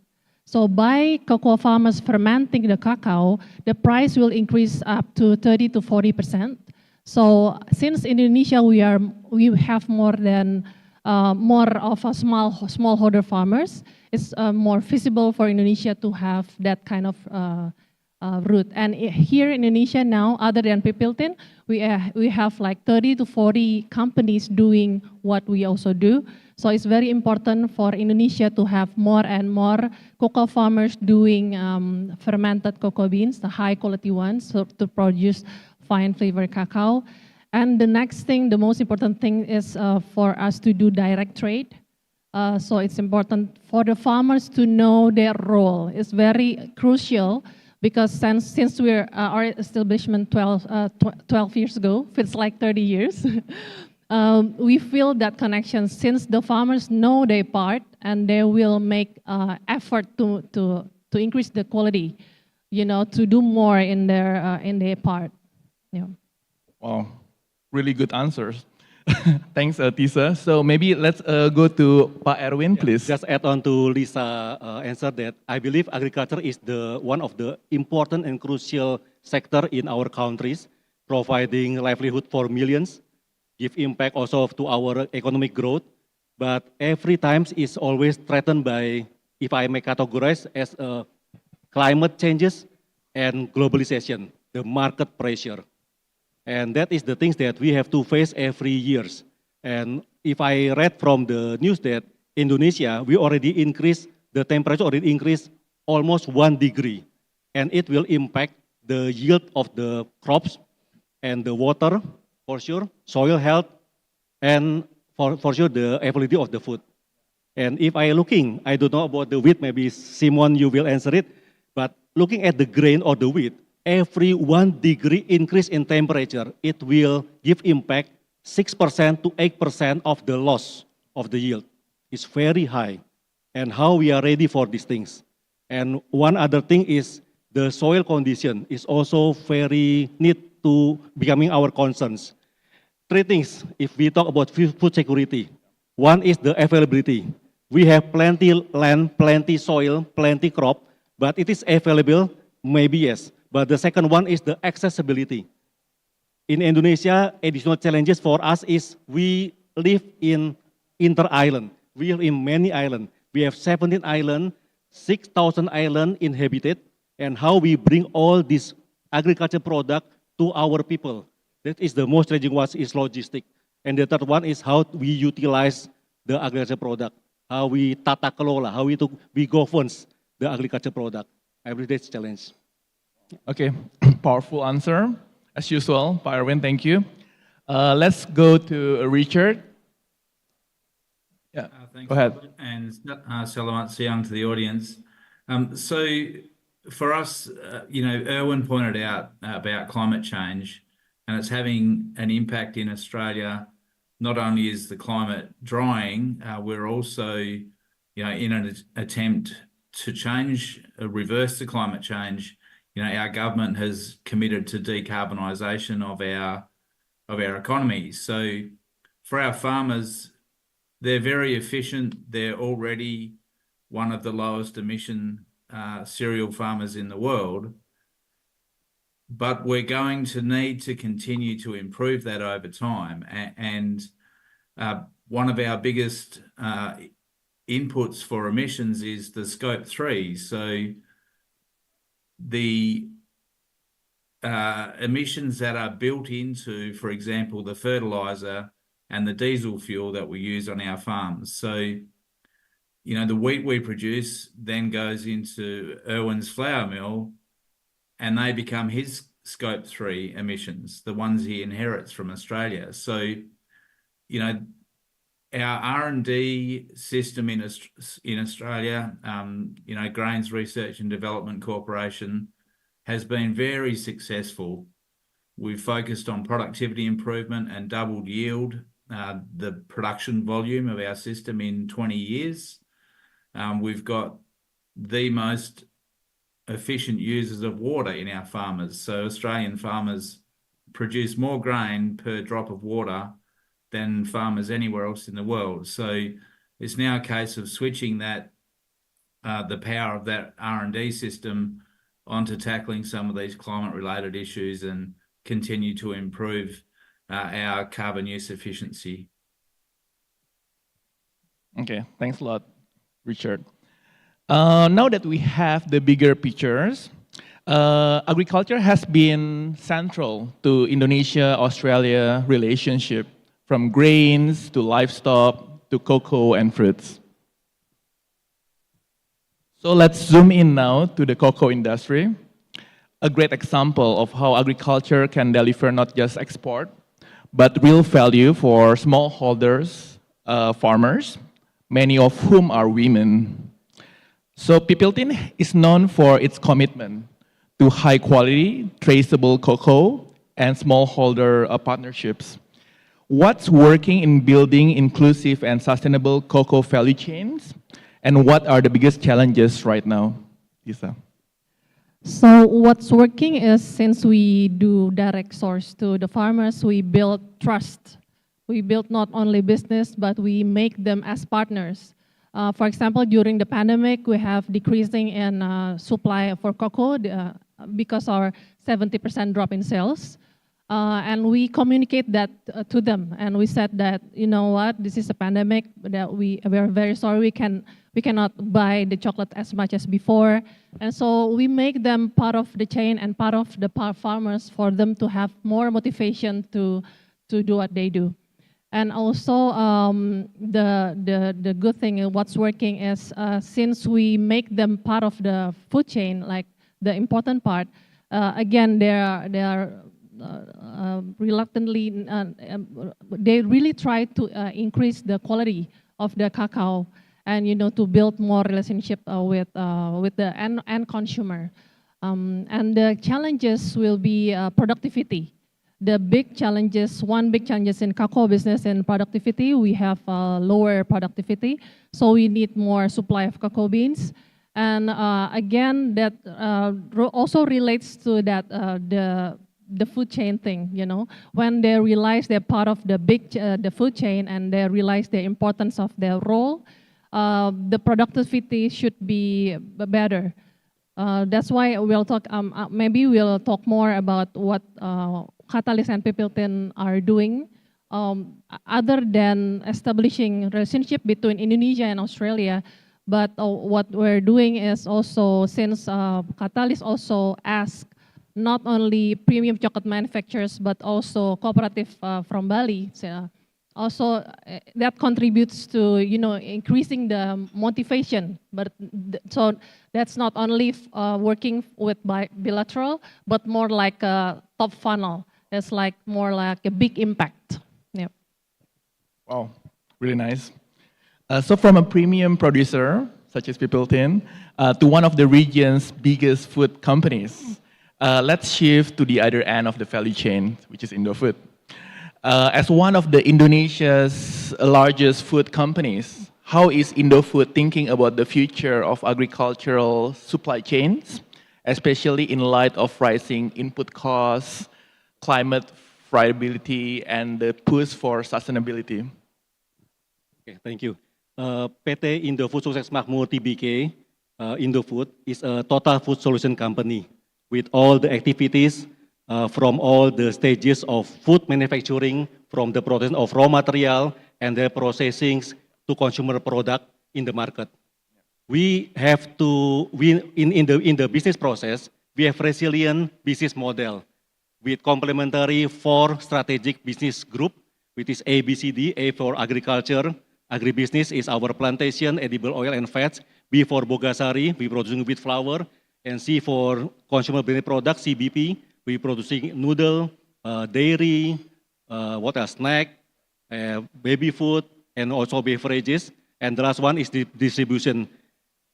So by cocoa farmers fermenting the cacao, the price will increase up to 30 to 40%. So since Indonesia, we have more of a smallholder farmers, it's more feasible for Indonesia to have that kind of route. And here in Indonesia now, other than Pipiltin, we have like 30 to 40 companies doing what we also do. So it's very important for Indonesia to have more and more cocoa farmers doing fermented cocoa beans, the high quality ones, so to produce fine flavor cacao. And the next thing, the most important thing is for us to do direct trade. So it's important for the farmers to know their role. It's very crucial because since we're our establishment 12 years ago, feels like 30 years, we feel that connection since the farmers know their part and they will make effort to increase the quality, to do more in their part. Yeah. Wow, really good answers. Thanks, Tisa. So maybe let's go to Pak Erwin, please. Just add on to Lisa answer that I believe agriculture is one of the important and crucial sector in our countries, providing livelihood for millions, give impact also to our economic growth, but every time is always threatened by, if I may categorize, as climate changes and globalization, the market pressure. And that is the things that we have to face every years. And if I read from the news that Indonesia, we already increased, the temperature already increased almost 1 degree. And it will impact the yield of the crops and the water, for sure, soil health, and for sure the availability of the food. And if I looking, I don't know about the wheat, maybe Simon, you will answer it, but looking at the grain or the wheat, every 1 degree increase in temperature, it will give impact 6% to 8% of the loss of the yield. It's very high. And how we are ready for these things. And one other thing is the soil condition is also very need to becoming our concerns. Three things, if we talk about food security. One is the availability. We have plenty land, plenty soil, plenty crop, but it is available, maybe yes. But the second one is the accessibility. In Indonesia, additional challenges for us is we live in inter-island. We live in many islands. We have 17 islands, 6,000 islands inhabited, and how we bring all this agriculture product to our people. That is the most challenging one is logistic. And the third one is how we utilize the agriculture product, how we tata kelola, how we govern the agriculture product. Every day's challenge. Okay, powerful answer. As usual, Pak Erwin, thank you. Let's go to Richard. Yeah, thanks, go ahead. Robert, and selamat siang to the audience. So for us, Erwin pointed out about climate change, and it's having an impact in Australia. Not only is the climate drying, we're also, in an attempt to reverse the climate change. Our government has committed to decarbonisation of our economy. So for our farmers, they're very efficient. They're already one of the lowest emission cereal farmers in the world. But we're going to need to continue to improve that over time. And one of our biggest inputs for emissions is the Scope 3. So the emissions that are built into, for example, the fertiliser and the diesel fuel that we use on our farms. So, the wheat we produce then goes into Erwin's flour mill, and they become his Scope 3 emissions, the ones he inherits from Australia. So, our R&D system in Australia, Grains Research and Development Corporation, has been very successful. We've focused on productivity improvement and doubled yield, the production volume of our system in 20 years. We've got the most efficient users of water in our farmers. So Australian farmers produce more grain per drop of water than farmers anywhere else in the world. So it's now a case of switching that, the power of that R&D system onto tackling some of these climate-related issues and continue to improve our carbon use efficiency. Okay, thanks a lot, Richard. Now that we have the bigger pictures, agriculture has been central to Indonesia-Australia relationship, from grains to livestock to cocoa and fruits. So let's zoom in now to the cocoa industry. A great example of how agriculture can deliver not just export, but real value for smallholders, farmers, many of whom are women. So Pipiltin is known for its commitment to high quality, traceable cocoa and smallholder partnerships. What's working in building inclusive and sustainable cocoa value chains? And what are the biggest challenges right now? Lisa. So what's working is, since we do direct source to the farmers, we build trust. We build not only business, but we make them as partners. For example, during the pandemic, we have decreasing in supply for cocoa because our 70% drop in sales. And we communicate that to them, and we said that, you know what, this is a pandemic, that we are very sorry, we cannot buy the chocolate as much as before. And so we make them part of the chain and part of the farmers for them to have more motivation to do what they do. And also the good thing, what's working is, since we make them part of the food chain, like the important part, again, they are reluctantly, they really try to increase the quality of the cacao, and to build more relationship with the end consumer. And the challenges will be productivity. One big challenges in cacao business and productivity, we have lower productivity, so we need more supply of cacao beans. And again, that also relates to that the food chain thing, when they realize they're part of the food chain and they realize the importance of their role, the productivity should be better. That's why we'll talk. Maybe we'll talk more about what Katalis and Pipiltin are doing, other than establishing relationship between Indonesia and Australia. But what we're doing is also, since Katalis also asks not only premium chocolate manufacturers but also cooperative from Bali. Also, that contributes to increasing the motivation. But so that's not only working with bilateral, but more like a top funnel. It's like more like a big impact. Yep. Wow, really nice. So from a premium producer such as Pipiltin to one of the region's biggest food companies, let's shift to the other end of the value chain, which is Indofood. As one of the Indonesia's largest food companies, how is Indofood thinking about the future of agricultural supply chains, especially in light of rising input costs, climate variability, and the push for sustainability? Okay, thank you. PT Indofood Sukses Makmur Tbk, Indofood is a total food solution company with all the activities from all the stages of food manufacturing, from the production of raw material and their processing to consumer product in the market. We have to, in the business process, we have resilient business model with complementary 4 strategic business group, which is ABCD. A for agriculture, agribusiness is our plantation, edible oil and fats. B for Bogasari, we producing wheat flour. And C for consumer branded products, CBP, we producing noodle, dairy, what else, snack, baby food, and also beverages. And the last one is the distribution.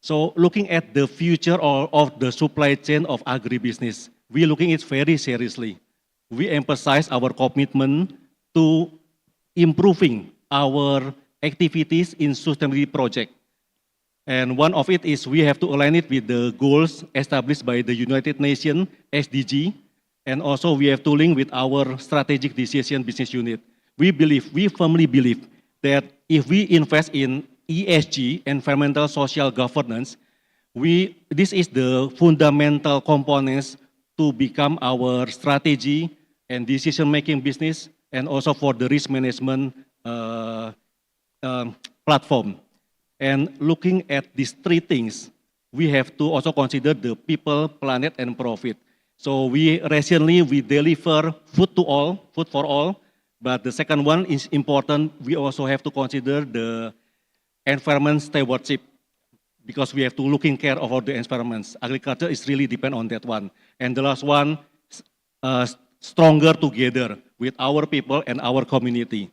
So looking at the future of the supply chain of agribusiness, we're looking at it very seriously. We emphasize our commitment to improving our activities in sustainability project. And one of it is we have to align it with the goals established by the United Nations, SDG, and also we have to link with our strategic decision business unit. We firmly believe that if we invest in ESG, environmental social governance, this is the fundamental components to become our strategy and decision-making business, and also for the risk management platform. And looking at these 3 things, we have to also consider the people, planet, and profit. So recently we deliver food for all, but the second one is important. We also have to consider the environment stewardship, because we have to look in care of all the environments. Agriculture is really depend on that one. And the last one, stronger together with our people and our community.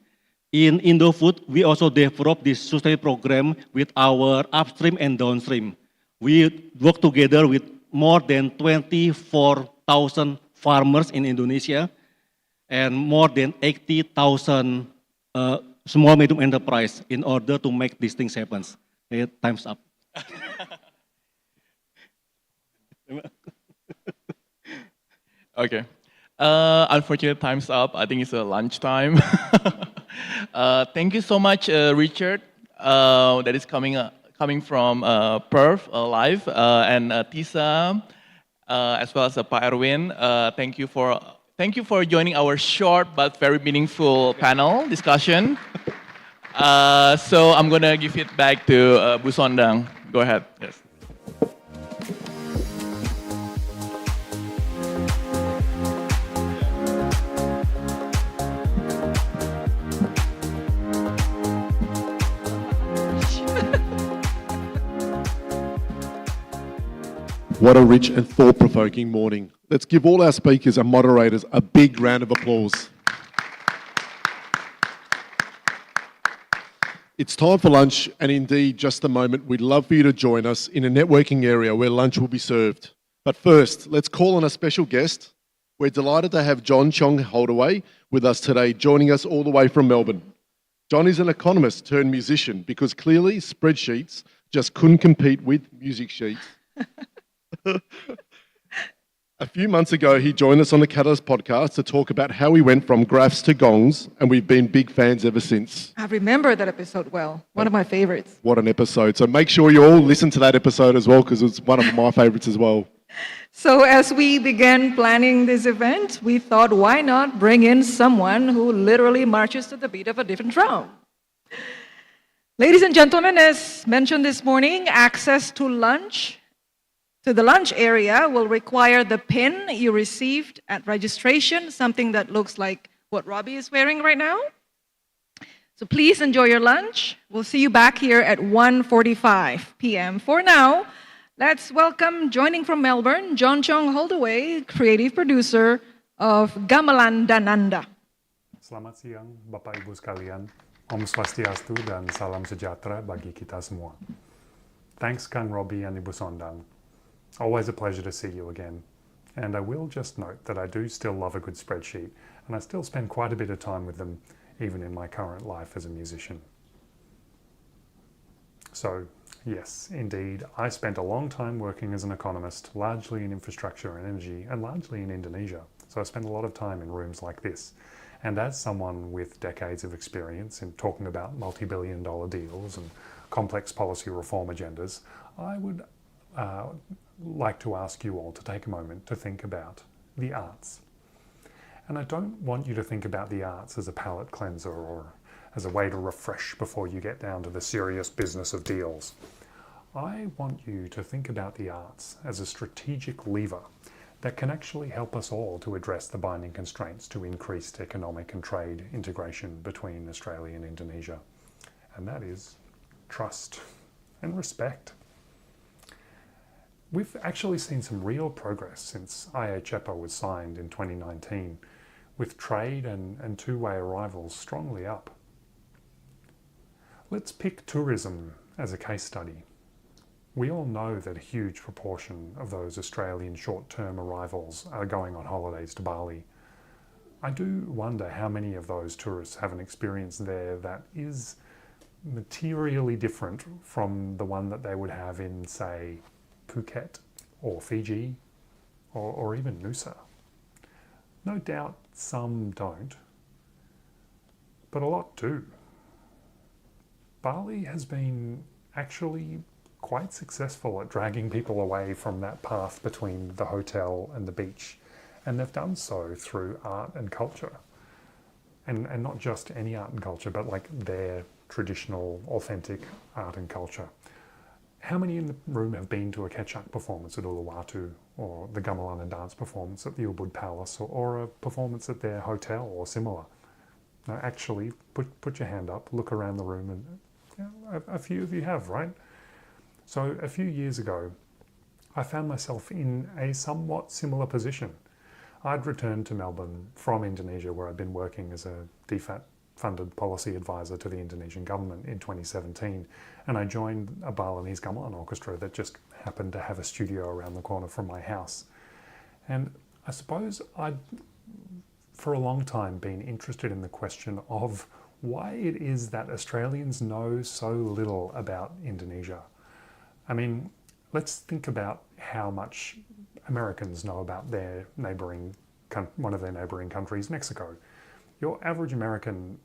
In Indofood, we also develop this sustainability program with our upstream and downstream. We work together with more than 24,000 farmers in Indonesia and more than 80,000 small medium enterprise in order to make these things happen. Okay, time's up. Okay. Unfortunately, time's up. I think it's lunchtime. Thank you so much, Richard, that is coming from Perth live, and Tisa, as well as Pak Erwin. Thank you for joining our short but very meaningful panel discussion. So I'm gonna give it back to Bu Sondang. Go ahead. Yes. What a rich and thought-provoking morning. Let's give all our speakers and moderators a big round of applause. It's time for lunch, and indeed, just a moment, we'd love for you to join us in a networking area where lunch will be served. But first, let's call on a special guest. We're delighted to have John Chong Holdaway with us today, joining us all the way from Melbourne. John is an economist turned musician because clearly spreadsheets just couldn't compete with music sheets. A few months ago, he joined us on the Katalis podcast to talk about how we went from graphs to gongs, and we've been big fans ever since. I remember that episode well. One of my favorites. What an episode. So make sure you all listen to that episode as well, because it's one of my favorites as well. So as we began planning this event, we thought, why not bring in someone who literally marches to the beat of a different drum? Ladies and gentlemen, as mentioned this morning, access to lunch, to the lunch area will require the pin you received at registration, something that looks like what Robbie is wearing right now. So please enjoy your lunch. We'll see you back here at 1:45 p.m. For now, let's welcome, joining from Melbourne, John Chong Holdaway, creative producer of Gamelan Dananda. Selamat siang, Bapak Ibu sekalian. Om Swastiastu dan salam sejahtera bagi kita semua. Thanks, Kang Robbie and Ibu Sondang. Always a pleasure to see you again. And I will just note that I do still love a good spreadsheet, and I still spend quite a bit of time with them, even in my current life as a musician. So, yes, indeed, I spent a long time working as an economist, largely in infrastructure and energy, and largely in Indonesia. So I spent a lot of time in rooms like this. And as someone with decades of experience in talking about multi-billion-dollar deals and complex policy reform agendas, I would like to ask you all to take a moment to think about the arts. And I don't want you to think about the arts as a palate cleanser or as a way to refresh before you get down to the serious business of deals. I want you to think about the arts as a strategic lever that can actually help us all to address the binding constraints to increased economic and trade integration between Australia and Indonesia. And that is trust and respect. We've actually seen some real progress since IA-CEPA was signed in 2019, with trade and two-way arrivals strongly up. Let's pick tourism as a case study. We all know that a huge proportion of those Australian short-term arrivals are going on holidays to Bali. I do wonder how many of those tourists have an experience there that is materially different from the one that they would have in, say, Phuket or Fiji or even Noosa. No doubt some don't, but a lot do. Bali has been actually quite successful at dragging people away from that path between the hotel and the beach, and they've done so through art and culture. And not just any art and culture, but like their traditional, authentic art and culture. How many in the room have been to a Ketchup performance at Uluwatu, or the Gamelan and dance performance at the Ubud Palace, or a performance at their hotel or similar? Now, actually, put your hand up, look around the room, and a few of you have, right? So a few years ago, I found myself in a somewhat similar position. I'd returned to Melbourne from Indonesia, where I'd been working as a DFAT-funded policy advisor to the Indonesian government in 2017, and I joined a Balinese gamelan orchestra that just happened to have a studio around the corner from my house. And I suppose I'd, for a long time, been interested in the question of why it is that Australians know so little about Indonesia. I mean, let's think about how much Americans know about their one of their neighboring countries, Mexico. Your average American,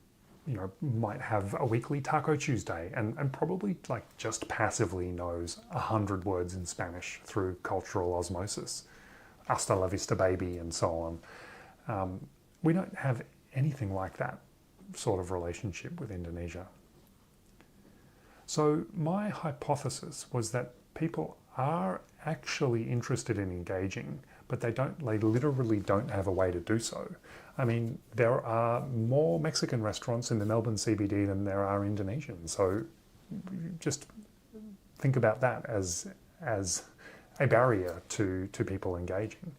might have a weekly Taco Tuesday and probably like just passively knows 100 words in Spanish through cultural osmosis. Hasta la vista baby and so on. We don't have anything like that sort of relationship with Indonesia. So my hypothesis was that people are actually interested in engaging, but they literally don't have a way to do so. I mean, there are more Mexican restaurants in the Melbourne CBD than there are Indonesian. So just think about that as a barrier to people engaging.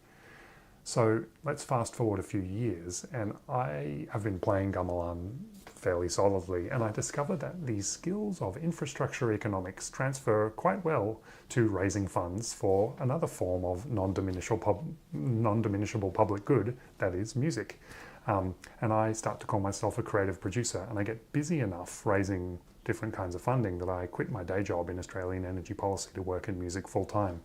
So let's fast forward a few years, and I have been playing gamelan fairly solidly, and I discovered that these skills of infrastructure economics transfer quite well to raising funds for another form of non-diminishable public good, that is music. And I start to call myself a creative producer, and I get busy enough raising different kinds of funding that I quit my day job in Australian energy policy to work in music full time.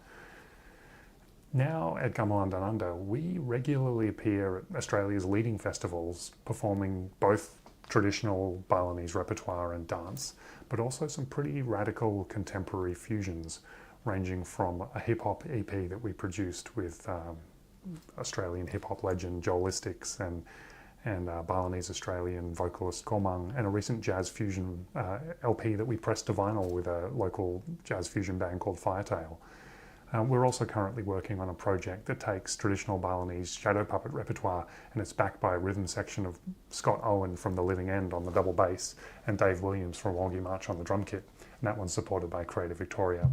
Now at Gamelan Down Under, we regularly appear at Australia's leading festivals, performing both traditional Balinese repertoire and dance, but also some pretty radical contemporary fusions, ranging from a hip-hop EP that we produced with Australian hip-hop legend Joelistics and Balinese Australian vocalist Komang, and a recent jazz fusion LP that we pressed to vinyl with a local jazz fusion band called Firetail. We're also currently working on a project that takes traditional Balinese shadow puppet repertoire, and it's backed by a rhythm section of Scott Owen from The Living End on the double bass and Dave Williams from Wongi March on the drum kit, and that one's supported by Creative Victoria.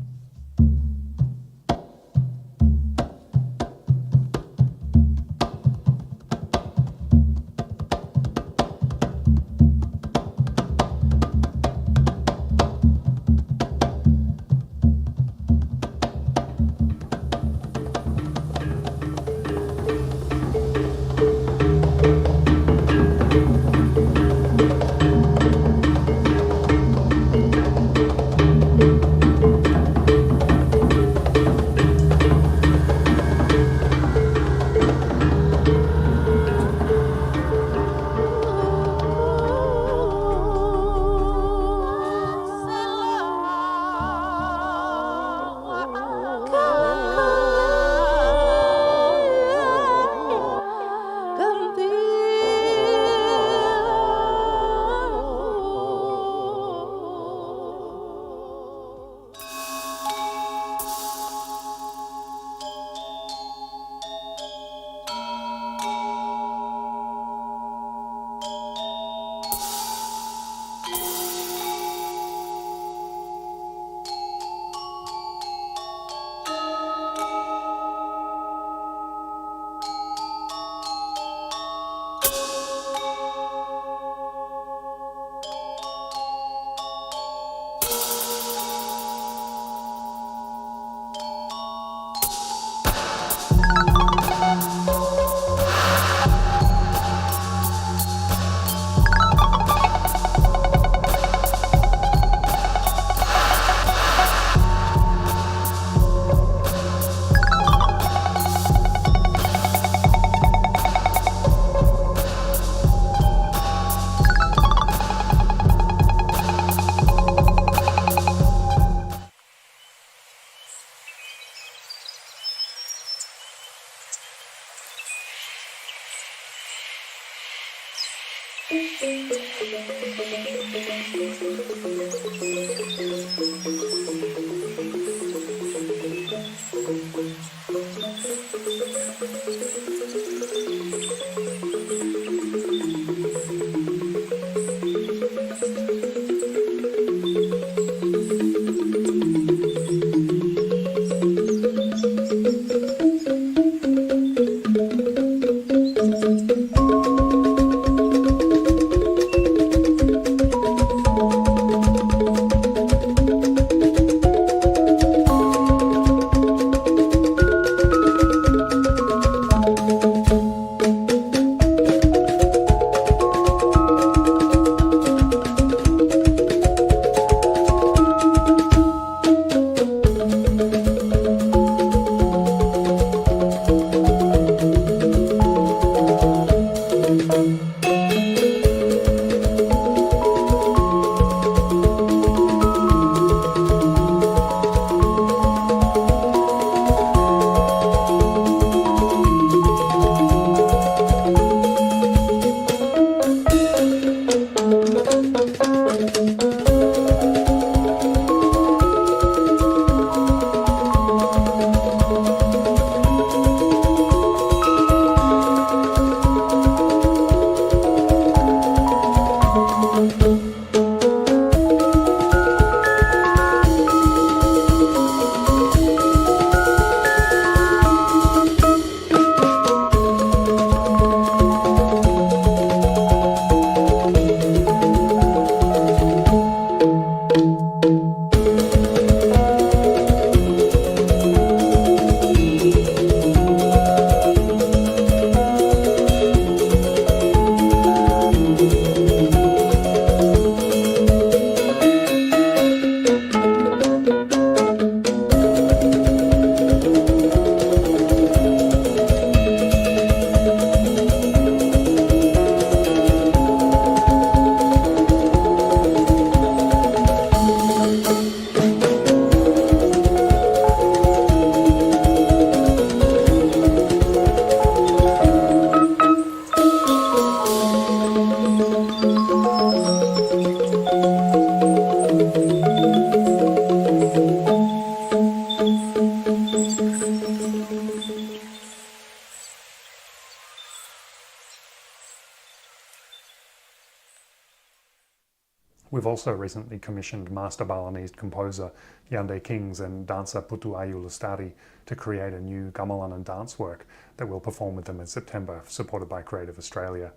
We've also recently commissioned master Balinese composer Yande Kings and dancer Putu Ayu Lestari to create a new gamelan dance work that we'll perform with them in September, supported by Creative Australia.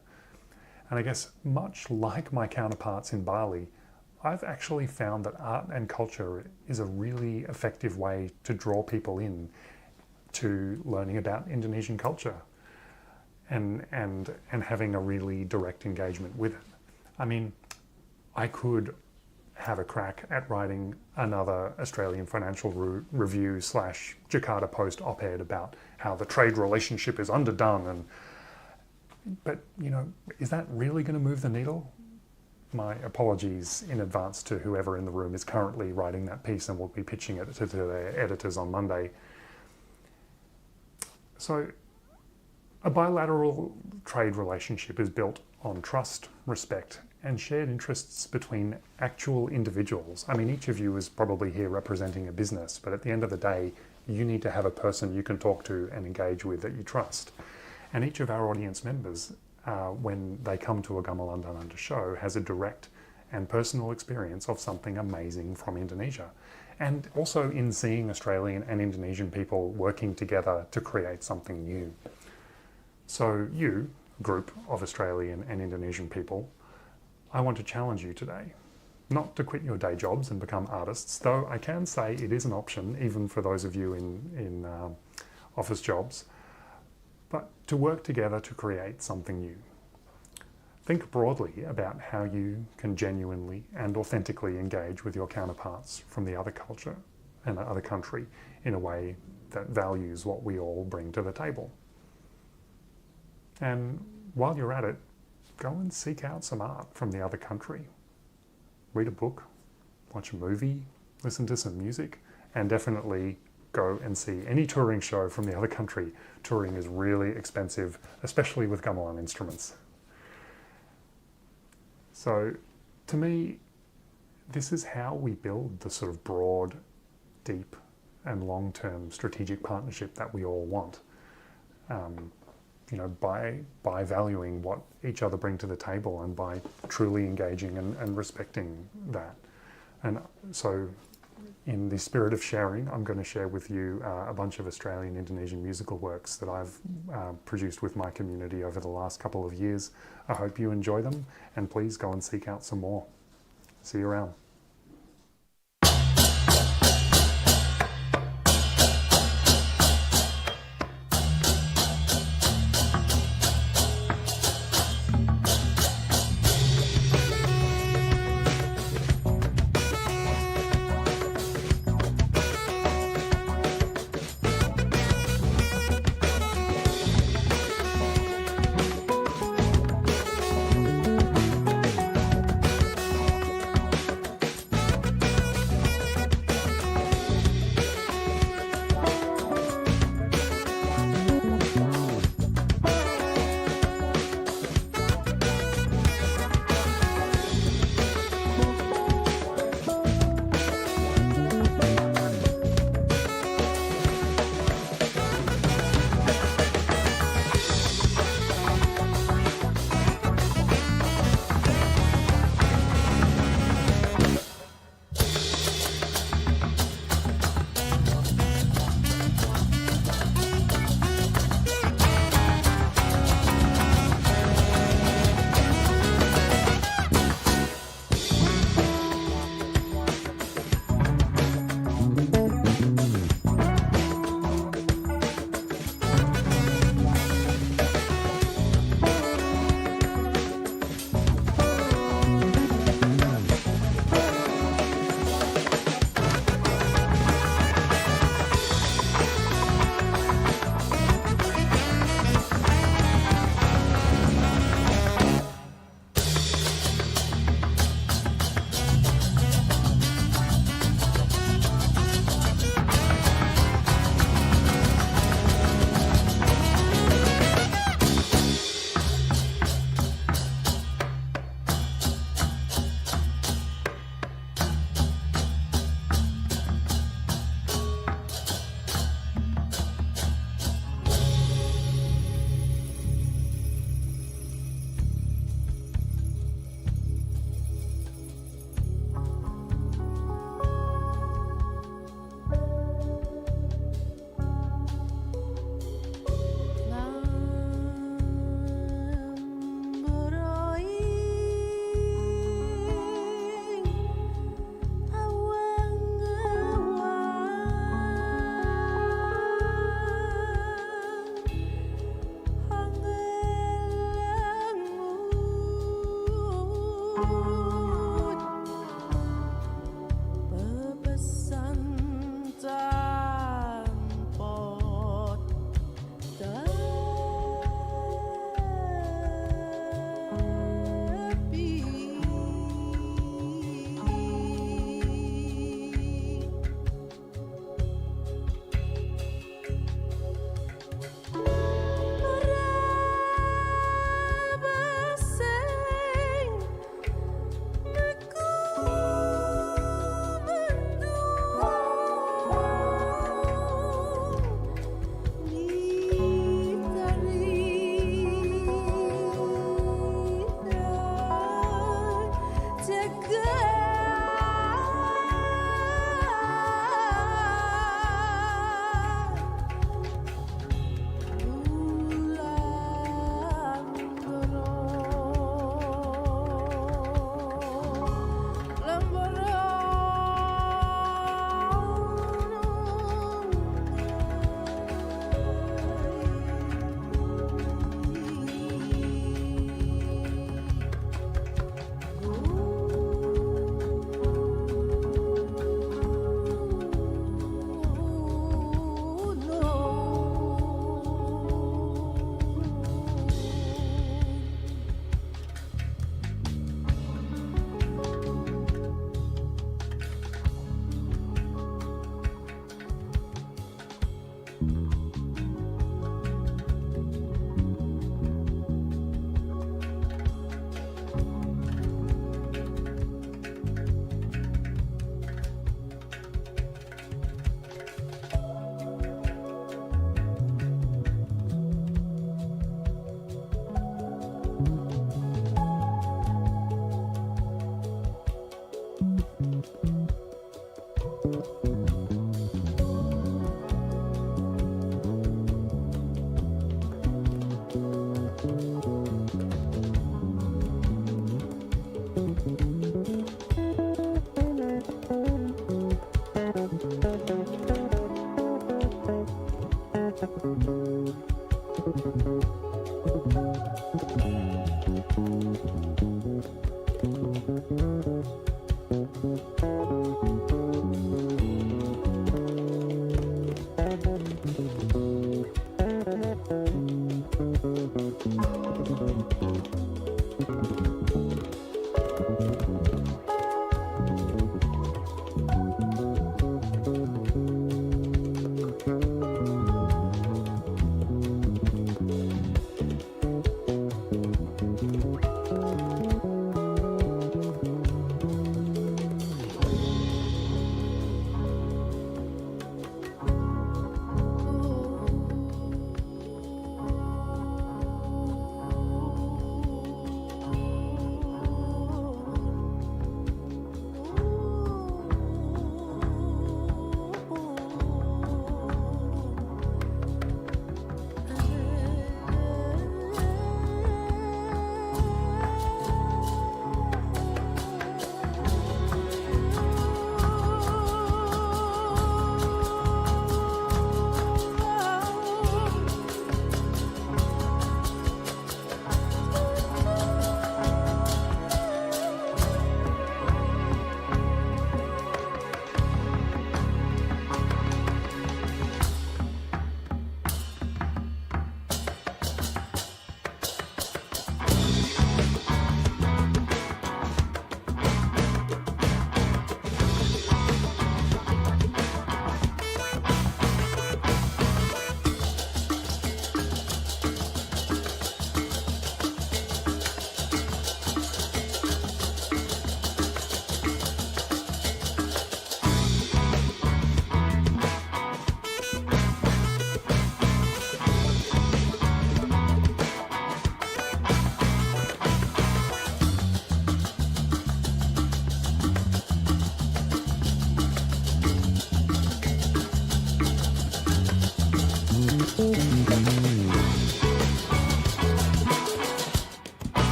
And I guess much like my counterparts in Bali, I've actually found that art and culture is a really effective way to draw people in to learning about Indonesian culture and having a really direct engagement with it. I mean, I could have a crack at writing another Australian Financial Review / Jakarta Post op-ed about how the trade relationship is underdone, but you know, is that really going to move the needle? My apologies in advance to whoever in the room is currently writing that piece and will be pitching it to their editors on Monday. So a bilateral trade relationship is built on trust, respect, and shared interests between actual individuals. I mean, each of you is probably here representing a business, but at the end of the day, you need to have a person you can talk to and engage with that you trust. And each of our audience members, when they come to a Gamelan Dananda show, has a direct and personal experience of something amazing from Indonesia. And also in seeing Australian and Indonesian people working together to create something new. So you, group of Australian and Indonesian people, I want to challenge you today, not to quit your day jobs and become artists, though I can say it is an option, even for those of you in office jobs, but to work together to create something new. Think broadly about how you can genuinely and authentically engage with your counterparts from the other culture and the other country in a way that values what we all bring to the table. And while you're at it, go and seek out some art from the other country. Read a book, watch a movie, listen to some music, and definitely go and see any touring show from the other country. Touring is really expensive, especially with gamelan instruments. So, to me, this is how we build the sort of broad, deep, and long-term strategic partnership that we all want. You know, by valuing what each other bring to the table and by truly engaging and respecting that. And so, in the spirit of sharing, I'm going to share with you a bunch of Australian Indonesian musical works that I've produced with my community over the last couple of years. I hope you enjoy them, and please go and seek out some more. See you around.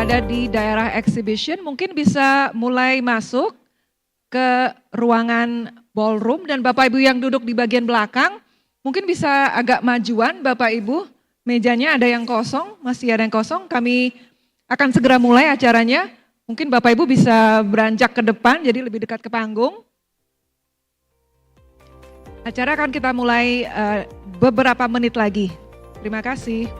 berada di daerah exhibition mungkin bisa mulai masuk ke ruangan ballroom, dan Bapak Ibu yang duduk di bagian belakang mungkin bisa agak majuan Bapak Ibu, mejanya ada yang kosong, masih ada yang kosong, kami akan segera mulai acaranya. Mungkin Bapak Ibu bisa beranjak ke depan jadi lebih dekat ke panggung. Acara akan kita mulai beberapa menit lagi. Terima kasih.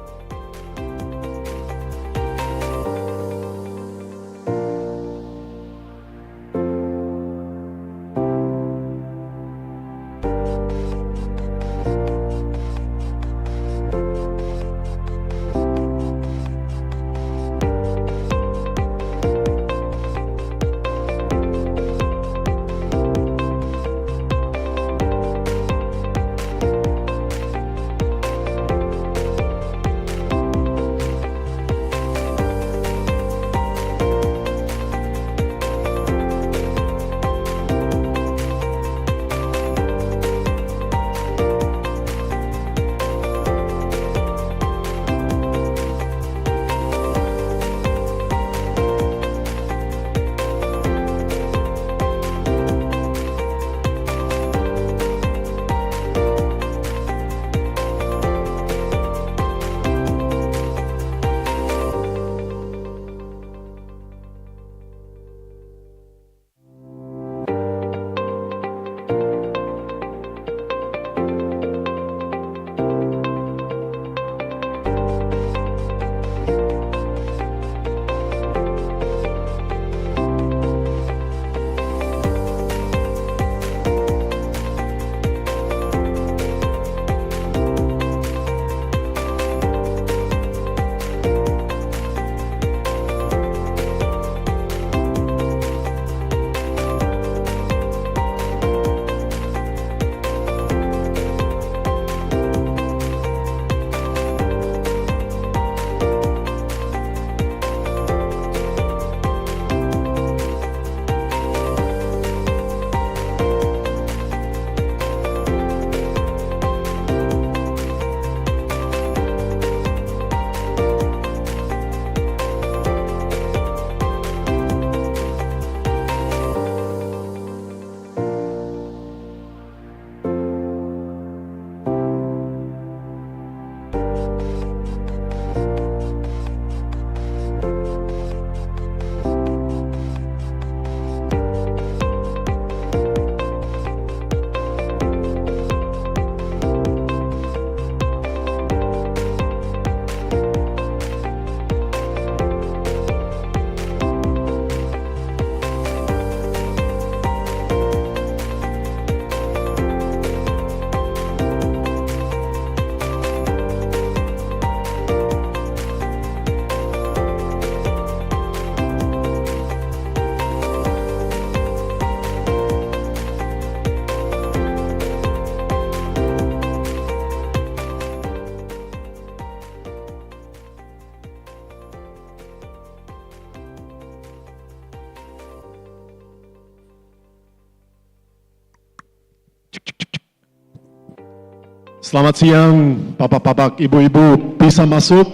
Selamat siang, bapak-bapak, ibu-ibu, bisa masuk?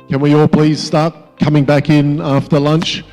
Can we all please start coming back in after lunch?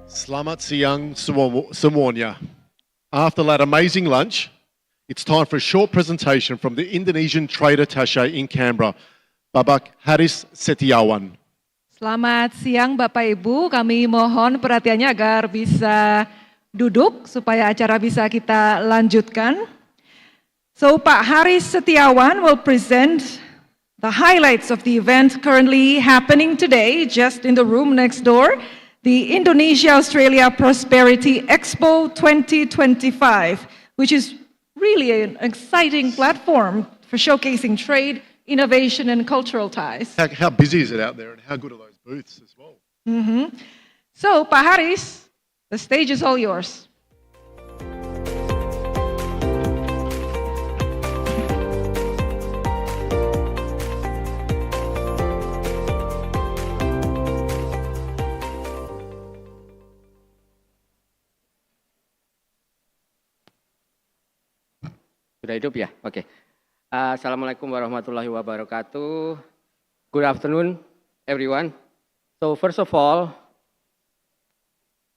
Selamat siang semuanya. After that amazing lunch, it's time for a short presentation from the Indonesian Trade Attaché in Canberra, Babak Haris Setiawan. Selamat siang Bapak Ibu, kami mohon perhatiannya agar bisa duduk supaya acara bisa kita lanjutkan. So Pak Haris Setiawan will present the highlights of the event currently happening today just in the room next door, the Indonesia-Australia Prosperity Expo 2025, which is really an exciting platform for showcasing trade, innovation, and cultural ties. How busy is it out there and how good are those booths as well? So, Pak Haris, the stage is all yours. Sudah hidup ya? Oke. Assalamualaikum warahmatullahi wabarakatuh. Good afternoon, everyone. So first of all,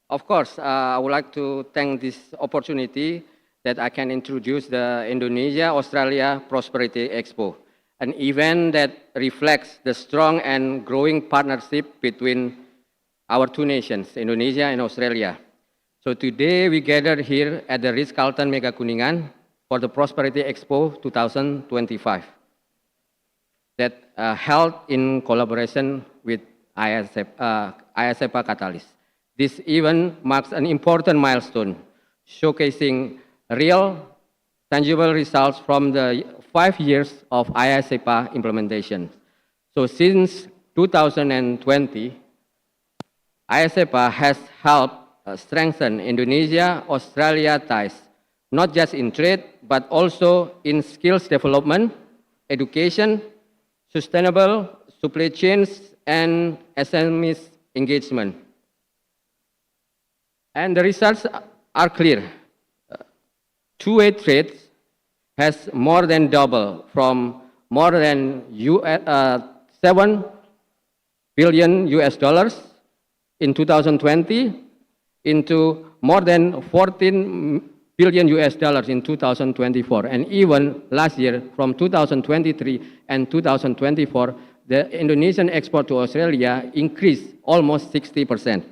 of course, I would like to thank this opportunity that I can introduce the Indonesia-Australia Prosperity Expo, an event that reflects the strong and growing partnership between our two nations, Indonesia and Australia. So today we gathered here at the Ritz-Carlton Mega Kuningan for the Prosperity Expo 2025 that held in collaboration with IA-CEPA Katalis. This event marks an important milestone, showcasing real, tangible results from the 5 years of IA-CEPA implementation. So since 2020, IA-CEPA has helped strengthen Indonesia-Australia ties, not just in trade, but also in skills development, education, sustainable supply chains, and SMEs engagement. And the results are clear. Two-way trade has more than doubled from more than $7 billion in 2020 into more than 14 billion in 2024, and even last year from 2023 and 2024, the Indonesian export to Australia increased almost 60%.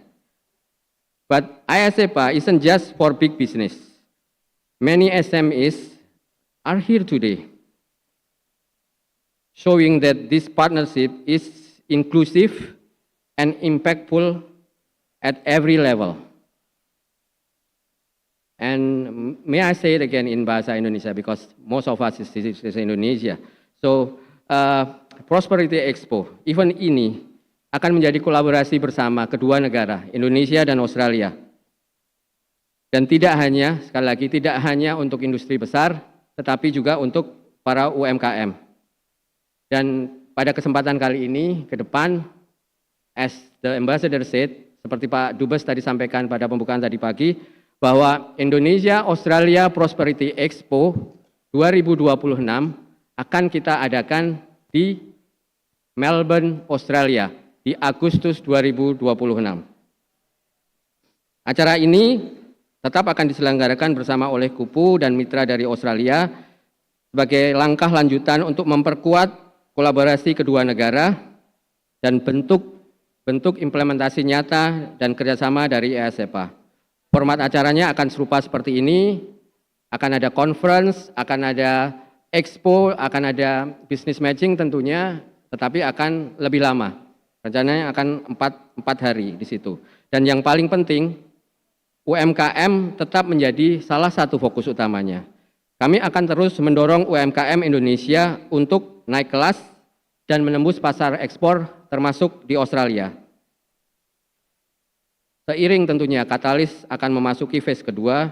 But IA-CEPA isn't just for big business. Many SMEs are here today, showing that this partnership is inclusive and impactful at every level. And may I say it again in Bahasa Indonesia, because most of us is Indonesia. So, Prosperity Expo, event ini akan menjadi kolaborasi bersama kedua negara, Indonesia dan Australia. Dan tidak hanya, sekali lagi, tidak hanya untuk industri besar, tetapi juga untuk para UMKM. Dan pada kesempatan kali ini, ke depan, as the ambassador said, seperti Pak Dubes tadi sampaikan pada pembukaan tadi pagi, bahwa Indonesia-Australia Prosperity Expo 2026 akan kita adakan di Melbourne, Australia di Agustus 2026. Acara ini tetap akan diselenggarakan bersama oleh KUPU dan mitra dari Australia sebagai langkah lanjutan untuk memperkuat kolaborasi kedua negara dan bentuk implementasi nyata dan kerjasama dari IA-CEPA. Format acaranya akan serupa seperti ini, akan ada conference, akan ada expo, akan ada business matching tentunya, tetapi akan lebih lama. Rencananya akan 4 hari di situ. Dan yang paling penting, UMKM tetap menjadi salah satu fokus utamanya. Kami akan terus mendorong UMKM Indonesia untuk naik kelas dan menembus pasar ekspor termasuk di Australia. Seiring tentunya Katalis akan memasuki phase kedua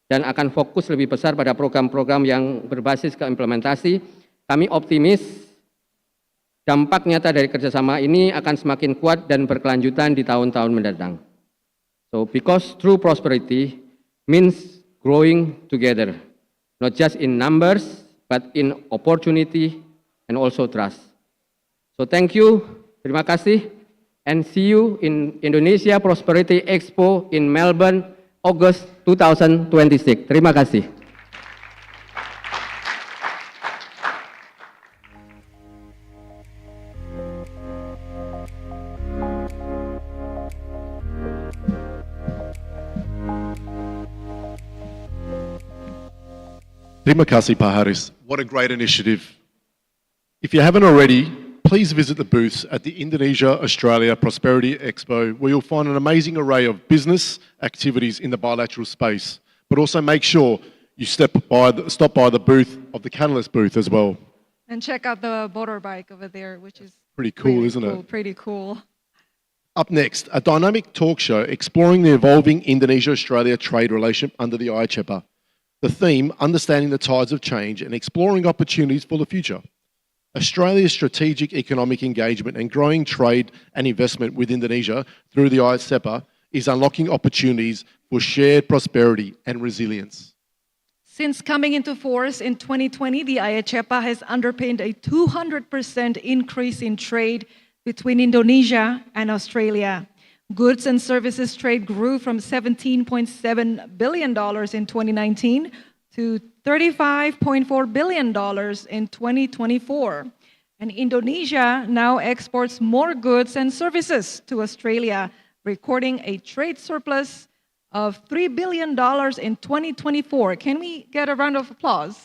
dan akan fokus lebih besar pada program-program yang berbasis ke implementasi, kami optimis dampak nyata dari kerjasama ini akan semakin kuat dan berkelanjutan di tahun-tahun mendatang. So, because true prosperity means growing together, not just in numbers, but in opportunity and also trust. So, thank you, terima kasih, and see you in Indonesia Prosperity Expo in Melbourne, August 2026. Terima kasih. Terima kasih, Pak Haris. What a great initiative. If you haven't already, please visit the booths at the Indonesia-Australia Prosperity Expo, where you'll find an amazing array of business activities in the bilateral space. But also make sure you stop by the booth of the Katalis booth as well. And check out the motorbike over there, which is Pretty cool, really isn't cool, it? Pretty cool. Up next, a dynamic talk show exploring the evolving Indonesia-Australia trade relationship under the IA-CEPA. The theme, understanding the tides of change and exploring opportunities for the future. Australia's strategic economic engagement and growing trade and investment with Indonesia through the IA-CEPA is unlocking opportunities for shared prosperity and resilience. Since coming into force in 2020, the IA-CEPA has underpinned a 200% increase in trade between Indonesia and Australia. Goods and services trade grew from $17.7 billion in 2019 to $35.4 billion in 2024. And Indonesia now exports more goods and services to Australia, recording a trade surplus of $3 billion in 2024. Can we get a round of applause?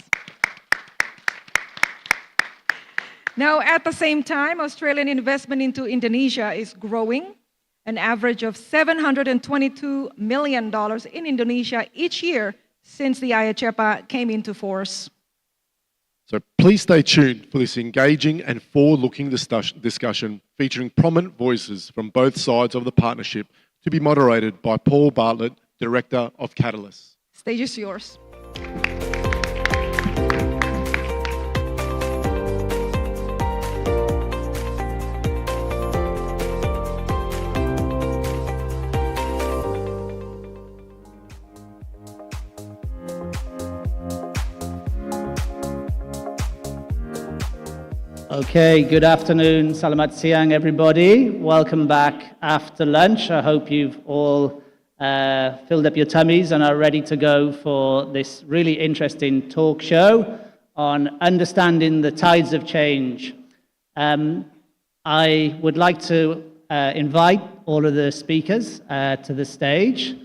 Now, at the same time, Australian investment into Indonesia is growing. An average of $722 million in Indonesia each year since the IA-CEPA came into force. So please stay tuned for this engaging and forward-looking discussion featuring prominent voices from both sides of the partnership to be moderated by Paul Bartlett, Director of Katalis. Stage is yours. Okay, good afternoon, Salamat Siang, everybody. Welcome back after lunch. I hope you've all filled up your tummies and are ready to go for this really interesting talk show on understanding the tides of change. I would like to invite all of the speakers to the stage.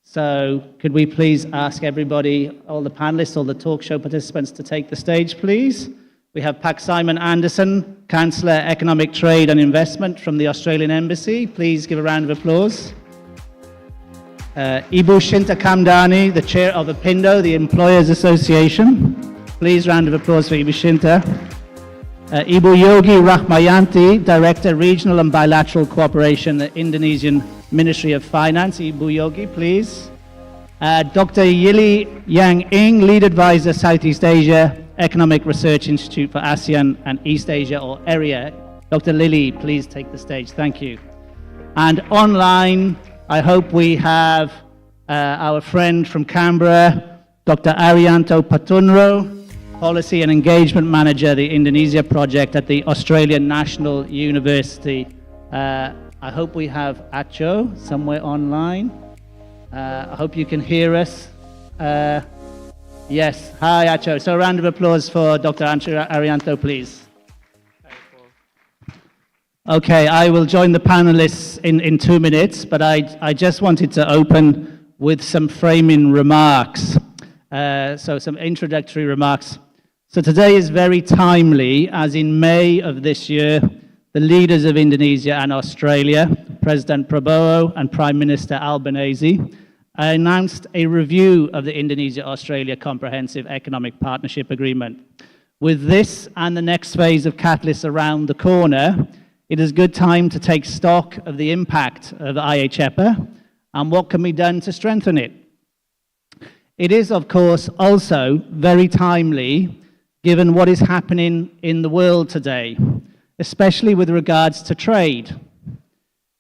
So could we please ask everybody, all the panelists, all the talk show participants to take the stage, please? We have Pak Simon Anderson, Chancellor Economic Trade and Investment from the Australian Embassy. Please give a round of applause. Ibu Shinta Kamdani, the Chair of APINDO, the Employers Association. Please round of applause for Ibu Shinta. Ibu Yogi Rahmayanti, Director Regional and Bilateral Cooperation at the Indonesian Ministry of Finance. Ibu Yogi, please. Dr. Yili Yang Ing, Lead Advisor, Southeast Asia, Economic Research Institute for ASEAN and East Asia, or ERIA. Dr. Lily, please take the stage. Thank you. And online, I hope we have our friend from Canberra, Dr. Arianto Patunro, Policy and Engagement Manager, the Indonesia project at the Australian National University. I hope we have Acho somewhere online. I hope you can hear us. Yes, hi Acho. So a round of applause for Dr. Ancho Arianto, please. Okay, I will join the panelists in 2 minutes, but I just wanted to open with some framing remarks. So some introductory remarks. So today is very timely, as in May of this year, the leaders of Indonesia and Australia, President Prabowo and Prime Minister Albanese, announced a review of the Indonesia-Australia Comprehensive Economic Partnership Agreement. With this and the next phase of Katalis around the corner, it is a good time to take stock of the impact of IA-CEPA and what can be done to strengthen it. It is, of course, also very timely given what is happening in the world today, especially with regards to trade.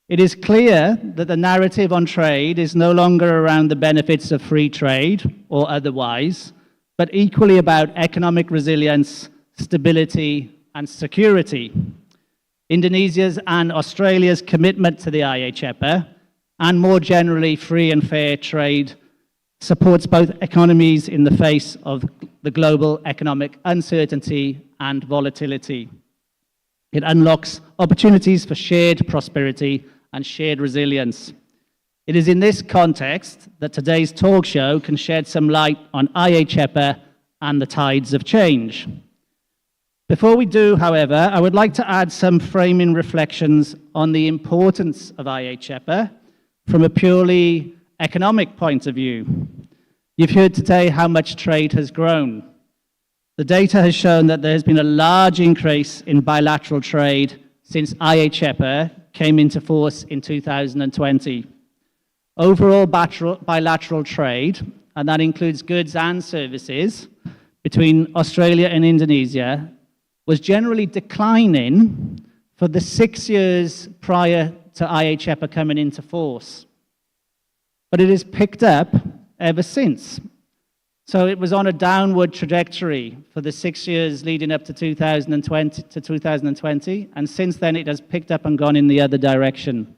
It is clear that the narrative on trade is no longer around the benefits of free trade or otherwise, but equally about economic resilience, stability, and security. Indonesia's and Australia's commitment to the IA-CEPA, and more generally free and fair trade, supports both economies in the face of the global economic uncertainty and volatility. It unlocks opportunities for shared prosperity and shared resilience. It is in this context that today's talk show can shed some light on IA-CEPA and the tides of change. Before we do, however, I would like to add some framing reflections on the importance of IA-CEPA from a purely economic point of view. You've heard today how much trade has grown. The data has shown that there has been a large increase in bilateral trade since IA-CEPA came into force in 2020. Overall bilateral trade, and that includes goods and services, between Australia and Indonesia was generally declining for the 6 years prior to IA-CEPA coming into force. But it has picked up ever since. So it was on a downward trajectory for the 6 years leading up to 2020, and since then it has picked up and gone in the other direction.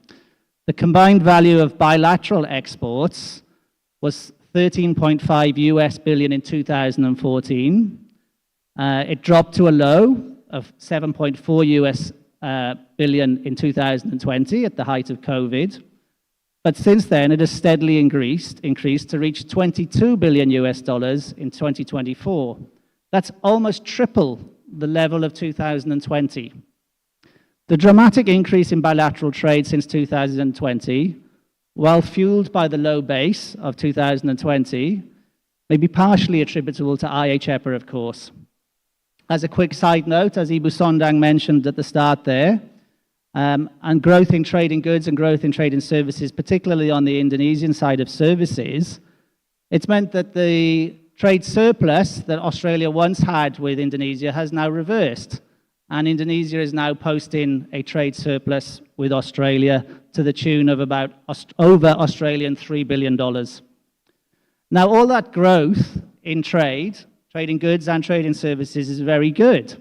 The combined value of bilateral exports was $13.5 billion in 2014. It dropped to a low of $7.4 billion in 2020 at the height of COVID. But since then, it has steadily increased to reach $22 billion in 2024. That's almost triple the level of 2020. The dramatic increase in bilateral trade since 2020, while fueled by the low base of 2020, may be partially attributable to IA-CEPA, of course. As a quick side note, as Ibu Sondang mentioned at the start there, and growth in trade in goods and growth in trade in services, particularly on the Indonesian side of services, it's meant that the trade surplus that Australia once had with Indonesia has now reversed. And Indonesia is now posting a trade surplus with Australia to the tune of about over Australian $3 billion. Now, all that growth in trade in goods and trade in services is very good.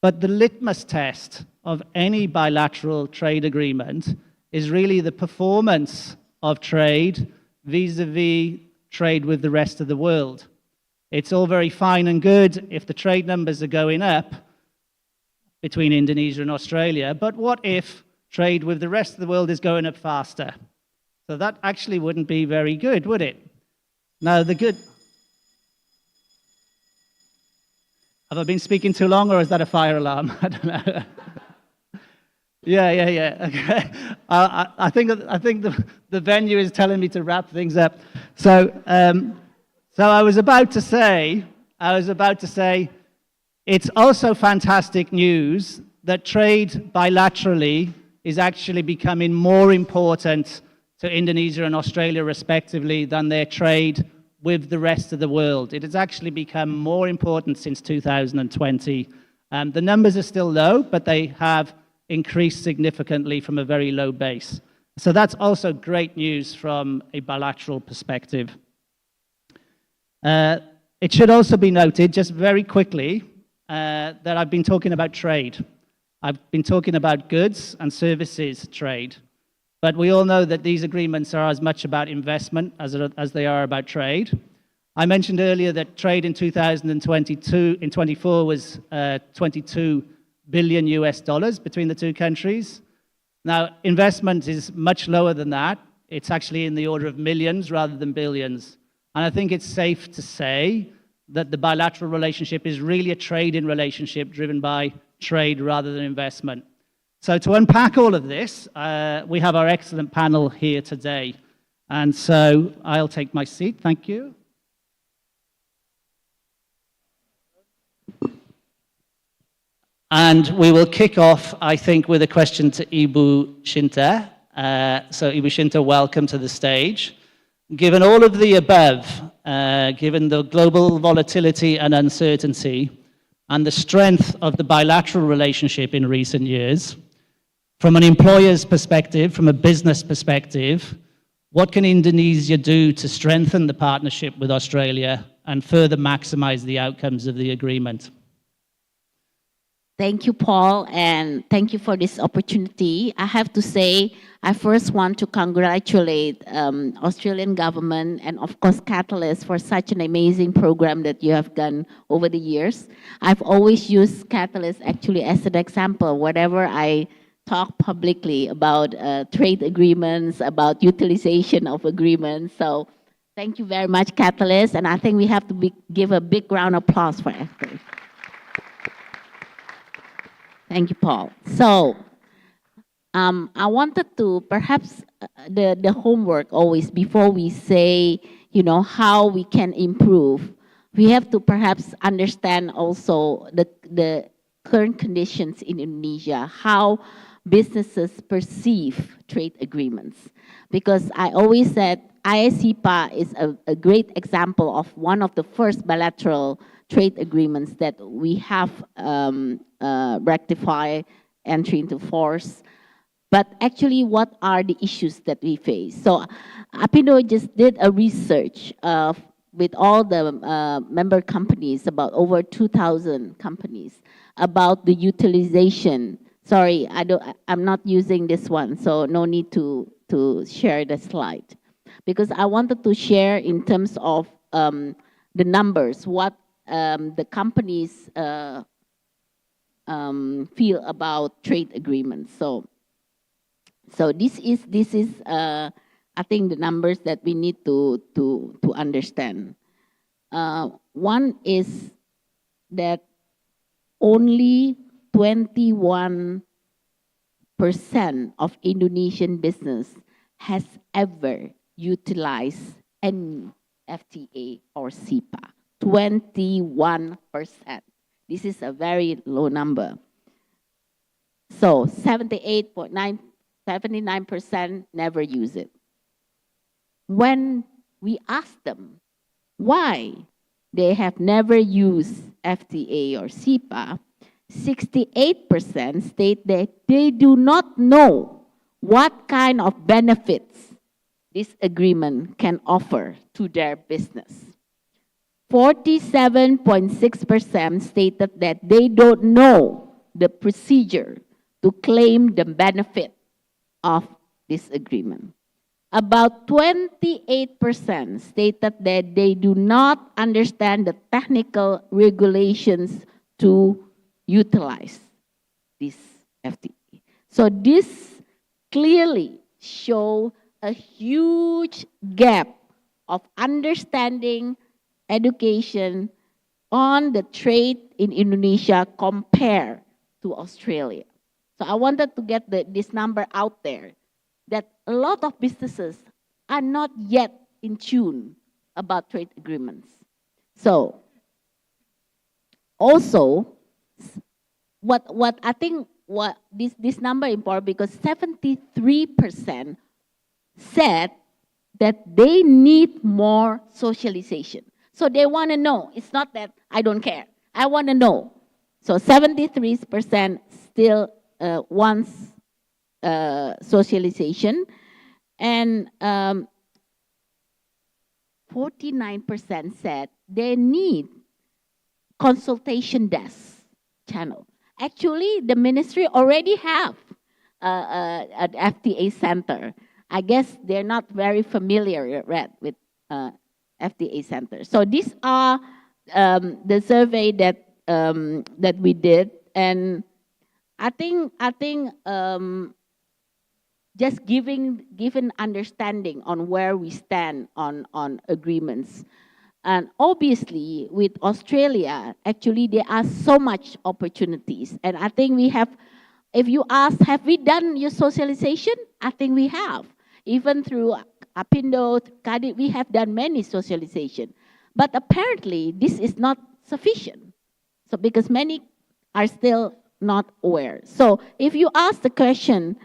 But the litmus test of any bilateral trade agreement is really the performance of trade vis-a-vis trade with the rest of the world. It's all very fine and good if the trade numbers are going up between Indonesia and Australia, but what if trade with the rest of the world is going up faster? So that actually wouldn't be very good, would it? Now, the good... Have I been speaking too long, or is that a fire alarm? I don't know. Yeah. Okay. I think the venue is telling me to wrap things up. So I was about to say, it's also fantastic news that trade bilaterally is actually becoming more important to Indonesia and Australia respectively than their trade with the rest of the world. It has actually become more important since 2020. The numbers are still low, but they have increased significantly from a very low base. So that's also great news from a bilateral perspective. It should also be noted, just very quickly, that I've been talking about trade. I've been talking about goods and services trade. But we all know that these agreements are as much about investment as they are about trade. I mentioned earlier that trade in 2024 was 22 billion US dollars between the two countries. Now, investment is much lower than that. It's actually in the order of millions rather than billions. And I think it's safe to say that the bilateral relationship is really a trade-in relationship driven by trade rather than investment. So to unpack all of this, we have our excellent panel here today. And so I'll take my seat. Thank you. And we will kick off, I think, with a question to Ibu Shinta. So Ibu Shinta, welcome to the stage. Given all of the above, given the global volatility and uncertainty, and the strength of the bilateral relationship in recent years, from an employer's perspective, from a business perspective, what can Indonesia do to strengthen the partnership with Australia and further maximize the outcomes of the agreement? Thank you, Paul, and thank you for this opportunity. I have to say, I first want to congratulate Australian government and of course Katalis for such an amazing program that you have done over the years. I've always used Katalis actually as an example, whatever I talk publicly about trade agreements, about utilization of agreements. So thank you very much, Katalis, and I think we have to give a big round of applause for Esther. Thank you, Paul. So I wanted to perhaps the homework always before we say, you know, how we can improve, we have to perhaps understand also the current conditions in Indonesia, how businesses perceive trade agreements. Because I always said IA-CEPA is a great example of one of the first bilateral trade agreements that we have rectified, entry into force. But actually, what are the issues that we face? So Apindo just did a research with all the member companies, about over 2,000 companies, about the utilization. Sorry, I'm not using this one, so no need to share the slide. Because I wanted to share in terms of the numbers, what the companies feel about trade agreements. So this is I think the numbers that we need to understand. One is that only 21% of Indonesian business has ever utilized any FTA or CEPA. 21%. This is a very low number. So 79% never use it. When we ask them why they have never used FTA or CEPA, 68% state that they do not know what kind of benefits this agreement can offer to their business. 47.6% stated that they don't know the procedure to claim the benefit of this agreement. About 28% stated that they do not understand the technical regulations to utilize this FTA. So this clearly shows a huge gap of understanding education on the trade in Indonesia compared to Australia. So I wanted to get this number out there, that a lot of businesses are not yet in tune about trade agreements. So also, what I think what this number important because 73% said that they need more socialization. So they want to know. It's not that I don't care. I want to know. So 73% still wants socialization. And 49% said they need consultation desk channel. Actually, the ministry already have an FTA center. I guess they're not very familiar yet with FTA center. So these are the survey that that we did, and I think just giving understanding on where we stand on agreements. And obviously, with Australia, actually, there are so much opportunities. And I think we have, if you ask, have we done your socialization? I think we have. Even through Apindo, Katalis, we have done many socialization. But apparently, this is not sufficient. So because many are still not aware. So if you ask the question,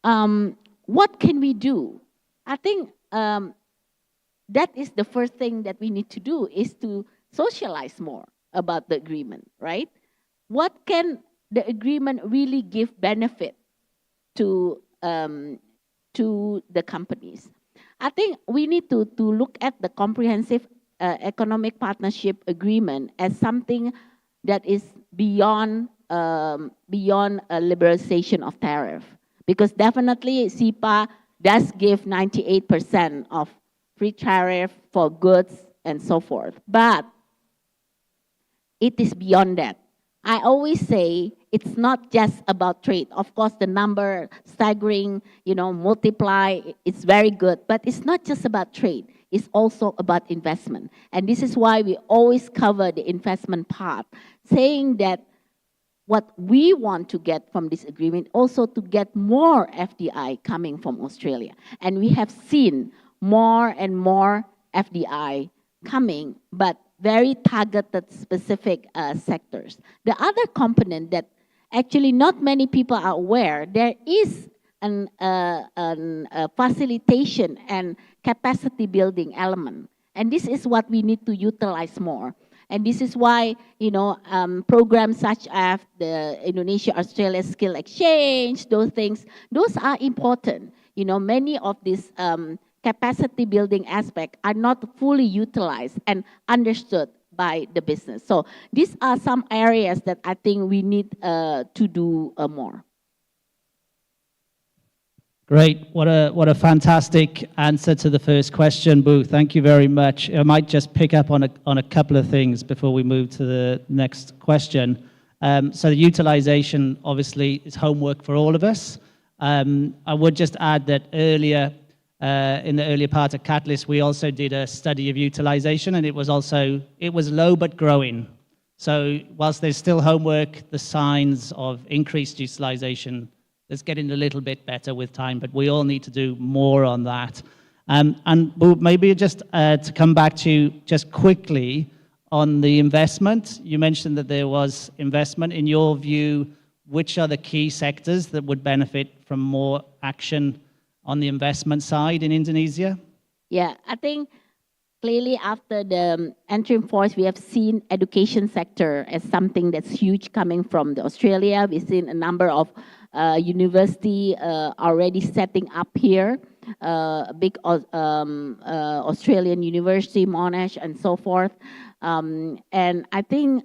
what can we do? I think that is the first thing that we need to do, is to socialize more about the agreement, right? What can the agreement really give benefit to the companies? I think we need to look at the comprehensive economic partnership agreement as something that is beyond beyond a liberalization of tariff, because definitely CEPA does give 98% of free tariff for goods and so forth, but it is beyond that. I always say it's not just about trade. Of course, the number staggering, multiply, it's very good, but it's not just about trade. It's also about investment. And this is why we always cover the investment part, saying that what we want to get from this agreement, also to get more FDI coming from Australia. And we have seen more and more FDI coming, but very targeted specific sectors. The other component that actually not many people are aware, there is a facilitation and capacity building element. And this is what we need to utilize more. And this is why, programs such as the Indonesia-Australia Skill Exchange, those things, those are important. Many of these capacity building aspects are not fully utilized and understood by the business. So these are some areas that I think we need to do more. Great. What a fantastic answer to the first question, Boo. Thank you very much. I might just pick up on a couple of things before we move to the next question. So the utilization, obviously, is homework for all of us. I would just add that earlier, in the earlier part of Katalis, we also did a study of utilization, and it was low but growing. So whilst there's still homework, the signs of increased utilization, it's getting a little bit better with time, but we all need to do more on that. And maybe just to come back to just quickly on the investment, you mentioned that there was investment. In your view, which are the key sectors that would benefit from more action on the investment side in Indonesia? Yeah, I think clearly after the entry in force, we have seen education sector as something that's huge coming from Australia. We've seen a number of university already setting up here, big Australian university, Monash, and so forth. And I think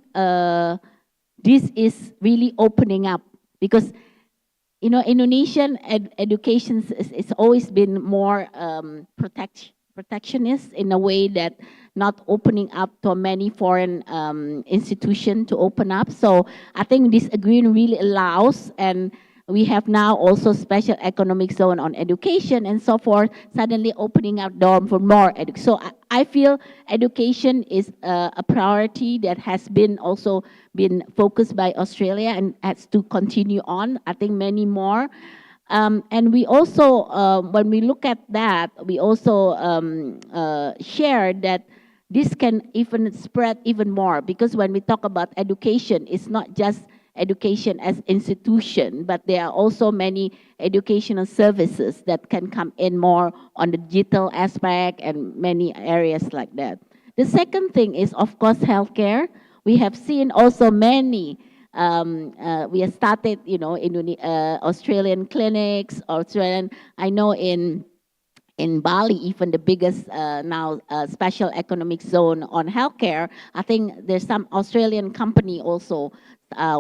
this is really opening up, because Indonesian education is always been more protectionist in a way that not opening up to many foreign institutions to open up. So I think this agreement really allows, and we have now also special economic zone on education and so forth, suddenly opening up door for more education. So I feel education is a priority that has been also been focused by Australia and has to continue on. I think many more. And we also, when we look at that, we also share that this can even spread even more, because when we talk about education, it's not just education as institution, but there are also many educational services that can come in more on the digital aspect and many areas like that. The second thing is, of course, healthcare. We have seen also many, we have started, in Australian clinics, I know in in Bali, even the biggest now special economic zone on healthcare. I think there's some Australian company also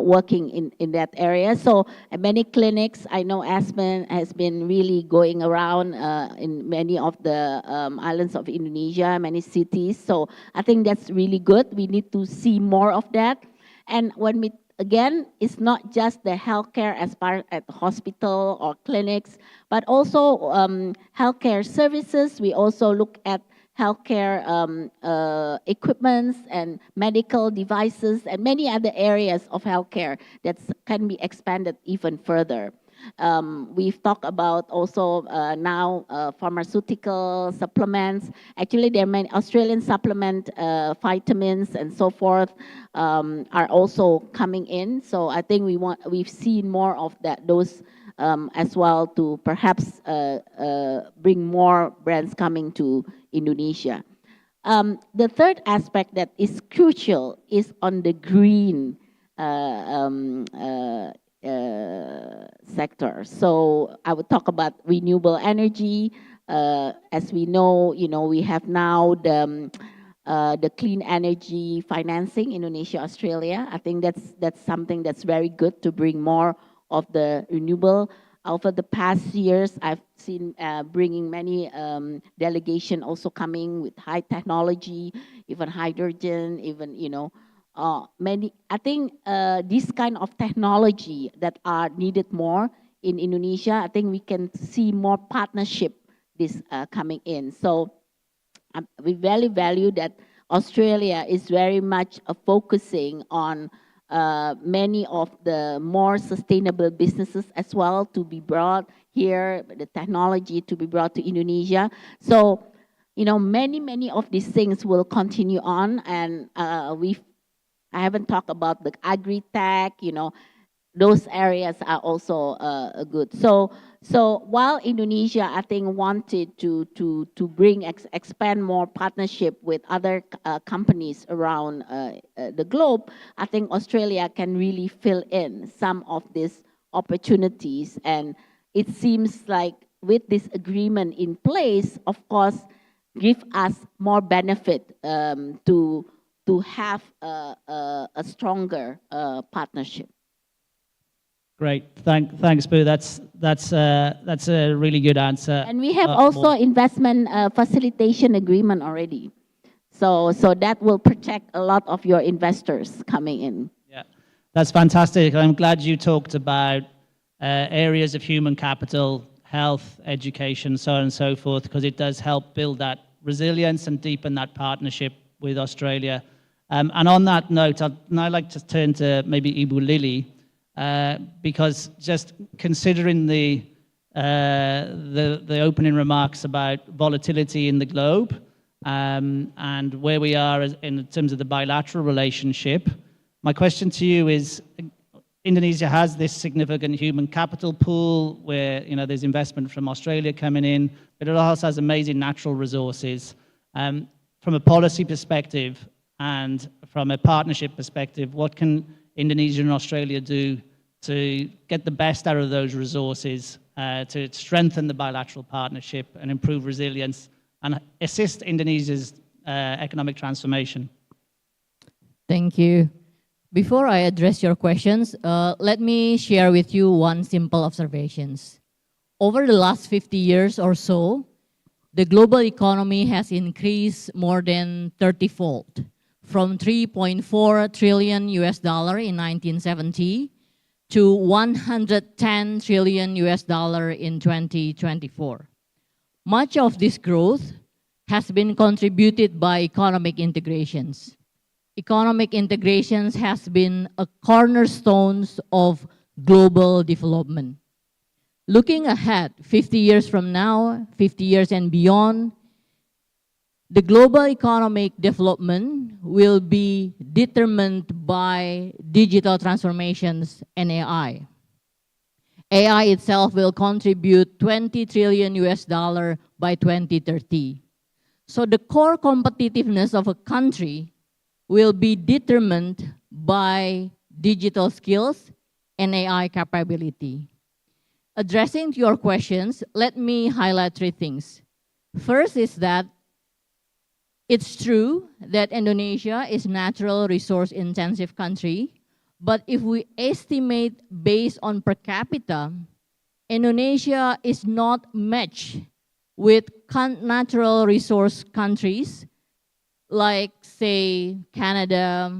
working in that area. So many clinics, I know Aspen has been really going around in many of the islands of Indonesia, many cities. So I think that's really good. We need to see more of that. And when we, again, it's not just the healthcare as part at the hospital or clinics, but also healthcare services. We also look at healthcare equipments and medical devices and many other areas of healthcare that can be expanded even further. We've talked about also now pharmaceutical supplements. Actually, there are many Australian supplement vitamins and so forth are also coming in. So I think we've seen more of those as well to perhaps bring more brands coming to Indonesia. The third aspect that is crucial is on the green sector. So I would talk about renewable energy. As we know, we have now the clean energy financing, Indonesia-Australia. I think that's something that's very good to bring more of the renewable. Over the past years, I've seen bringing many delegation also coming with high technology, even hydrogen, even, many. I think this kind of technology that are needed more in Indonesia, I think we can see more partnership this coming in. So we really value that Australia is very much focusing on many of the more sustainable businesses as well to be brought here, the technology to be brought to Indonesia. So, many of these things will continue on, and I haven't talked about the agri-tech, those areas are also good. So while Indonesia, I think, wanted to expand more partnership with other companies around the globe, I think Australia can really fill in some of these opportunities. And it seems like with this agreement in place, of course, give us more benefit to have a stronger partnership. Great, thanks, Boo. That's a really good answer. And we have also investment facilitation agreement already, so that will protect a lot of your investors coming in. Yeah, that's fantastic. I'm glad you talked about areas of human capital, health, education, so on and so forth, because it does help build that resilience and deepen that partnership with Australia. And on that note, I'd now like to turn to maybe Ibu Lily. Because just considering the opening remarks about volatility in the globe and where we are in terms of the bilateral relationship, my question to you is, Indonesia has this significant human capital pool where there's investment from Australia coming in, but it also has amazing natural resources. From a policy perspective and from a partnership perspective, what can Indonesia and Australia do to get the best out of those resources, to strengthen the bilateral partnership and improve resilience and assist Indonesia's economic transformation? Thank you. Before I address your questions, let me share with you one simple observation. Over the last 50 years or so, the global economy has increased more than 30-fold, from $3.4 trillion in 1970 to $110 trillion in 2024. Much of this growth has been contributed by economic integrations. Economic integrations has been a cornerstone of global development. Looking ahead, 50 years from now, 50 years and beyond, the global economic development will be determined by digital transformations and AI. AI itself will contribute $20 trillion by 2030. So the core competitiveness of a country will be determined by digital skills and AI capability. Addressing to your questions, let me highlight 3 things. First is that it's true that Indonesia is natural resource intensive country, but if we estimate based on per capita, Indonesia is not matched with natural resource countries like, say, Canada,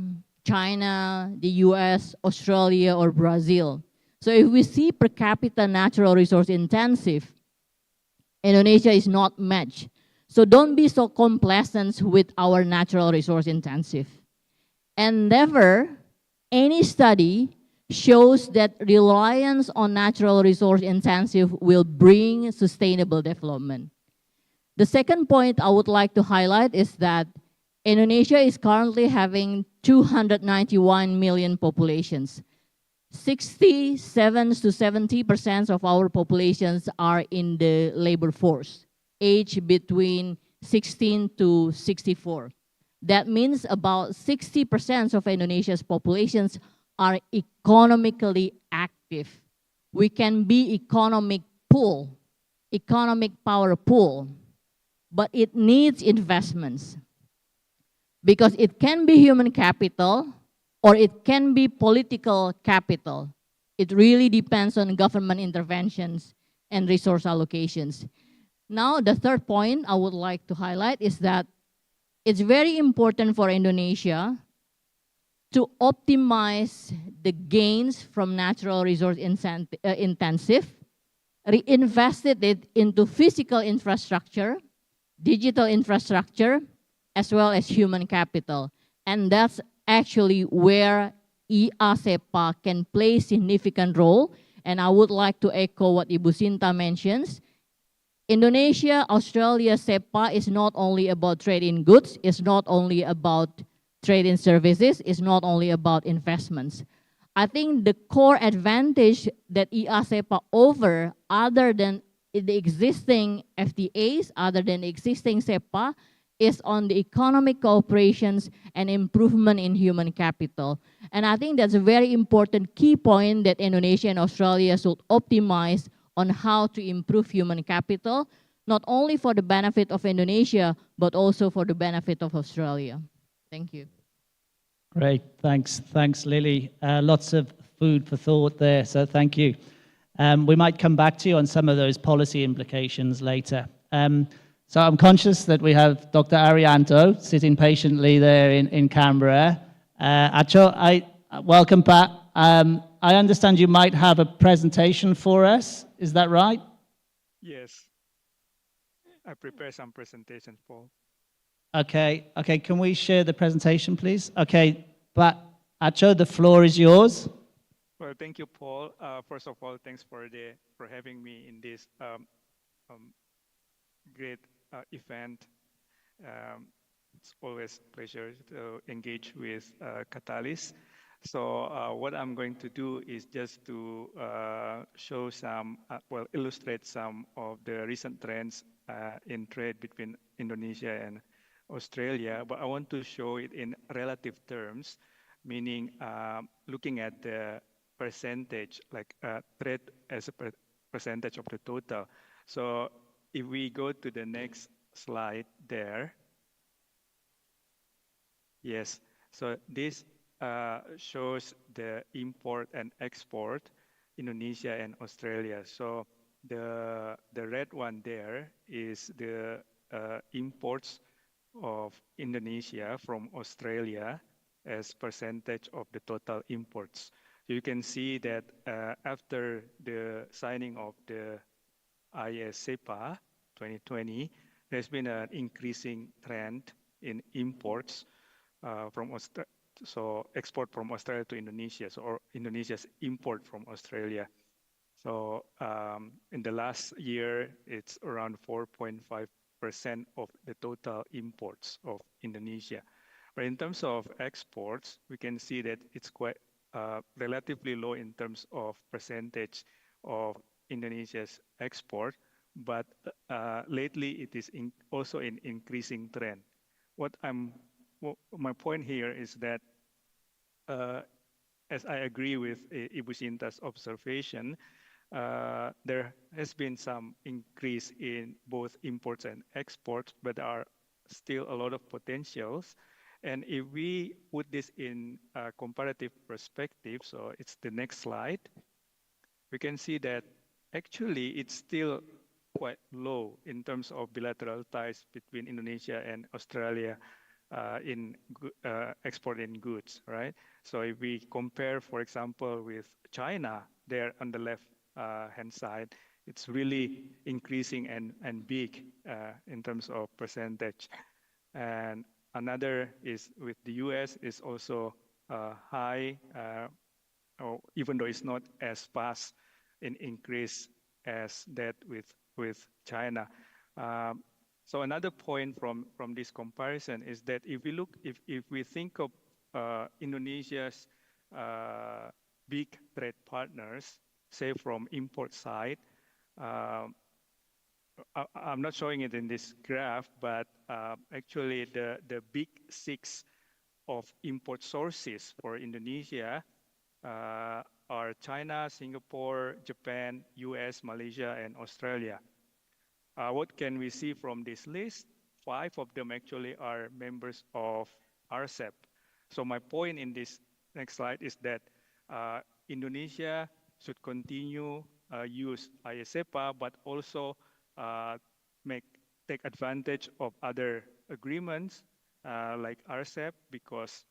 China, the US, Australia, or Brazil. So if we see per capita natural resource intensive, Indonesia is not matched. So don't be so complacent with our natural resource intensive. And never any study shows that reliance on natural resource intensive will bring sustainable development. The second point I would like to highlight is that Indonesia is currently having 291 million populations. 67 to 70% of our populations are in the labor force, age between 16 to 64. That means about 60% of Indonesia's populations are economically active. We can be economic power pool, but it needs investments. Because it can be human capital or it can be political capital. It really depends on government interventions and resource allocations. Now, the third point I would like to highlight is that it's very important for Indonesia to optimize the gains from natural resource intensive, reinvested it into physical infrastructure, digital infrastructure, as well as human capital. And that's actually where IA-CEPA can play a significant role. And I would like to echo what Ibu Sinta mentions. Indonesia-Australia CEPA is not only about trade in goods, it's not only about trade in services, it's not only about investments. I think the core advantage that IA-CEPA offer, other than the existing FTAs, other than the existing CEPA, is on the economic cooperations and improvement in human capital. And I think that's a very important key point that Indonesia and Australia should optimize on how to improve human capital, not only for the benefit of Indonesia, but also for the benefit of Australia. Thank you. Great, thanks. Thanks, Lily. Lots of food for thought there, so thank you. We might come back to you on some of those policy implications later. So I'm conscious that we have Dr. Arianto sitting patiently there in Canberra. Acho, welcome back. I understand you might have a presentation for us. Is that right? Yes. I prepared some presentations, Paul. Okay, can we share the presentation, please? Okay, but Acho, the floor is yours. Well, thank you, Paul. First of all, thanks for having me in this great event. It's always a pleasure to engage with Katalis. So what I'm going to do is just to show some, illustrate some of the recent trends in trade between Indonesia and Australia, but I want to show it in relative terms, meaning looking at the percentage, like trade as a percentage of the total. So if we go to the next slide there, yes, so this shows the import and export, Indonesia and Australia. So the red one there is the imports of Indonesia from Australia as percentage of the total imports. So you can see that after the signing of the IA-CEPA 2020, there's been an increasing trend in imports from Australia. So export from Australia to Indonesia, or Indonesia's import from Australia. So in the last year, it's around 4.5% of the total imports of Indonesia. But in terms of exports, we can see that it's quite relatively low in terms of percentage of Indonesia's export, but lately it is also in increasing trend. My point here is that, as I agree with Ibu Sinta's observation, there has been some increase in both imports and exports, but there are still a lot of potentials. And if we put this in a comparative perspective, so it's the next slide, we can see that actually it's still quite low in terms of bilateral ties between Indonesia and Australia in exporting goods, right? So if we compare, for example, with China, there on the left hand side, it's really increasing and big in terms of percentage. And another is with the US is also high, or even though it's not as fast in increase as that with China. So another point from this comparison is that if we think of Indonesia's big trade partners, say from import side, I'm not showing it in this graph, but actually the big six of import sources for Indonesia are China, Singapore, Japan, US, Malaysia, and Australia. What can we see from this list? 5 of them actually are members of RCEP. So my point in this next slide is that Indonesia should continue use IA-CEPA, but also take advantage of other agreements like RCEP, because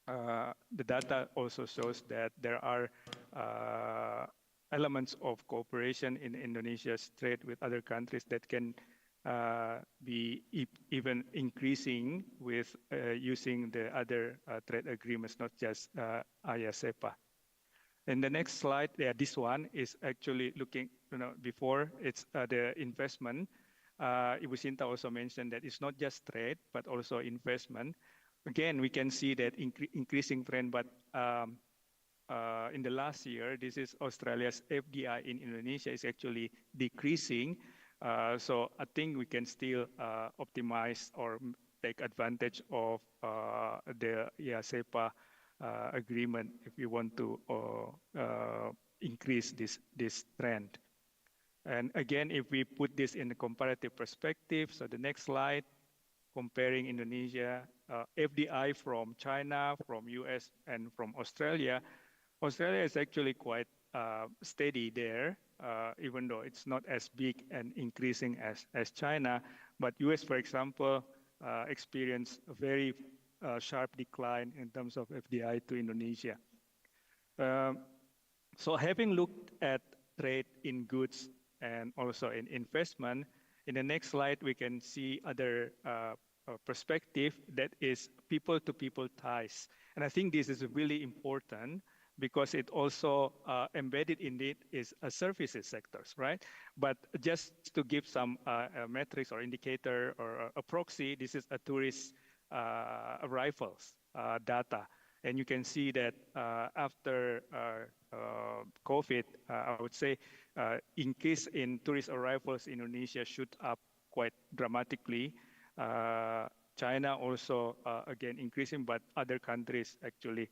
the data also shows that there are elements of cooperation in Indonesia's trade with other countries that can be even increasing with using the other trade agreements, not just IA-CEPA. And the next slide, this one is actually looking, before it's the investment. Ibu Sinta also mentioned that it's not just trade, but also investment. Again, we can see that increasing trend, but in the last year, this is Australia's FDI in Indonesia is actually decreasing. So I think we can still optimize or take advantage of the IA-CEPA agreement if we want to increase this trend. And again, if we put this in a comparative perspective, so the next slide, comparing Indonesia, FDI from China, from US, and from Australia. Australia is actually quite steady there, even though it's not as big and increasing as China. But US, for example, experienced a very sharp decline in terms of FDI to Indonesia. So having looked at trade in goods and also in investment, in the next slide, we can see other perspective, that is people-to-people ties. And I think this is really important because it also embedded in it is a services sectors, right? But just to give some metrics or indicator or a proxy, this is a tourist arrivals data. And you can see that after COVID, I would say increase in tourist arrivals in Indonesia shoot up quite dramatically. China also, again, increasing, but other countries actually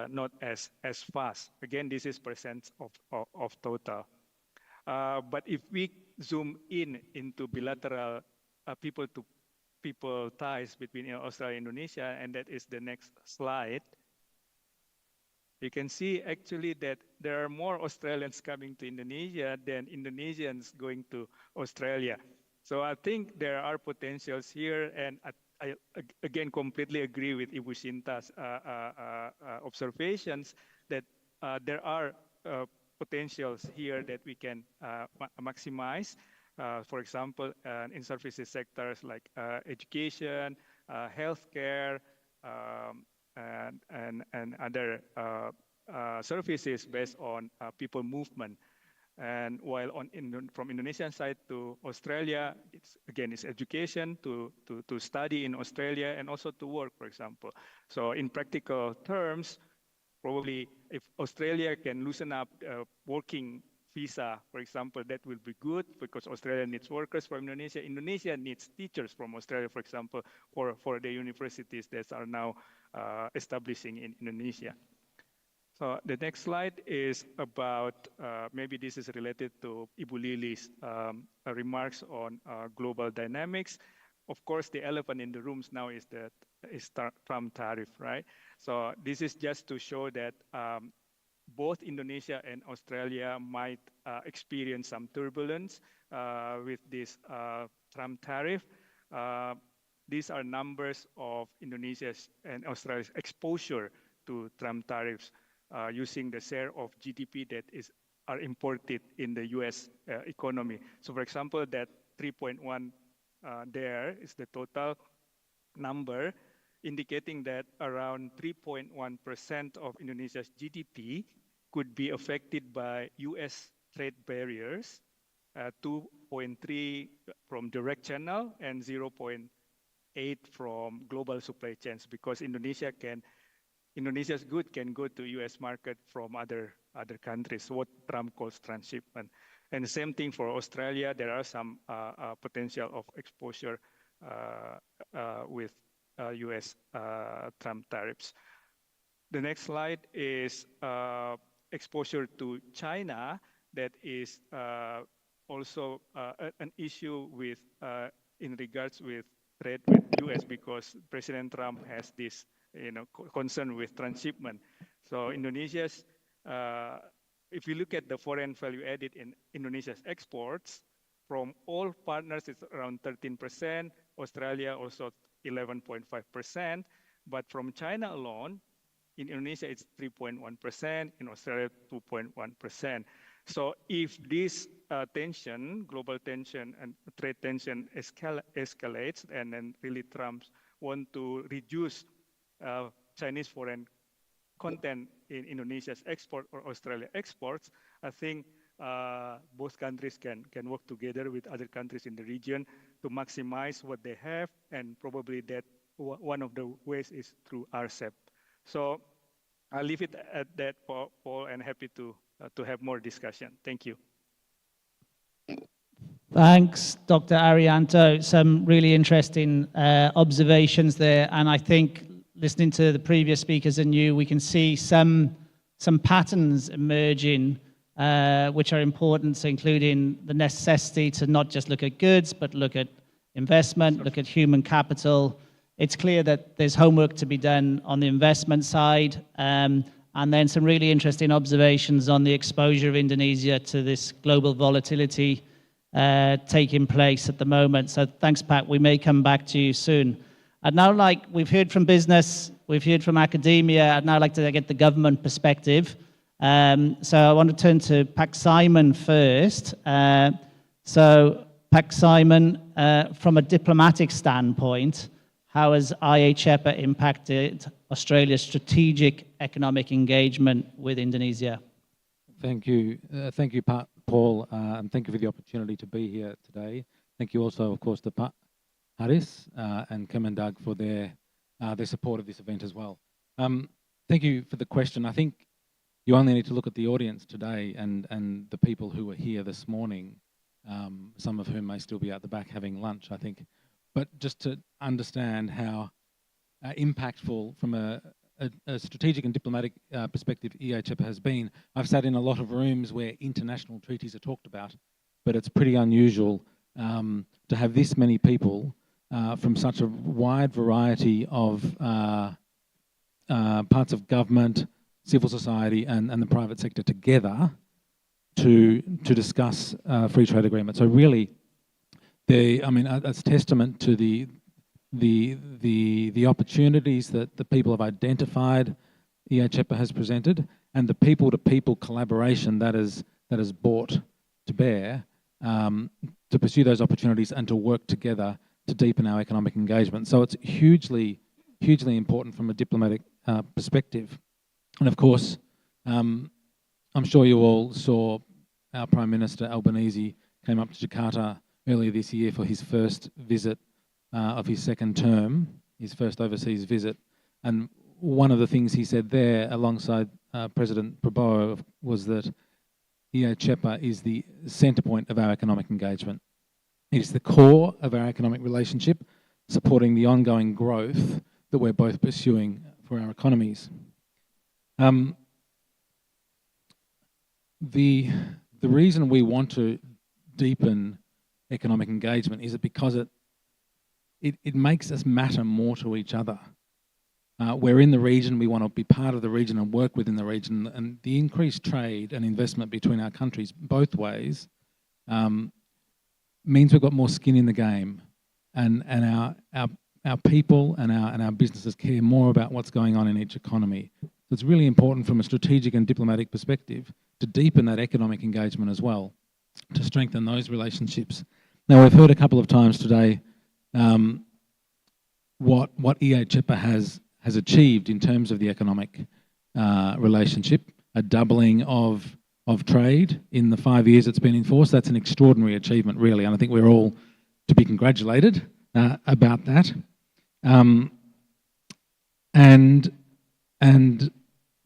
not as fast. Again, this is percent of total. But if we zoom into bilateral people-to-people ties between Australia and Indonesia, and that is the next slide, you can see actually that there are more Australians coming to Indonesia than Indonesians going to Australia. So I think there are potentials here, and I again completely agree with Ibu Sinta's observations that there are potentials here that we can maximize. For example, in services sectors like education, healthcare, and other services based on people movement. And while from Indonesian side to Australia, it's education to study in Australia and also to work, for example. So in practical terms, probably if Australia can loosen up working visa, for example, that will be good because Australia needs workers from Indonesia. Indonesia needs teachers from Australia, for example, for the universities that are now establishing in Indonesia. So the next slide is about, maybe this is related to Ibu Lili's remarks on global dynamics. Of course, the elephant in the rooms now is Trump tariff, right? So this is just to show that both Indonesia and Australia might experience some turbulence with this Trump tariff. These are numbers of Indonesia's and Australia's exposure to Trump tariffs using the share of GDP that are imported in the US economy. So for example, that 3.1 there is the total number, indicating that around 3.1% of Indonesia's GDP could be affected by US trade barriers, 2.3 from direct channel and 0.8 from global supply chains, because Indonesia's good can go to US market from other countries, what Trump calls transshipment. And the same thing for Australia, there are some potential of exposure with US Trump tariffs. The next slide is exposure to China. That is also an issue with in regards with trade with US, because President Trump has this concern with transshipment. So Indonesia's, if you look at the foreign value added in Indonesia's exports, from all partners it's around 13%, Australia also 11.5%, but from China alone, in Indonesia it's 3.1%, in Australia 2.1%. So if this tension, global tension and trade tension escalates, and then really Trump want to reduce Chinese foreign content in Indonesia's export or Australia exports, I think both countries can work together with other countries in the region to maximize what they have, and probably that one of the ways is through RCEP. So I'll leave it at that, Paul, and happy to have more discussion. Thank you. Thanks, Dr. Arianto. Some really interesting observations there, and I think listening to the previous speakers and you, we can see some patterns emerging which are important, including the necessity to not just look at goods, but look at investment, look at human capital. It's clear that there's homework to be done on the investment side, and then some really interesting observations on the exposure of Indonesia to this global volatility taking place at the moment. So thanks, Pat. We may come back to you soon. I'd now we've heard from business, we've heard from academia, I'd now like to get the government perspective. So I want to turn to Pak Simon first. So Pak Simon, from a diplomatic standpoint, how has IA-CEPA impacted Australia's strategic economic engagement with Indonesia? Thank you, Paul, and thank you for the opportunity to be here today. Thank you also, of course, to Pak Haris and Kemendag for their support of this event as well. Thank you for the question. I think you only need to look at the audience today and the people who were here this morning, some of whom may still be at the back having lunch, I think. But just to understand how impactful from a strategic and diplomatic perspective IA-CEPA has been. I've sat in a lot of rooms where international treaties are talked about, but it's pretty unusual to have this many people from such a wide variety of parts of government, civil society and the private sector together to discuss free trade agreements. So really, it's testament to the opportunities that the people have identified, IA-CEPA has presented, and the people-to-people collaboration that is brought to bear to pursue those opportunities and to work together to deepen our economic engagement. So it's hugely important from a diplomatic perspective. And of course, I'm sure you all saw our Prime Minister Albanese came up to Jakarta earlier this year for his first visit of his second term, his first overseas visit. And one of the things he said there alongside President Prabowo was that IA-CEPA is the centre point of our economic engagement. It is the core of our economic relationship, supporting the ongoing growth that we're both pursuing for our economies. the reason we want to deepen economic engagement is because it makes us matter more to each other. We're in the region, we want to be part of the region and work within the region, and the increased trade and investment between our countries both ways means we've got more skin in the game, and our people and our businesses care more about what's going on in each economy. So it's really important from a strategic and diplomatic perspective to deepen that economic engagement as well, to strengthen those relationships. Now, we've heard a couple of times today what IA-CEPA has achieved in terms of the economic relationship, a doubling of trade in the 5 years it's been in force. That's an extraordinary achievement, really, and I think we're all to be congratulated about that. And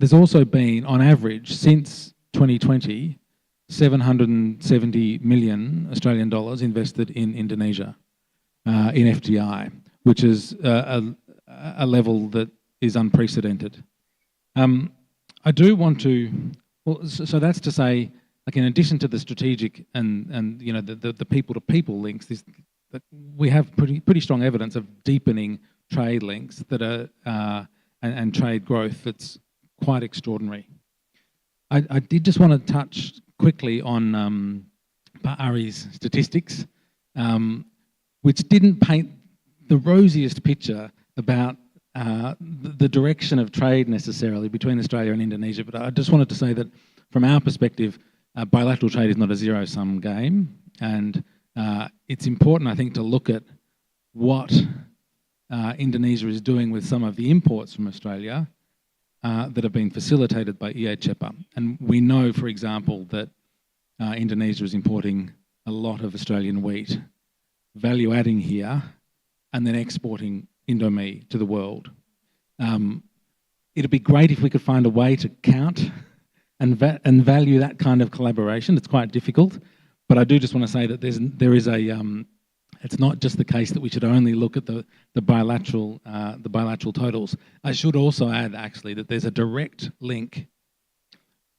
there's also been, on average, since 2020, 770 million Australian dollars invested in Indonesia in FDI, which is a level that is unprecedented. I do want to, well, so that's to say, like, in addition to the strategic and you know the people-to-people links, that we have pretty strong evidence of deepening trade links that are and trade growth that's quite extraordinary. I did just want to touch quickly on Ari's statistics, which didn't paint the rosiest picture about the direction of trade necessarily between Australia and Indonesia, but I just wanted to say that from our perspective, bilateral trade is not a zero-sum game, and it's important, I think, to look at what Indonesia is doing with some of the imports from Australia that have been facilitated by IA-CEPA. And we know, for example, that Indonesia is importing a lot of Australian wheat, value adding here, and then exporting Indomie to the world. It'd be great if we could find a way to count and value that kind of collaboration. It's quite difficult, but I do just want to say that there is a it's not just the case that we should only look at the bilateral totals. I should also add, actually, that there's a direct link.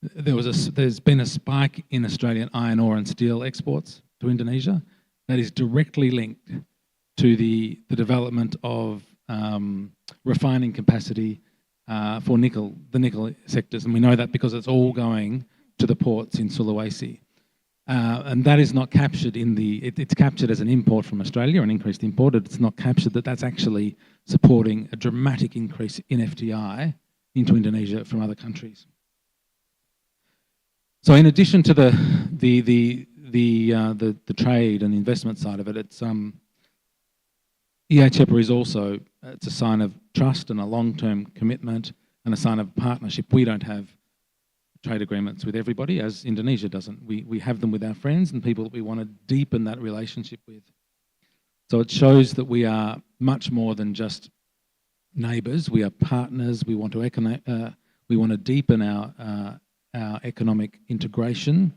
There's been a spike in Australian iron ore and steel exports to Indonesia that is directly linked to the development of refining capacity for the nickel sectors, and we know that because it's all going to the ports in Sulawesi. And that is not captured in it's captured as an import from Australia, an increased import. It's not captured that that's actually supporting a dramatic increase in FDI into Indonesia from other countries. So in addition to the trade and investment side of it, it's IA-CEPA is also, it's a sign of trust and a long-term commitment and a sign of partnership. We don't have trade agreements with everybody, as Indonesia doesn't. We have them with our friends and people that we want to deepen that relationship with. So it shows that we are much more than just neighbours. We are partners. We want to deepen our economic integration.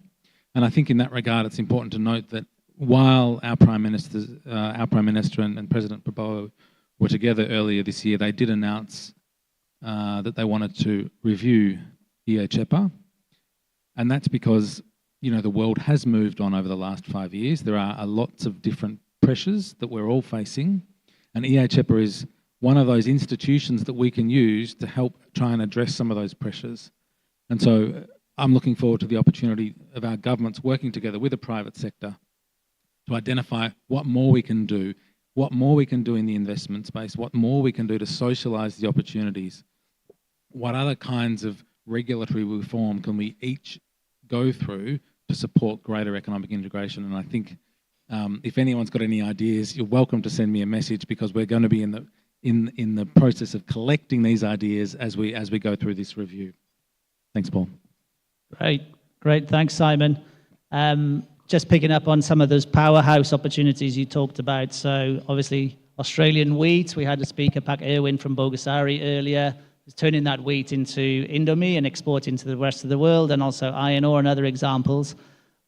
And I think in that regard, it's important to note that while our Prime Minister and President Prabowo were together earlier this year, they did announce that they wanted to review IA-CEPA, and that's because, you know, the world has moved on over the last 5 years. There are lots of different pressures that we're all facing, and IA-CEPA is one of those institutions that we can use to help try and address some of those pressures. And so I'm looking forward to the opportunity of our governments working together with the private sector to identify what more we can do, what more we can do in the investment space, what more we can do to socialise the opportunities, what other kinds of regulatory reform can we each go through to support greater economic integration. And I think if anyone's got any ideas, you're welcome to send me a message, because we're going to be in the process of collecting these ideas as we go through this review. Thanks, Paul. Great. Thanks, Simon. Just picking up on some of those powerhouse opportunities you talked about. So obviously Australian wheat, we had a speaker, Pak Erwin from Bogasari earlier, is turning that wheat into Indomie and exporting to the rest of the world, and also iron ore and other examples.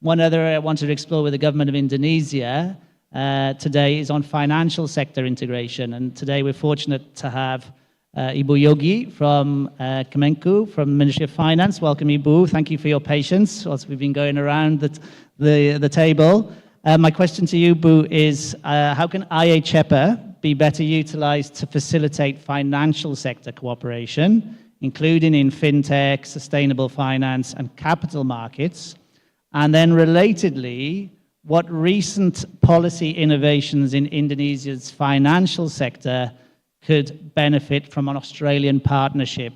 One other I wanted to explore with the government of Indonesia today is on financial sector integration. And today we're fortunate to have Ibu Yogi from Kemenku, from the Ministry of Finance. Welcome, Ibu. Thank you for your patience whilst we've been going around the table. My question to you, Ibu, is how can IA-CEPA be better utilized to facilitate financial sector cooperation, including in fintech, sustainable finance, and capital markets? And then relatedly, what recent policy innovations in Indonesia's financial sector could benefit from an Australian partnership?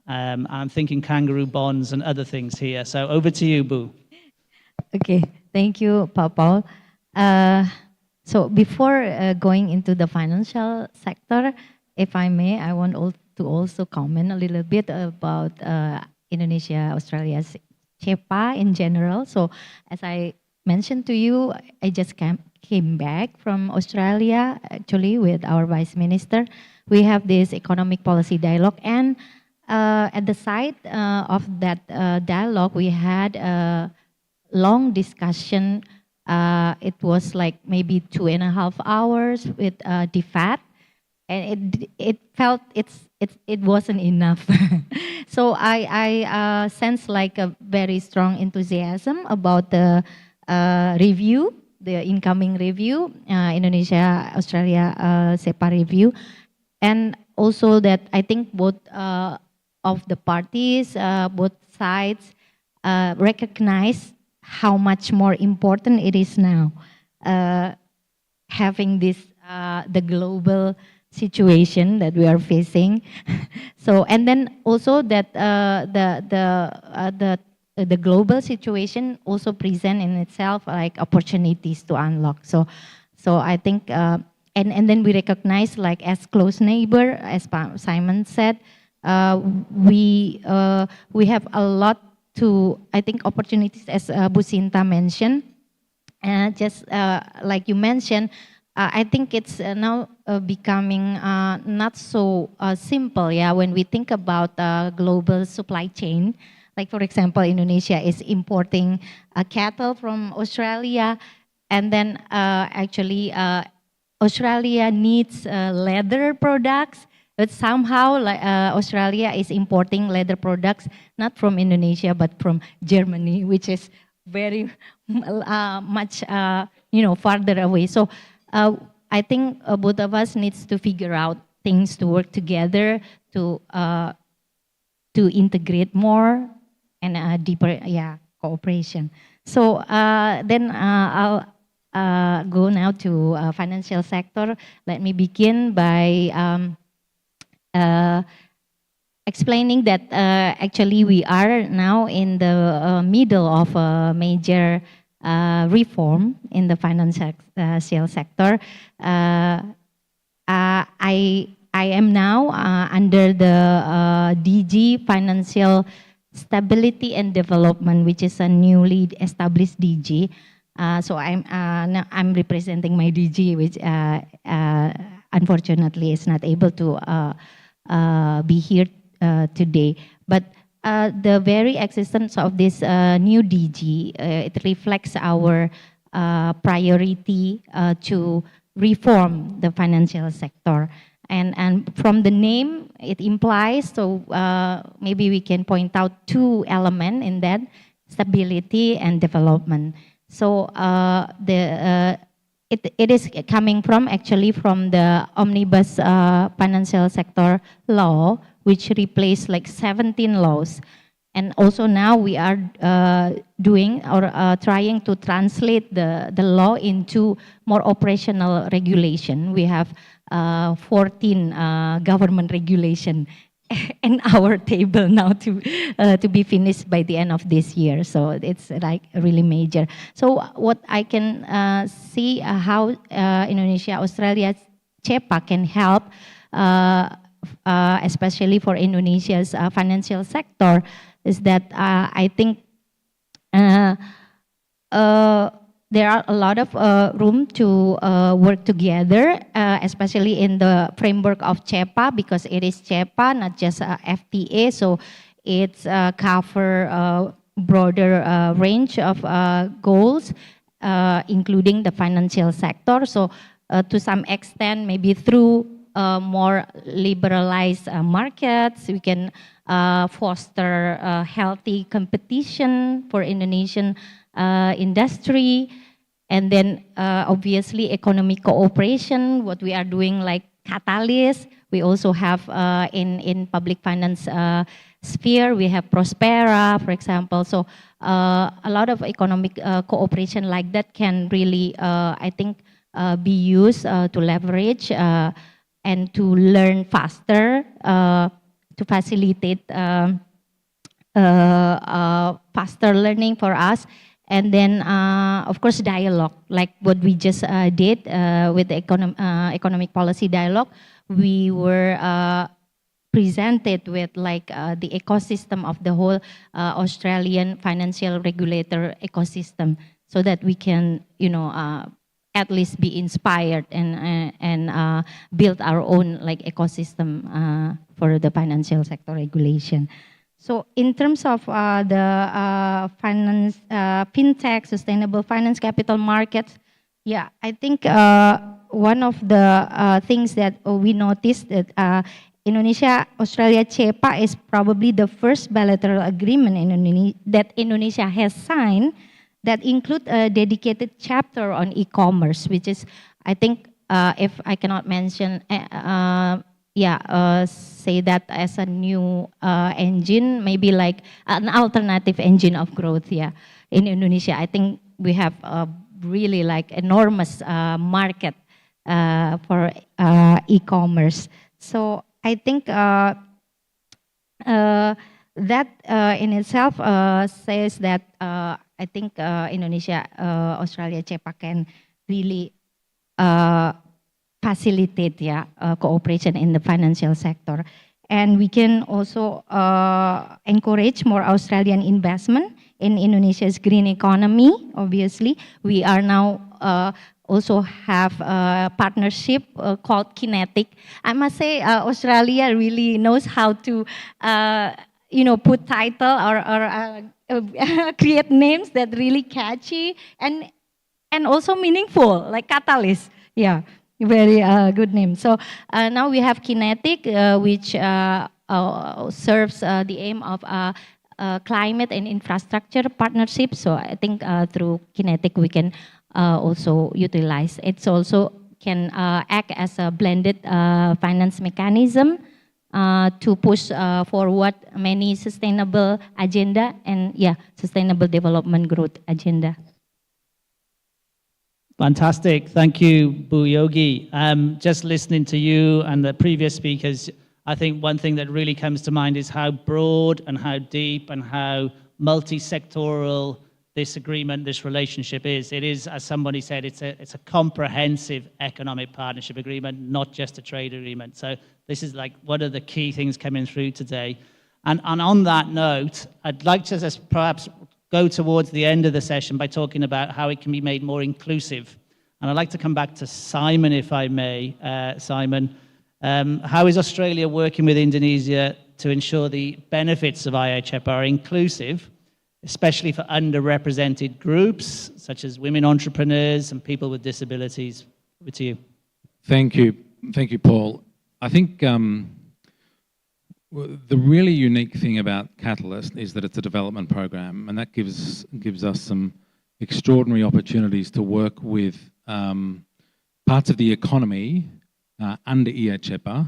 I'm thinking kangaroo bonds and other things here. So over to you, Boo. Okay, thank you, Pak Paul. So before going into the financial sector, if I may, I want to also comment a little bit about Indonesia-Australia's CEPA in general. So as I mentioned to you, I just came back from Australia, actually, with our Vice Minister. We have this economic policy dialogue, and at the side of that dialogue, we had a long discussion. It was like maybe 2.5 hours with DFAT, and it felt it wasn't enough. So I sense like a very strong enthusiasm about the review, the incoming review, Indonesia-Australia CEPA review, and also that I think both of the parties, both sides, recognize how much more important it is now, having this the global situation that we are facing. So, and then also that the global situation also present in itself like opportunities to unlock. So I think, and then we recognize like as close neighbor, as Simon said, we have a lot to, I think, opportunities, as Bu Sinta mentioned. Just like you mentioned, I think it's now becoming not so simple, yeah, when we think about global supply chain. Like, for example, Indonesia is importing cattle from Australia, and then actually Australia needs leather products, but somehow Australia is importing leather products not from Indonesia but from Germany, which is very much farther away. So I think both of us needs to figure out things to work together to integrate more and deeper cooperation. So then I'll go now to financial sector. Let me begin by explaining that actually we are now in the middle of a major reform in the financial sector. I am now under the DG Financial Stability and Development, which is a newly established DG. So I'm representing my DG, which unfortunately is not able to be here today. But the very existence of this new DG, it reflects our priority to reform the financial sector. And from the name, it implies, so maybe we can point out two elements in that: stability and development. So it is coming from actually from the omnibus financial sector law, which replaced like 17 laws. And also now we are doing or trying to translate the law into more operational regulation. We have 14 government regulation in our table now to be finished by the end of this year. So it's like really major. So what I can see how Indonesia-Australia CEPA can help, especially for Indonesia's financial sector, is that I think there are a lot of room to work together, especially in the framework of CEPA, because it is CEPA, not just FTA. So it's cover broader range of goals, including the financial sector. So to some extent, maybe through more liberalized markets. We can foster healthy competition for Indonesian industry. And then obviously economic cooperation, what we are doing like Katalis. We also have in public finance sphere, we have Prospera, for example. So a lot of economic cooperation like that can really, I think, be used to leverage and to learn faster, to facilitate faster learning for us. And then, of course, dialogue, like what we just did with the economic policy dialogue. We were presented with like the ecosystem of the whole Australian financial regulator ecosystem, so that we can, you know, at least be inspired and build our own like ecosystem for the financial sector regulation. So in terms of the finance, fintech, sustainable finance, capital markets, yeah, I think one of the things that we noticed that Indonesia-Australia-CEPA is probably the first bilateral agreement that Indonesia has signed that include a dedicated chapter on e-commerce, which is, I think, if I cannot mention, say that as a new engine, maybe like an alternative engine of growth, yeah, in Indonesia. I think we have a really like enormous market for e-commerce. So I think that in itself says that I think Indonesia-Australia-CEPA can really facilitate cooperation in the financial sector. And we can also encourage more Australian investment in Indonesia's green economy. Obviously, we are now also have a partnership called Kinetic. I must say Australia really knows how to put title or create names that really catchy and also meaningful, like Katalis. Yeah, very good name. So now we have Kinetic, which serves the aim of climate and infrastructure partnership. So I think through Kinetic we can also utilize. It's also can act as a blended finance mechanism to push forward many sustainable agenda and sustainable development growth agenda. Fantastic. Thank you, Bu Yogi. Just listening to you and the previous speakers, I think one thing that really comes to mind is how broad and how deep and how multi-sectoral this agreement, this relationship is. It is, as somebody said, it's a comprehensive economic partnership agreement, not just a trade agreement. So this is like one of the key things coming through today. And on that note, I'd like to just perhaps go towards the end of the session by talking about how it can be made more inclusive. And I'd like to come back to Simon, if I may. Simon, how is Australia working with Indonesia to ensure the benefits of IA-CEPA are inclusive, especially for underrepresented groups, such as women entrepreneurs and people with disabilities? Over to you. Thank you, Paul. I think the really unique thing about Katalis is that it's a development program, and that gives us some extraordinary opportunities to work with parts of the economy under IA-CEPA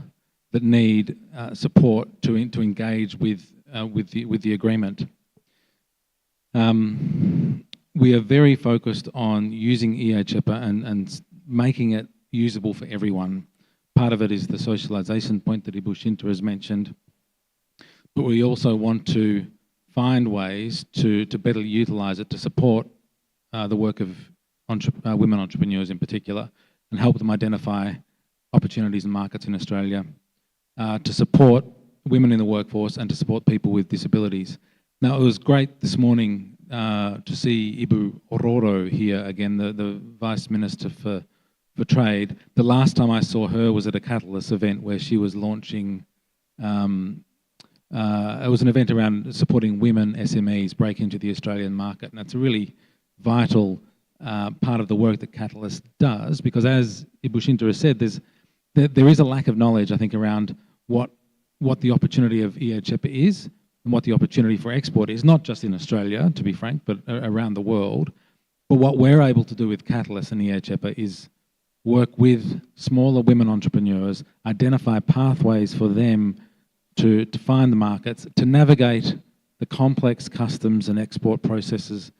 that need support to engage with the agreement. We are very focused on using IA-CEPA and making it usable for everyone. Part of it is the socialisation point that Ibu Shinta has mentioned, but we also want to find ways to better utilise it to support the work of women entrepreneurs in particular, and help them identify opportunities and markets in Australia, to support women in the workforce and to support people with disabilities. Now, it was great this morning to see Ibu Ororo here again, the Vice Minister for Trade. The last time I saw her was at a Katalis event where she was launching, it was an event around supporting women SMEs break into the Australian market. And that's a really vital part of the work that Katalis does, because as Ibu Shinta has said, there's there is a lack of knowledge, I think, around what the opportunity of IA-CEPA is and what the opportunity for export is, not just in Australia, to be frank, but around the world. But what we're able to do with Katalis and IA-CEPA is work with smaller women entrepreneurs, identify pathways for them to find the markets, to navigate the complex customs and export processes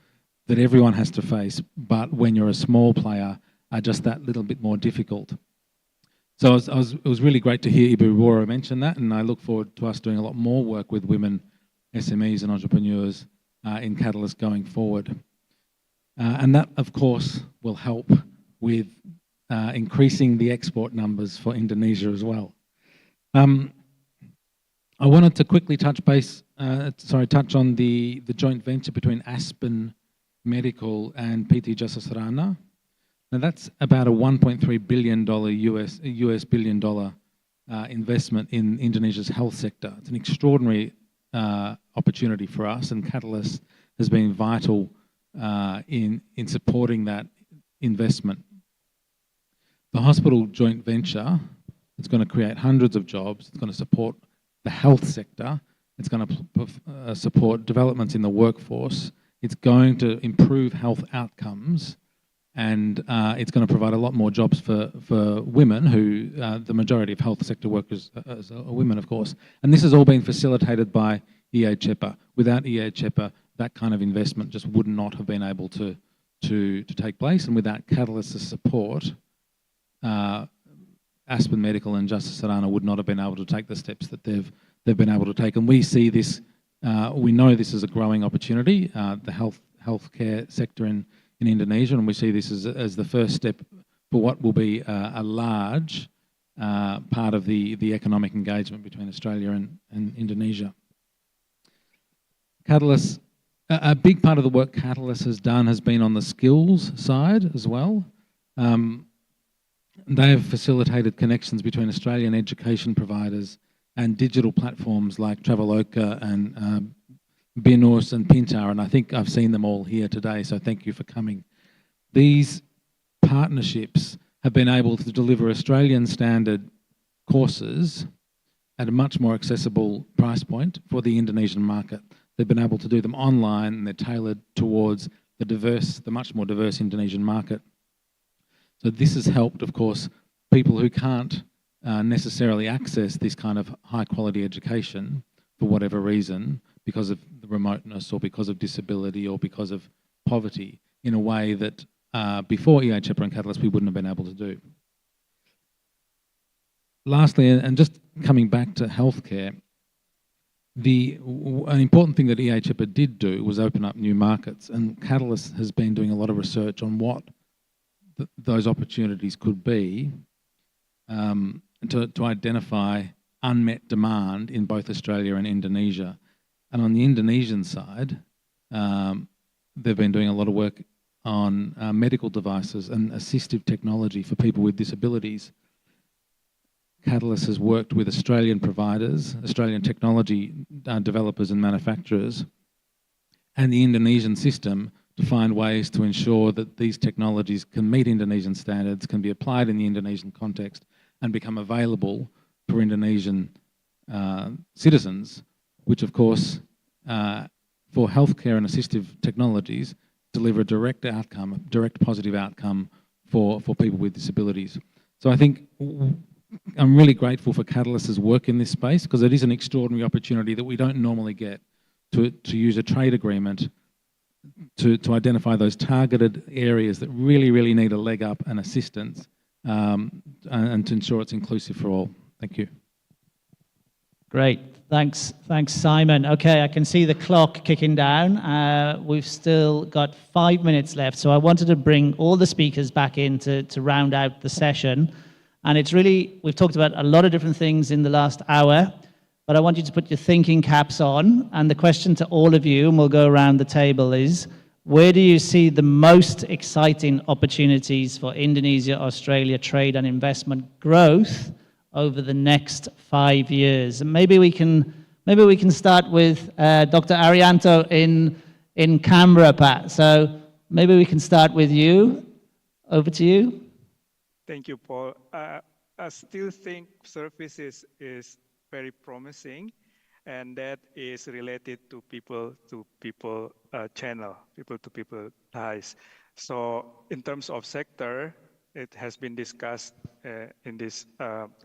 that everyone has to face, but when you're a small player, are just that little bit more difficult. So it was really great to hear Ibu Rora mention that, and I look forward to us doing a lot more work with women SMEs and entrepreneurs in Katalis going forward. And that, of course, will help with increasing the export numbers for Indonesia as well. I wanted to quickly touch on the joint venture between Aspen Medical and PT Jasa Sarana. Now that's about a $1.3 billion US billion dollar investment in Indonesia's health sector. It's an extraordinary opportunity for us, and Katalis has been vital in supporting that investment. The hospital joint venture is going to create hundreds of jobs. It's going to support the health sector. It's going to support developments in the workforce. It's going to improve health outcomes, and it's going to provide a lot more jobs for women who, the majority of health sector workers are women, of course. And this has all been facilitated by IA-CEPA. Without IA-CEPA, that kind of investment just would not have been able to take place. And without Katalis' support, Aspen Medical and Jasa Sarana would not have been able to take the steps that they've been able to take. And we see this, we know this is a growing opportunity, the healthcare sector in Indonesia, and we see this as the first step for what will be a large part of the economic engagement between Australia and Indonesia. Katalis, a big part of the work Katalis has done has been on the skills side as well. They have facilitated connections between Australian education providers and digital platforms like Traveloka and Binus and Pintar, and I think I've seen them all here today, so thank you for coming. These partnerships have been able to deliver Australian standard courses at a much more accessible price point for the Indonesian market. They've been able to do them online, and they're tailored towards the much more diverse Indonesian market. So this has helped, of course, people who can't necessarily access this kind of high quality education for whatever reason, because of the remoteness or because of disability or because of poverty, in a way that before IA-CEPA and Katalis we wouldn't have been able to do. Lastly, and just coming back to healthcare, an important thing that IA-CEPA did do was open up new markets, and Katalis has been doing a lot of research on what those opportunities could be to identify unmet demand in both Australia and Indonesia. And on the Indonesian side, they've been doing a lot of work on medical devices and assistive technology for people with disabilities. Katalis has worked with Australian providers, Australian technology developers and manufacturers, and the Indonesian system to find ways to ensure that these technologies can meet Indonesian standards, can be applied in the Indonesian context, and become available for Indonesian citizens, which of course, for healthcare and assistive technologies, deliver a direct outcome, a direct positive outcome for people with disabilities. So I think I'm really grateful for Katalis' work in this space, because it is an extraordinary opportunity that we don't normally get to use a trade agreement to identify those targeted areas that really, really need a leg up and assistance, and to ensure it's inclusive for all. Thank you. Great, thanks Simon. Okay, I can see the clock kicking down. We've still got 5 minutes left, so I wanted to bring all the speakers back in to round out the session. And it's really, we've talked about a lot of different things in the last hour, but I want you to put your thinking caps on. And the question to all of you, and we'll go around the table, is where do you see the most exciting opportunities for Indonesia-Australia trade and investment growth over the next 5 years? And maybe we can start with Dr. Arianto in Canberra, Pat. So maybe we can start with you. Over to you. Thank you, Paul. I still think services is very promising, and that is related to people channel, people to people ties. So in terms of sector, it has been discussed in this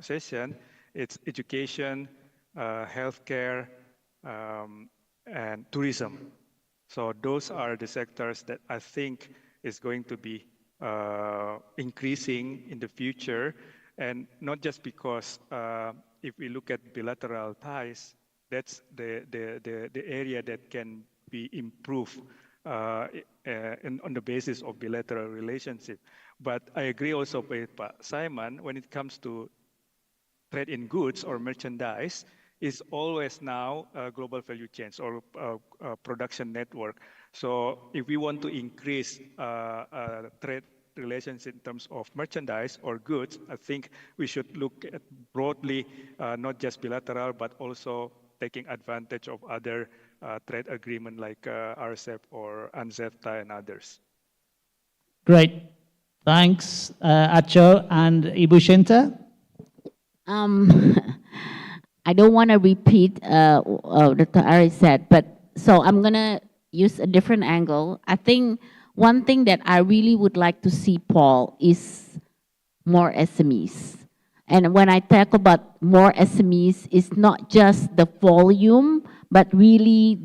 session. It's education, healthcare, and tourism. So those are the sectors that I think is going to be increasing in the future, and not just because if we look at bilateral ties, that's the area that can be improved on the basis of bilateral relationship. But I agree also with Pak Simon when it comes to trade in goods or merchandise is always now a global value chains or production network. So if we want to increase trade relations in terms of merchandise or goods, I think we should look at broadly, not just bilateral, but also taking advantage of other trade agreement like RCEP or UNCEFTA and others. Great. Thanks, Acho and Ibu Shinta. I don't want to repeat what Ari said, but so I'm going to use a different angle. I think one thing that I really would like to see, Paul, is more SMEs. And when I talk about more SMEs, it's not just the volume, but really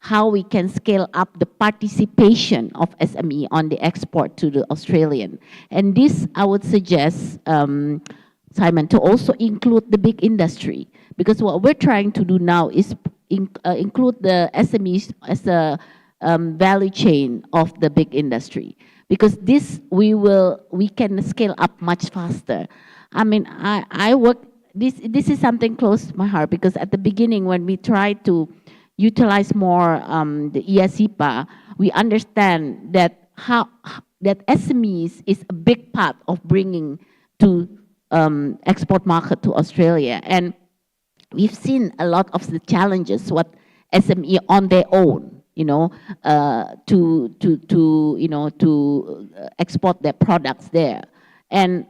how we can scale up the participation of SME on the export to the Australian. And this, I would suggest, Simon, to also include the big industry, because what we're trying to do now is include the SMEs as a value chain of the big industry, because this we can scale up much faster. I mean, I work, this is something close to my heart, because at the beginning when we try to utilize more the IA-CEPA, we understand that that SMEs is a big part of bringing to export market to Australia. And we've seen a lot of the challenges what SME on their own, to export their products there. And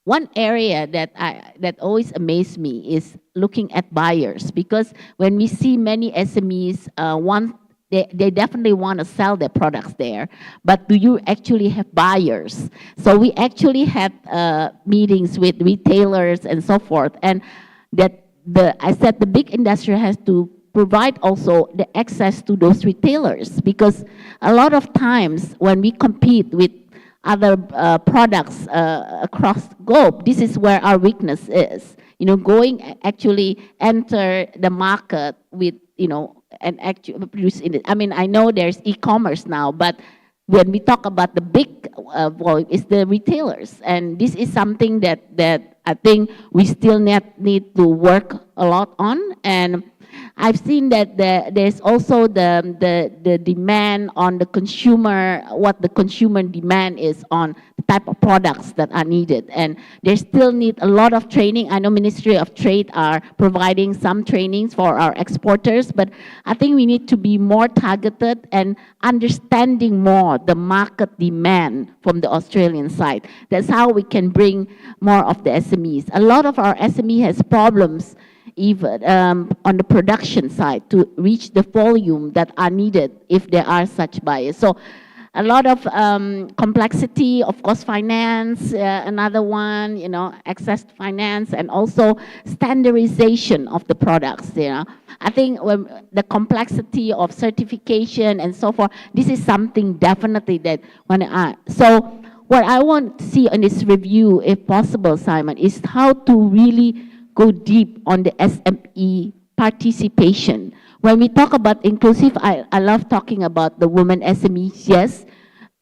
one area that always amazed me is looking at buyers, because when we see many SMEs, they definitely want to sell their products there, but do you actually have buyers? So we actually had meetings with retailers and so forth, and I said the big industry has to provide also the access to those retailers, because a lot of times when we compete with other products across the globe, this is where our weakness is. Going actually enter the market with, and actually produce in it. I mean, I know there's e-commerce now, but when we talk about the big volume, it's the retailers. And this is something that I think we still need to work a lot on. And I've seen that there's also the demand on the consumer, what the consumer demand is on the type of products that are needed. And they still need a lot of training. I know Ministry of Trade are providing some trainings for our exporters, but I think we need to be more targeted and understanding more the market demand from the Australian side. That's how we can bring more of the SMEs. A lot of our SME has problems even on the production side to reach the volume that are needed if there are such buyers. So a lot of complexity, of course, finance, another one, access to finance, and also standardization of the products. I think when the complexity of certification and so forth, this is something definitely that so what I want to see in this review, if possible, Simon, is how to really go deep on the SME participation. When we talk about inclusive, I love talking about the women SMEs, yes,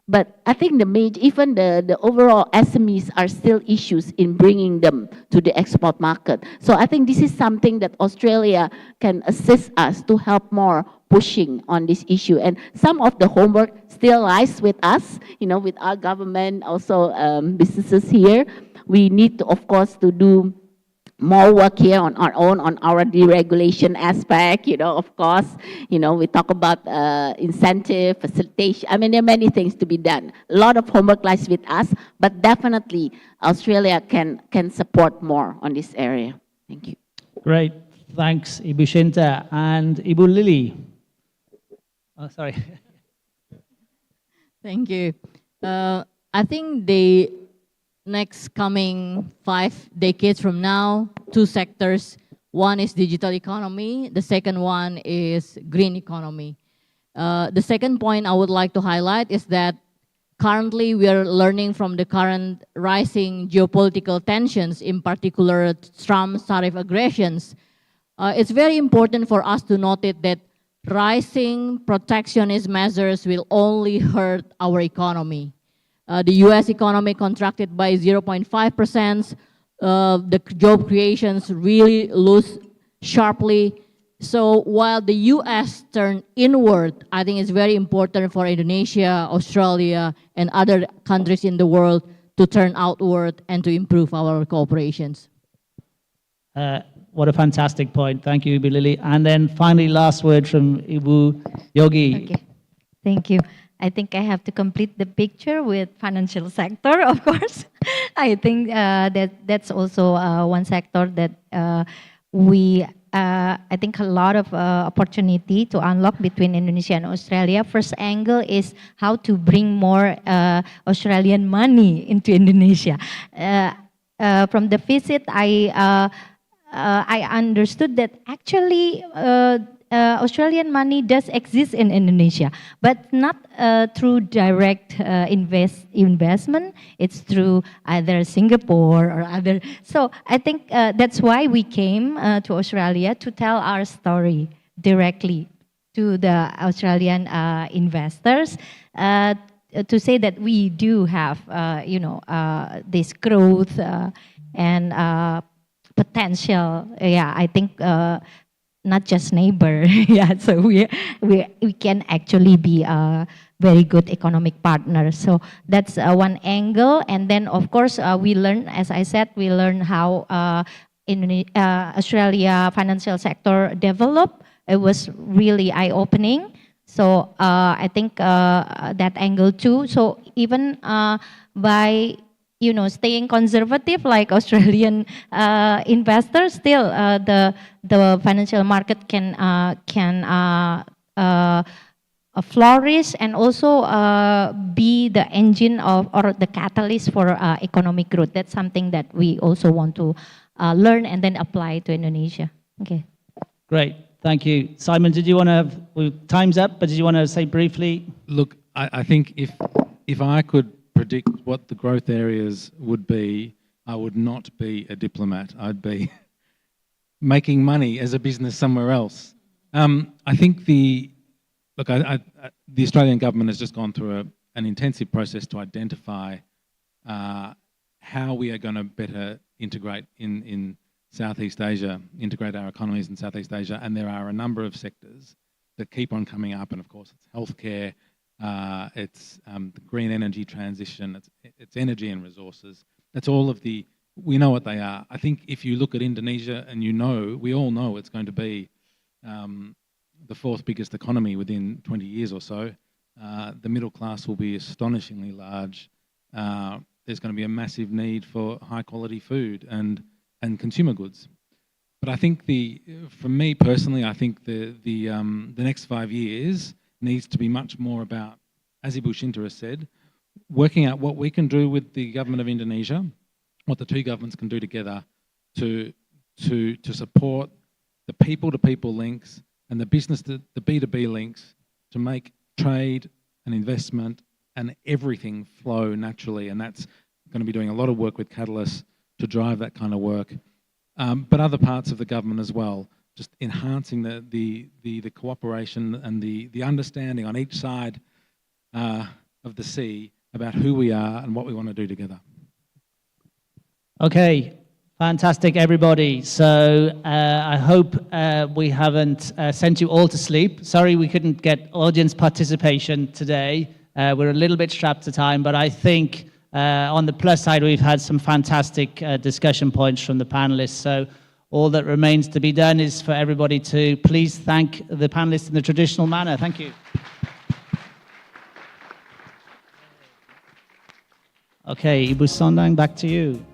but I think even the overall SMEs are still issues in bringing them to the export market. So I think this is something that Australia can assist us to help more pushing on this issue. And some of the homework still lies with us, with our government, also businesses here. We need to, of course, to do more work here on our own, on our deregulation aspect, of course, we talk about incentive, facilitation. I mean, there are many things to be done. A lot of homework lies with us, but definitely Australia can support more on this area. Thank you. Great. Thanks, Ibu Shinta. And Ibu Lily. Oh, sorry. Thank you. I think the next coming 5 decades from now, 2 sectors. One is digital economy. The second one is green economy. The second point I would like to highlight is that currently we are learning from the current rising geopolitical tensions, in particular Trump's tariff aggressions. It's very important for us to note that rising protectionist measures will only hurt our economy. The US economy contracted by 0.5%. The job creations really lose sharply. So while the US turned inward, I think it's very important for Indonesia, Australia, and other countries in the world to turn outward and to improve our cooperations. What a fantastic point. Thank you, Ibu Lily. And then finally, last word from Ibu Yogi. Okay. Thank you. I think I have to complete the picture with financial sector, of course. I think that's also one sector that I think a lot of opportunity to unlock between Indonesia and Australia. First angle is how to bring more Australian money into Indonesia. From the visit, I understood that actually Australian money does exist in Indonesia, but not through direct investment. It's through either Singapore or other. So I think that's why we came to Australia to tell our story directly to the Australian investors. To say that we do have, this growth and potential. Yeah, I think. Not just neighbor, yeah. So we can actually be a very good economic partner. So that's one angle, and then of course we learn, as I said, we learn how Australia financial sector developed. It was really eye-opening. So I think that angle too. So even by staying conservative like Australian investors, still the financial market can flourish and also be the engine or the catalyst for economic growth. That's something that we also want to learn and then apply to Indonesia. Okay. Great. Thank you. Simon, did you want to, time's up, but did you want to say briefly? Look, I think if I could predict what the growth areas would be, I would not be a diplomat. I'd be making money as a business somewhere else. I think the Australian government has just gone through an intensive process to identify how we are going to better integrate in Southeast Asia, integrate our economies in Southeast Asia, and there are a number of sectors that keep on coming up, and of course it's healthcare, it's the green energy transition, it's energy and resources. That's all of we know what they are. I think if you look at Indonesia, and we all know it's going to be the 4th biggest economy within 20 years or so. The middle class will be astonishingly large. There's going to be a massive need for high quality food and consumer goods. But I think for me personally, I think the next 5 years needs to be much more about, as Ibu Shinta has said, working out what we can do with the government of Indonesia, what the two governments can do together to support the people-to-people links and the B2B links to make trade and investment and everything flow naturally. And that's going to be doing a lot of work with Katalis to drive that kind of work. But other parts of the government as well, just enhancing the cooperation and the understanding on each side of the sea about who we are and what we want to do together. Okay, fantastic, everybody. So I hope we haven't sent you all to sleep. Sorry we couldn't get audience participation today. We're a little bit strapped for time, but I think On the plus side, we've had some fantastic discussion points from the panelists. So all that remains to be done is for everybody to please thank the panelists in the traditional manner. Thank you. Okay, Ibu Sondang, back to you.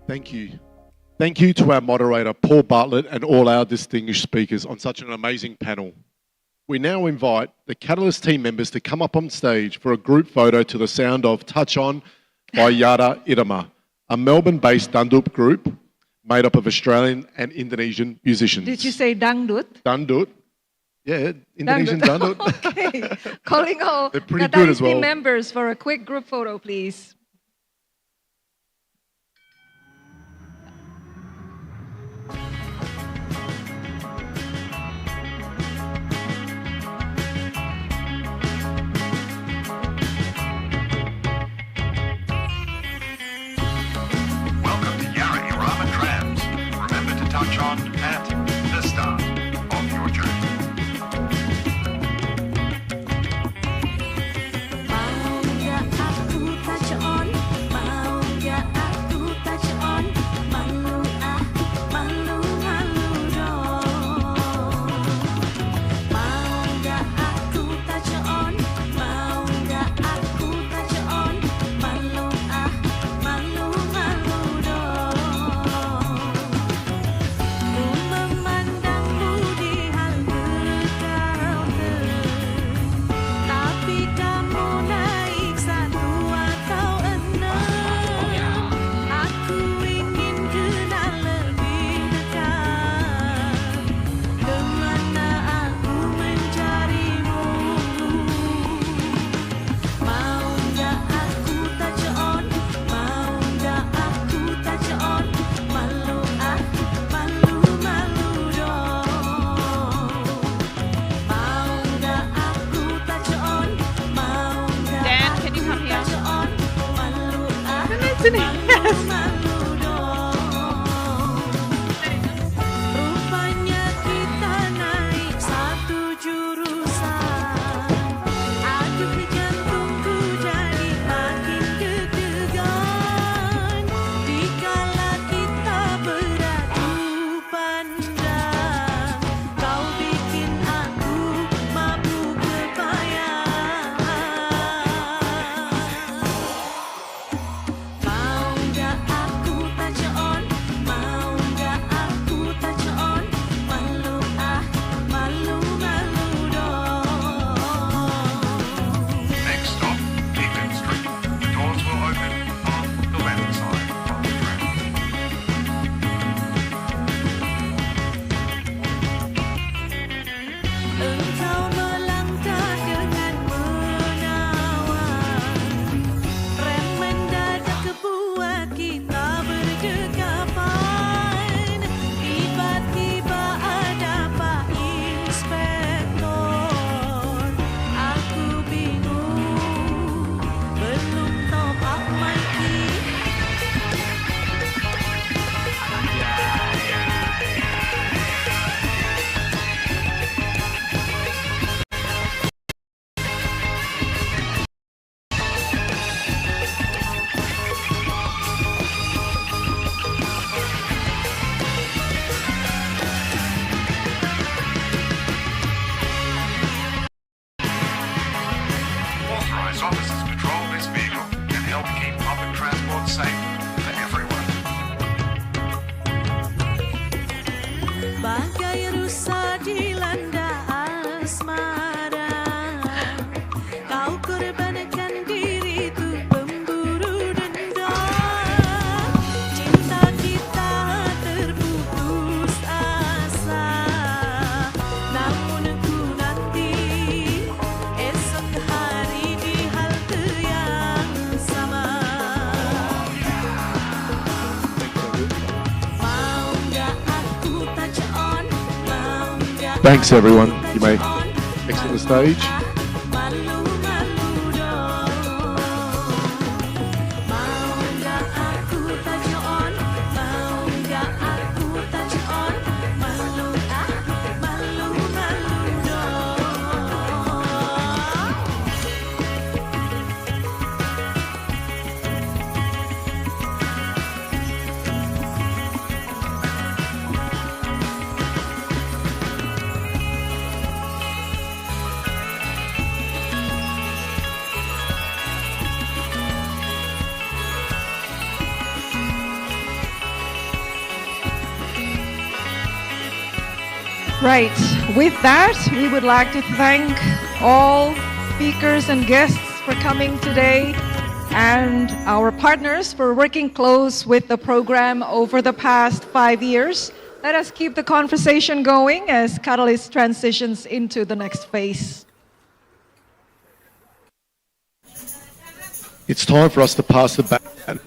Thank you. Thank you to our moderator, Paul Bartlett, and all our distinguished speakers on such an amazing panel. We now invite the Katalis team members to come up on stage for a group photo to the sound of Touch On by Yara Irama, a Melbourne-based Dangdut group made up of Australian and Indonesian musicians. Did you say Dangdut? Dangdut? Yeah, Indonesian Dangdut. Okay. Calling all They're pretty good as Katalis well. team members for a quick group photo, please. Welcome to Yara Irama Trams. Remember to touch on at the start of your journey. Officers patrol this vehicle and help keep public transport safe for everyone. Thanks, everyone. You may exit the stage. Right. With that, we would like to thank all speakers and guests for coming today and our partners for working close with the program over the past 5 years. Let us keep the conversation going as Katalis transitions into the next phase. It's time for us to pass the baton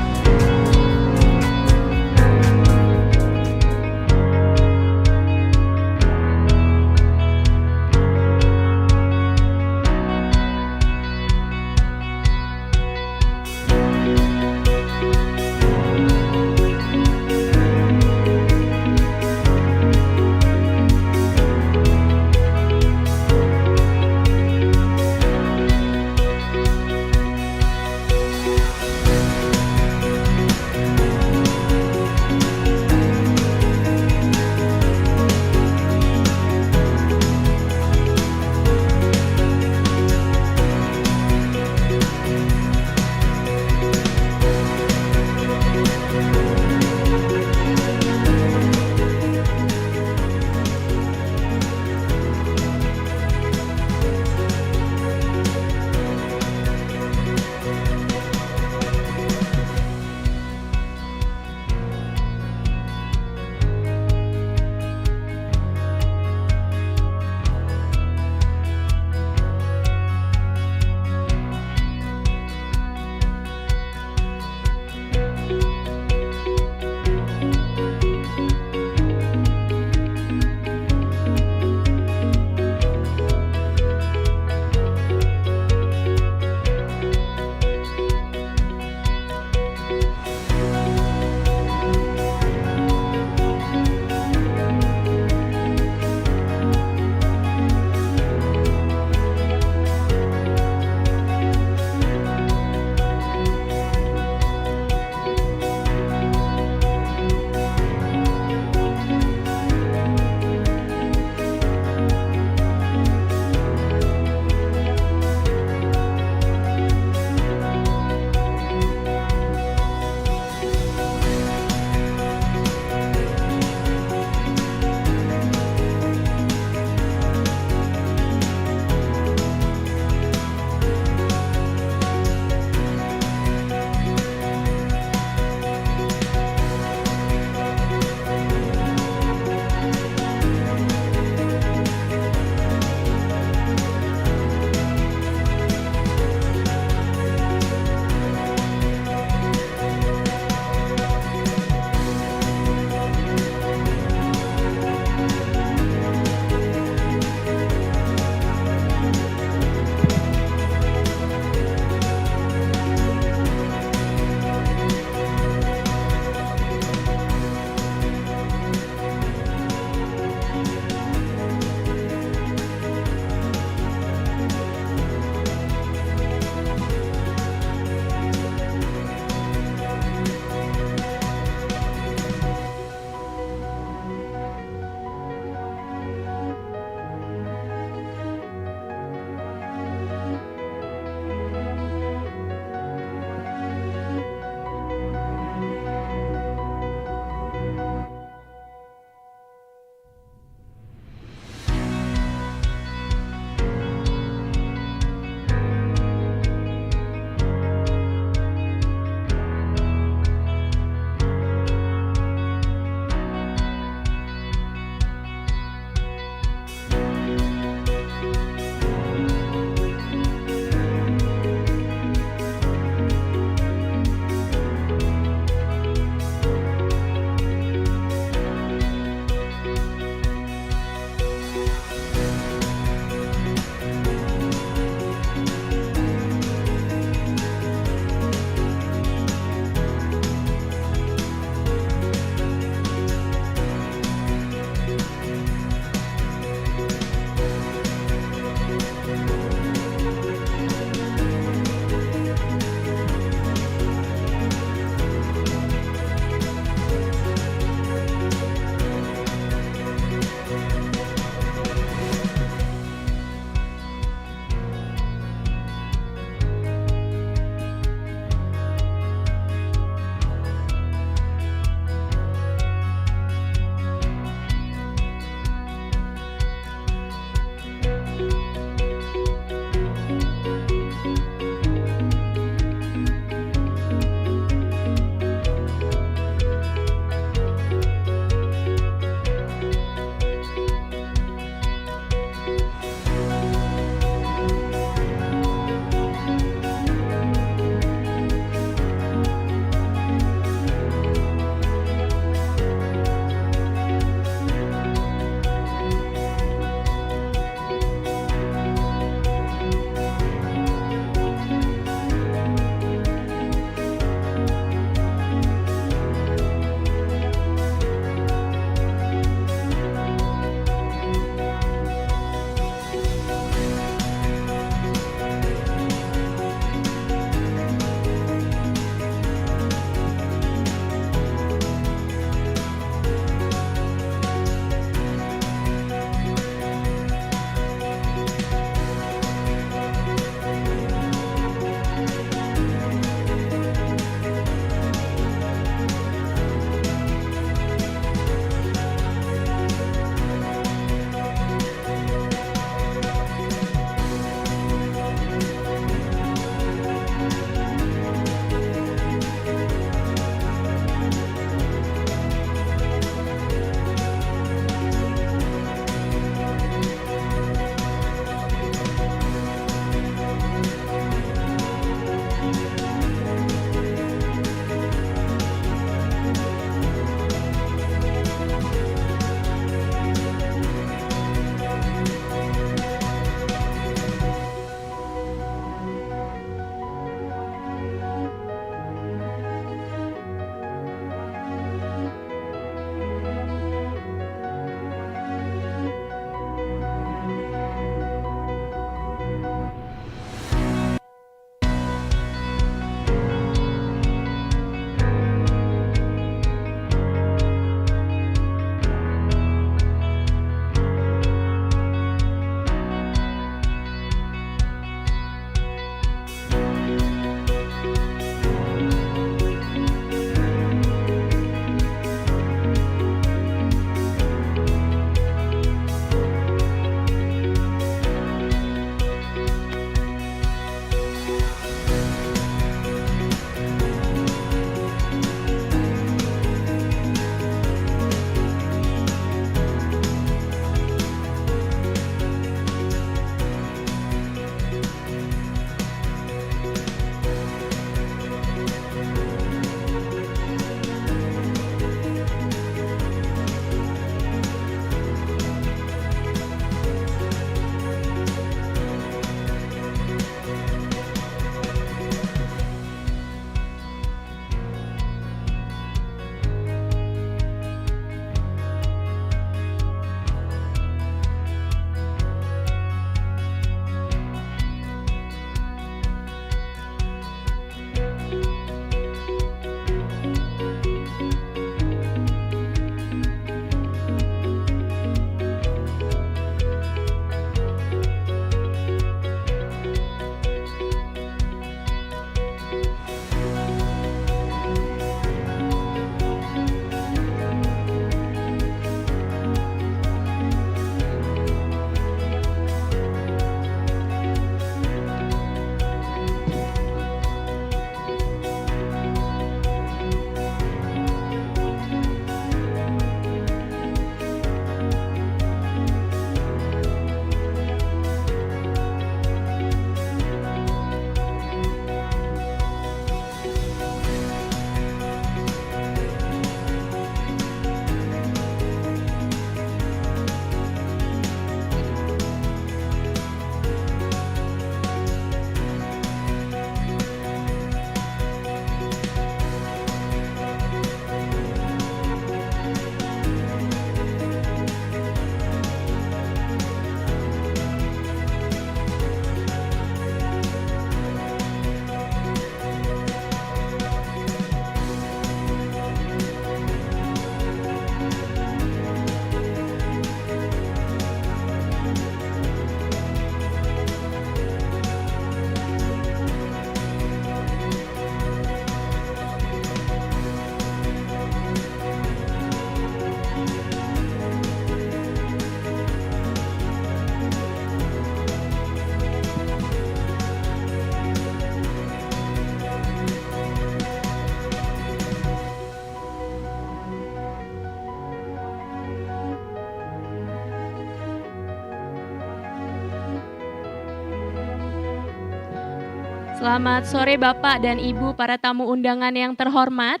Selamat sore Bapak dan Ibu para tamu undangan yang terhormat.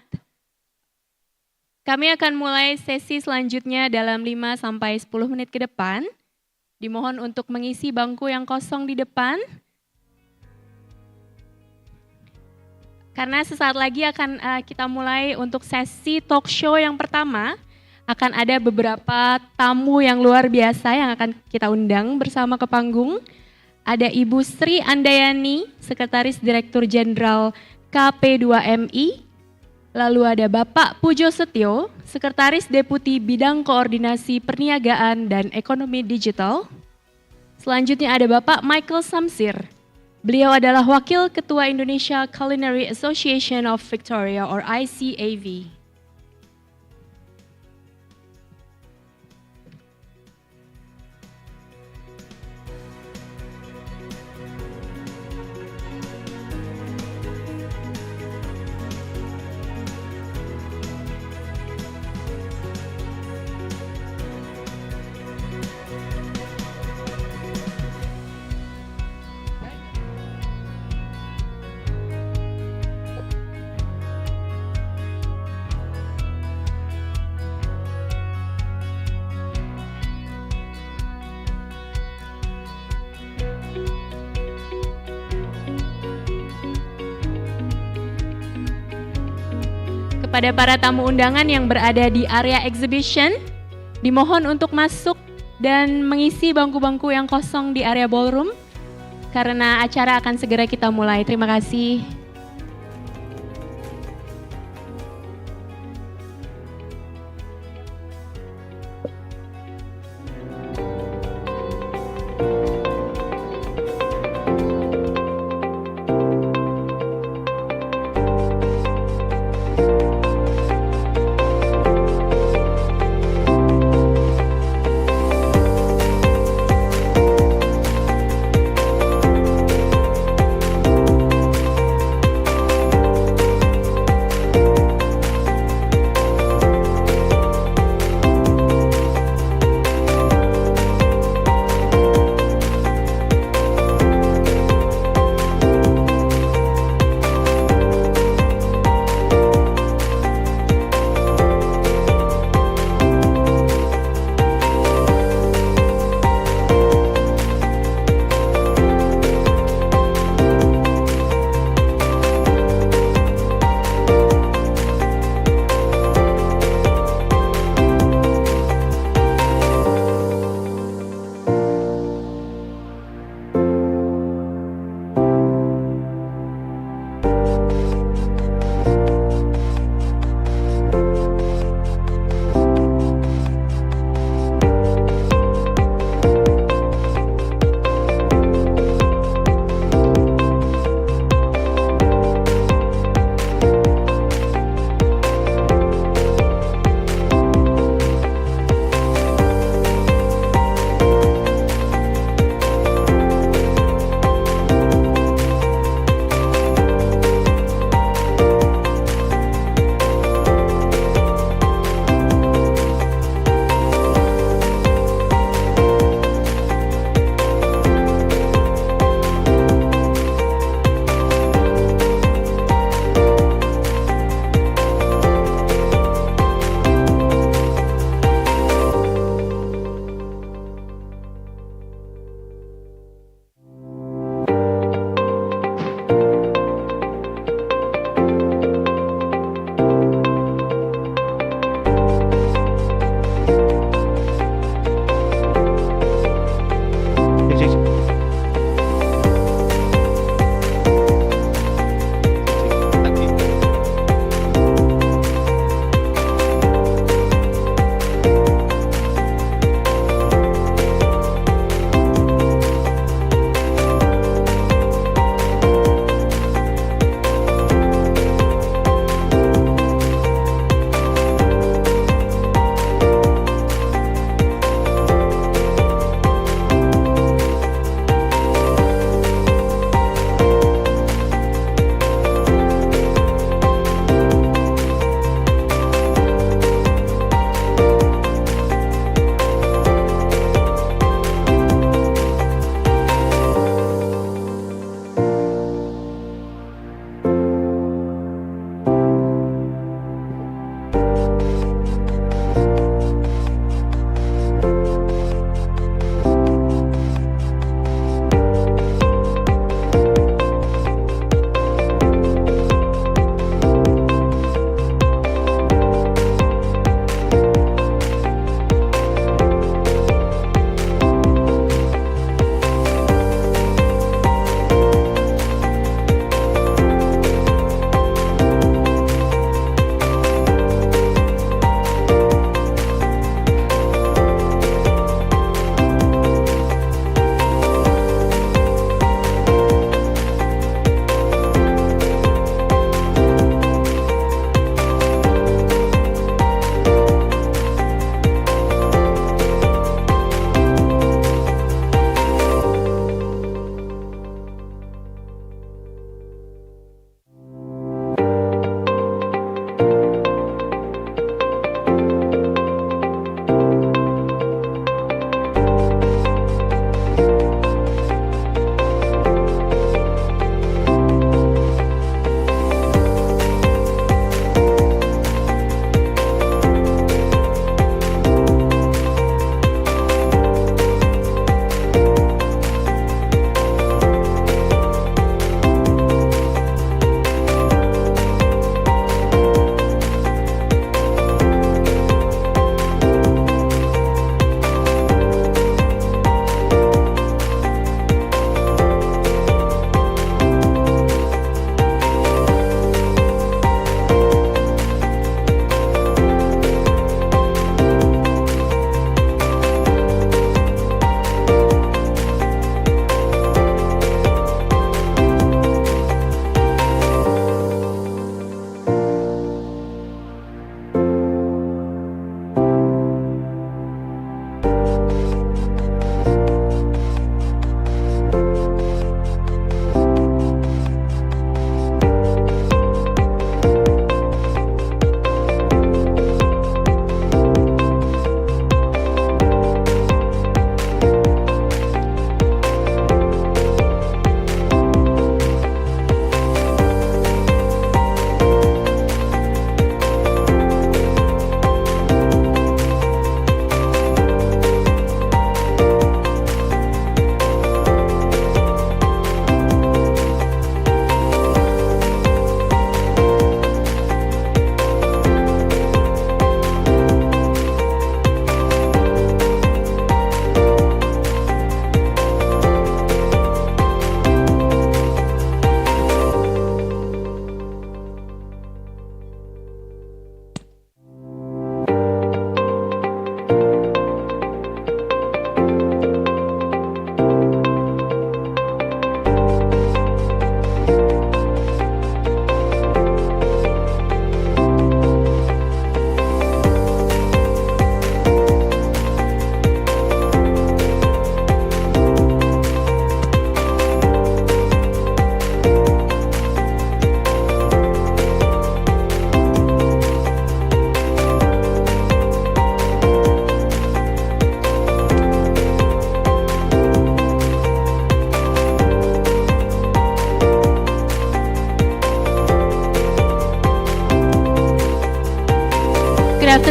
Kami akan mulai sesi selanjutnya dalam 5-10 menit ke depan. Dimohon untuk mengisi bangku yang kosong di depan. Karena sesaat lagi akan kita mulai untuk sesi talk show yang pertama. Akan ada beberapa tamu yang luar biasa yang akan kita undang bersama ke panggung. Ada Ibu Sri Andayani, Sekretaris Direktur Jenderal KP2MI. Lalu ada Bapak Pujo Setio, Sekretaris Deputi Bidang Koordinasi Perniagaan dan Ekonomi Digital. Selanjutnya ada Bapak Michael Samsir. Beliau adalah Wakil Ketua Indonesia Culinary Association of Victoria or ICAV. Kepada para tamu undangan yang berada di area exhibition, dimohon untuk masuk dan mengisi bangku-bangku yang kosong di area ballroom, karena acara akan segera kita mulai. Terima kasih.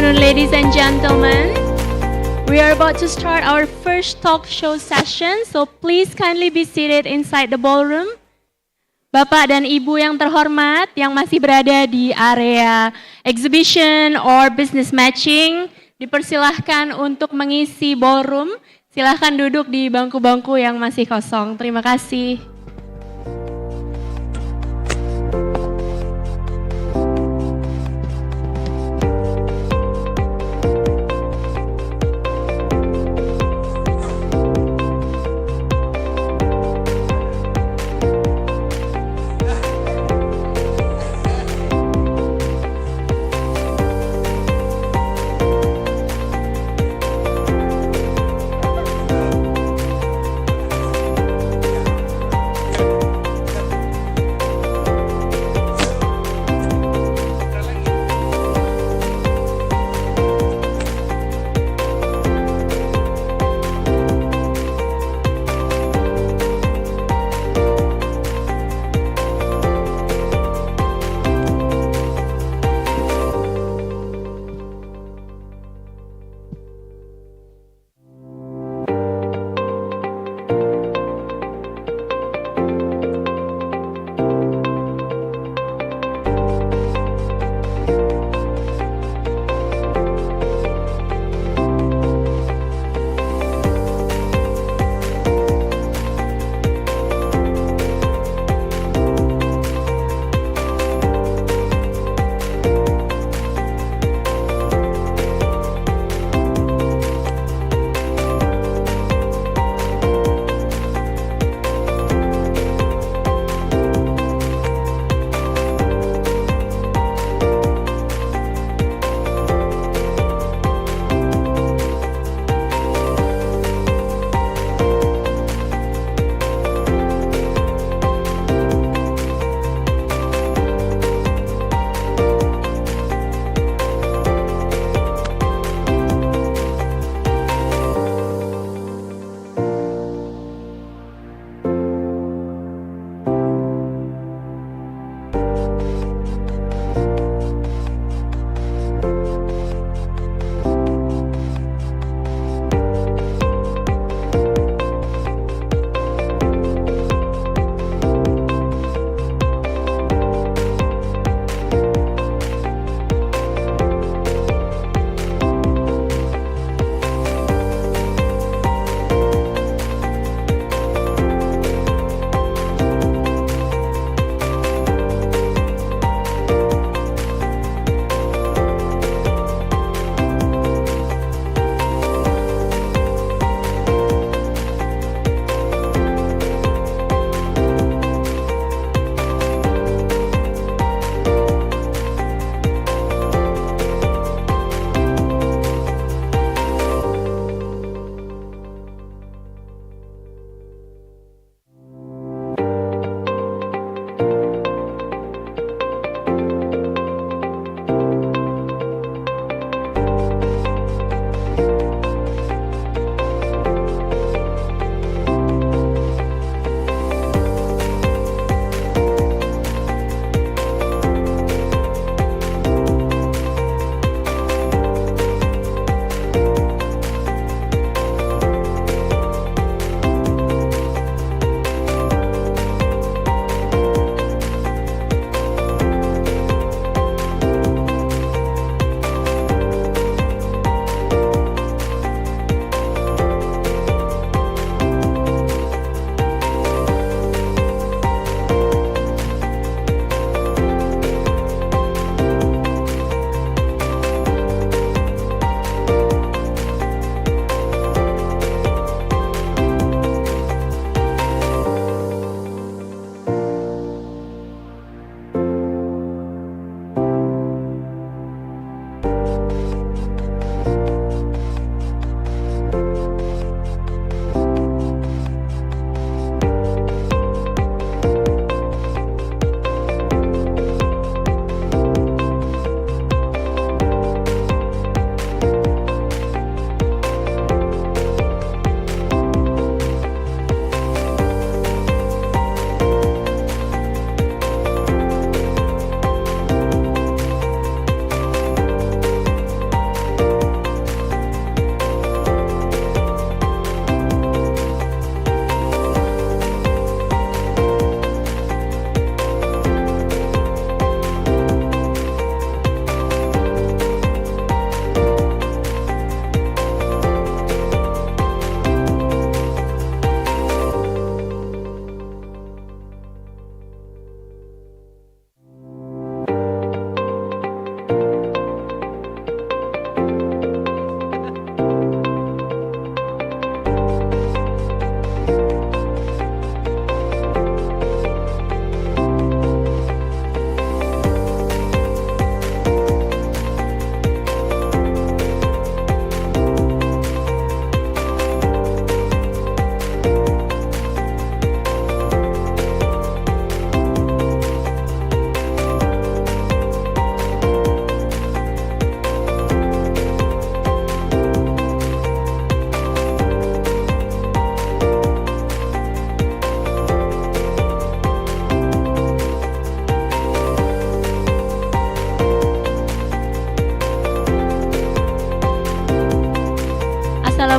afternoon, ladies and gentlemen. We are about to start our first talk show session, so please kindly be seated inside the ballroom. Bapak dan Ibu yang terhormat yang masih berada di area exhibition or business matching, dipersilahkan untuk mengisi ballroom. Silahkan duduk di bangku-bangku yang masih kosong. Terima kasih.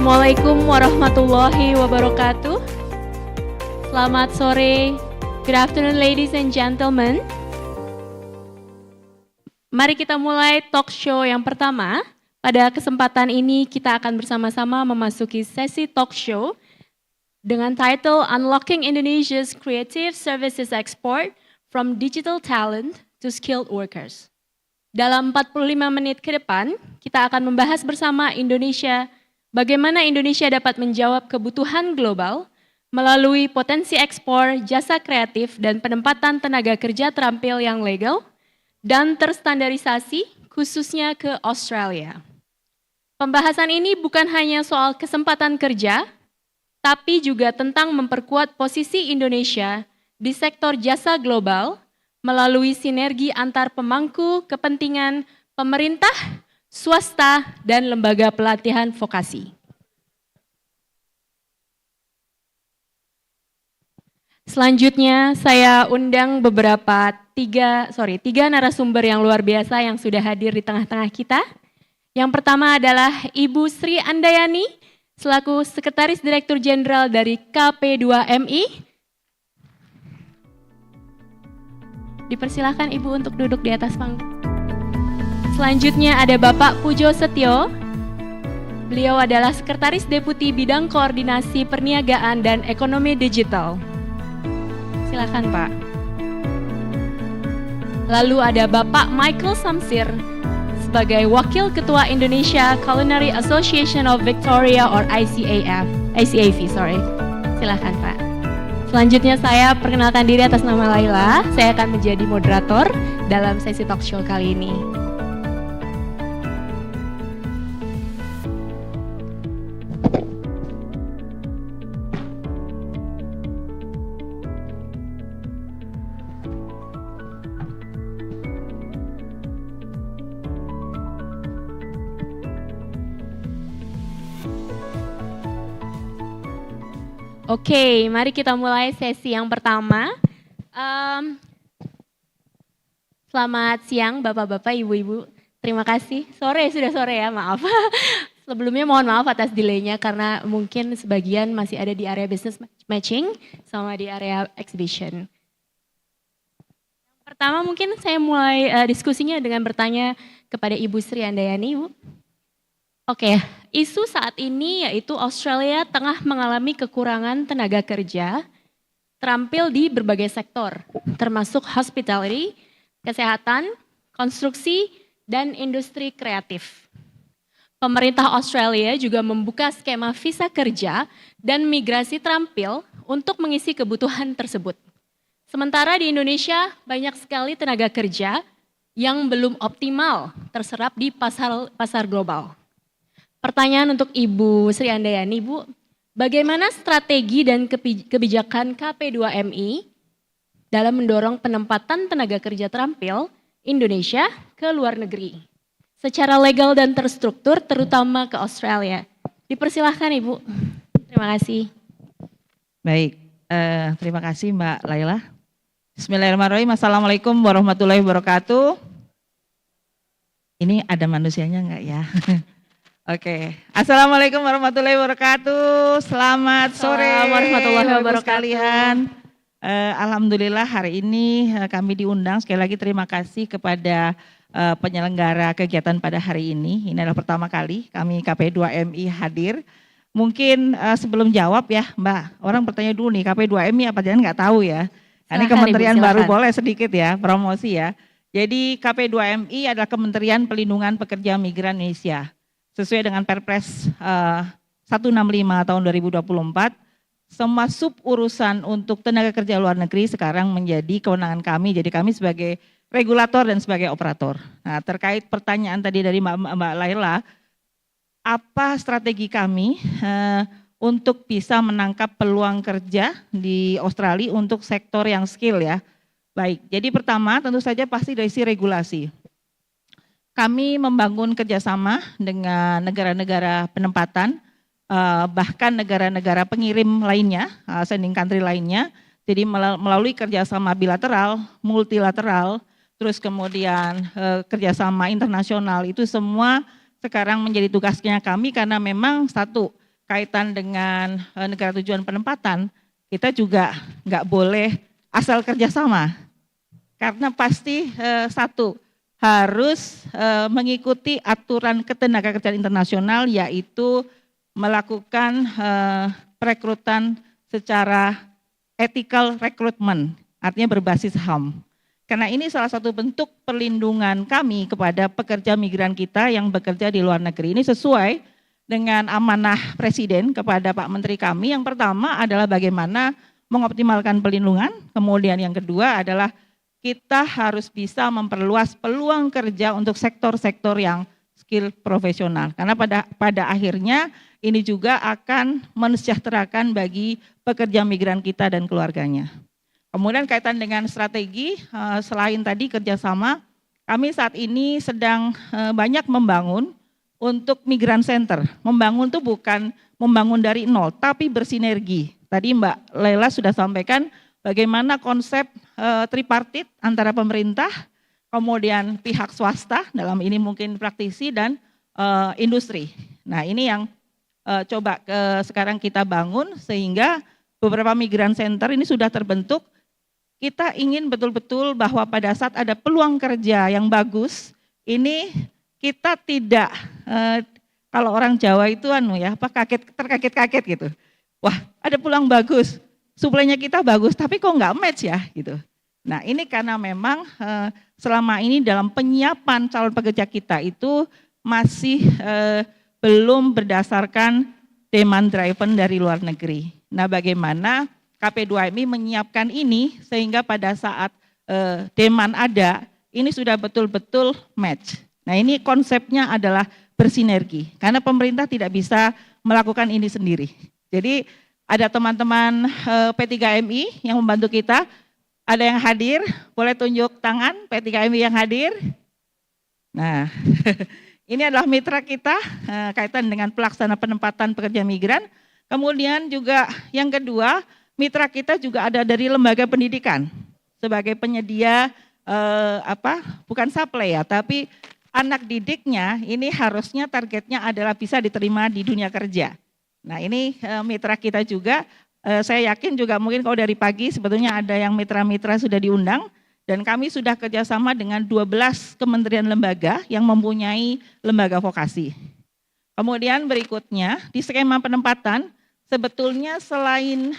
Assalamualaikum warahmatullahi wabarakatuh. Selamat sore. Good afternoon, ladies and gentlemen. Mari kita mulai talk show yang pertama. Pada kesempatan ini kita akan bersama-sama memasuki sesi talk show dengan title Unlocking Indonesia's Creative Services Export from Digital Talent to Skilled Workers. Dalam 45 menit ke depan, kita akan membahas bersama bagaimana Indonesia dapat menjawab kebutuhan global melalui potensi ekspor, jasa kreatif, dan penempatan tenaga kerja terampil yang legal dan terstandarisasi, khususnya ke Australia. Pembahasan ini bukan hanya soal kesempatan kerja, tapi juga tentang memperkuat posisi Indonesia di sektor jasa global melalui sinergi antar pemangku kepentingan pemerintah, swasta, dan lembaga pelatihan vokasi. Selanjutnya saya undang tiga narasumber yang luar biasa yang sudah hadir di tengah-tengah kita. Yang pertama adalah Ibu Sri Andayani, selaku Sekretaris Direktur Jenderal dari KP2MI. Dipersilahkan Ibu untuk duduk di atas panggung. Selanjutnya ada Bapak Pujo Setio. Beliau adalah Sekretaris Deputi Bidang Koordinasi Perniagaan dan Ekonomi Digital. Silakan Pak. Lalu ada Bapak Michael Samsir sebagai Wakil Ketua Indonesia Culinary Association of Victoria or ICAV. Silakan Pak. Selanjutnya saya perkenalkan diri atas nama Laila. Saya akan menjadi moderator dalam sesi talk show kali ini. Oke, mari kita mulai sesi yang pertama. Selamat siang Bapak-Bapak, Ibu-Ibu. Terima kasih. Sudah sore ya, maaf. Sebelumnya mohon maaf atas delaynya karena mungkin sebagian masih ada di area business matching sama di area exhibition. Yang pertama mungkin saya mulai diskusinya dengan bertanya kepada Ibu Sri Andayani, Ibu. Oke, isu saat ini yaitu Australia tengah mengalami kekurangan tenaga kerja terampil di berbagai sektor, termasuk hospitality, kesehatan, konstruksi, dan industri kreatif. Pemerintah Australia juga membuka skema visa kerja dan migrasi terampil untuk mengisi kebutuhan tersebut. Sementara di Indonesia banyak sekali tenaga kerja yang belum optimal terserap di pasar global. Pertanyaan untuk Ibu Sri Andayani, Bu, bagaimana strategi dan kebijakan KP2MI dalam mendorong penempatan tenaga kerja terampil Indonesia ke luar negeri secara legal dan terstruktur, terutama ke Australia? Dipersilahkan Ibu. Terima kasih. Baik, terima kasih Mbak Laila. Bismillahirrahmanirrahim. Assalamualaikum warahmatullahi wabarakatuh. Ini ada manusianya enggak ya? Oke, Assalamualaikum warahmatullahi wabarakatuh. Selamat sore warahmatullahi wabarakatuh sekalian. Alhamdulillah hari ini kami diundang. Sekali lagi terima kasih kepada penyelenggara kegiatan pada hari ini. Ini adalah pertama kali kami KP2MI hadir. Mungkin sebelum jawab ya Mbak, orang bertanya dulu nih KP2MI apa jangan nggak tahu ya. Ini kementerian Ibu, baru, boleh sedikit ya promosi ya. Jadi KP2MI adalah Kementerian Pelindungan Pekerja Migran Indonesia. Sesuai dengan Perpres 165 tahun 2024, semua sub urusan untuk tenaga kerja luar negeri sekarang menjadi kewenangan kami. Jadi kami sebagai regulator dan sebagai operator. Nah, terkait pertanyaan tadi dari Mbak Laila, apa strategi kami untuk bisa menangkap peluang kerja di Australia untuk sektor yang skill ya? Baik, jadi pertama tentu saja pasti dari sisi regulasi. Kami membangun kerjasama dengan negara-negara penempatan, bahkan negara-negara pengirim lainnya, sending country lainnya. Jadi melalui kerjasama bilateral, multilateral, terus kemudian kerjasama internasional, itu semua sekarang menjadi tugasnya kami karena memang satu, kaitan dengan negara tujuan penempatan, kita juga nggak boleh asal kerjasama. Karena pasti satu, harus mengikuti aturan ketenagakerjaan internasional, yaitu melakukan perekrutan secara ethical recruitment, artinya berbasis HAM. Karena ini salah satu bentuk perlindungan kami kepada pekerja migran kita yang bekerja di luar negeri. Ini sesuai dengan amanah Presiden kepada Pak Menteri kami. Yang pertama adalah bagaimana mengoptimalkan perlindungan, kemudian yang kedua adalah kita harus bisa memperluas peluang kerja untuk sektor-sektor yang skill profesional. Karena pada akhirnya ini juga akan mensejahterakan bagi pekerja migran kita dan keluarganya. Kemudian kaitan dengan strategi, selain tadi kerjasama, kami saat ini sedang banyak membangun untuk migran center. Membangun itu bukan membangun dari nol, tapi bersinergi. Tadi Mbak Lela sudah sampaikan bagaimana konsep tripartit antara pemerintah, kemudian pihak swasta, dalam ini mungkin praktisi dan industri. Nah ini yang coba sekarang kita bangun sehingga beberapa migran center ini sudah terbentuk. Kita ingin betul-betul bahwa pada saat ada peluang kerja yang bagus, ini kita tidak, kalau orang Jawa itu terkaget-kaget gitu. Wah ada peluang bagus, suplainya kita bagus, tapi kok nggak match ya gitu. Nah ini karena memang selama ini dalam penyiapan calon pekerja kita itu masih belum berdasarkan demand driven dari luar negeri. Nah bagaimana KP2MI menyiapkan ini sehingga pada saat demand ada, ini sudah betul-betul match. Nah ini konsepnya adalah bersinergi, karena pemerintah tidak bisa melakukan ini sendiri. Jadi ada teman-teman P3MI yang membantu kita, ada yang hadir, boleh tunjuk tangan P3MI yang hadir. Nah ini adalah mitra kita kaitan dengan pelaksana penempatan pekerja migran. Kemudian juga yang kedua, mitra kita juga ada dari lembaga pendidikan sebagai penyedia bukan supply ya, tapi anak didiknya ini harusnya targetnya adalah bisa diterima di dunia kerja. Nah ini mitra kita juga, saya yakin juga mungkin kalau dari pagi sebetulnya ada yang mitra-mitra sudah diundang dan kami sudah kerjasama dengan 12 kementerian lembaga yang mempunyai lembaga vokasi. Kemudian berikutnya di skema penempatan, sebetulnya selain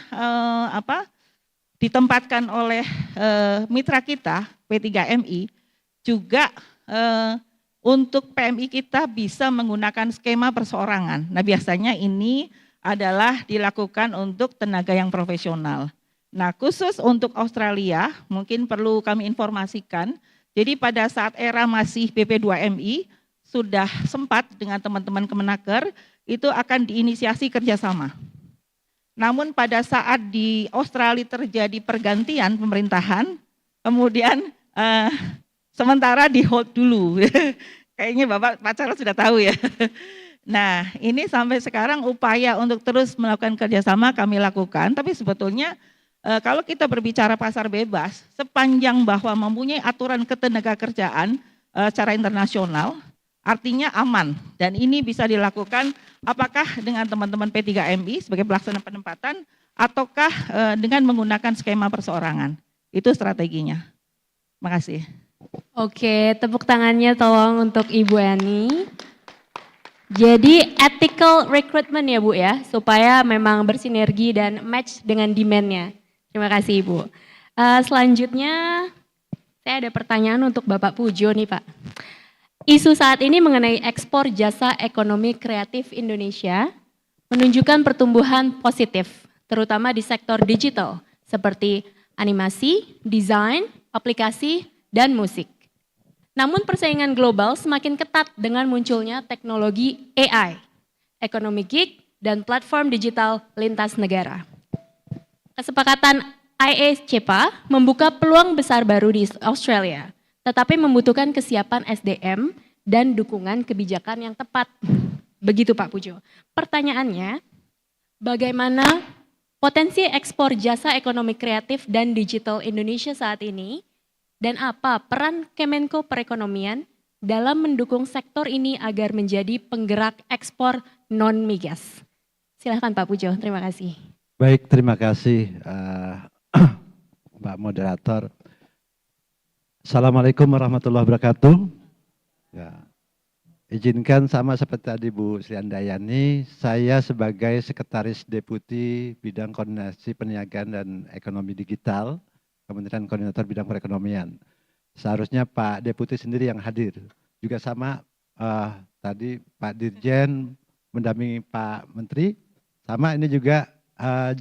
ditempatkan oleh mitra kita P3MI, juga untuk PMI kita bisa menggunakan skema perseorangan. Nah biasanya ini adalah dilakukan untuk tenaga yang profesional. Nah khusus untuk Australia mungkin perlu kami informasikan, jadi pada saat era masih BP2MI sudah sempat dengan teman-teman Kemenaker itu akan diinisiasi kerjasama. Namun pada saat di Australia terjadi pergantian pemerintahan, kemudian sementara di hold dulu. Kayaknya Bapak Pak Charles sudah tahu ya. Nah ini sampai sekarang upaya untuk terus melakukan kerjasama kami lakukan, tapi sebetulnya kalau kita berbicara pasar bebas, sepanjang bahwa mempunyai aturan ketenagakerjaan secara internasional, artinya aman, dan ini bisa dilakukan apakah dengan teman-teman P3MI sebagai pelaksana penempatan ataukah dengan menggunakan skema perseorangan. Itu strateginya. Terima kasih. Oke, tepuk tangannya tolong untuk Ibu Ani. Jadi ethical recruitment ya Bu ya, supaya memang bersinergi dan match dengan demand-nya. Terima kasih Ibu. Selanjutnya saya ada pertanyaan untuk Bapak Pujo nih Pak. Isu saat ini mengenai ekspor jasa ekonomi kreatif Indonesia menunjukkan pertumbuhan positif, terutama di sektor digital seperti animasi, desain, aplikasi, dan musik. Namun persaingan global semakin ketat dengan munculnya teknologi AI, ekonomi gig, dan platform digital lintas negara. Kesepakatan IA-CEPA membuka peluang besar baru di Australia, tetapi membutuhkan kesiapan SDM dan dukungan kebijakan yang tepat. Begitu Pak Pujo. Pertanyaannya, bagaimana potensi ekspor jasa ekonomi kreatif dan digital Indonesia saat ini, dan apa peran Kemenko Perekonomian dalam mendukung sektor ini agar menjadi penggerak ekspor non-migas? Silahkan Pak Pujo, terima kasih. Baik, terima kasih Mbak Moderator. Assalamualaikum warahmatullahi wabarakatuh. Ya. Izinkan sama seperti tadi Bu Sri Andayani, saya sebagai Sekretaris Deputi Bidang Koordinasi Perniagaan dan Ekonomi Digital, Kementerian Koordinator Bidang Perekonomian. Seharusnya Pak Deputi sendiri yang hadir. Juga sama tadi Pak Dirjen mendampingi Pak Menteri, sama ini juga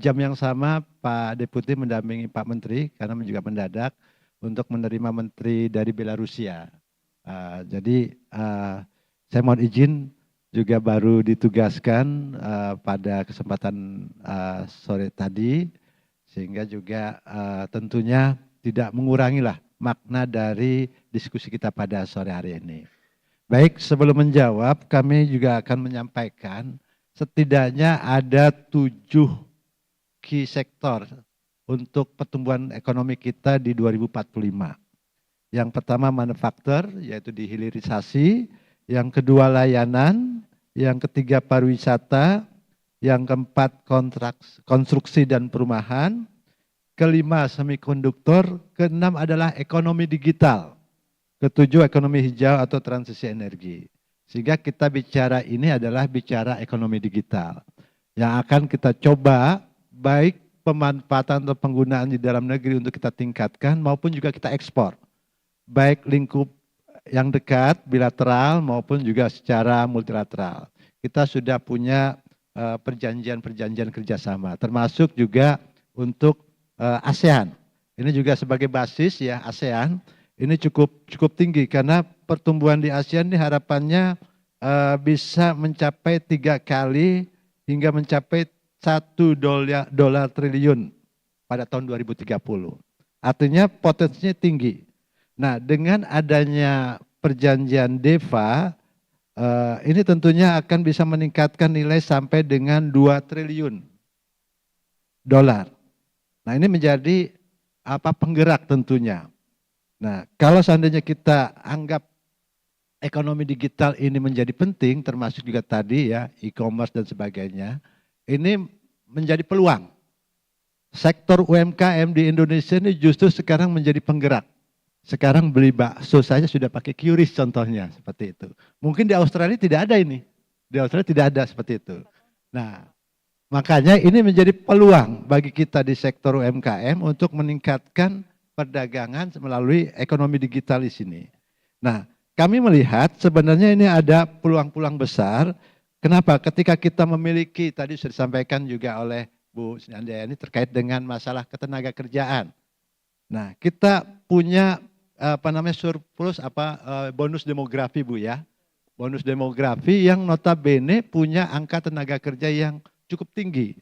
jam yang sama Pak Deputi mendampingi Pak Menteri, karena juga mendadak untuk menerima Menteri dari Belarusia. Jadi saya mohon izin juga baru ditugaskan pada kesempatan sore tadi, sehingga juga tentunya tidak mengurangilah makna dari diskusi kita pada sore hari ini. Baik, sebelum menjawab kami juga akan menyampaikan setidaknya ada 7 key sektor untuk pertumbuhan ekonomi kita di 2045. Yang pertama manufaktur, yaitu di hilirisasi. Yang kedua layanan, yang ketiga pariwisata, yang keempat konstruksi dan perumahan, kelima semikonduktor, keenam adalah ekonomi digital, ketujuh ekonomi hijau atau transisi energi. Sehingga kita bicara ini adalah bicara ekonomi digital yang akan kita coba baik pemanfaatan atau penggunaan di dalam negeri untuk kita tingkatkan maupun juga kita ekspor. Baik lingkup yang dekat, bilateral maupun juga secara multilateral. Kita sudah punya perjanjian-perjanjian kerjasama, termasuk juga untuk ASEAN. Ini juga sebagai basis ya ASEAN, ini cukup tinggi karena pertumbuhan di ASEAN ini harapannya bisa mencapai 3 kali hingga mencapai $1 triliun pada tahun 2030. Artinya potensinya tinggi. Nah, dengan adanya perjanjian DEFA, ini tentunya akan bisa meningkatkan nilai sampai dengan $2 triliun. Nah, ini menjadi penggerak tentunya. Nah, kalau seandainya kita anggap ekonomi digital ini menjadi penting, termasuk juga tadi ya e-commerce dan sebagainya, ini menjadi peluang. Sektor UMKM di Indonesia ini justru sekarang menjadi penggerak. Sekarang beli bakso saja sudah pakai QRIS contohnya, seperti itu. Mungkin di Australia tidak ada ini. Di Australia tidak ada seperti itu. Nah, makanya ini menjadi peluang bagi kita di sektor UMKM untuk meningkatkan perdagangan melalui ekonomi digital di sini. Nah, kami melihat sebenarnya ini ada peluang-peluang besar. Kenapa? Ketika kita memiliki, tadi sudah disampaikan juga oleh Bu Andayani terkait dengan masalah ketenaga kerjaan. Nah, kita punya surplus bonus demografi Bu ya. Bonus demografi yang notabene punya angka tenaga kerja yang cukup tinggi.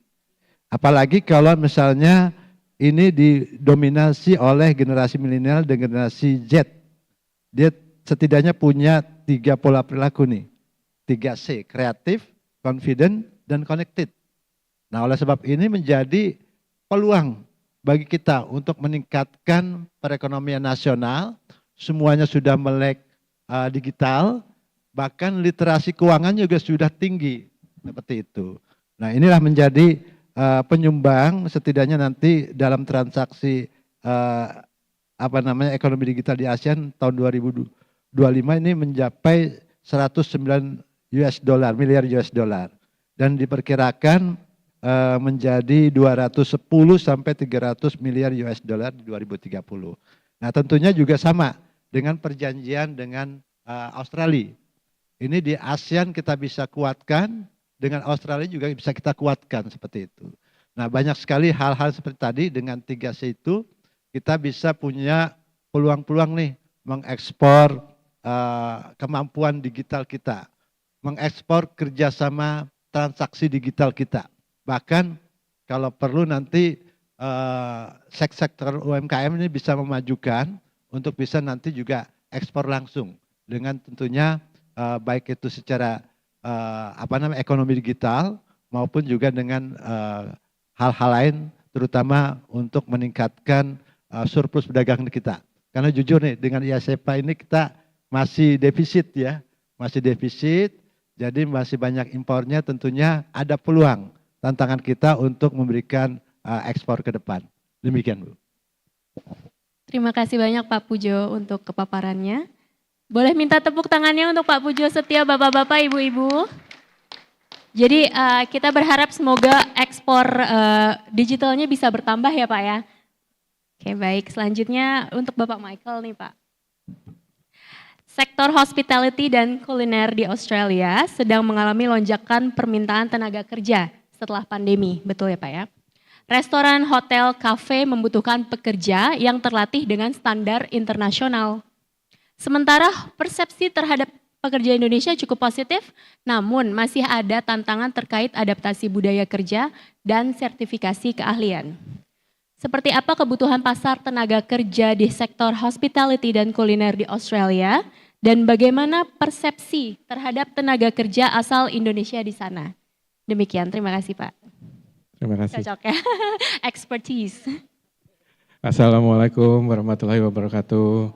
Apalagi kalau misalnya ini didominasi oleh generasi milenial dan generasi Z. Dia setidaknya punya 3 pola perilaku nih. 3C, kreatif, confident, dan connected. Nah, oleh sebab ini menjadi peluang bagi kita untuk meningkatkan perekonomian nasional, semuanya sudah melek digital, bahkan literasi keuangan juga sudah tinggi, seperti itu. Nah, inilah menjadi penyumbang setidaknya nanti dalam transaksi ekonomi digital di ASEAN tahun 2025 ini mencapai 109 miliar US dollar dan diperkirakan menjadi 210 sampai 300 miliar US dollar di 2030. Nah, tentunya juga sama dengan perjanjian dengan Australia. Ini di ASEAN kita bisa kuatkan, dengan Australia juga bisa kita kuatkan seperti itu. Nah, banyak sekali hal-hal seperti tadi dengan 3C itu kita bisa punya peluang-peluang nih mengekspor kemampuan digital kita, mengekspor kerjasama transaksi digital kita. Bahkan kalau perlu nanti sektor UMKM ini bisa memajukan untuk bisa nanti juga ekspor langsung dengan tentunya baik itu secara ekonomi digital maupun juga dengan hal-hal lain terutama untuk meningkatkan surplus perdagangan kita. Karena jujur nih dengan IA-CEPA ini kita masih defisit ya, masih defisit, jadi masih banyak impornya tentunya ada peluang tantangan kita untuk memberikan ekspor ke depan. Demikian, Bu. Terima kasih banyak Pak Pujo untuk kepaparannya. Boleh minta tepuk tangannya untuk Pak Pujo Setia, Bapak-Bapak, Ibu-Ibu. Jadi kita berharap semoga ekspor digitalnya bisa bertambah ya Pak ya. Oke baik, selanjutnya untuk Bapak Michael nih Pak. Sektor hospitality dan kuliner di Australia sedang mengalami lonjakan permintaan tenaga kerja setelah pandemi, betul ya Pak ya? Restoran, hotel, kafe membutuhkan pekerja yang terlatih dengan standar internasional. Sementara persepsi terhadap pekerja Indonesia cukup positif, namun masih ada tantangan terkait adaptasi budaya kerja dan sertifikasi keahlian. Seperti apa kebutuhan pasar tenaga kerja di sektor hospitality dan kuliner di Australia, dan bagaimana persepsi terhadap tenaga kerja asal Indonesia di sana? Demikian, terima kasih Pak. Terima kasih. Cocok ya, expertise. Assalamualaikum warahmatullahi wabarakatuh.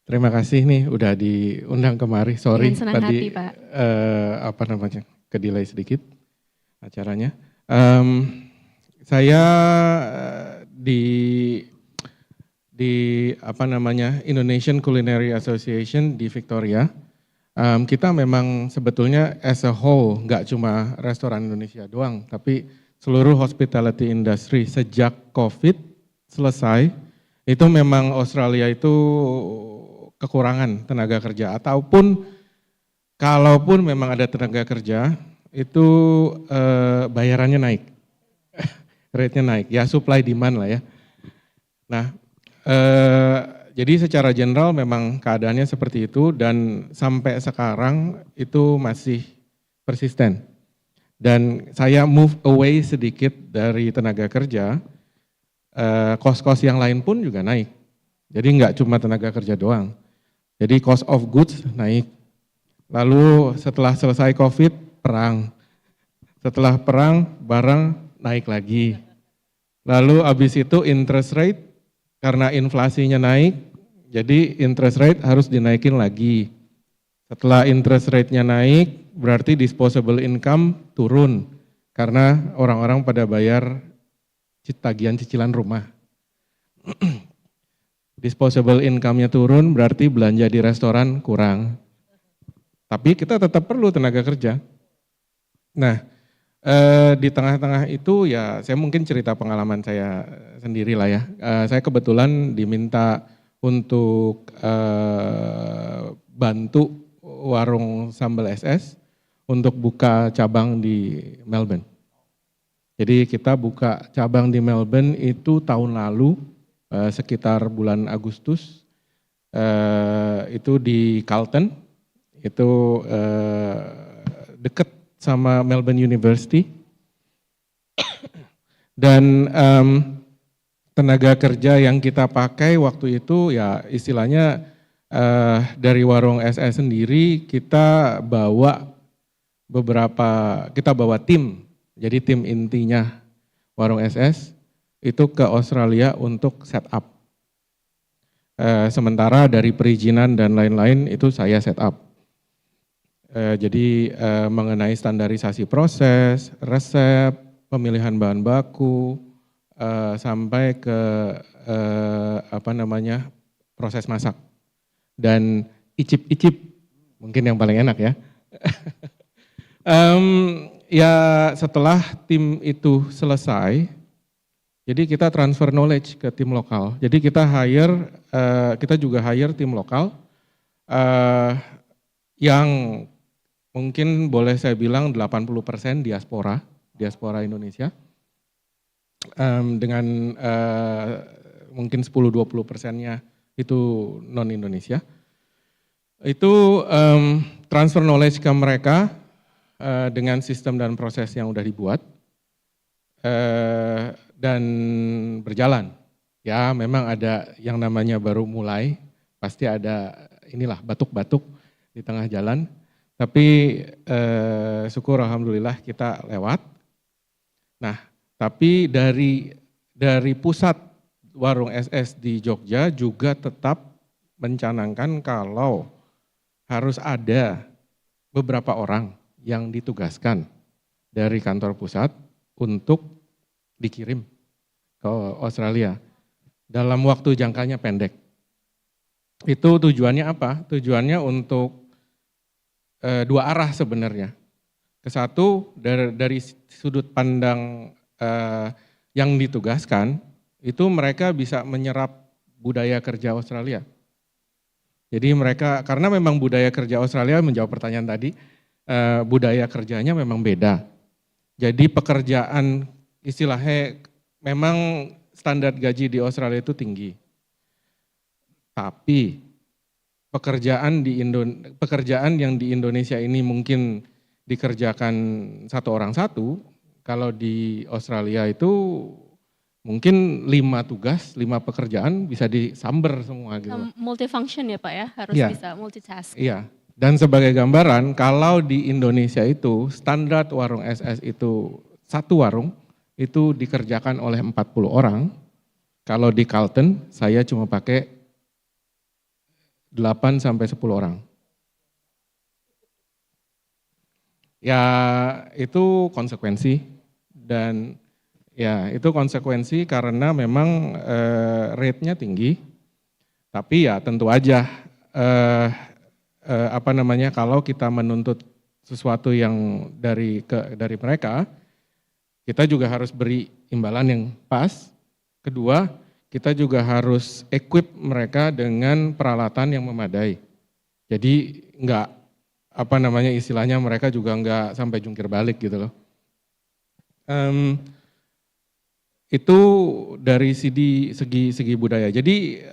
Terima kasih nih udah diundang kemari. Sorry Dengan senang tadi hati, Pak. Kedelay sedikit acaranya. Saya di Indonesian Culinary Association di Victoria. Kita memang sebetulnya as a whole nggak cuma restoran Indonesia doang, tapi seluruh hospitality industry sejak COVID selesai itu memang Australia itu kekurangan tenaga kerja, ataupun kalaupun memang ada tenaga kerja itu bayarannya naik, rate-nya naik, ya supply demand lah ya. Nah, jadi secara general memang keadaannya seperti itu dan sampai sekarang itu masih persisten. Dan saya move away sedikit dari tenaga kerja, cost-cost yang lain pun juga naik. Jadi nggak cuma tenaga kerja doang. Jadi cost of goods naik. Lalu setelah selesai COVID, perang. Setelah perang, barang naik lagi. Lalu habis itu interest rate, karena inflasinya naik, jadi interest rate harus dinaikin lagi. Setelah interest rate-nya naik, berarti disposable income turun. Karena orang-orang pada bayar tagihan cicilan rumah. Disposable income-nya turun, berarti belanja di restoran kurang. Tapi kita tetap perlu tenaga kerja. Nah, di tengah-tengah itu ya saya mungkin cerita pengalaman saya sendiri lah ya. Saya kebetulan diminta untuk bantu warung sambal SS untuk buka cabang di Melbourne. Jadi kita buka cabang di Melbourne itu tahun lalu sekitar bulan Agustus, itu di Carlton, itu deket sama Melbourne University. Dan tenaga kerja yang kita pakai waktu itu ya istilahnya dari warung SS sendiri kita bawa tim. Jadi tim intinya warung SS itu ke Australia untuk setup. Sementara dari perizinan dan lain-lain itu saya setup. Jadi mengenai standarisasi proses, resep, pemilihan bahan baku, sampai ke proses masak dan icip-icip, mungkin yang paling enak ya. Ya setelah tim itu selesai, jadi kita transfer knowledge ke tim lokal. Jadi kita juga hire tim lokal yang mungkin boleh saya bilang 80% diaspora Indonesia. Dengan mungkin 10-20%-nya itu non-Indonesia. Itu transfer knowledge ke mereka dengan sistem dan proses yang udah dibuat. Dan berjalan. Ya memang ada yang namanya baru mulai, pasti ada inilah batuk-batuk di tengah jalan. Tapi syukur alhamdulillah kita lewat. Nah, tapi dari pusat warung SS di Jogja juga tetap mencanangkan kalau harus ada beberapa orang yang ditugaskan dari kantor pusat untuk dikirim ke Australia dalam waktu jangkanya pendek. Itu tujuannya apa? Tujuannya untuk dua arah sebenarnya. Kesatu dari sudut pandang yang ditugaskan, itu mereka bisa menyerap budaya kerja Australia. Jadi mereka, karena memang budaya kerja Australia, menjawab pertanyaan tadi, budaya kerjanya memang beda. Jadi pekerjaan istilahnya memang standar gaji di Australia itu tinggi. Tapi pekerjaan yang di Indonesia ini mungkin dikerjakan satu orang satu, kalau di Australia itu mungkin 5 tugas, 5 pekerjaan bisa disamber semua gitu. Multifunction ya Pak ya, harus Iya. bisa multitask. Iya, dan sebagai gambaran, kalau di Indonesia itu standar warung SS itu satu warung itu dikerjakan oleh 40 orang. Kalau di Carlton saya cuma pakai 8 sampai 10 orang. Ya itu konsekuensi, dan ya itu konsekuensi karena memang rate-nya tinggi. Tapi ya tentu aja kalau kita menuntut sesuatu yang dari mereka, kita juga harus beri imbalan yang pas. Kedua, kita juga harus equip mereka dengan peralatan yang memadai. Jadi istilahnya mereka juga enggak sampai jungkir balik gitu loh. Itu dari segi budaya. Jadi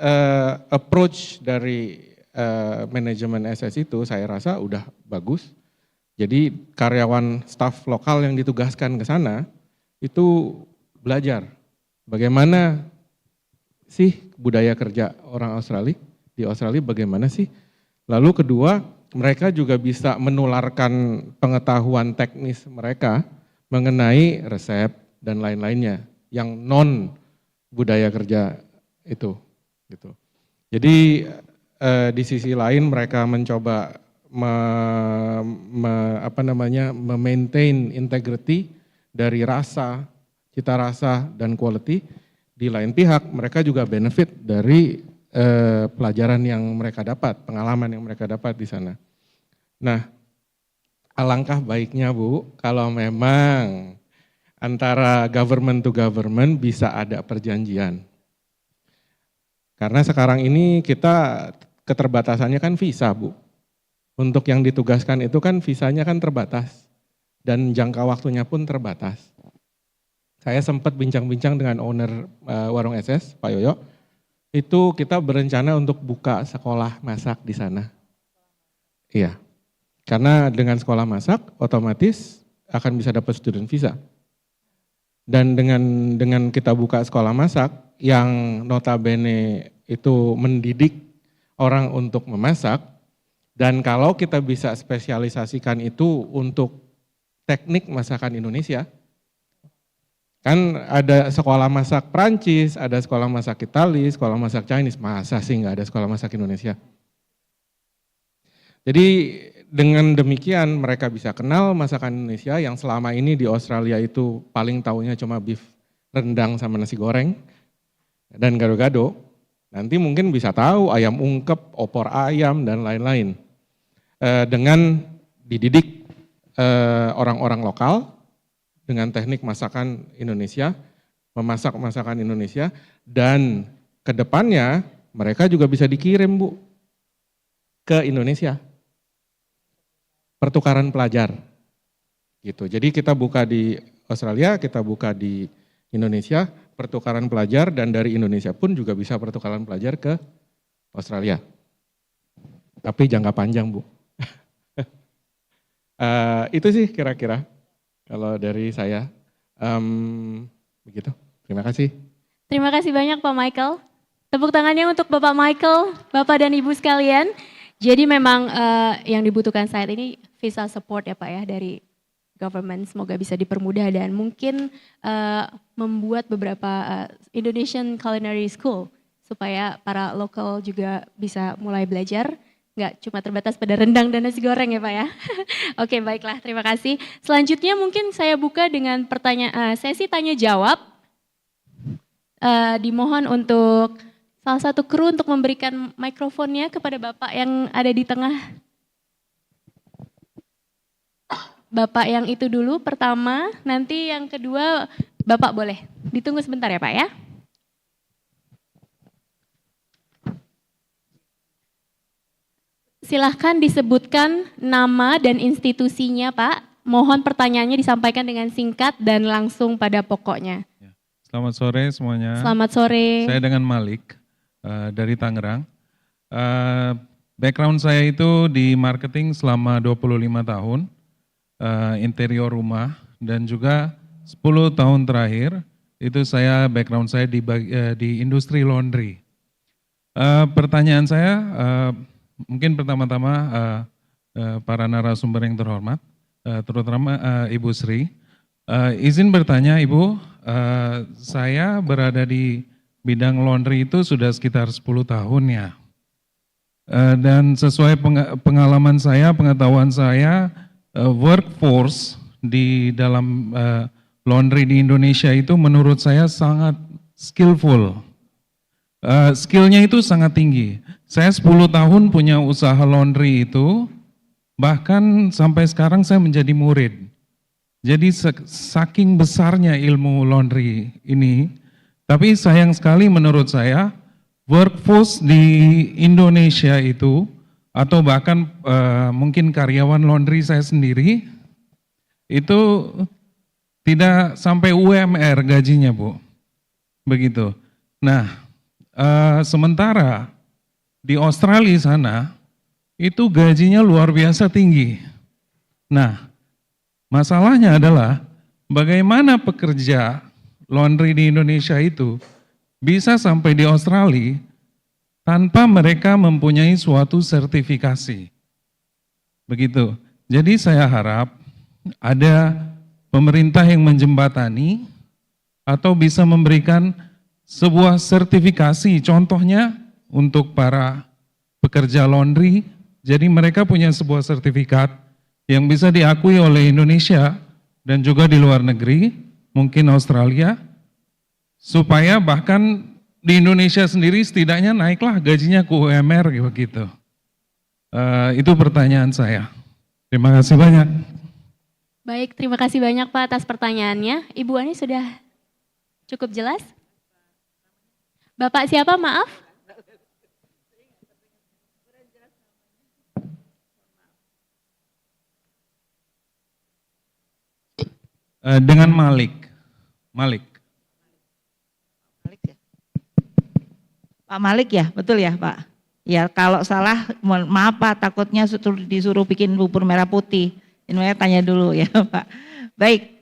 approach dari manajemen SS itu saya rasa udah bagus. Jadi karyawan staf lokal yang ditugaskan ke sana itu belajar bagaimana sih budaya kerja orang Australia, di Australia bagaimana sih. Lalu kedua, mereka juga bisa menularkan pengetahuan teknis mereka mengenai resep dan lain-lainnya yang non budaya kerja itu gitu. Jadi di sisi lain mereka mencoba memaintain integrity dari rasa, cita rasa dan quality. Di lain pihak mereka juga benefit dari pelajaran yang mereka dapat, pengalaman yang mereka dapat di sana. Nah, alangkah baiknya Bu, kalau memang antara government to government bisa ada perjanjian. Karena sekarang ini kita keterbatasannya kan visa Bu. Untuk yang ditugaskan itu kan visanya kan terbatas dan jangka waktunya pun terbatas. Saya sempat bincang-bincang dengan owner warung SS, Pak Yoyo. Itu kita berencana untuk buka sekolah masak di sana. Iya. Karena dengan sekolah masak otomatis akan bisa dapat student visa. Dan dengan kita buka sekolah masak yang notabene itu mendidik orang untuk memasak, dan kalau kita bisa spesialisasikan itu untuk teknik masakan Indonesia, kan ada sekolah masak Prancis, ada sekolah masak Katalis, sekolah masak Chinese, masa sih nggak ada sekolah masak Indonesia? Jadi dengan demikian mereka bisa kenal masakan Indonesia yang selama ini di Australia itu paling taunya cuma beef rendang sama nasi goreng dan gado-gado. Nanti mungkin bisa tahu ayam ungkep, opor ayam dan lain-lain. Dengan dididik orang-orang lokal dengan teknik masakan Indonesia, memasak masakan Indonesia, dan kedepannya mereka juga bisa dikirim Bu ke Indonesia. Pertukaran pelajar gitu. Jadi kita buka di Australia, kita buka di Indonesia, pertukaran pelajar, dan dari Indonesia pun juga bisa pertukaran pelajar ke Australia. Tapi jangka panjang Bu. Itu sih kira-kira kalau dari saya. Begitu. Terima kasih. Terima kasih banyak Pak Michael. Tepuk tangannya untuk Bapak Michael, Bapak dan Ibu sekalian. Jadi memang yang dibutuhkan saat ini visa support ya Pak ya dari government, semoga bisa dipermudah dan mungkin membuat beberapa Indonesian Culinary School supaya para lokal juga bisa mulai belajar Nggak cuma terbatas pada rendang dan nasi goreng ya Pak ya. Oke baiklah, terima kasih. Selanjutnya mungkin saya buka dengan pertanyaan sesi tanya jawab. Dimohon untuk salah satu kru untuk memberikan mikrofonnya kepada Bapak yang ada di tengah. Bapak yang itu dulu pertama, nanti yang kedua Bapak boleh. Ditunggu sebentar ya Pak ya. Silahkan disebutkan nama dan institusinya Pak. Mohon pertanyaannya disampaikan dengan singkat dan langsung pada pokoknya. Selamat sore semuanya. Selamat sore. Saya dengan Malik dari Tangerang. Background saya itu di marketing selama 25 tahun, interior rumah, dan juga 10 tahun terakhir itu background saya di industri laundry. Pertanyaan saya, mungkin pertama-tama para narasumber yang terhormat, terutama Ibu Sri, izin bertanya Ibu, saya berada di bidang laundry itu sudah sekitar 10 tahun ya. Dan sesuai pengalaman saya, pengetahuan saya, workforce di dalam laundry di Indonesia itu menurut saya sangat skillful. Skillnya itu sangat tinggi. Saya 10 tahun punya usaha laundry itu, bahkan sampai sekarang saya menjadi murid. Jadi saking besarnya ilmu laundry ini, tapi sayang sekali menurut saya, workforce di Indonesia itu, atau bahkan mungkin karyawan laundry saya sendiri, itu tidak sampai UMR gajinya Bu. Begitu. Nah, sementara di Australia sana itu gajinya luar biasa tinggi. Nah, masalahnya adalah bagaimana pekerja laundry di Indonesia itu bisa sampai di Australia tanpa mereka mempunyai suatu sertifikasi. Begitu. Jadi saya harap ada pemerintah yang menjembatani atau bisa memberikan sebuah sertifikasi, contohnya untuk para pekerja laundry, jadi mereka punya sebuah sertifikat yang bisa diakui oleh Indonesia dan juga di luar negeri, mungkin Australia, supaya bahkan di Indonesia sendiri setidaknya naiklah gajinya ke UMR begitu. Itu pertanyaan saya. Terima kasih banyak. Baik, terima kasih banyak Pak atas pertanyaannya. Ibu Ani sudah cukup jelas? Bapak siapa, maaf? Dengan Malik. Pak Malik ya, betul ya Pak? Ya kalau salah, mohon maaf Pak, takutnya disuruh bikin bubur merah putih. Ini saya tanya dulu ya Pak. Baik,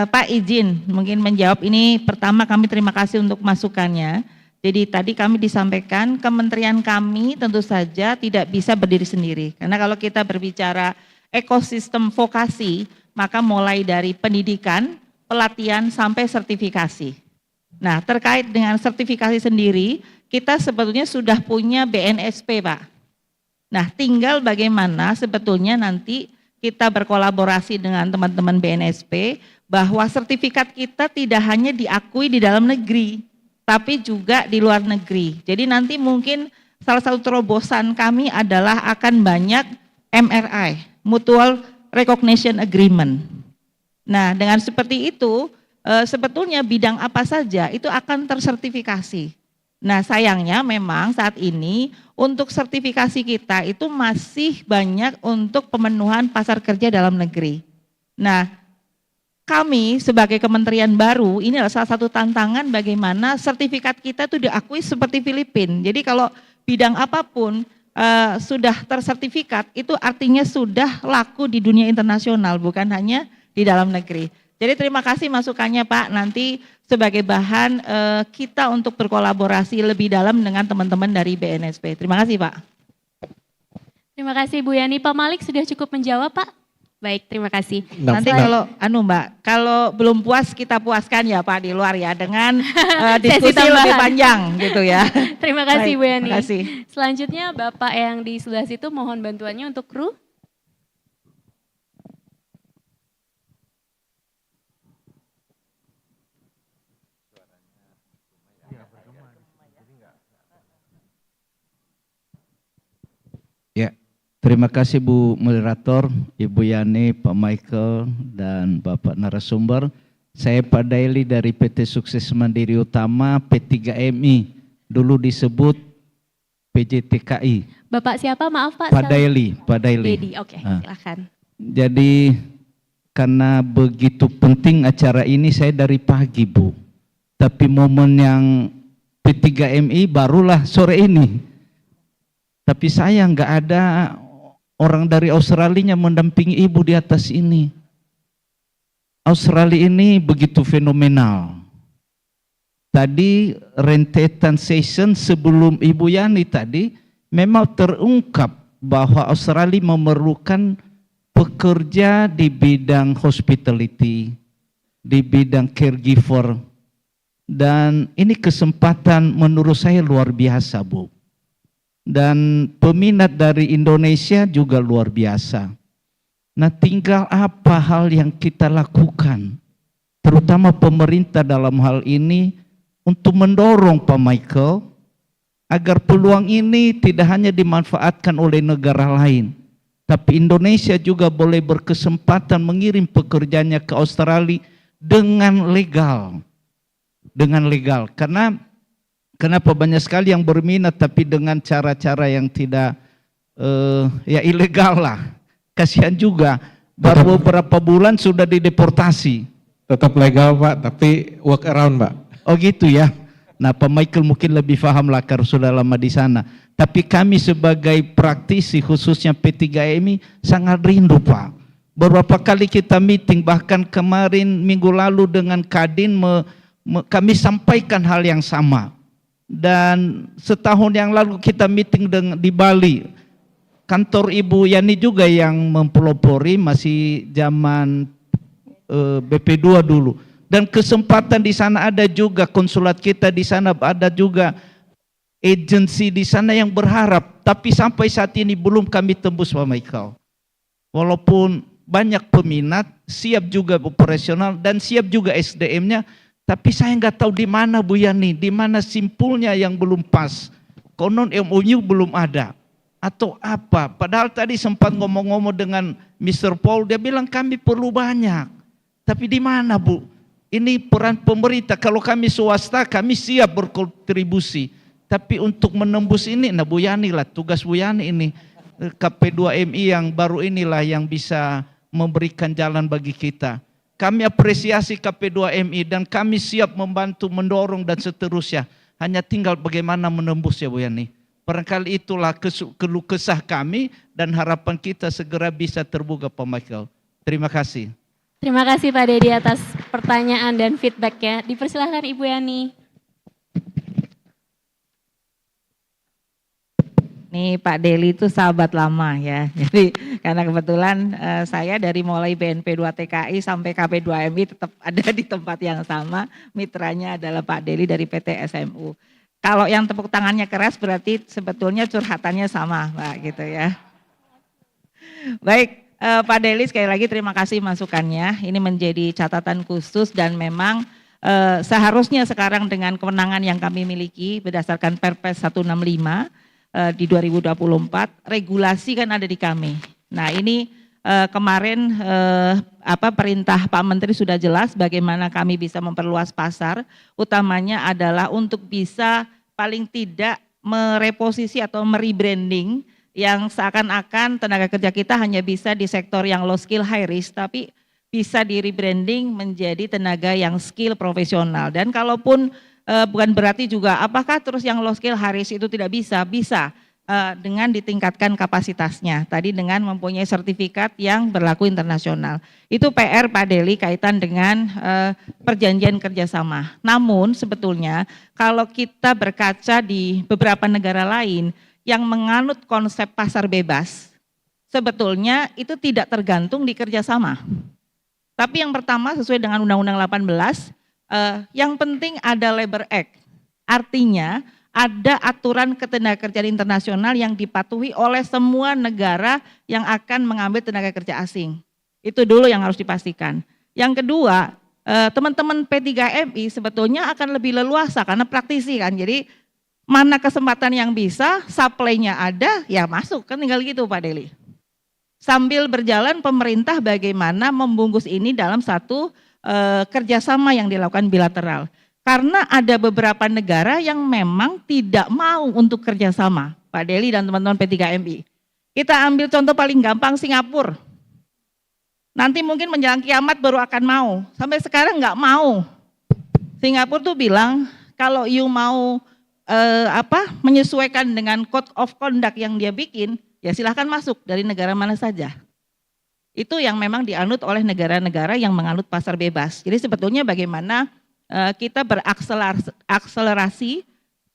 Pak izin mungkin menjawab ini. Pertama kami terima kasih untuk masukannya. Jadi tadi kami disampaikan kementerian kami tentu saja tidak bisa berdiri sendiri. Karena kalau kita berbicara ekosistem vokasi, maka mulai dari pendidikan, pelatihan sampai sertifikasi. Nah terkait dengan sertifikasi sendiri, kita sebetulnya sudah punya BNSP Pak. Nah tinggal bagaimana sebetulnya nanti kita berkolaborasi dengan teman-teman BNSP bahwa sertifikat kita tidak hanya diakui di dalam negeri, tapi juga di luar negeri. Jadi nanti mungkin salah satu terobosan kami adalah akan banyak MRI, Mutual Recognition Agreement. Nah dengan seperti itu sebetulnya bidang apa saja itu akan tersertifikasi. Nah sayangnya memang saat ini untuk sertifikasi kita itu masih banyak untuk pemenuhan pasar kerja dalam negeri. Nah kami sebagai kementerian baru ini adalah salah satu tantangan bagaimana sertifikat kita itu diakui seperti Filipina. Jadi kalau bidang apapun sudah tersertifikat itu artinya sudah laku di dunia internasional bukan hanya di dalam negeri. Jadi terima kasih masukannya Pak, nanti sebagai bahan kita untuk berkolaborasi lebih dalam dengan teman-teman dari BNSP. Terima kasih Pak. Terima kasih Bu Yani. Pak Malik sudah cukup menjawab Pak? Baik, terima kasih. Nanti kalau Mbak, kalau belum puas kita puaskan ya Pak di luar ya dengan diskusi yang lebih panjang gitu ya. Terima kasih Baik, Bu Yani. terima kasih. Selanjutnya Bapak yang di sebelah situ mohon bantuannya untuk kru. Ya, terima kasih Bu Moderator, Ibu Yani, Pak Michael, dan Bapak narasumber. Saya Pak Daily dari PT Sukses Mandiri Utama P3MI, dulu disebut PJTKI. Bapak siapa? Maaf Pak. Pak Daily, Pak Daily. Dedi, oke, silakan. Jadi karena begitu penting acara ini saya dari pagi Bu. Tapi momen yang P3MI barulah sore ini. Tapi saya nggak ada orang dari Australia mendampingi ibu di atas ini. Australia ini begitu fenomenal. Tadi rentetan session sebelum Ibu Yani tadi memang terungkap bahwa Australia memerlukan pekerja di bidang hospitality, di bidang caregiver, dan ini kesempatan menurut saya luar biasa Bu. Dan peminat dari Indonesia juga luar biasa. Nah, tinggal apa hal yang kita lakukan, terutama pemerintah dalam hal ini untuk mendorong Pak Michael agar peluang ini tidak hanya dimanfaatkan oleh negara lain, tapi Indonesia juga boleh berkesempatan mengirim pekerjanya ke Australia dengan legal. Dengan legal, karena kenapa banyak sekali yang berminat tapi dengan cara-cara yang tidak ya ilegal lah. Kasihan juga, baru beberapa bulan sudah dideportasi. Tetap legal Pak, tapi work around Pak. Oh gitu ya. Nah Pak Michael mungkin lebih paham lah karena sudah lama di sana. Tapi kami sebagai praktisi khususnya P3MI sangat rindu Pak. Beberapa kali kita meeting, bahkan kemarin minggu lalu dengan Kadin kami sampaikan hal yang sama. Dan setahun yang lalu kita meeting di Bali, kantor Ibu Yani juga yang mempelopori, masih zaman BP2 dulu. Dan kesempatan di sana ada juga, konsulat kita di sana ada juga, agensi di sana yang berharap. Tapi sampai saat ini belum kami tembus Pak Michael. Walaupun banyak peminat, siap juga operasional dan siap juga SDM-nya. Tapi saya nggak tahu di mana Bu Yani, di mana simpulnya yang belum pas. Konon MOU belum ada atau apa. Padahal tadi sempat ngomong-ngomong dengan Mr. Paul, dia bilang kami perlu banyak. Tapi di mana Bu? Ini peran pemerintah. Kalau kami swasta, kami siap berkontribusi. Tapi untuk menembus ini, nah Bu Yani lah, tugas Bu Yani ini. KP2MI yang baru inilah yang bisa memberikan jalan bagi kita. Kami apresiasi KP2MI dan kami siap membantu, mendorong dan seterusnya. Hanya tinggal bagaimana menembus ya Bu Yani. Barangkali itulah keluh kesah kami dan harapan kita segera bisa terbuka Pak Michael. Terima kasih. Terima kasih Pak Dedi atas pertanyaan dan feedbacknya. Dipersilahkan Ibu Yani. Nih Pak Deli itu sahabat lama ya. Jadi karena kebetulan saya dari mulai BNP 2 TKI sampai KP2MI tetap ada di tempat yang sama. Mitranya adalah Pak Deli dari PT SMU. Kalau yang tepuk tangannya keras berarti sebetulnya curhatannya sama Pak gitu ya. Baik Pak Deli, sekali lagi terima kasih masukannya. Ini menjadi catatan khusus dan memang seharusnya sekarang dengan kewenangan yang kami miliki berdasarkan Perpres 165 di 2024, regulasi kan ada di kami. Nah ini kemarin perintah Pak Menteri sudah jelas bagaimana kami bisa memperluas pasar, utamanya adalah untuk bisa paling tidak mereposisi atau merebranding yang seakan-akan tenaga kerja kita hanya bisa di sektor yang low skill high risk, tapi bisa di rebranding menjadi tenaga yang skill profesional. Dan kalaupun bukan berarti juga apakah terus yang low skill high risk itu tidak bisa, bisa dengan ditingkatkan kapasitasnya. Tadi dengan mempunyai sertifikat yang berlaku internasional. Itu PR Pak Deli kaitan dengan perjanjian kerjasama. Namun sebetulnya kalau kita berkaca di beberapa negara lain yang menganut konsep pasar bebas, sebetulnya itu tidak tergantung di kerjasama. Tapi yang pertama sesuai dengan Undang-Undang 18, yang penting ada Labor Act. Artinya ada aturan ketenagakerjaan internasional yang dipatuhi oleh semua negara yang akan mengambil tenaga kerja asing. Itu dulu yang harus dipastikan. Yang kedua, teman-teman P3MI sebetulnya akan lebih leluasa karena praktisi kan. Jadi mana kesempatan yang bisa, supply-nya ada, ya masuk kan tinggal gitu Pak Deli. Sambil berjalan pemerintah bagaimana membungkus ini dalam satu kerjasama yang dilakukan bilateral. Karena ada beberapa negara yang memang tidak mau untuk kerjasama, Pak Deli dan teman-teman P3MI. Kita ambil contoh paling gampang Singapura. Nanti mungkin menjelang kiamat baru akan mau. Sampai sekarang nggak mau. Singapura tuh bilang kalau you mau menyesuaikan dengan code of conduct yang dia bikin, ya silahkan masuk dari negara mana saja. Itu yang memang dianut oleh negara-negara yang menganut pasar bebas. Jadi sebetulnya bagaimana kita berakselerasi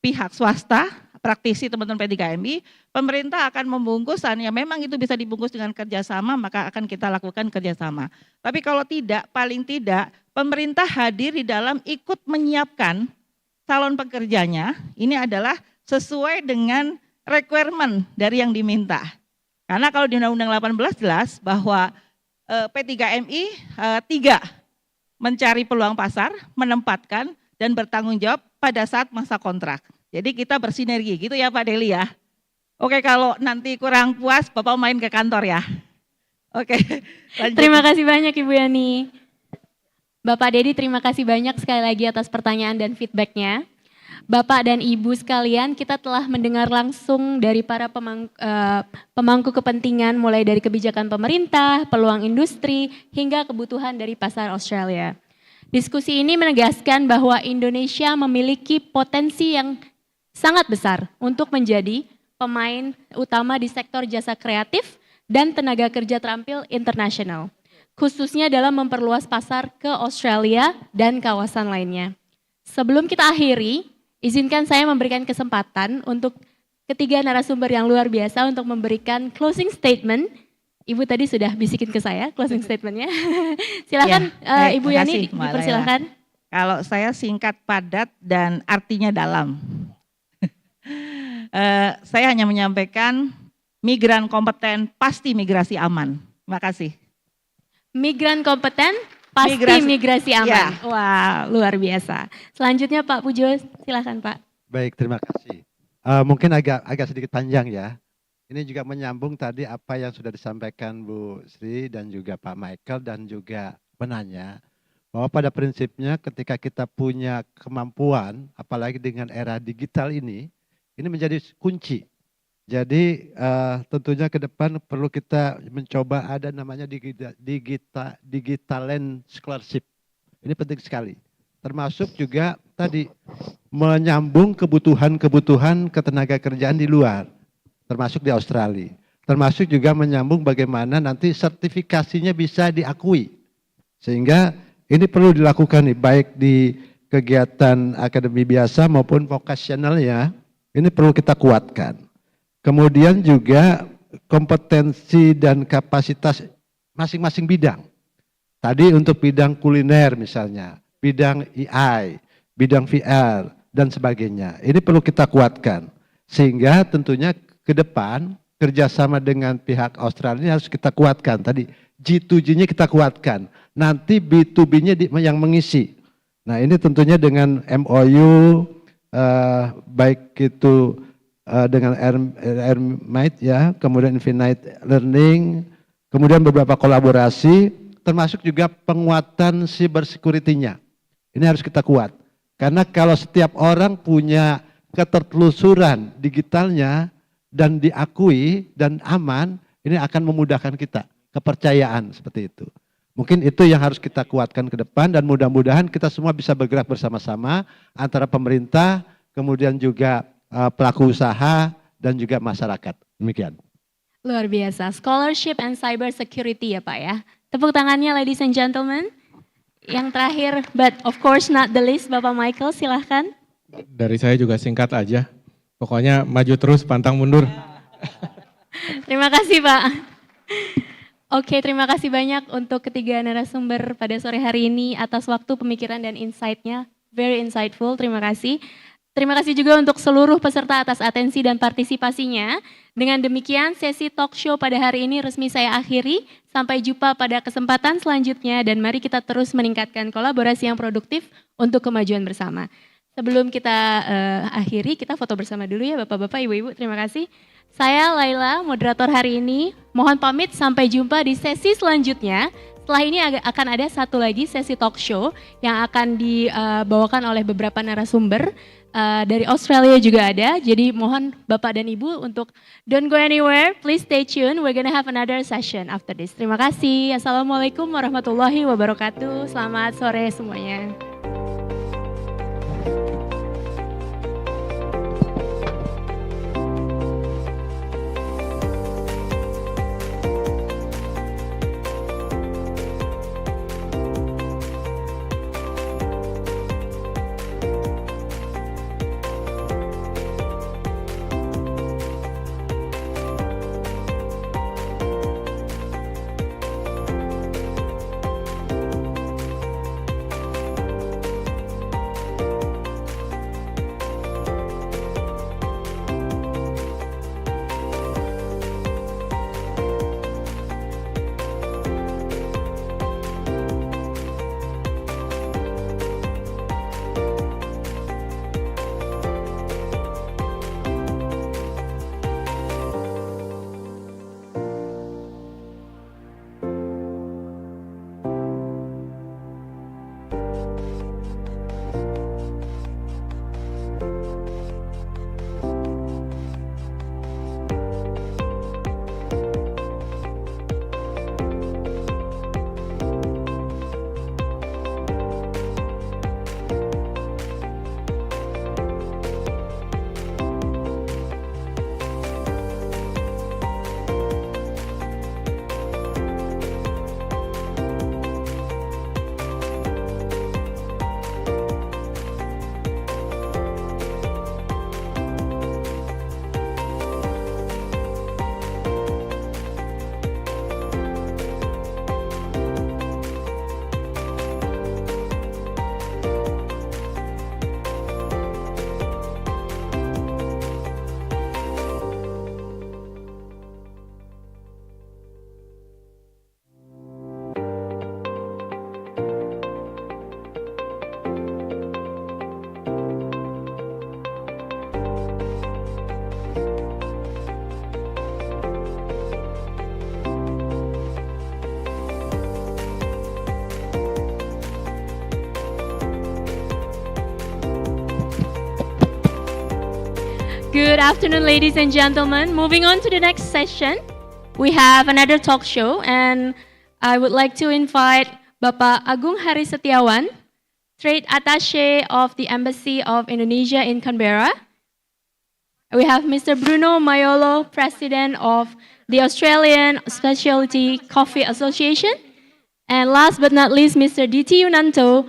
pihak swasta, praktisi teman-teman P3MI, pemerintah akan membungkusan, ya memang itu bisa dibungkus dengan kerjasama, maka akan kita lakukan kerjasama. Tapi kalau tidak, paling tidak, pemerintah hadir di dalam ikut menyiapkan calon pekerjanya, ini adalah sesuai dengan requirement dari yang diminta. Karena kalau di Undang-Undang 18 jelas bahwa P3MI 3, mencari peluang pasar, menempatkan, dan bertanggung jawab pada saat masa kontrak. Jadi kita bersinergi gitu ya Pak Deli ya. Oke, kalau nanti kurang puas, Bapak main ke kantor ya. Oke, lanjut. Terima kasih banyak Ibu Yani. Bapak Dedi, terima kasih banyak sekali lagi atas pertanyaan dan feedbacknya. Bapak dan Ibu sekalian, kita telah mendengar langsung dari para pemangku kepentingan, mulai dari kebijakan pemerintah, peluang industri, hingga kebutuhan dari pasar Australia. Diskusi ini menegaskan bahwa Indonesia memiliki potensi yang sangat besar untuk menjadi pemain utama di sektor jasa kreatif dan tenaga kerja terampil internasional, khususnya dalam memperluas pasar ke Australia dan kawasan lainnya. Sebelum kita akhiri, izinkan saya memberikan kesempatan untuk ketiga narasumber yang luar biasa untuk memberikan closing statement. Ibu tadi sudah bisikin ke saya closing statementnya. Silakan ya, Ibu Yani, dipersilakan. Kalau saya singkat, padat, dan artinya dalam. Saya hanya menyampaikan migran kompeten pasti migrasi aman. Terima kasih. Migran kompeten pasti migrasi aman. Ya. Wah, luar biasa. Selanjutnya Pak Pujo, silakan Pak. Baik, terima kasih. Mungkin agak sedikit panjang ya. Ini juga menyambung tadi apa yang sudah disampaikan Bu Sri dan juga Pak Michael dan juga penanya. Bahwa pada prinsipnya ketika kita punya kemampuan, apalagi dengan era digital ini menjadi kunci. Jadi tentunya ke depan perlu kita mencoba ada namanya digital land scholarship. Ini penting sekali. Termasuk juga tadi menyambung kebutuhan ketenaga kerjaan di luar, termasuk di Australia. Termasuk juga menyambung bagaimana nanti sertifikasinya bisa diakui. Sehingga ini perlu dilakukan nih, baik di kegiatan akademi biasa maupun vokasional ya. Ini perlu kita kuatkan. Kemudian juga kompetensi dan kapasitas masing-masing bidang. Tadi untuk bidang kuliner misalnya, bidang AI, bidang VR, dan sebagainya. Ini perlu kita kuatkan. Sehingga tentunya ke depan kerjasama dengan pihak Australia harus kita kuatkan. Tadi G2G-nya kita kuatkan. Nanti B2B-nya yang mengisi. Nah ini tentunya dengan MOU, baik itu dengan Airmite ya, kemudian Infinite Learning, kemudian beberapa kolaborasi, termasuk juga penguatan cyber security-nya. Ini harus kita kuat. Karena kalau setiap orang punya ketertelusuran digitalnya dan diakui dan aman, ini akan memudahkan kita, kepercayaan seperti itu. Mungkin itu yang harus kita kuatkan ke depan dan mudah-mudahan kita semua bisa bergerak bersama-sama antara pemerintah, kemudian juga pelaku usaha dan juga masyarakat. Demikian. Luar biasa, scholarship and cyber security ya Pak ya. Tepuk tangannya ladies and gentlemen. Yang terakhir, but of course not the least, Bapak Michael silahkan. Dari saya juga singkat aja. Pokoknya maju terus, pantang mundur. Terima kasih Pak. Oke, terima kasih banyak untuk ketiga narasumber pada sore hari ini atas waktu, pemikiran, dan insight-nya. Very insightful, terima kasih. Terima kasih juga untuk seluruh peserta atas atensi dan partisipasinya. Dengan demikian, sesi talk show pada hari ini resmi saya akhiri. Sampai jumpa pada kesempatan selanjutnya dan mari kita terus meningkatkan kolaborasi yang produktif untuk kemajuan bersama. Sebelum kita akhiri, kita foto bersama dulu ya Bapak-Bapak, Ibu-Ibu, terima kasih. Saya Laila, moderator hari ini. Mohon pamit, sampai jumpa di sesi selanjutnya. Setelah ini akan ada satu lagi sesi talk show yang akan dibawakan oleh beberapa narasumber. Dari Australia juga ada, jadi mohon Bapak dan Ibu untuk don't go anywhere, please stay tuned, we're gonna have another session after this. Terima kasih, Assalamualaikum warahmatullahi wabarakatuh, selamat sore semuanya. Good afternoon, ladies and gentlemen. Moving on to the next session, we have another talk show, and I would like to invite Bapak Agung Hari Setiawan, Trade Attaché of the Embassy of Indonesia in Canberra. We have Mr. Bruno Mayolo, President of the Australian Specialty Coffee Association. And last but not least, Mr. D.T. Yunanto,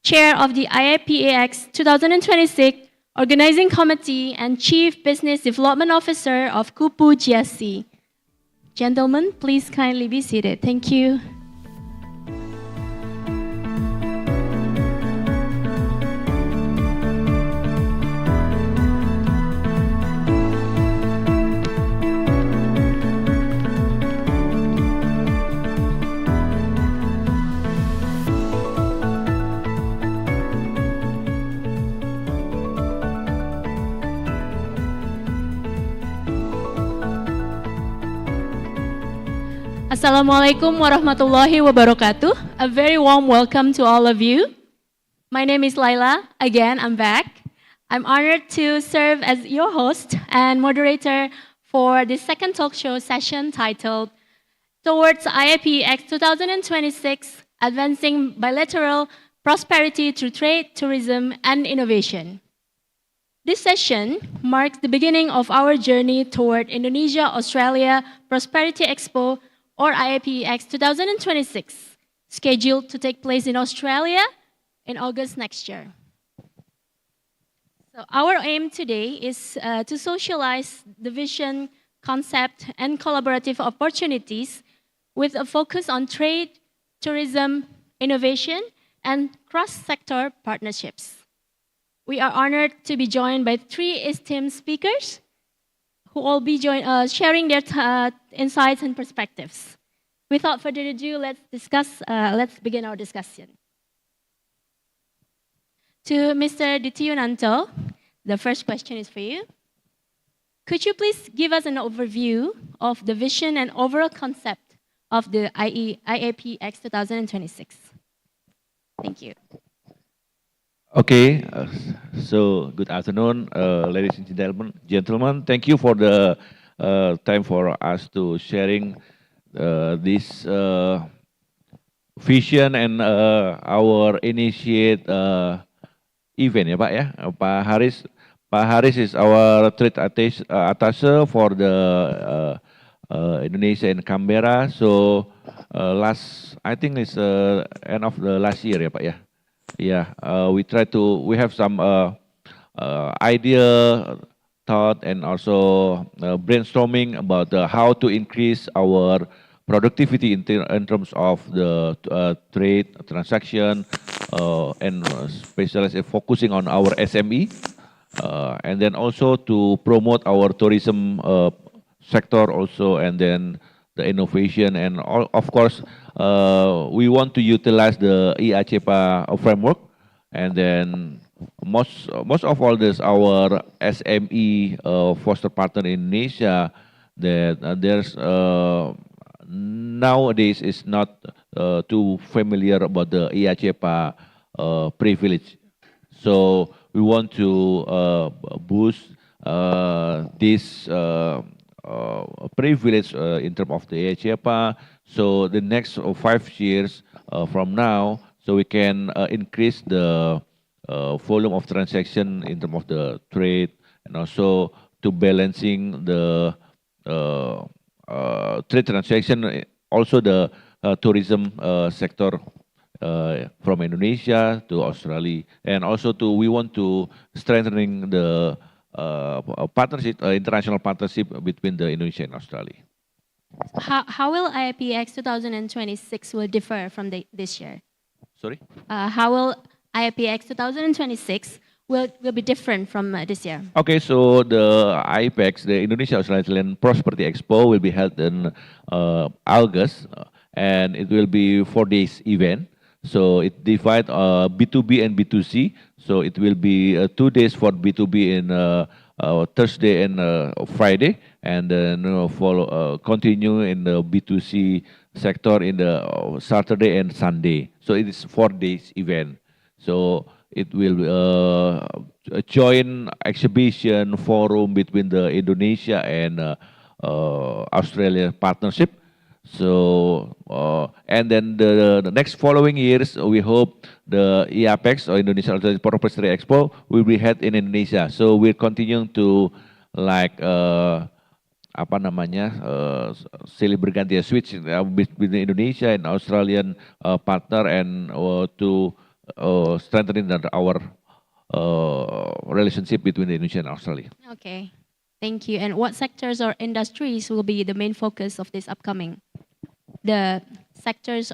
Chair of the IAPAX 2026 Organizing Committee and Chief Business Development Officer of Kupu GSC. Gentlemen, please kindly be seated. Thank you. Assalamualaikum warahmatullahi wabarakatuh. A very warm welcome to all of you. My name is Laila. Again, I'm back. I'm honored to serve as your host and moderator for the second talk show session titled Towards IAPX 2026, Advancing Bilateral Prosperity Through Trade, Tourism, and Innovation. This session marks the beginning of our journey toward Indonesia-Australia Prosperity Expo, or IAPX 2026, scheduled to take place in Australia in August next year. So our aim today is to socialize the vision, concept, and collaborative opportunities with a focus on trade, tourism, innovation, and cross-sector partnerships. We are honored to be joined by three esteemed speakers who will be sharing their insights and perspectives. Without further ado, let's begin our discussion. To Mr. Ditiyunanto, the first question is for you. Could you please give us an overview of the vision and overall concept of the IAPX 2026? Thank you. Okay, so good afternoon, ladies and gentlemen. Thank you for the time for us to sharing this vision and our initiate event ya Pak ya. Pak Haris is our trade attaché for the Indonesia and Canberra. So I think it's end of the last year ya Pak ya. Yeah, we have some idea, thought, and also brainstorming about how to increase our productivity in terms of the trade transaction, and especially focusing on our SME, and then also to promote our tourism sector also, and then the innovation, and of course we want to utilize the IA-CEPA framework, and then most of all this our SME foster partner in Indonesia that there's nowadays is not too familiar about the IA-CEPA privilege. So we want to boost this privilege in terms of the IA-CEPA. So the next 5 years from now, so we can increase the volume of transaction in terms of the trade, and also to balancing the trade transaction, also the tourism sector from Indonesia to Australia, and also we want to strengthening the partnership, international partnership between the Indonesia and Australia. How will IAPX 2026 will differ from this year? Sorry? How will IAPX 2026 will be different from this year? Okay, so the IAPEX, the Indonesia-Australia Prosperity Expo, will be held in August, and it will be 4 days event. So it divide B2B and B2C. So it will be 2 days for B2B in Thursday and Friday, and then continue in the B2C sector in the Saturday and Sunday. So it is 4 days event. So it will a joint exhibition forum between the Indonesia and Australia partnership. So and then the next following years, we hope the IAPEX or Indonesia-Australia Prosperity Expo will be held in Indonesia. So we're continuing to like apa namanya silih berganti switch between Indonesia and Australian partner, and to strengthening our relationship between Indonesia and Australia. Okay, thank you. And what sectors or industries will be the main focus of this upcoming? The sectors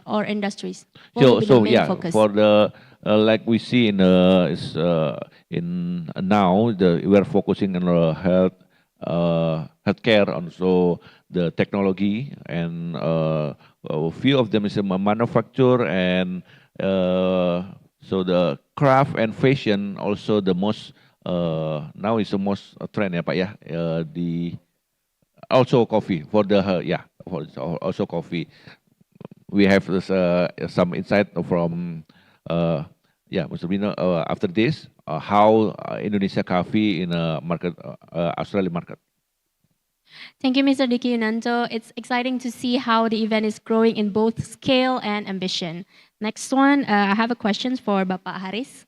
or industries. So yeah, focus? For the like we see in now we are focusing on healthcare, also the technology, and a few of them is manufacture, and so the craft and fashion also the most now is the most trend ya Pak ya, the also coffee for the also coffee. We have this, some insight from Mr. Bino after this how Indonesia coffee in a market Australia market. Thank you, Mr. Diki Yunanto. It's exciting to see how the event is growing in both scale and ambition. Next one, I have a question for Bapak Haris.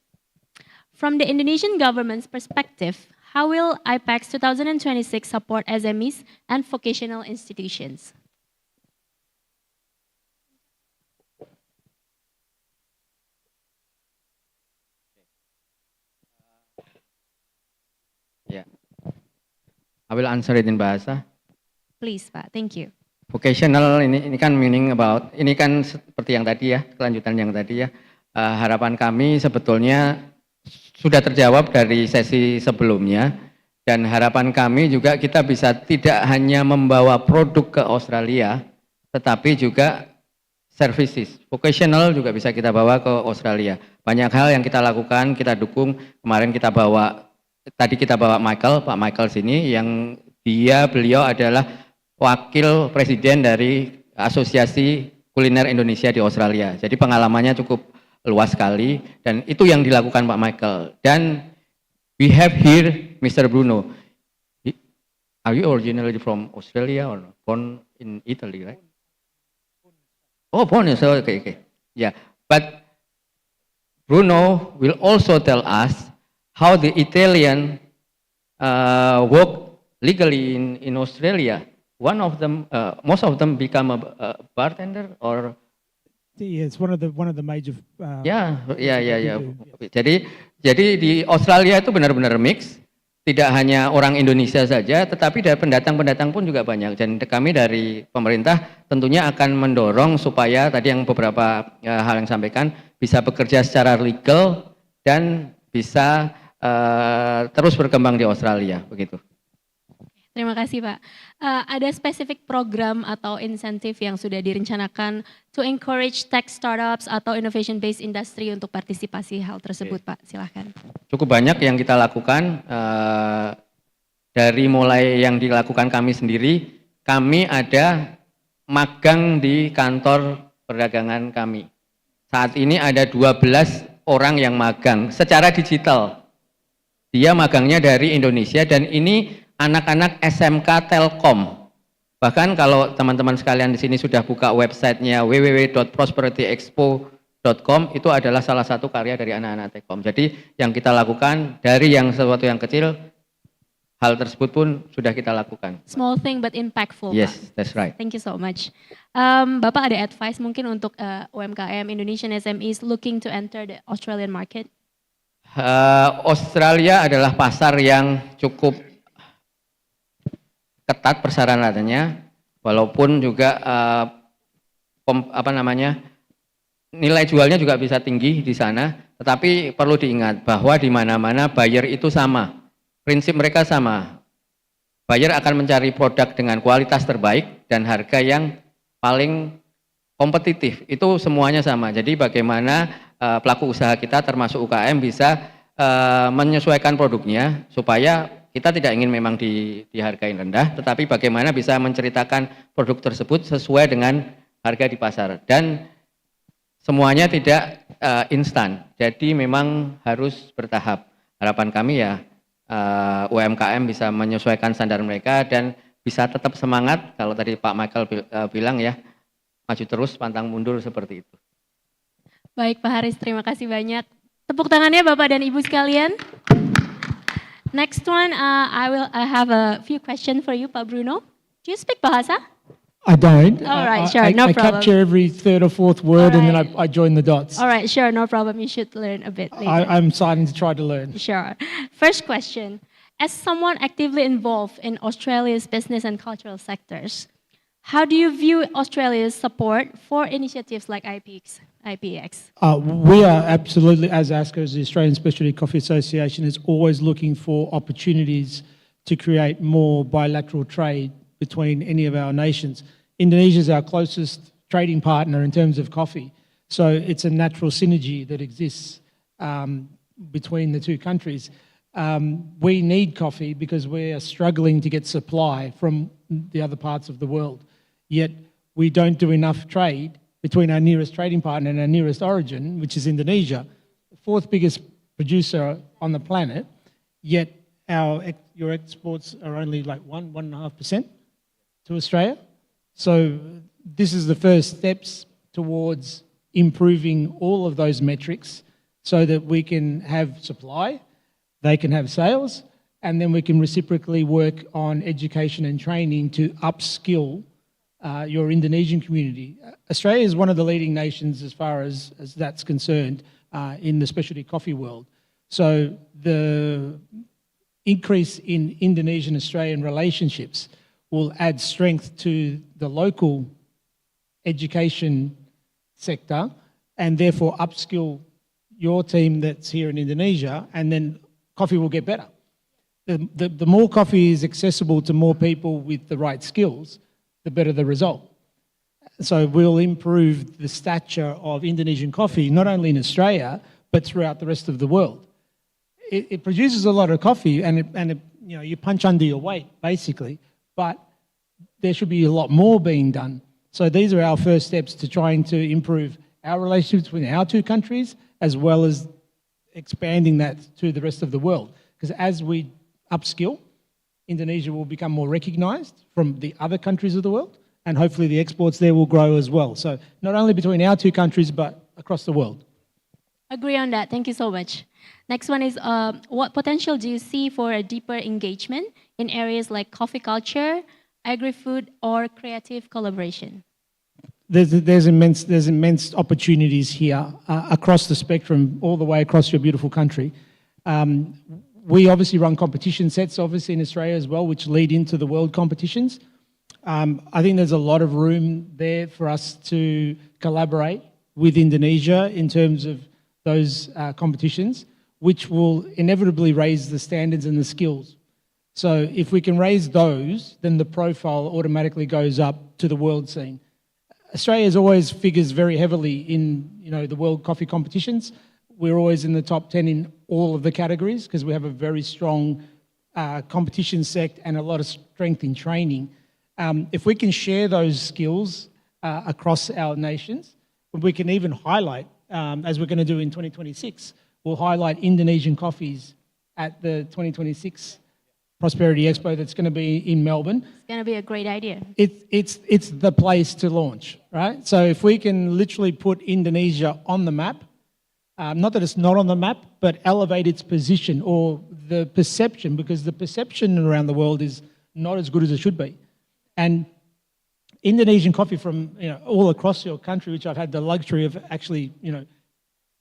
From the Indonesian government's perspective, how will IPEX 2026 support SMEs and vocational institutions? Yeah. I will answer it in bahasa. Please, Pak. Thank you. Vocational ini kan meaning about, ini kan seperti yang tadi ya, kelanjutan yang tadi ya. Harapan kami sebetulnya sudah terjawab dari sesi sebelumnya, dan harapan kami juga kita bisa tidak hanya membawa produk ke Australia, tetapi juga services. Vocational juga bisa kita bawa ke Australia. Banyak hal yang kita lakukan, kita dukung. Kemarin kita bawa, tadi kita bawa Michael, Pak Michael sini, yang beliau adalah wakil presiden dari Asosiasi Kuliner Indonesia di Australia. Jadi pengalamannya cukup luas sekali, dan itu yang dilakukan Pak Michael. Dan we have here Mr. Bruno. Are you originally from Australia or born in Italy, right? Oh, born in Australia. Okay. Yeah, but Bruno will also tell us how the Italian work legally in Australia. One of them, most of them become a bartender or. Yeah, it's one of the major. Ya. Jadi di Australia itu benar-benar mix. Tidak hanya orang Indonesia saja, tetapi dari pendatang-pendatang pun juga banyak. Dan kami dari pemerintah tentunya akan mendorong supaya tadi yang beberapa hal yang sampaikan bisa bekerja secara legal dan bisa terus berkembang di Australia, begitu. Terima kasih, Pak. Ada spesifik program atau insentif yang sudah direncanakan to encourage tech startups atau innovation-based industry untuk partisipasi hal tersebut, Pak? Silahkan. Cukup banyak yang kita lakukan, dari mulai yang dilakukan kami sendiri, kami ada magang di kantor perdagangan kami. Saat ini ada 12 orang yang magang secara digital. Dia magangnya dari Indonesia, dan ini anak-anak SMK Telkom. Bahkan kalau teman-teman sekalian di sini sudah buka websitenya www.prosperityexpo.com, itu adalah salah satu karya dari anak-anak Telkom. Jadi yang kita lakukan dari yang sesuatu yang kecil, hal tersebut pun sudah kita lakukan. Small thing but impactful. Yes, Pak. that's right. Thank you so much. Bapak ada advice mungkin untuk UMKM Indonesian SMEs looking to enter the Australian market? Australia adalah pasar yang cukup ketat persyaratannya, walaupun juga nilai jualnya juga bisa tinggi di sana, tetapi perlu diingat bahwa di mana-mana buyer itu sama, prinsip mereka sama. Buyer akan mencari produk dengan kualitas terbaik dan harga yang paling kompetitif, itu semuanya sama. Jadi bagaimana pelaku usaha kita termasuk UKM bisa menyesuaikan produknya supaya kita tidak ingin memang dihargai rendah, tetapi bagaimana bisa menceritakan produk tersebut sesuai dengan harga di pasar. Dan semuanya tidak instan, jadi memang harus bertahap. Harapan kami ya UMKM bisa menyesuaikan standar mereka dan bisa tetap semangat, kalau tadi Pak Michael bilang ya, maju terus pantang mundur seperti itu. Baik Pak Haris, terima kasih banyak. Tepuk tangannya Bapak dan Ibu sekalian. Next one, I have a few questions for you, Pak Bruno. Do you speak Bahasa? I don't. All right, sure, no I problem. capture every third or fourth word, and then I join the dots. All right, sure, no problem. You should learn a bit later. I'm starting to try to learn. Sure. First question, as someone actively involved in Australia's business and cultural sectors, how do you view Australia's support for initiatives like IPX? We are absolutely, as ASCA, as the Australian Specialty Coffee Association, is always looking for opportunities to create more bilateral trade between any of our nations. Indonesia is our closest trading partner in terms of coffee, so it's a natural synergy that exists between the two countries. We need coffee because we are struggling to get supply from the other parts of the world, yet we don't do enough trade between our nearest trading partner and our nearest origin, which is Indonesia, the fourth biggest producer on the planet, yet your exports are only like 1.5% to Australia. So this is the first steps towards improving all of those metrics so that we can have supply, they can have sales, and then we can reciprocally work on education and training to upskill your Indonesian community. Australia is one of the leading nations as far as that's concerned in the specialty coffee world. So the increase in Indonesian-Australian relationships will add strength to the local education sector and therefore upskill your team that's here in Indonesia, and then coffee will get better. The more coffee is accessible to more people with the right skills, the better the result. So we'll improve the stature of Indonesian coffee, not only in Australia, but throughout the rest of the world. It produces a lot of coffee, and you know, you punch under your weight, basically, but there should be a lot more being done. So these are our first steps to trying to improve our relationships between our two countries, as well as expanding that to the rest of the world. Because as we upskill, Indonesia will become more recognized from the other countries of the world, and hopefully the exports there will grow as well. So not only between our two countries, but across the world. Agree on that. Thank you so much. Next one is, what potential do you see for a deeper engagement in areas like coffee culture, agri-food, or creative collaboration? There's immense opportunities here across the spectrum, all the way across your beautiful country. We obviously run competition sets, obviously in Australia as well, which lead into the world competitions. I think there's a lot of room there for us to collaborate with Indonesia in terms of those competitions, which will inevitably raise the standards and the skills. So if we can raise those, then the profile automatically goes up to the world scene. Australia always figures very heavily in, you know, the world coffee competitions. We're always in the top 10 in all of the categories because we have a very strong competition sect and a lot of strength in training. If we can share those skills across our nations, we can even highlight, as we're going to do in 2026, we'll highlight Indonesian coffees at the 2026 Prosperity Expo that's going to be in Melbourne. It's going to be a great idea. It's the place to launch, right? So if we can literally put Indonesia on the map, not that it's not on the map, but elevate its position or the perception, because the perception around the world is not as good as it should be. And Indonesian coffee from, you know, all across your country, which I've had the luxury of actually, you know,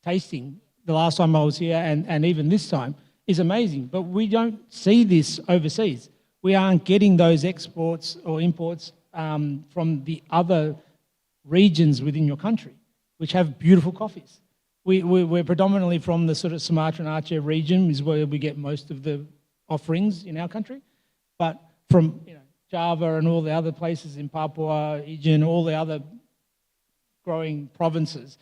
tasting the last time I was here and even this time, is amazing. But we don't see this overseas. We aren't getting those exports or imports from the other regions within your country, which have beautiful coffees. We're predominantly from the sort of Sumatra and Aceh region is where we get most of the offerings in our country. But from, you know, Java and all the other places in Papua, Ijen, all the other growing provinces,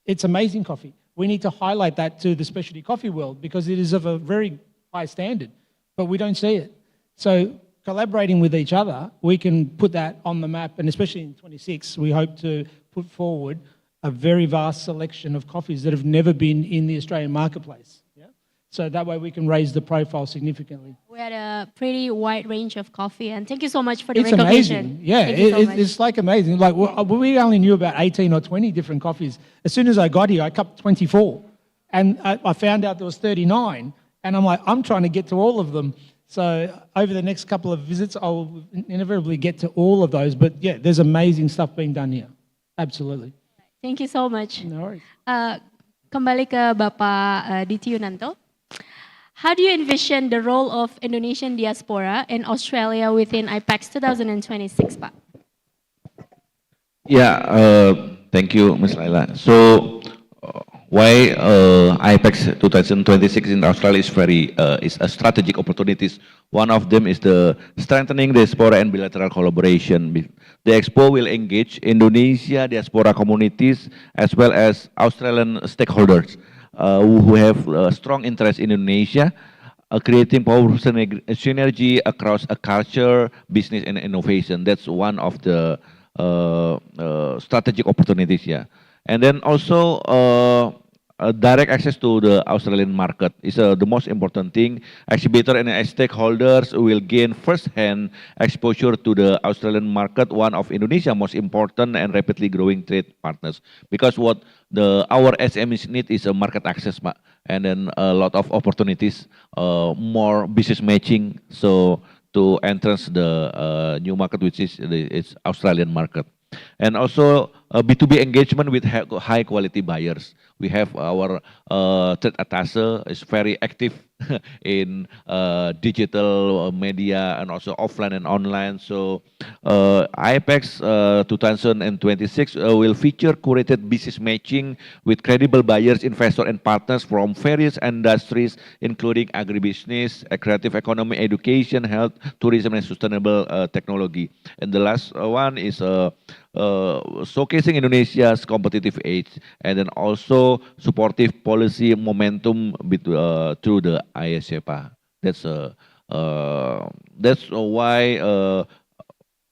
it's amazing coffee. We need to highlight that to the specialty coffee world because it is of a very high standard, but we don't see it. So collaborating with each other, we can put that on the map, and especially in 26, we hope to put forward a very vast selection of coffees that have never been in the Australian marketplace. Yeah? So that way we can raise the profile significantly. We had a pretty wide range of coffee, and thank you so much for the It's recognition. amazing. Yeah, Thank you so much. it's like amazing. Like we only knew about 18 or 20 different coffees. As soon as I got here, I cupped 24, and I found out there was 39, and I'm like, I'm trying to get to all of them. So over the next couple of visits, I'll inevitably get to all of those. But yeah, there's amazing stuff being done here. Absolutely. Thank you so much. No worries. Kembali ke Bapak Diti Yunanto. How do you envision the role of Indonesian diaspora in Australia within IPEX 2026, Pak? Yeah, thank you, Ms. Laila. So, why IPEX 2026 in Australia is a strategic opportunities. One of them is the strengthening diaspora and bilateral collaboration. The expo will engage Indonesia diaspora communities as well as Australian stakeholders who have strong interest in Indonesia, creating powerful synergy across a culture, business, and innovation. That's one of the strategic opportunities, yeah. And then also direct access to the Australian market is the most important thing. Exhibitor and stakeholders will gain first-hand exposure to the Australian market, one of Indonesia's most important and rapidly growing trade partners. Because what our SMEs need is a market access, and then a lot of opportunities, more business matching, so to enter the new market, which is the Australian market. And also B2B engagement with high quality buyers. We have our trade attaché is very active in digital media and also offline and online. So IPEX 2026 will feature curated business matching with credible buyers, investors, and partners from various industries, including agribusiness, creative economy, education, health, tourism, and sustainable technology. And the last one is showcasing Indonesia's competitive edge, and then also supportive policy momentum through the IA-CEPA. That's why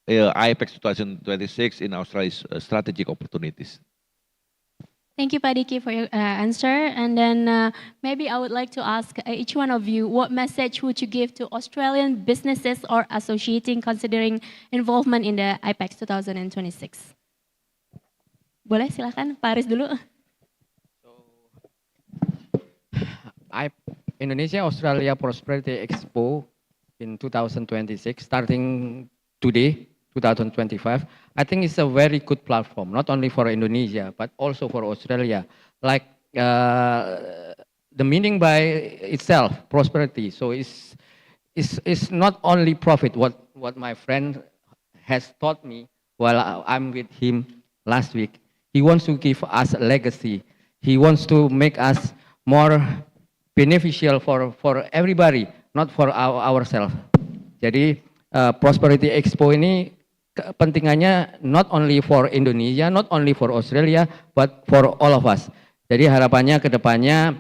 IPEX 2026 in Australia is strategic opportunities. Thank you, Pak Diki, for your answer. And then maybe I would like to ask each one of you, what message would you give to Australian businesses or associating considering involvement in the IPEX 2026? Boleh, silakan, Pak Aris dulu. Indonesia-Australia Prosperity Expo in 2026, starting today, 2025, I think it's a very good platform, not only for Indonesia, but also for Australia. Like the meaning by itself, prosperity. So it's not only profit, what my friend has taught me while I'm with him last week. He wants to give us a legacy. He wants to make us more beneficial for everybody, not for ourselves. Jadi Prosperity Expo ini kepentingannya not only for Indonesia, not only for Australia, but for all of us. Jadi harapannya ke depannya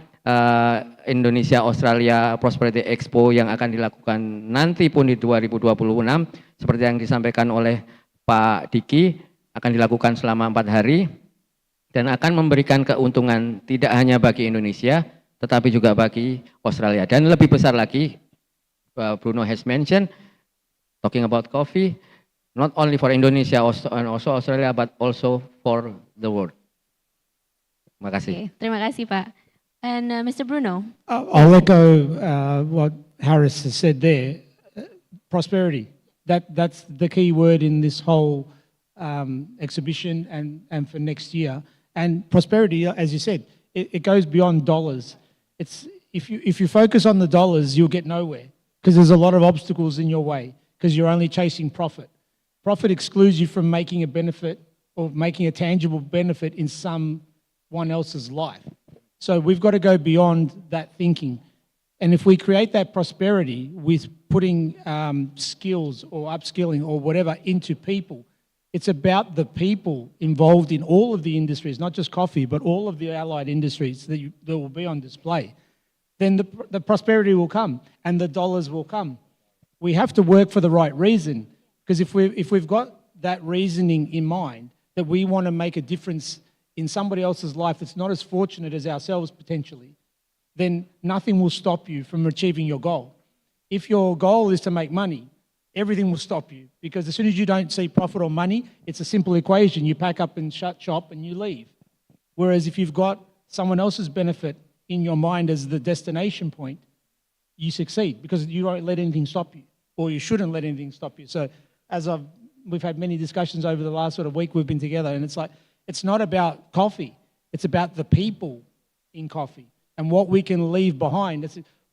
Indonesia-Australia Prosperity Expo yang akan dilakukan nanti pun di 2026, seperti yang disampaikan oleh Pak Diki, akan dilakukan selama 4 hari dan akan memberikan keuntungan tidak hanya bagi Indonesia, tetapi juga bagi Australia. Dan lebih besar lagi, Bruno has mentioned, talking about coffee, not only for Indonesia and also Australia, but also for the world. Terima kasih. Okay, terima kasih, Pak. And Mr. Bruno. I'll echo what Harris has said there. Prosperity. That's the key word in this whole exhibition and for next year. And prosperity, as you said, it goes beyond dollars. It's if you focus on the dollars, you'll get nowhere because there's a lot of obstacles in your way because you're only chasing profit. Profit excludes you from making a benefit or making a tangible benefit in someone else's life. So we've got to go beyond that thinking. And if we create that prosperity with putting skills or upskilling or whatever into people, it's about the people involved in all of the industries, not just coffee, but all of the allied industries that will be on display. Then the prosperity will come and the dollars will come. We have to work for the right reason, because if we've got that reasoning in mind, that we want to make a difference in somebody else's life that's not as fortunate as ourselves potentially, then nothing will stop you from achieving your goal. If your goal is to make money, everything will stop you, because as soon as you don't see profit or money, it's a simple equation. You pack up and shut shop and you leave. Whereas if you've got someone else's benefit in your mind as the destination point, you succeed because you don't let anything stop you, or you shouldn't let anything stop you. So we've had many discussions over the last sort of week we've been together, and it's like, it's not about coffee. It's about the people in coffee and what we can leave behind.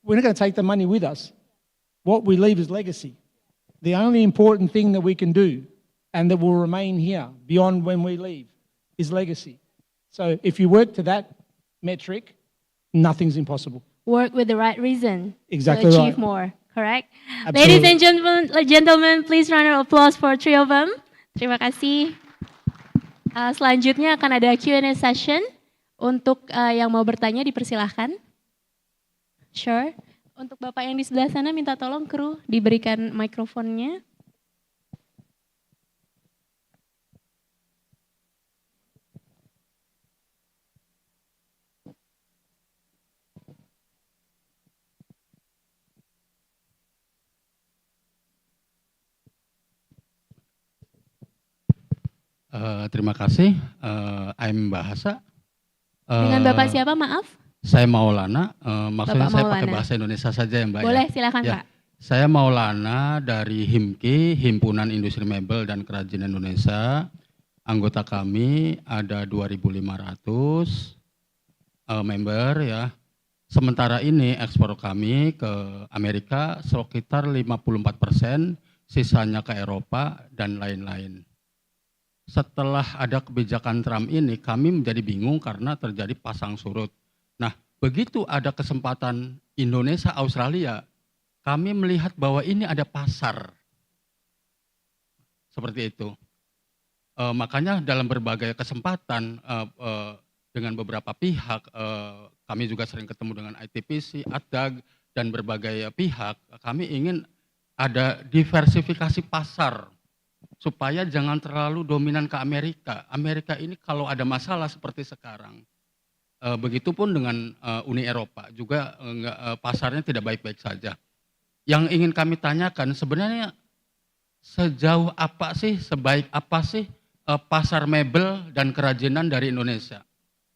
We're not going to take the money with us. What we leave is legacy. The only important thing that we can do and that will remain here beyond when we leave is legacy. So if you work to that metric, nothing's impossible. Work with the right reason Exactly to achieve right. more, correct? Absolutely. Ladies and gentlemen, please round of applause for three of them. Terima kasih. Selanjutnya akan ada Q&A session. Untuk yang mau bertanya dipersilahkan. Sure. Untuk Bapak yang di sebelah sana minta tolong kru diberikan mikrofonnya. Terima kasih. I'm Bahasa. Dengan Bapak siapa, maaf? Saya Maulana. Maksudnya Bapak saya Maulana. pakai bahasa Indonesia saja ya Mbak. Boleh, ya? silakan Ya. Pak. Saya Maulana dari HIMKI, Himpunan Industri Mebel dan Kerajinan Indonesia. Anggota kami ada 2.500 member ya. Sementara ini ekspor kami ke Amerika sekitar 54%, sisanya ke Eropa dan lain-lain. Setelah ada kebijakan Trump ini, kami menjadi bingung karena terjadi pasang surut. Nah, begitu ada kesempatan Indonesia-Australia, kami melihat bahwa ini ada pasar. Seperti itu. Makanya dalam berbagai kesempatan dengan beberapa pihak, kami juga sering ketemu dengan ITPC, ADAG, dan berbagai pihak, kami ingin ada diversifikasi pasar supaya jangan terlalu dominan ke Amerika. Amerika ini kalau ada masalah seperti sekarang, begitupun dengan Uni Eropa juga pasarnya tidak baik-baik saja. Yang ingin kami tanyakan sebenarnya sejauh apa sih, sebaik apa sih pasar mebel dan kerajinan dari Indonesia.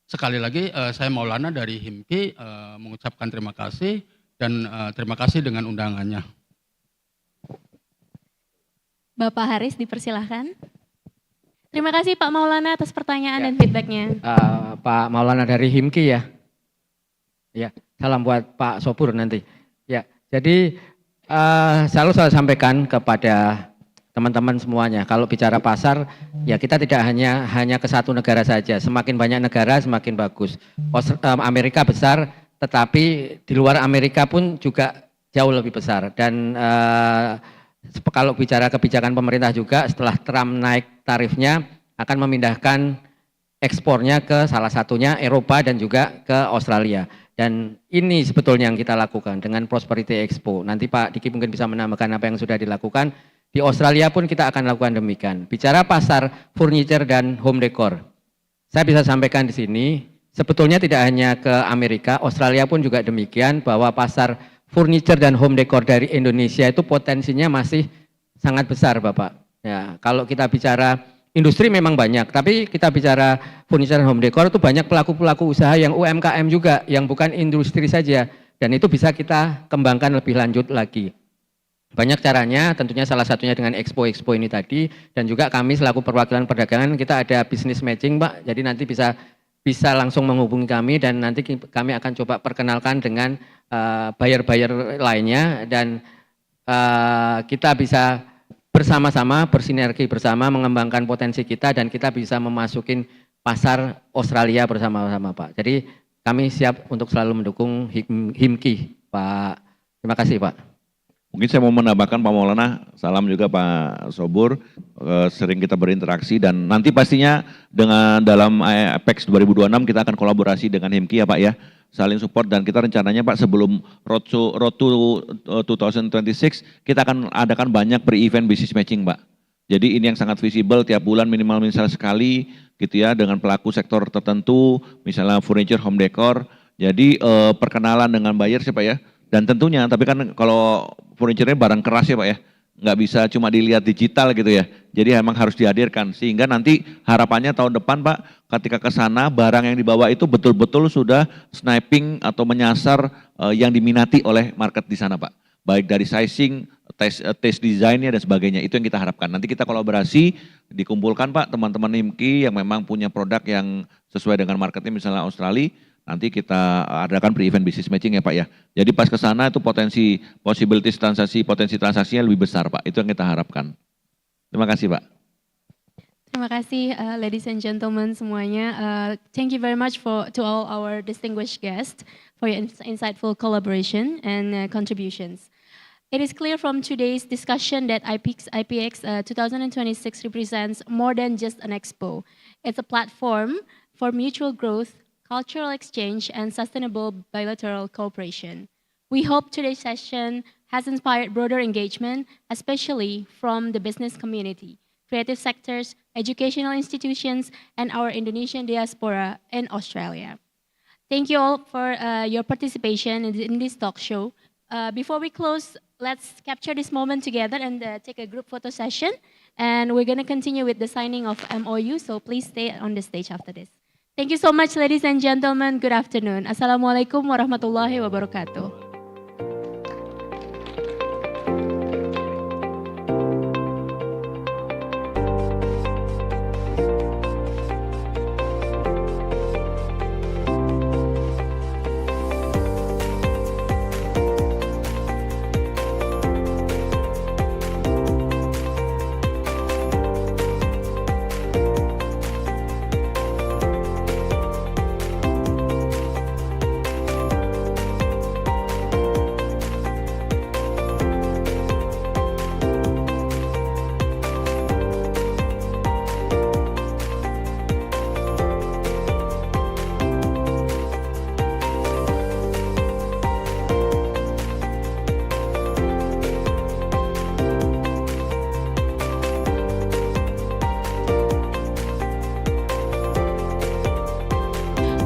Sekali lagi saya Maulana dari HIMKI mengucapkan terima kasih dan terima kasih dengan undangannya. Bapak Haris dipersilahkan. Terima kasih Pak Maulana atas pertanyaan dan feedbacknya. Pak Maulana dari HIMKI ya. Ya, salam buat Pak Sopur nanti. Ya, jadi selalu saya sampaikan kepada teman-teman semuanya, kalau bicara pasar, ya kita tidak hanya ke satu negara saja. Semakin banyak negara, semakin bagus. Amerika besar, tetapi di luar Amerika pun juga jauh lebih besar. Dan kalau bicara kebijakan pemerintah juga, setelah Trump naik tarifnya, akan memindahkan ekspornya ke salah satunya Eropa dan juga ke Australia. Dan ini sebetulnya yang kita lakukan dengan Prosperity Expo. Nanti Pak Diki mungkin bisa menambahkan apa yang sudah dilakukan. Di Australia pun kita akan lakukan demikian. Bicara pasar furniture dan home decor, saya bisa sampaikan di sini, sebetulnya tidak hanya ke Amerika, Australia pun juga demikian, bahwa pasar furniture dan home decor dari Indonesia itu potensinya masih sangat besar Bapak. Ya, kalau kita bicara industri memang banyak, tapi kita bicara furniture dan home decor itu banyak pelaku-pelaku usaha yang UMKM juga, yang bukan industri saja. Dan itu bisa kita kembangkan lebih lanjut lagi. Banyak caranya, tentunya salah satunya dengan expo-expo ini tadi, dan juga kami selaku perwakilan perdagangan, kita ada business matching Pak, jadi nanti bisa langsung menghubungi kami dan nanti kami akan coba perkenalkan dengan buyer-buyer lainnya dan kita bisa bersama-sama bersinergi bersama mengembangkan potensi kita dan kita bisa memasukin pasar Australia bersama-sama Pak. Jadi kami siap untuk selalu mendukung HIMKI Pak. Terima kasih Pak. Mungkin saya mau menambahkan Pak Maulana, salam juga Pak Sobur, sering kita berinteraksi dan nanti pastinya dengan dalam Apex 2026 kita akan kolaborasi dengan HIMKI ya Pak ya, saling support dan kita rencananya Pak sebelum Road to 2026 kita akan adakan banyak pre-event business matching Pak. Jadi ini yang sangat visible tiap bulan minimal sekali gitu ya dengan pelaku sektor tertentu, misalnya furniture, home decor. Jadi perkenalan dengan buyer sih Pak ya. Dan tentunya, tapi kan kalau furniture-nya barang keras ya Pak ya, nggak bisa cuma dilihat digital gitu ya. Jadi memang harus dihadirkan, sehingga nanti harapannya tahun depan Pak, ketika ke sana barang yang dibawa itu betul-betul sudah sniping atau menyasar yang diminati oleh market di sana Pak. Baik dari sizing, taste design-nya dan sebagainya, itu yang kita harapkan. Nanti kita kolaborasi, dikumpulkan Pak teman-teman HIMKI yang memang punya produk yang sesuai dengan marketnya misalnya Australia, nanti kita adakan pre-event business matching ya Pak ya. Jadi pas ke sana itu potensi transaksinya lebih besar Pak. Itu yang kita harapkan. Terima kasih Pak. Terima kasih ladies and gentlemen semuanya. Thank you very much to all our distinguished guests for your insightful collaboration and contributions. It is clear from today's discussion that IPX 2026 represents more than just an expo. It's a platform for mutual growth, cultural exchange, and sustainable bilateral cooperation. We hope today's session has inspired broader engagement, especially from the business community, creative sectors, educational institutions, and our Indonesian diaspora in Australia. Thank you all for your participation in this talk show. Before we close, let's capture this moment together and take a group photo session. And we're going to continue with the signing of MOU, so please stay on the stage after this. Thank you so much, ladies and gentlemen. Good afternoon. Assalamualaikum warahmatullahi wabarakatuh.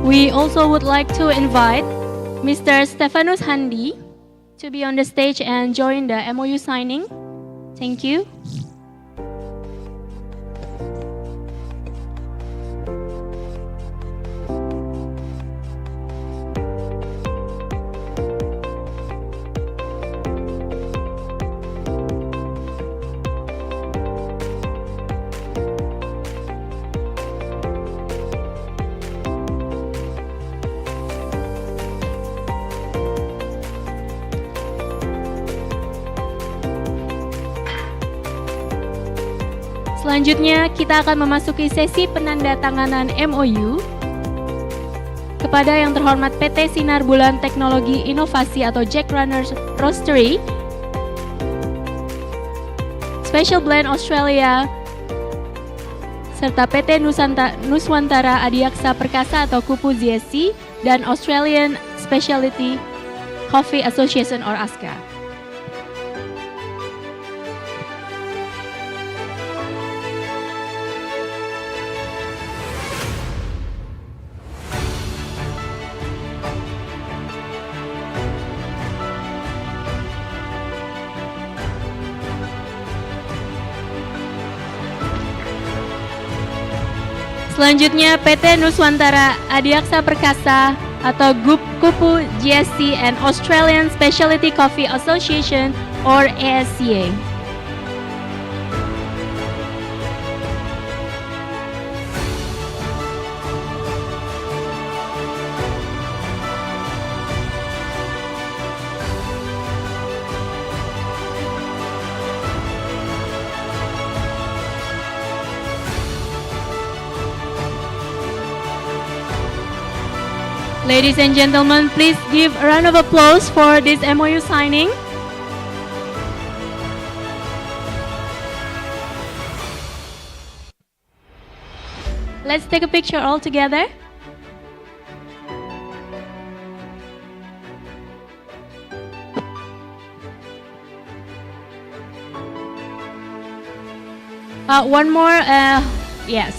We also would like to invite Mr. Stefanus Handi to be on the stage and join the MOU signing. Thank you. Selanjutnya kita akan memasuki sesi penandatanganan MOU. Kepada yang terhormat PT Sinar Bulan Teknologi Inovasi atau Jack Runners Roastery, Special Blend Australia, serta PT Nuswantara Adiaksa Perkasa atau Kupu GSC, dan Australian Specialty Coffee Association or ASCA. Selanjutnya PT Nuswantara Adiaksa Perkasa atau Kupu GSC and Australian Specialty Coffee Association or ASCA. Ladies and gentlemen, please give a round of applause for this MOU signing. Let's take a picture all together. One more, yes.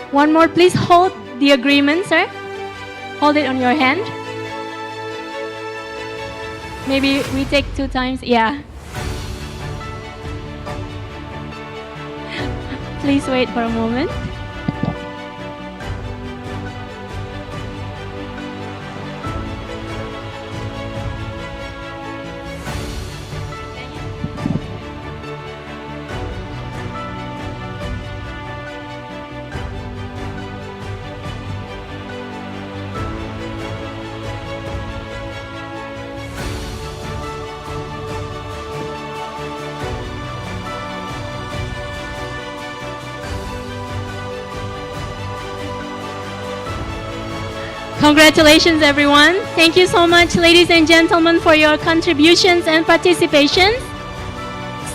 One more, please hold the agreement, sir. Hold it on your hand. Maybe we take 2 times, yeah. Please wait for a moment. Congratulations, everyone. Thank you so much, ladies and gentlemen, for your contributions and participation.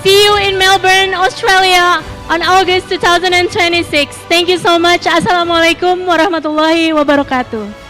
See you in Melbourne, Australia on August 2026. Thank you so much. Assalamualaikum warahmatullahi wabarakatuh.